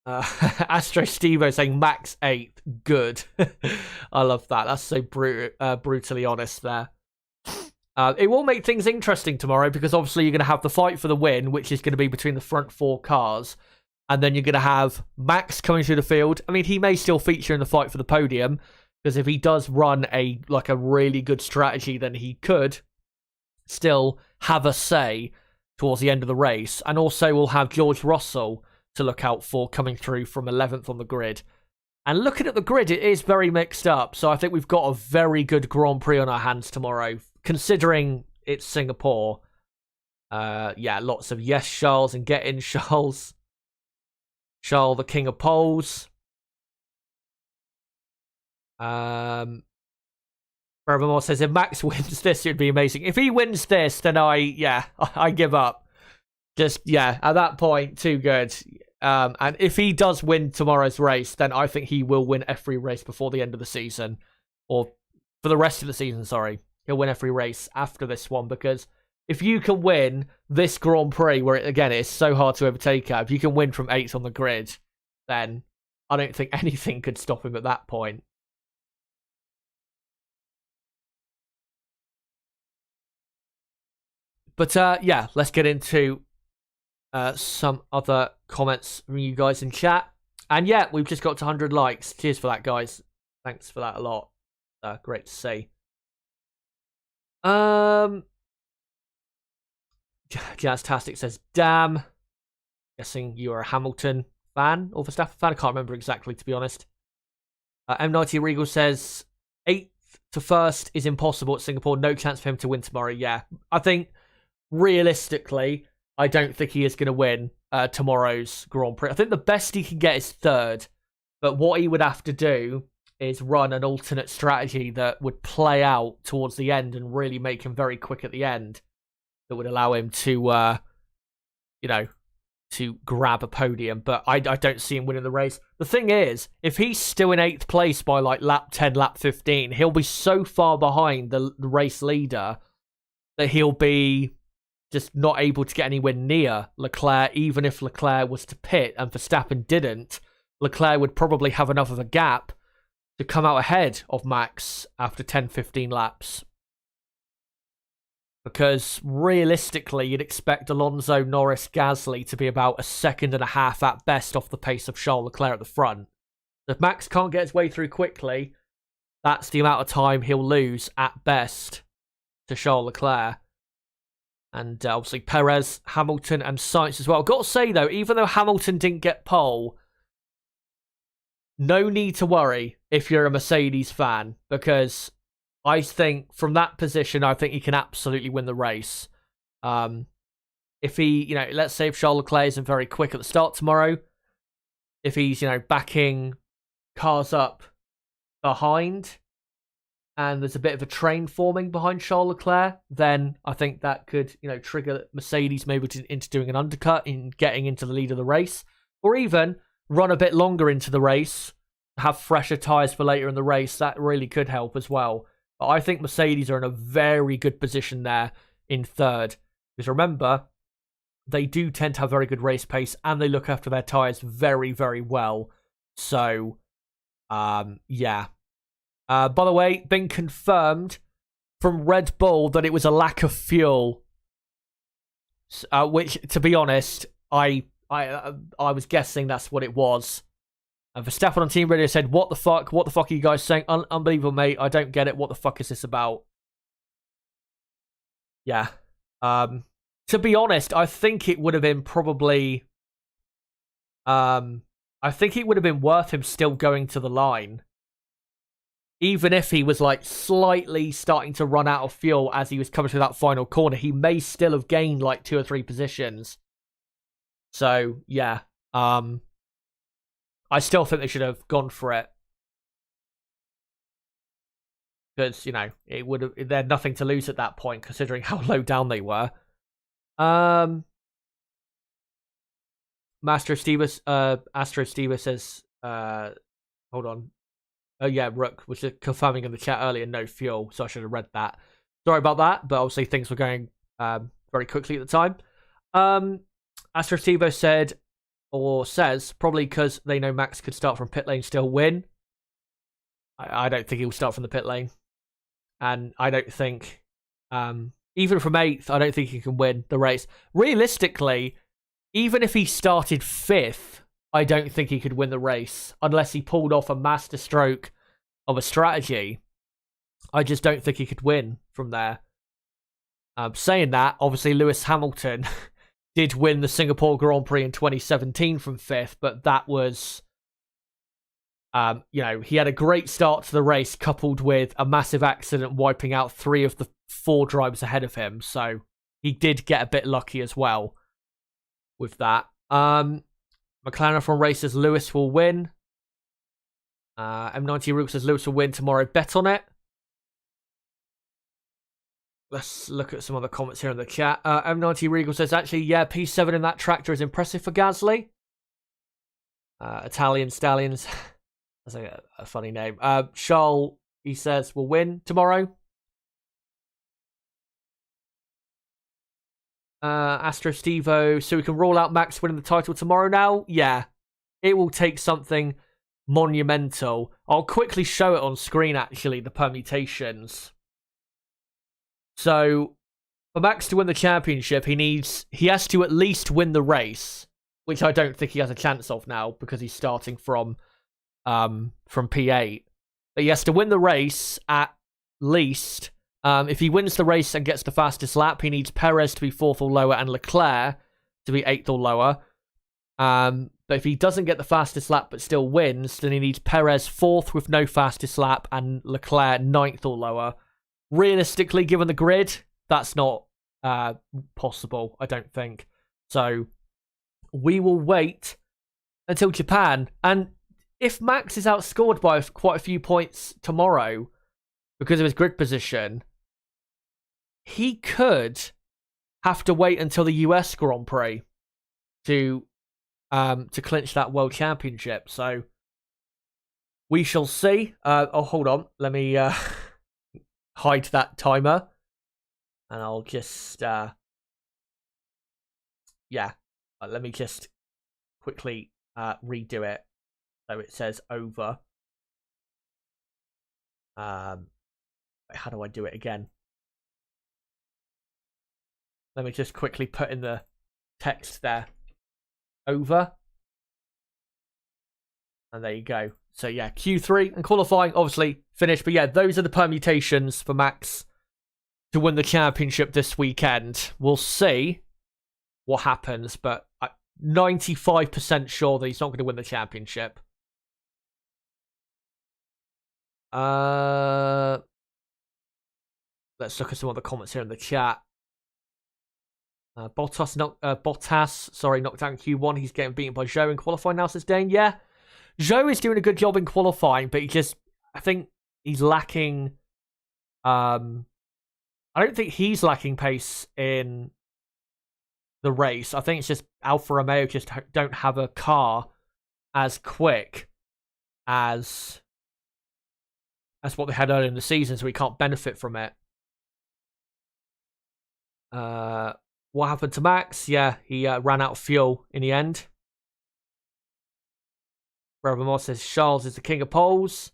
Astro Stevo saying Max 8th. Good. I love that. That's so brutally honest there. It will make things interesting tomorrow because obviously you're going to have the fight for the win, which is going to be between the front 4 cars. And then you're going to have Max coming through the field. I mean, he may still feature in the fight for the podium because if he does run a really good strategy, then he could still have a say towards the end of the race. And also we'll have George Russell to look out for coming through from 11th on the grid. And looking at the grid, it is very mixed up. So I think we've got a very good Grand Prix on our hands tomorrow, considering it's Singapore. Yeah, lots of yes, Charles, and get in, Charles. Charles, the king of poles. Forevermore says, if Max wins this, it would be amazing. If he wins this, then I give up. Just, yeah, at that point, too good. And if he does win tomorrow's race, then I think he will win every race before the end of the season. Or for the rest of the season, sorry. He'll win every race after this one, because if you can win this Grand Prix, where, again, it's so hard to overtake her, if you can win from 8th on the grid, then I don't think anything could stop him at that point. But, yeah, let's get into some other comments from you guys in chat. And, yeah, we've just got to 100 likes. Cheers for that, guys. Thanks for that a lot. Great to see. Jazztastic says, damn. Guessing you're a Hamilton fan or Verstappen fan. I can't remember exactly, to be honest. M90 Regal says, 8th to 1st is impossible at Singapore. No chance for him to win tomorrow. Yeah, I think, realistically, I don't think he is going to win tomorrow's Grand Prix. I think the best he can get is 3rd. But what he would have to do is run an alternate strategy that would play out towards the end and really make him very quick at the end. That would allow him to, to grab a podium. But I don't see him winning the race. The thing is, if he's still in 8th place by like lap 10, lap 15, he'll be so far behind the race leader that he'll be just not able to get anywhere near Leclerc. Even if Leclerc was to pit and Verstappen didn't, Leclerc would probably have enough of a gap to come out ahead of Max after 10, 15 laps. Because realistically, you'd expect Alonso, Norris, Gasly to be about a second and a half at best off the pace of Charles Leclerc at the front. If Max can't get his way through quickly, that's the amount of time he'll lose at best to Charles Leclerc. And obviously Perez, Hamilton, and Sainz as well. I've got to say, though, even though Hamilton didn't get pole, no need to worry if you're a Mercedes fan, because I think from that position, I think he can absolutely win the race. If he, let's say if Charles Leclerc isn't very quick at the start tomorrow, if he's, backing cars up behind, and there's a bit of a train forming behind Charles Leclerc, then I think that could, trigger Mercedes maybe into doing an undercut in getting into the lead of the race, or even run a bit longer into the race, have fresher tyres for later in the race. That really could help as well. But I think Mercedes are in a very good position there in 3rd. Because remember, they do tend to have very good race pace, and they look after their tyres very, very well. So, yeah. By the way, been confirmed from Red Bull that it was a lack of fuel. Which, to be honest, I was guessing that's what it was. Verstappen on Team Radio said, what the fuck? What the fuck are you guys saying? Unbelievable, mate. I don't get it. What the fuck is this about? Yeah. To be honest, I think it would have been probably... I think it would have been worth him still going to the line. Even if he was, slightly starting to run out of fuel as he was coming through that final corner, he may still have gained, 2 or 3 positions. So, yeah. I still think they should have gone for it. Because, it would have, they had nothing to lose at that point, considering how low down they were. Astro Steva says, hold on. Oh, yeah, Rook was just confirming in the chat earlier, no fuel, so I should have read that. Sorry about that, but obviously things were going very quickly at the time. Astro Steva said, or says, probably because they know Max could start from pit lane, still win. I don't think he'll start from the pit lane. And I don't think, even from 8th, I don't think he can win the race. Realistically, even if he started 5th, I don't think he could win the race. Unless he pulled off a masterstroke of a strategy. I just don't think he could win from there. Saying that, obviously Lewis Hamilton did win the Singapore Grand Prix in 2017 from 5th, but that was, he had a great start to the race coupled with a massive accident wiping out 3 of the 4 drivers ahead of him. So he did get a bit lucky as well with that. McLaren from races, Lewis will win. M90 Rook says Lewis will win tomorrow. Bet on it. Let's look at some other comments here in the chat. M90 Regal says, actually, yeah, P7 in that tractor is impressive for Gasly. Italian Stallions. That's a funny name. Charles, he says, will win tomorrow. Astro Stevo, so we can roll out Max winning the title tomorrow now? Yeah. It will take something monumental. I'll quickly show it on screen, actually, the permutations. So, for Max to win the championship, he has to at least win the race, which I don't think he has a chance of now because he's starting from P8. But he has to win the race at least. If he wins the race and gets the fastest lap, he needs Perez to be 4th or lower and Leclerc to be 8th or lower. But if he doesn't get the fastest lap but still wins, then he needs Perez 4th with no fastest lap and Leclerc 9th or lower. Realistically, given the grid, that's not possible, I don't think. So we will wait until Japan. And if Max is outscored by quite a few points tomorrow because of his grid position, he could have to wait until the US Grand Prix to clinch that World Championship. So we shall see. Hold on. Let me hide that timer. And I'll just... let me just quickly redo it. So it says over. How do I do it again? Let me just quickly put in the text there. Over. And there you go. So yeah, Q3 and qualifying obviously finished. But yeah, those are the permutations for Max to win the championship this weekend. We'll see what happens, but I'm 95% sure that he's not going to win the championship. Let's look at some other comments here in the chat. Bottas knocked out Q1. He's getting beaten by Zhou in qualifying now, says Dane. Yeah, Zhou is doing a good job in qualifying, but I think he's lacking. I don't think he's lacking pace in the race. I think it's just Alfa Romeo just don't have a car as quick as what they had earlier in the season, so we can't benefit from it. What happened to Max? Yeah, he ran out of fuel in the end. Brother Moss says Charles is the king of poles.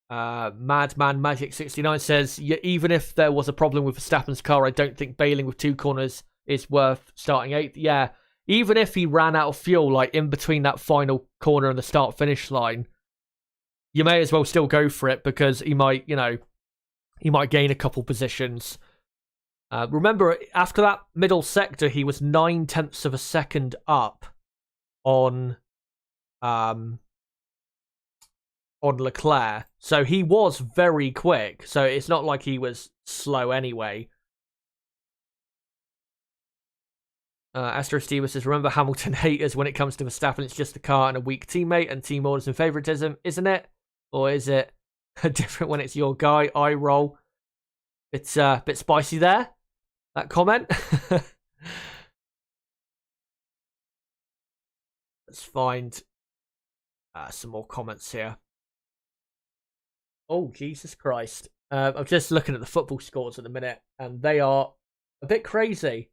Madman Magic 69 says, yeah, even if there was a problem with Verstappen's car, I don't think bailing with 2 corners is worth starting 8th. Yeah, even if he ran out of fuel, like in between that final corner and the start-finish line, you may as well still go for it because he might, he might gain a couple positions. Remember, after that middle sector, he was 9/10 of a second up on Leclerc. So he was very quick. So it's not like he was slow anyway. Astro Steve says, remember Hamilton haters when it comes to Verstappen, it's just a car and a weak teammate and team orders and favoritism, isn't it? Or is it different when it's your guy? I roll. It's a bit spicy there, that comment. Let's find some more comments here. Oh, Jesus Christ. I'm just looking at the football scores at the minute, and they are a bit crazy.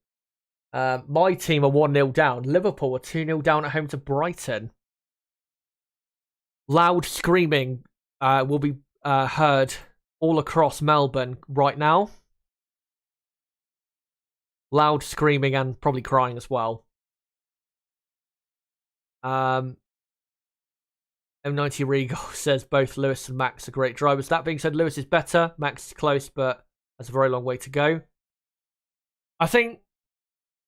My team are 1-0 down. Liverpool are 2-0 down at home to Brighton. Loud screaming will be heard all across Melbourne right now. Loud screaming and probably crying as well. M90 Regal says both Lewis and Max are great drivers. That being said, Lewis is better. Max is close, but That's a very long way to go. I think,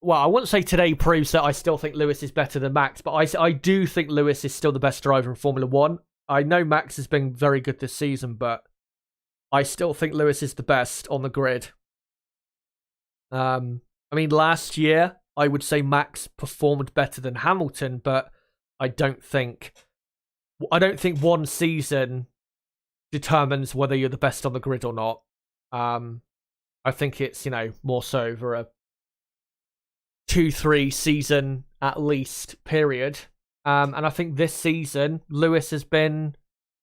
well, I wouldn't say today proves that I still think Lewis is better than Max, but I do think Lewis is still the best driver in Formula 1. I know Max has been very good this season, but I still think Lewis is the best on the grid. I mean, last year, I would say Max performed better than Hamilton, but I don't think one season determines whether you're the best on the grid or not. I think it's, more so over a 2-3 season at least period. And I think this season, Lewis has been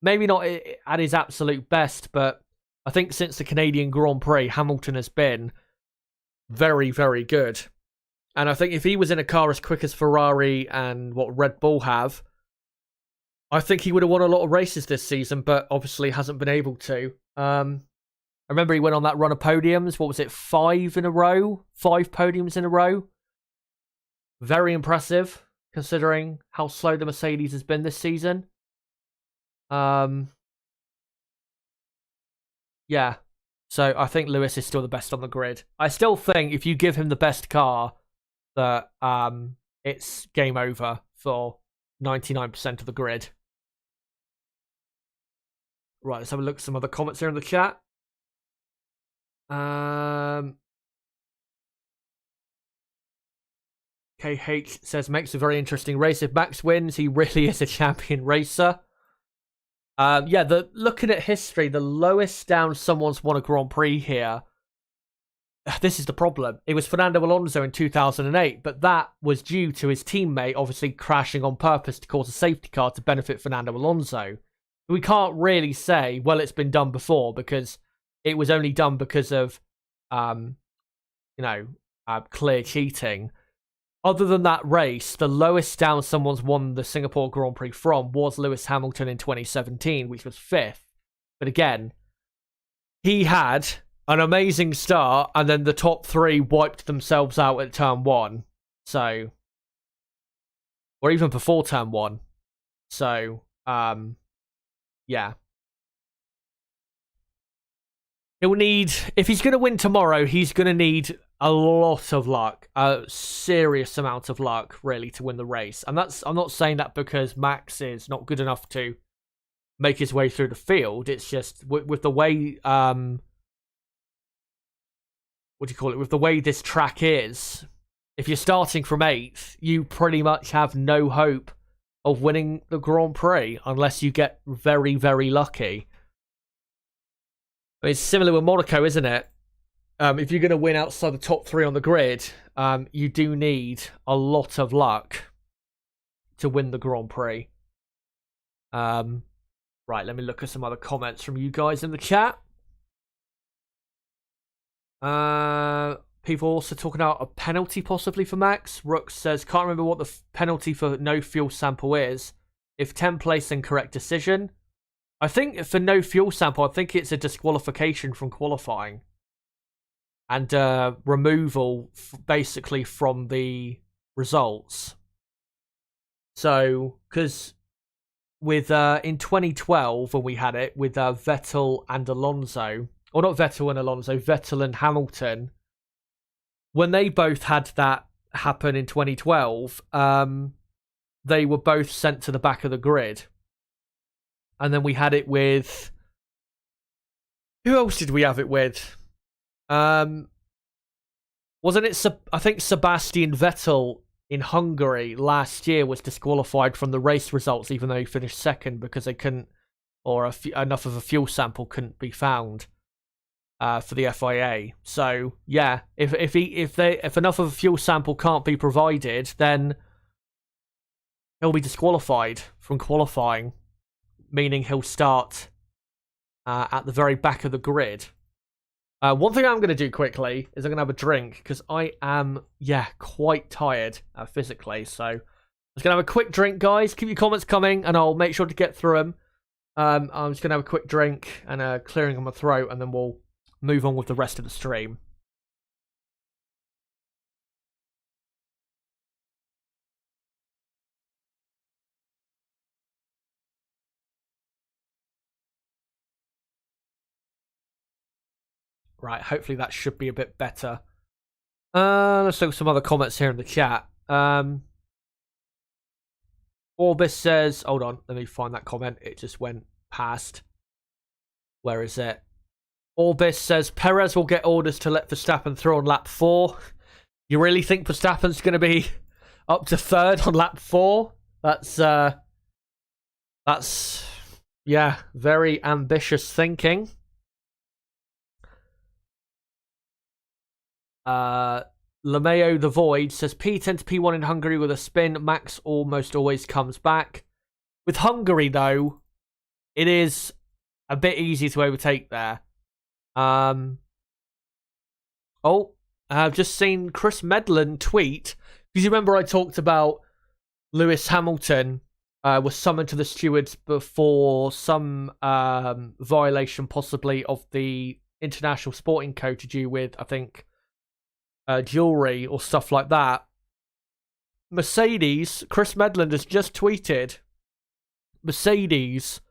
maybe not at his absolute best, but I think since the Canadian Grand Prix, Hamilton has been very, very good. And I think if he was in a car as quick as Ferrari and what Red Bull have, I think he would have won a lot of races this season, but obviously hasn't been able to. I remember he went on that run of podiums. What was it, 5 in a row? 5 podiums in a row. Very impressive, considering how slow the Mercedes has been this season. Yeah. So I think Lewis is still the best on the grid. I still think if you give him the best car, that it's game over for 99% of the grid. Right, let's have a look at some other comments here in the chat. KH says, makes a very interesting race. If Max wins, he really is a champion racer. Looking at history, the lowest down someone's won a Grand Prix here. This is the problem. It was Fernando Alonso in 2008, but that was due to his teammate obviously crashing on purpose to cause a safety car to benefit Fernando Alonso. We can't really say, well, it's been done before, because it was only done because of, clear cheating. Other than that race, the lowest down someone's won the Singapore Grand Prix from was Lewis Hamilton in 2017, which was 5th. But again, he had an amazing start, and then the top 3 wiped themselves out at turn 1. So, or even before turn 1. So, yeah. He'll need, if he's going to win tomorrow, he's going to need a lot of luck, a serious amount of luck, really, to win the race. And I'm not saying that because Max is not good enough to make his way through the field. It's just with the way, with the way this track is, if you're starting from 8th, you pretty much have no hope of winning the Grand Prix unless you get very, very lucky. It's similar with Monaco, isn't it? If you're going to win outside the top 3 on the grid, you do need a lot of luck to win the Grand Prix. Right, let me look at some other comments from you guys in the chat. People also talking about a penalty possibly for Max. Rook says, can't remember what the penalty for no fuel sample is. If 10th place, then correct decision. I think for no fuel sample, I think it's a disqualification from qualifying. And removal basically from the results. So, because with in 2012 when we had it with Vettel and Alonso, or not Vettel and Alonso, Vettel and Hamilton, when they both had that happen in 2012, they were both sent to the back of the grid. And then we had it with, who else did we have it with? Wasn't it? I think Sebastian Vettel in Hungary last year was disqualified from the race results, even though he finished 2nd because they couldn't, or enough of a fuel sample couldn't be found for the FIA. So yeah, if enough of a fuel sample can't be provided, then he'll be disqualified from qualifying, meaning he'll start at the very back of the grid. One thing I'm going to do quickly is I'm going to have a drink because I am, quite tired physically. So I'm just going to have a quick drink, guys. Keep your comments coming and I'll make sure to get through them. I'm just going to have a quick drink and clearing of my throat, and then we'll move on with the rest of the stream. Right, hopefully that should be a bit better. Let's look at some other comments here in the chat. Orbis says, hold on, let me find that comment. It just went past. Where is it? Orbis says, Perez will get orders to let Verstappen through on lap 4. You really think Verstappen's going to be up to 3rd on lap 4? That's, yeah, very ambitious thinking. Lameo the Void says P10 to P1 in Hungary with a spin. Max almost always comes back. With Hungary, though, it is a bit easy to overtake there. I've just seen Chris Medland tweet. Because you remember I talked about Lewis Hamilton was summoned to the stewards before some violation possibly of the International Sporting Code to do with, I think, jewelry or stuff like that. Mercedes, Chris Medland has just tweeted, Mercedes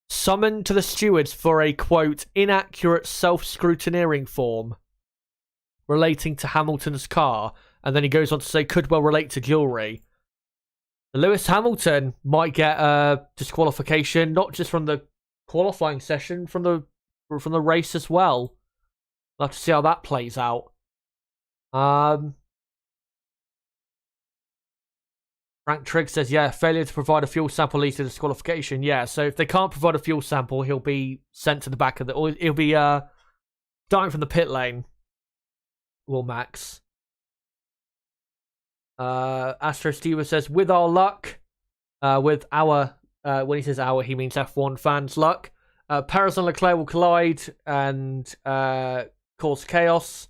summoned to the stewards for a, quote, inaccurate self-scrutineering form relating to Hamilton's car. And then he goes on to say, could well relate to jewelry. Lewis Hamilton might get a disqualification, not just from the qualifying session, from the race as well. We'll have to see how that plays out. Frank Trigg says, yeah, failure to provide a fuel sample leads to disqualification. Yeah, so if they can't provide a fuel sample, he'll be sent to the back of the... Or he'll be starting from the pit lane. Will Max. Astro Stever says, with our luck, with our... when he says our, he means F1 fans' luck. Perez and Leclerc will collide and cause chaos.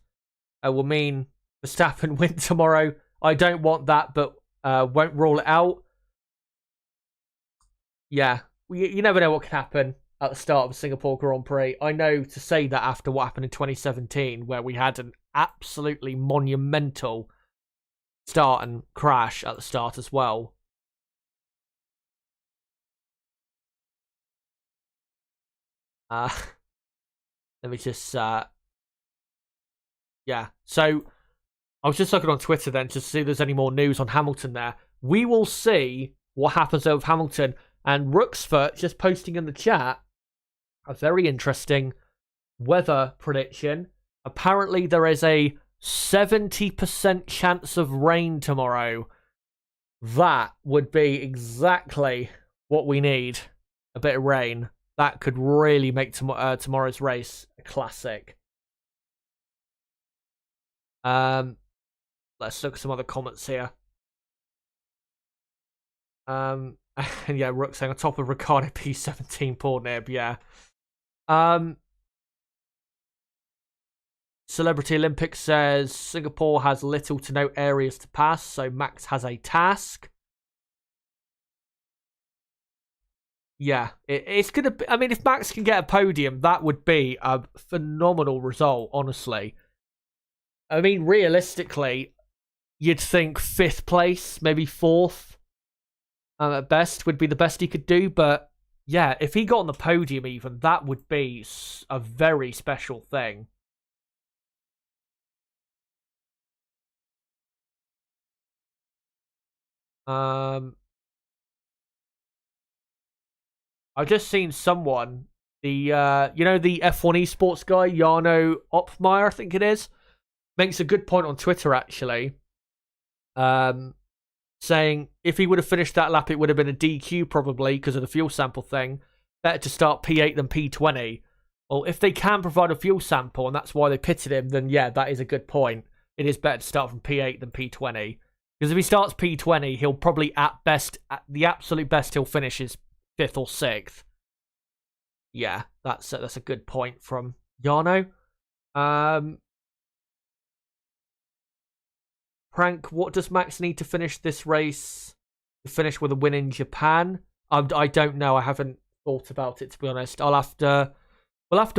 Will mean Verstappen win tomorrow. I don't want that, but won't rule it out. Yeah, you never know what can happen at the start of a Singapore Grand Prix. I know to say that after what happened in 2017, where we had an absolutely monumental start and crash at the start as well. Let me just... yeah, so I was just looking on Twitter then to see if there's any more news on Hamilton there. We will see what happens over Hamilton. And Rooksford just posting in the chat a very interesting weather prediction. Apparently there is a 70% chance of rain tomorrow. That would be exactly what we need. A bit of rain. That could really make tomorrow's race a classic. Let's look at some other comments here. And yeah, Rook saying on top of Ricardo P17, poor nib, yeah. Celebrity Olympics says Singapore has little to no areas to pass, so Max has a task. Yeah, it's gonna be, I mean, if Max can get a podium, that would be a phenomenal result, honestly. I mean, realistically, you'd think 5th place, maybe 4th, at best, would be the best he could do. But, yeah, if he got on the podium even, that would be a very special thing. I've just seen someone, the the F1 esports guy, Jarno Opmeyer, I think it is, makes a good point on Twitter, actually. Saying if he would have finished that lap, it would have been a DQ probably because of the fuel sample thing. Better to start P8 than P20. Well, if they can provide a fuel sample and that's why they pitted him, then yeah, that is a good point. It is better to start from P8 than P20. Because if he starts P20, he'll probably at the absolute best, he'll finish his 5th or 6th. Yeah, that's a good point from Jarno. Frank, what does Max need to finish this race? To finish with a win in Japan? I don't know. I haven't thought about it, to be honest. We'll have to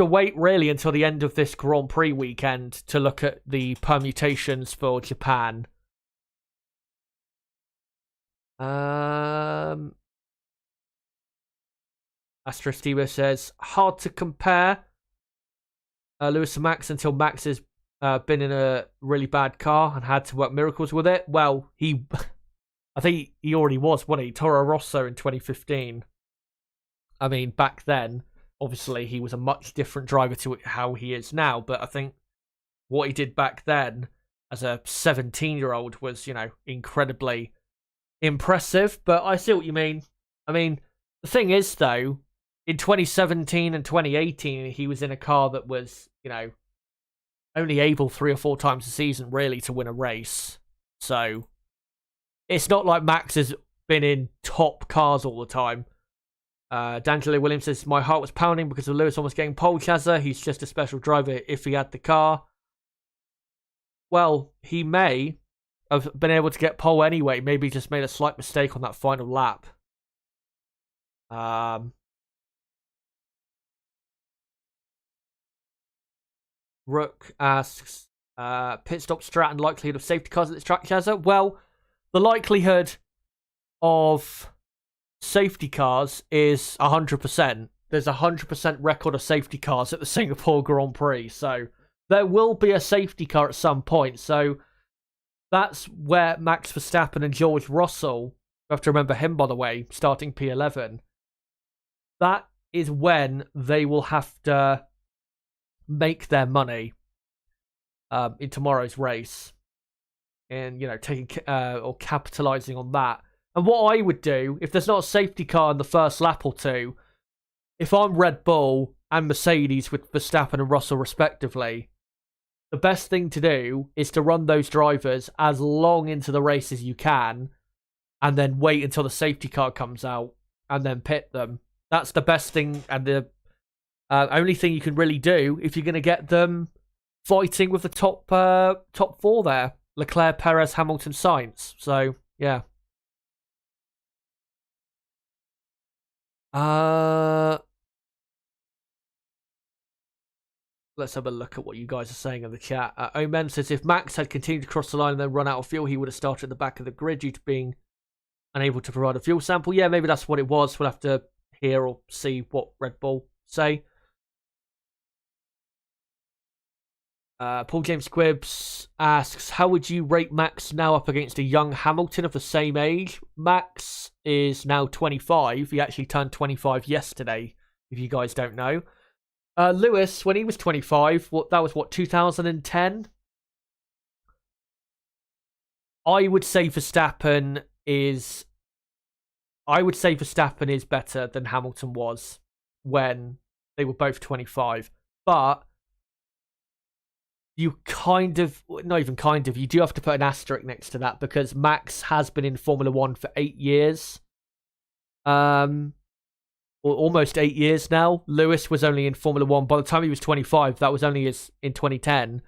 wait really until the end of this Grand Prix weekend to look at the permutations for Japan. Astro Stever says, hard to compare. Lewis and Max until Max has been in a really bad car and had to work miracles with it. Well, I think he already was, wasn't he? Toro Rosso in 2015. I mean, back then, obviously, he was a much different driver to how he is now. But I think what he did back then as a 17-year-old was, incredibly impressive. But I see what you mean. I mean, the thing is, though, in 2017 and 2018, he was in a car that was, only able 3 or 4 times a season, really, to win a race. So it's not like Max has been in top cars all the time. D'Angelo Williams says, my heart was pounding because of Lewis almost getting pole, Chazza. He's just a special driver if he had the car. Well, he may have been able to get pole anyway. Maybe he just made a slight mistake on that final lap. Rook asks, pit stop strat and likelihood of safety cars at this track, Chazza? Well, the likelihood of safety cars is 100%. There's a 100% record of safety cars at the Singapore Grand Prix, so there will be a safety car at some point. So that's where Max Verstappen and George Russell, you have to remember him, by the way, starting P11, that is when they will have to make their money in tomorrow's race, and taking or capitalizing on that. And what I would do if there's not a safety car in the first lap or two, if I'm Red Bull and Mercedes with Verstappen and Russell respectively, the best thing to do is to run those drivers as long into the race as you can, and then wait until the safety car comes out and then pit them. That's the best thing and the only thing you can really do if you're going to get them fighting with the top 4 there. Leclerc, Perez, Hamilton, Sainz. So, yeah. Let's have a look at what you guys are saying in the chat. Omen says, if Max had continued to cross the line and then run out of fuel, he would have started at the back of the grid due to being unable to provide a fuel sample. Yeah, maybe that's what it was. We'll have to hear or see what Red Bull say. Paul James Squibbs asks, how would you rate Max now up against a young Hamilton of the same age? Max is now 25. He actually turned 25 yesterday, if you guys don't know. Lewis, when he was 25, that was 2010? I would say Verstappen is better than Hamilton was when they were both 25. But you you do have to put an asterisk next to that because Max has been in Formula 1 for 8 years. Or almost 8 years now. Lewis was only in Formula 1 by the time he was 25. That was only in 2010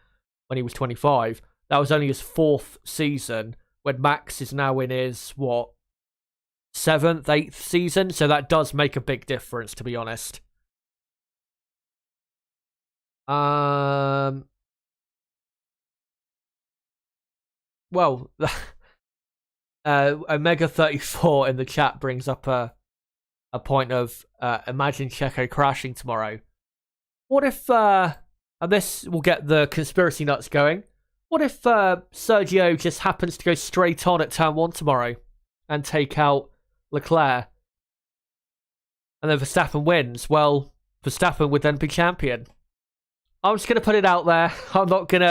when he was 25. That was only his 4th season, when Max is now in his 7th, 8th season. So that does make a big difference, to be honest. Well, Omega 34 in the chat brings up a point of imagine Checo crashing tomorrow. What if, and this will get the conspiracy nuts going, what if Sergio just happens to go straight on at turn 1 tomorrow and take out Leclerc, and then Verstappen wins? Well, Verstappen would then be champion. I'm just going to put it out there. I'm not going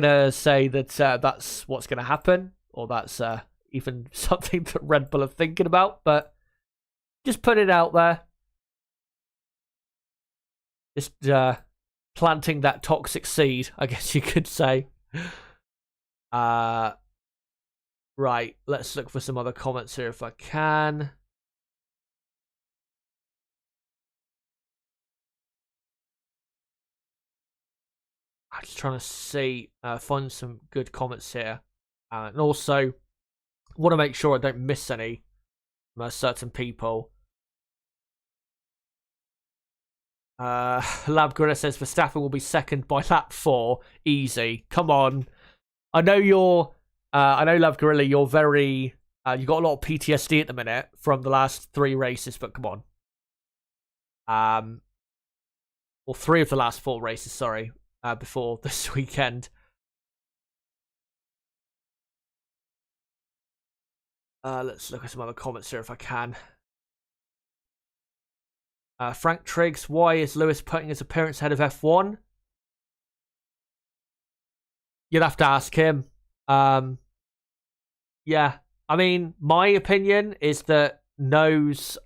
to say that that's what's going to happen, or that's even something that Red Bull are thinking about, but just put it out there. Just planting that toxic seed, I guess you could say. Right, let's look for some other comments here if I can. I'm just trying to see, find some good comments here. And also, want to make sure I don't miss any from certain people. Lab Gorilla says Verstappen will be second by lap 4. Easy. Come on. I know Lab Gorilla, you're very, you got a lot of PTSD at the minute from the last 3 races, but come on. or 3 of the last 4 races, sorry, before this weekend. Let's look at some other comments here if I can. Frank Triggs, why is Lewis putting his appearance ahead of F1? You'd have to ask him. Yeah, I mean, my opinion is that nose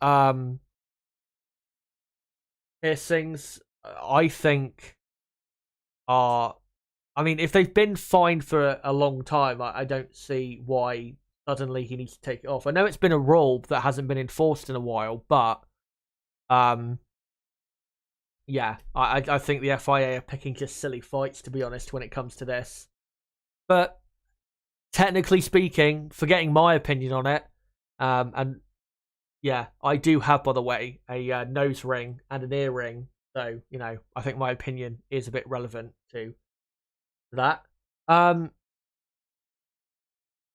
piercings, I think, are... I mean, if they've been fined for a long time, I don't see why suddenly he needs to take it off. I know it's been a rule that hasn't been enforced in a while, but... yeah, I think the FIA are picking just silly fights, to be honest, when it comes to this. But technically speaking, forgetting my opinion on it, and yeah, I do have, by the way, a nose ring and an ear ring. So, you know, I think my opinion is a bit relevant to that.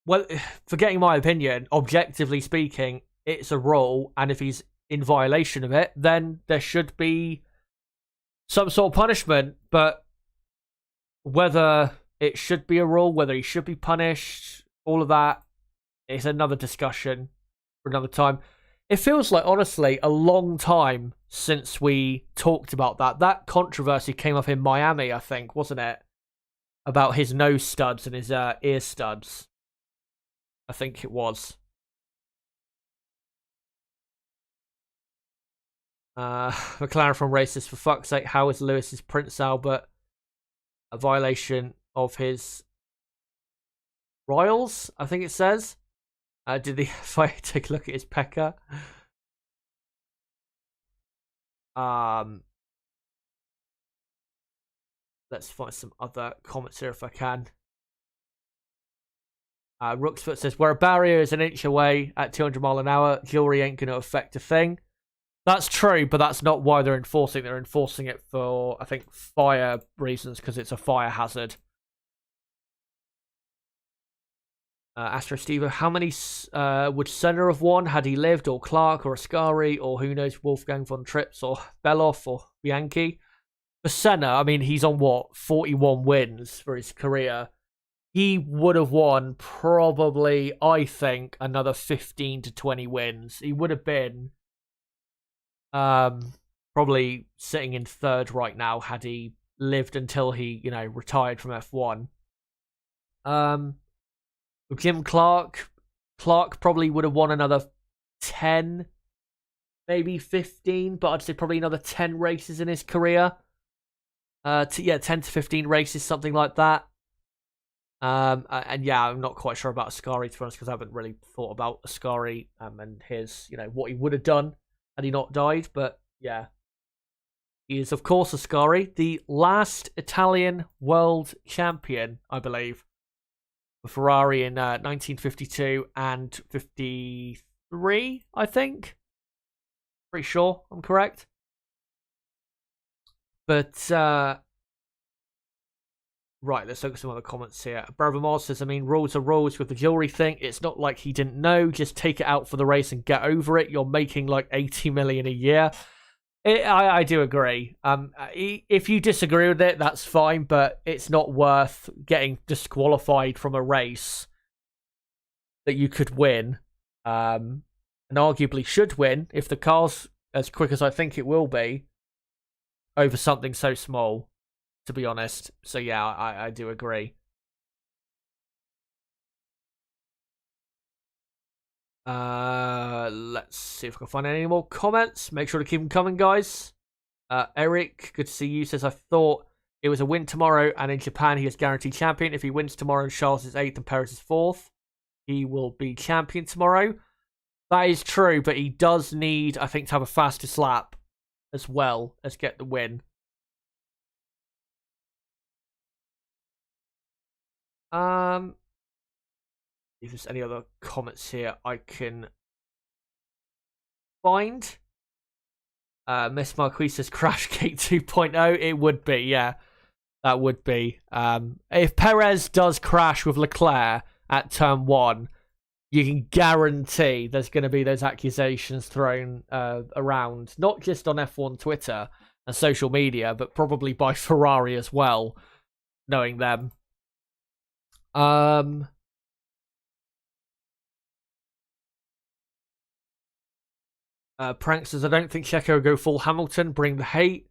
Well, forgetting my opinion, objectively speaking, it's a rule, and if he's in violation of it, then there should be some sort of punishment. But whether it should be a rule, whether he should be punished, all of that is another discussion for another time. It feels like, honestly, a long time since we talked about that. That controversy came up in Miami, I think, wasn't it? About his nose studs and his ear studs. I think it was. McLaren from Racist, for fuck's sake, how is Lewis's Prince Albert a violation of his royals? I think it says. Did if I take a look at his Pekka? Let's find some other comments here if I can. Rooksfoot says, where a barrier is an inch away at 200 mile an hour, jewelry ain't going to affect a thing. That's true, but that's not why they're enforcing. They're enforcing it for, I think, fire reasons, because it's a fire hazard. Astro Steve, how many would Senna have won had he lived, or Clark, or Ascari, or who knows, Wolfgang von Trips, or Beloff, or Bianchi? For Senna, I mean, he's on what, 41 wins for his career. He would have won probably, I think, another 15 to 20 wins. He would have been probably sitting in 3rd right now had he lived until he, you know, retired from F1. Jim Clark probably would have won another 10, maybe 15, but I'd say probably another 10 races in his career. 10 to 15 races, something like that. And yeah, I'm not quite sure about Ascari, to be honest, because I haven't really thought about Ascari and his, you know, what he would have done had he not died. But yeah, he is, of course, Ascari, the last Italian world champion, I believe, for Ferrari in 1952 and 53, I think. Pretty sure I'm correct. But right, let's look at some other comments here. Brother Moz says, I mean, rules are rules with the jewelry thing. It's not like he didn't know. Just take it out for the race and get over it. You're making like 80 million a year. I do agree. If you disagree with it, that's fine, but it's not worth getting disqualified from a race that you could win, and arguably should win if the car's as quick as I think it will be, over something so small, to be honest. So yeah, I do agree. Let's see if I can find any more comments. Make sure to keep them coming, guys. Eric, good to see you, says, I thought it was a win tomorrow, and in Japan he is guaranteed champion. If he wins tomorrow and Charles is 8th and Perez is 4th, he will be champion tomorrow. That is true, but he does need, I think, to have a fastest lap as well as get the win. If there's any other comments here I can find. Miss Marquis says Crashgate 2.0. It would be, yeah. That would be. If Perez does crash with Leclerc at turn 1, you can guarantee there's going to be those accusations thrown around, not just on F1 Twitter, and social media, but probably by Ferrari as well, knowing them. Prank says, I don't think Checo will go full Hamilton, bring the hate.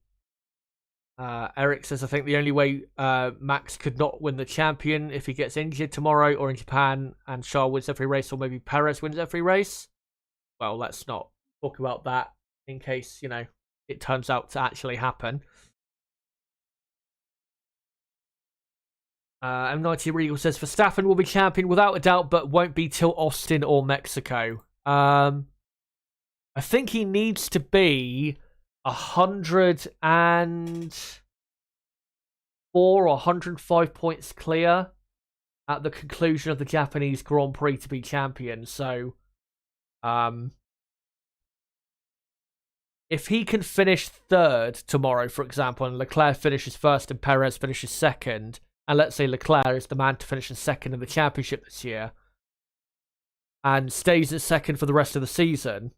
Eric says, I think the only way Max could not win the champion if he gets injured tomorrow or in Japan and Charles wins every race, or maybe Perez wins every race. Well, let's not talk about that in case, it turns out to actually happen. M90 Regal says, Verstappen will be champion without a doubt, but won't be till Austin or Mexico. I think he needs to be 104 or 105 points clear at the conclusion of the Japanese Grand Prix to be champion. So, if he can finish third tomorrow, for example, and Leclerc finishes first and Perez finishes second, and let's say Leclerc is the man to finish in second in the championship this year, and stays at second for the rest of the season,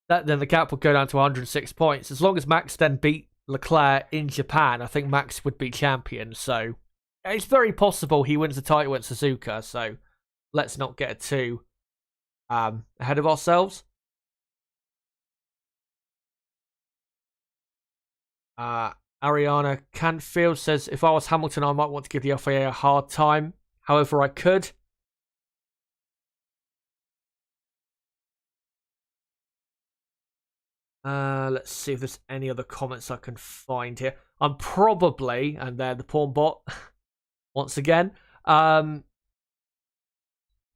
then the gap would go down to 106 points. As long as Max then beat Leclerc in Japan, I think Max would be champion. So it's very possible he wins the title at Suzuka. So let's not get too ahead of ourselves. Ariana Canfield says, if I was Hamilton, I might want to give the FIA a hard time. However, I could. Let's see if there's any other comments I can find here. I'm probably, and they're the porn bot once again. What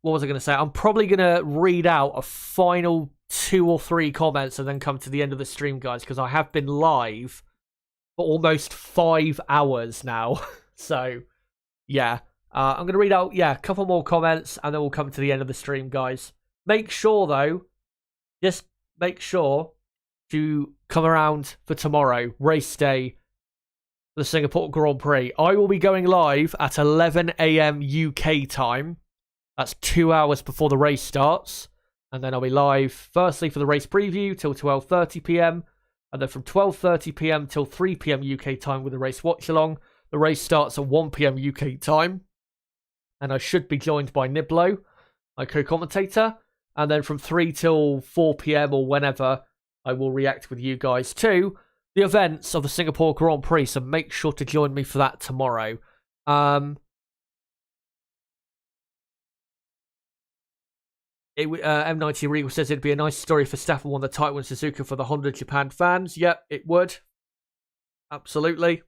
was I going to say? I'm probably going to read out a final 2 or 3 comments and then come to the end of the stream, guys, because I have been live for almost 5 hours now. So, yeah. I'm going to read out, a couple more comments, and then we'll come to the end of the stream, guys. Make sure, though, just make sure to come around for tomorrow, race day, the Singapore Grand Prix. I will be going live at 11 a.m. UK time. That's 2 hours before the race starts. And then I'll be live, firstly, for the race preview till 12:30 p.m. And then from 12:30 p.m. till 3 p.m. UK time with the race watch-along. The race starts at 1 p.m. UK time. And I should be joined by Niblo, my co-commentator. And then from 3 till 4 p.m. or whenever, I will react with you guys to the events of the Singapore Grand Prix, so make sure to join me for that tomorrow. M90 Regal says it'd be a nice story for Verstappen won the title in Suzuka for the Honda Japan fans. Yep, it would. Absolutely.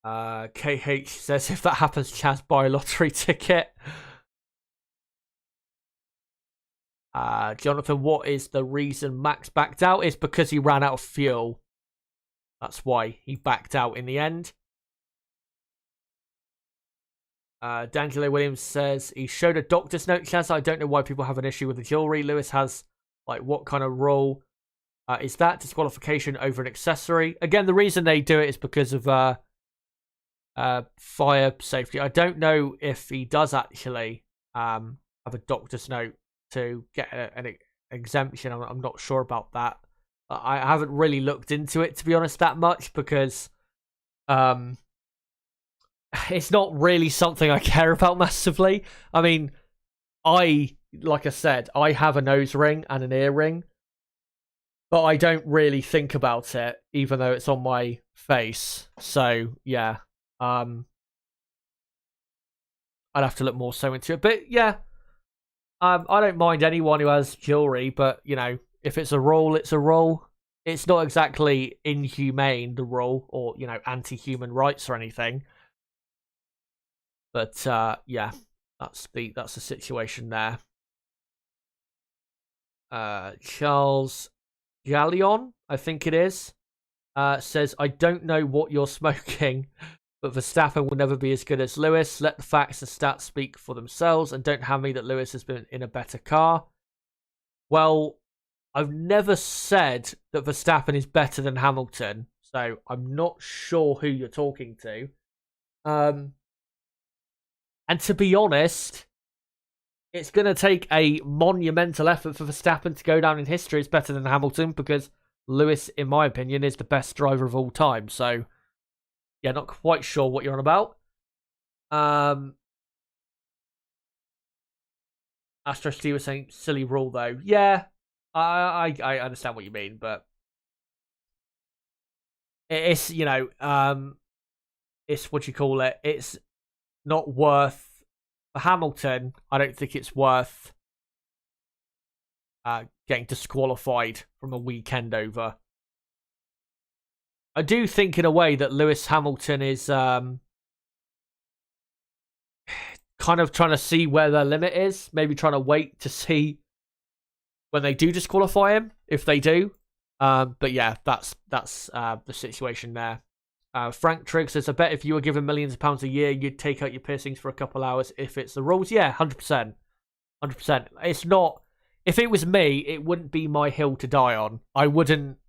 KH says if that happens, Chaz, buy a lottery ticket. Jonathan, what is the reason Max backed out? It's because he ran out of fuel. That's why he backed out in the end. D'Angelo Williams says he showed a doctor's note, Chaz. I don't know why people have an issue with the jewelry. Lewis has, what kind of rule is that? Disqualification over an accessory. Again, the reason they do it is because of fire safety. I don't know if he does actually have a doctor's note to get an exemption. I'm not sure about that. I haven't really looked into it, to be honest, that much, because it's not really something I care about massively. I mean, like I said, I have a nose ring and an earring, but I don't really think about it, even though it's on my face. So, yeah. I'd have to look more so into it. But, yeah. I don't mind anyone who has jewelry, but, if it's a rule, it's a rule. It's not exactly inhumane, the rule, or, anti-human rights or anything. But, yeah, that's the situation there. Charles Gallion, I think it is, says, I don't know what you're smoking, but Verstappen will never be as good as Lewis. Let the facts and stats speak for themselves, and don't hand me that Lewis has been in a better car. Well, I've never said that Verstappen is better than Hamilton, so I'm not sure who you're talking to. And to be honest, it's going to take a monumental effort for Verstappen to go down in history. It's better than Hamilton because Lewis, in my opinion, is the best driver of all time. So, yeah, not quite sure what you're on about. Astro Steve was saying silly rule though. Yeah, I understand what you mean, but it's it's what you call it. It's not worth for Hamilton. I don't think it's worth getting disqualified from a weekend over. I do think in a way that Lewis Hamilton is kind of trying to see where their limit is. Maybe trying to wait to see when they do disqualify him, if they do. But yeah, that's the situation there. Frank Trigg says, I bet if you were given millions of pounds a year, you'd take out your piercings for a couple hours if it's the rules. Yeah, 100%. 100%. It's not... If it was me, it wouldn't be my hill to die on. I wouldn't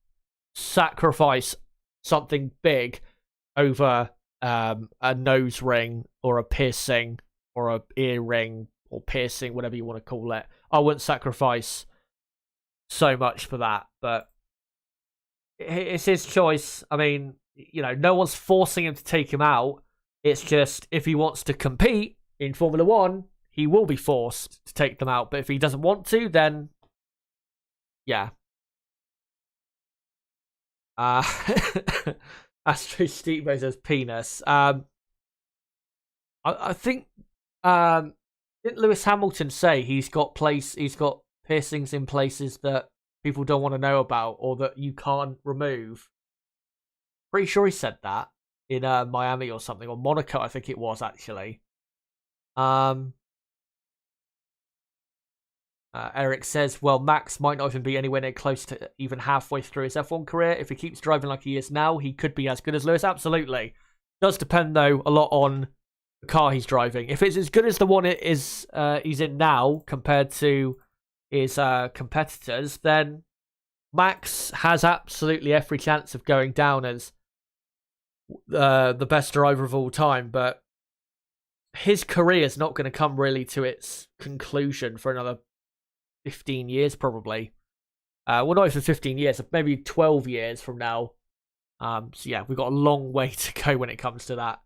sacrifice something big over a nose ring or a piercing or a earring or piercing, whatever you want to call it. I wouldn't sacrifice so much for that, but it's his choice. I mean, no one's forcing him to take him out. It's just if he wants to compete in Formula One, he will be forced to take them out. But if he doesn't want to, then yeah. Astro Steve says penis. I think didn't Lewis Hamilton say he's got piercings in places that people don't want to know about or that you can't remove? Pretty sure he said that in Miami or something, or Monaco, I think it was actually. Eric says, well, Max might not even be anywhere near close to even halfway through his F1 career. If he keeps driving like he is now, he could be as good as Lewis. Absolutely. Does depend, though, a lot on the car he's driving. If it's as good as the one it is he's in now compared to his competitors, then Max has absolutely every chance of going down as the best driver of all time. But his career is not going to come really to its conclusion for another 15 years, probably. Well, not even 15 years, maybe 12 years from now. So yeah, we've got a long way to go when it comes to that.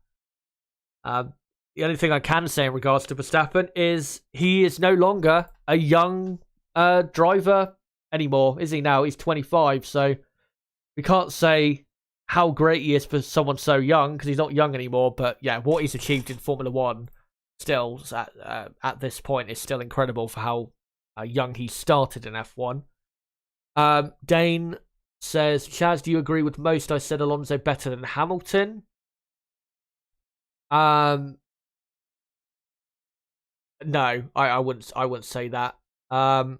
The only thing I can say in regards to Verstappen is he is no longer a young driver anymore, is he now? He's 25, so we can't say how great he is for someone so young, because he's not young anymore, but yeah, what he's achieved in Formula One still, at this point, is still incredible for how young he started in F1. Dane says, Chaz, do you agree with most I said Alonso better than Hamilton? No, I wouldn't say that. I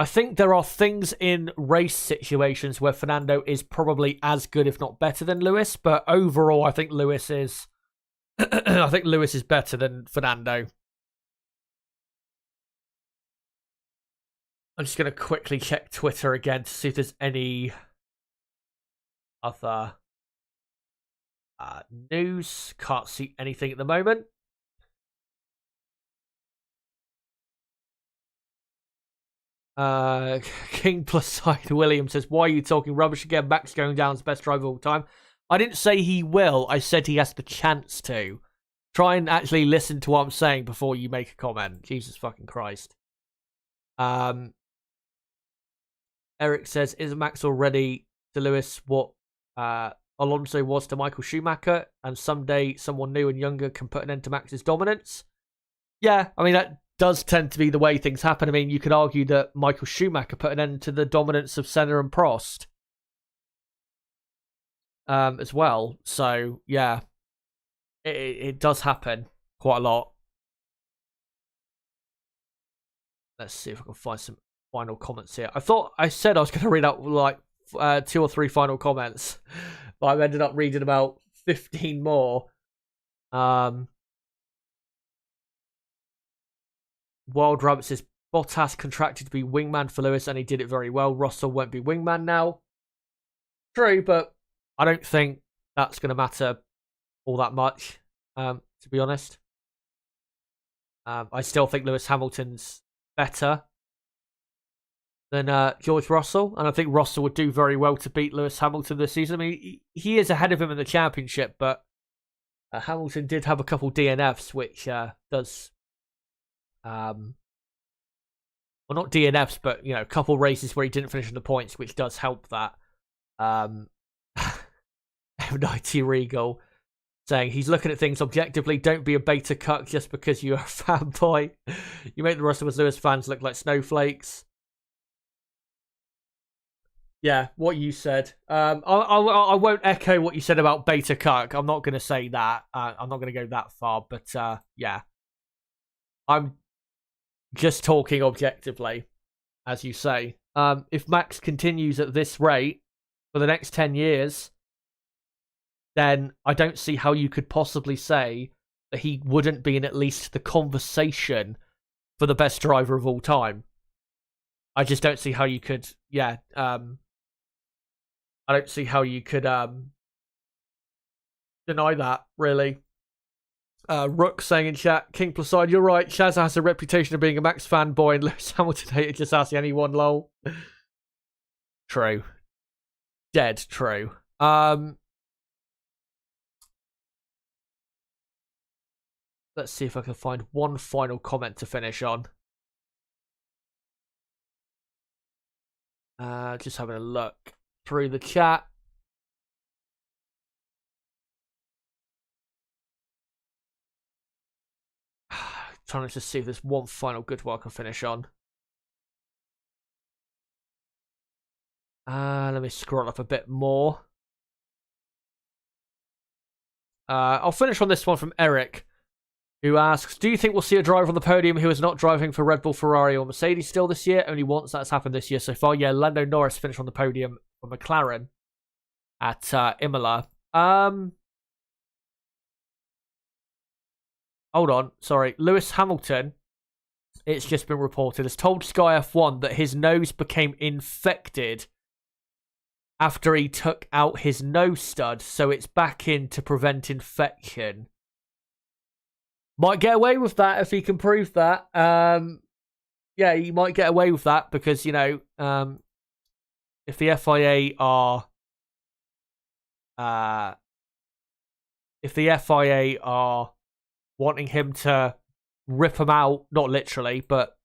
think there are things in race situations where Fernando is probably as good, if not better, than Lewis. But overall, I think Lewis is. I think Lewis is better than Fernando. I'm just going to quickly check Twitter again to see if there's any other news. Can't see anything at the moment. King plus side William says, why are you talking rubbish again? Max going down as best driver of all time. I didn't say he will. I said he has the chance to. Try and actually listen to what I'm saying before you make a comment. Jesus fucking Christ. Eric says, is Max already to Lewis what Alonso was to Michael Schumacher? And someday someone new and younger can put an end to Max's dominance? Yeah, I mean, that does tend to be the way things happen. I mean, you could argue that Michael Schumacher put an end to the dominance of Senna and Prost as well. So, yeah, it does happen quite a lot. Let's see if I can find some final comments here. I said I was going to read out like 2 or 3 final comments, but I've ended up reading about 15 more. Wild Rabbit says, Bottas contracted to be wingman for Lewis and he did it very well. Russell won't be wingman now. True, but I don't think that's going to matter all that much, to be honest. I still think Lewis Hamilton's better than George Russell, and I think Russell would do very well to beat Lewis Hamilton this season. I mean, he is ahead of him in the championship, but Hamilton did have a couple DNFs, which does, well, not DNFs, but a couple races where he didn't finish in the points, which does help that. M90 Regal saying he's looking at things objectively. Don't be a beta cuck just because you're a fanboy. You make the rest of us Lewis fans look like snowflakes. Yeah, what you said. I won't echo what you said about beta cuck. I'm not going to say that. I'm not going to go that far. But yeah, I'm just talking objectively, as you say. If Max continues at this rate for the next 10 years, then I don't see how you could possibly say that he wouldn't be in at least the conversation for the best driver of all time. I just don't see how you could, I don't see how you could deny that, really. Rook saying in chat, King Plaside, you're right, Shaz has a reputation of being a Max fanboy and Lewis Hamilton hated just asking anyone, lol. True. Dead true. Let's see if I can find one final comment to finish on. Just having a look through the chat. Trying to just see if there's one final good one I can finish on. Let me scroll up a bit more. I'll finish on this one from Eric, who asks, do you think we'll see a driver on the podium who is not driving for Red Bull, Ferrari or Mercedes still this year? Only once that's happened this year so far. Yeah, Lando Norris finished on the podium for McLaren at Imola. Hold on, sorry. Lewis Hamilton, it's just been reported, has told Sky F1 that his nose became infected after he took out his nose stud, so it's back in to prevent infection. Might get away with that if he can prove that. Yeah, he might get away with that because, if the FIA are wanting him to rip them out, not literally, but,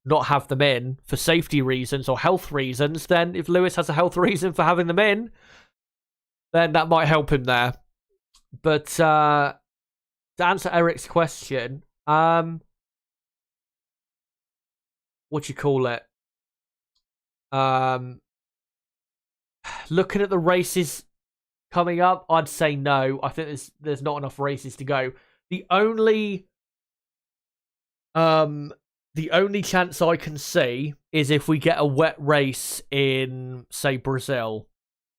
not have them in for safety reasons or health reasons, then if Lewis has a health reason for having them in, then that might help him there. But to answer Eric's question, what do you call it? Looking at the races coming up, I'd say no. I think there's not enough races to go. The only chance I can see is if we get a wet race in, say, Brazil.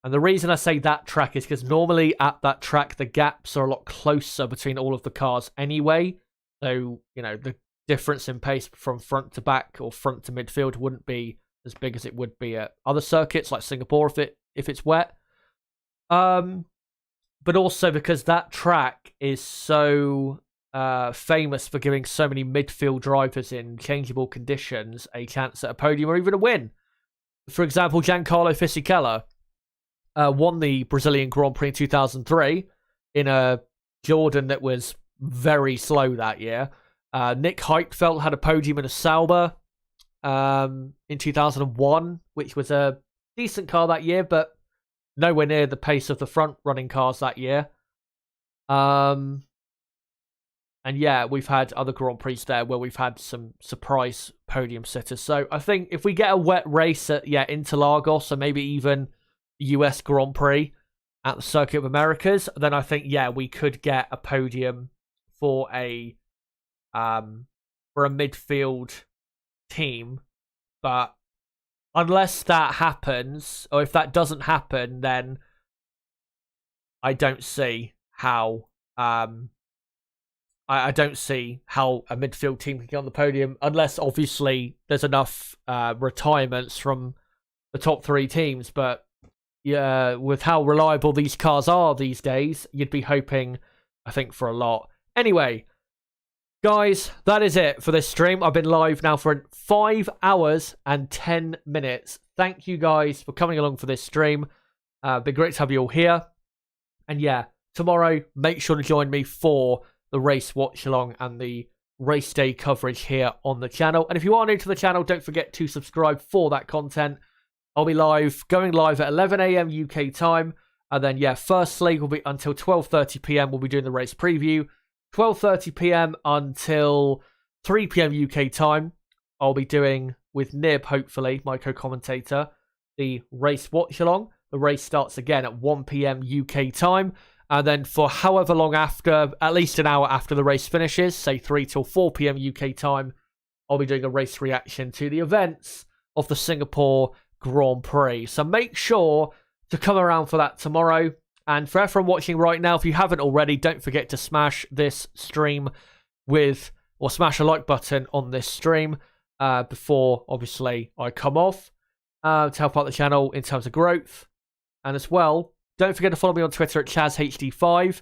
And the reason I say that track is because normally at that track, the gaps are a lot closer between all of the cars anyway. So, the difference in pace from front to back or front to midfield wouldn't be as big as it would be at other circuits like Singapore if it's wet. But also because that track is so famous for giving so many midfield drivers in changeable conditions a chance at a podium or even a win. For example, Giancarlo Fisichella won the Brazilian Grand Prix in 2003 in a Jordan that was very slow that year. Nick Heidfeld had a podium in a Sauber in 2001, which was a decent car that year, but nowhere near the pace of the front-running cars that year. And yeah, we've had other Grand Prix there where we've had some surprise podium sitters. So I think if we get a wet race at, Interlagos or maybe even US Grand Prix at the Circuit of Americas, then I think, we could get a podium for a midfield team. But unless that happens, or if that doesn't happen, then I don't see how I don't see how a midfield team can get on the podium, unless obviously there's enough retirements from the top three teams. But yeah, with how reliable these cars are these days, you'd be hoping, I think, for a lot. Anyway, Guys, that is it for this stream. I've been live now for 5 hours and 10 minutes. Thank you guys for coming along for this stream. Been great to have you all here. And yeah, tomorrow, make sure to join me for the race watch along and the race day coverage here on the channel. And if you are new to the channel, don't forget to subscribe for that content. I'll be going live at 11 a.m. UK time. And then, yeah, first leg will be until 12:30 p.m. We'll be doing the race preview. 12:30 p.m. until 3 p.m. UK time, I'll be doing with Nib, hopefully, my co-commentator, the race watch-along. The race starts again at 1 p.m. UK time. And then for however long after, at least an hour after the race finishes, say 3 till 4 p.m. UK time, I'll be doing a race reaction to the events of the Singapore Grand Prix. So make sure to come around for that tomorrow. And for everyone watching right now, if you haven't already, don't forget to smash this stream or smash a like button on this stream before, obviously, I come off to help out the channel in terms of growth. And as well, don't forget to follow me on Twitter at ChazHD5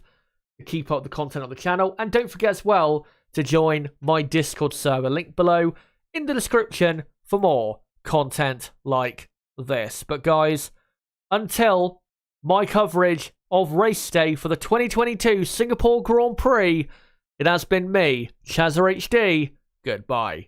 to keep up the content on the channel. And don't forget as well to join my Discord server, link below in the description for more content like this. But guys, until my coverage of race day for the 2022 Singapore Grand Prix, it has been me, ChazHD. Goodbye.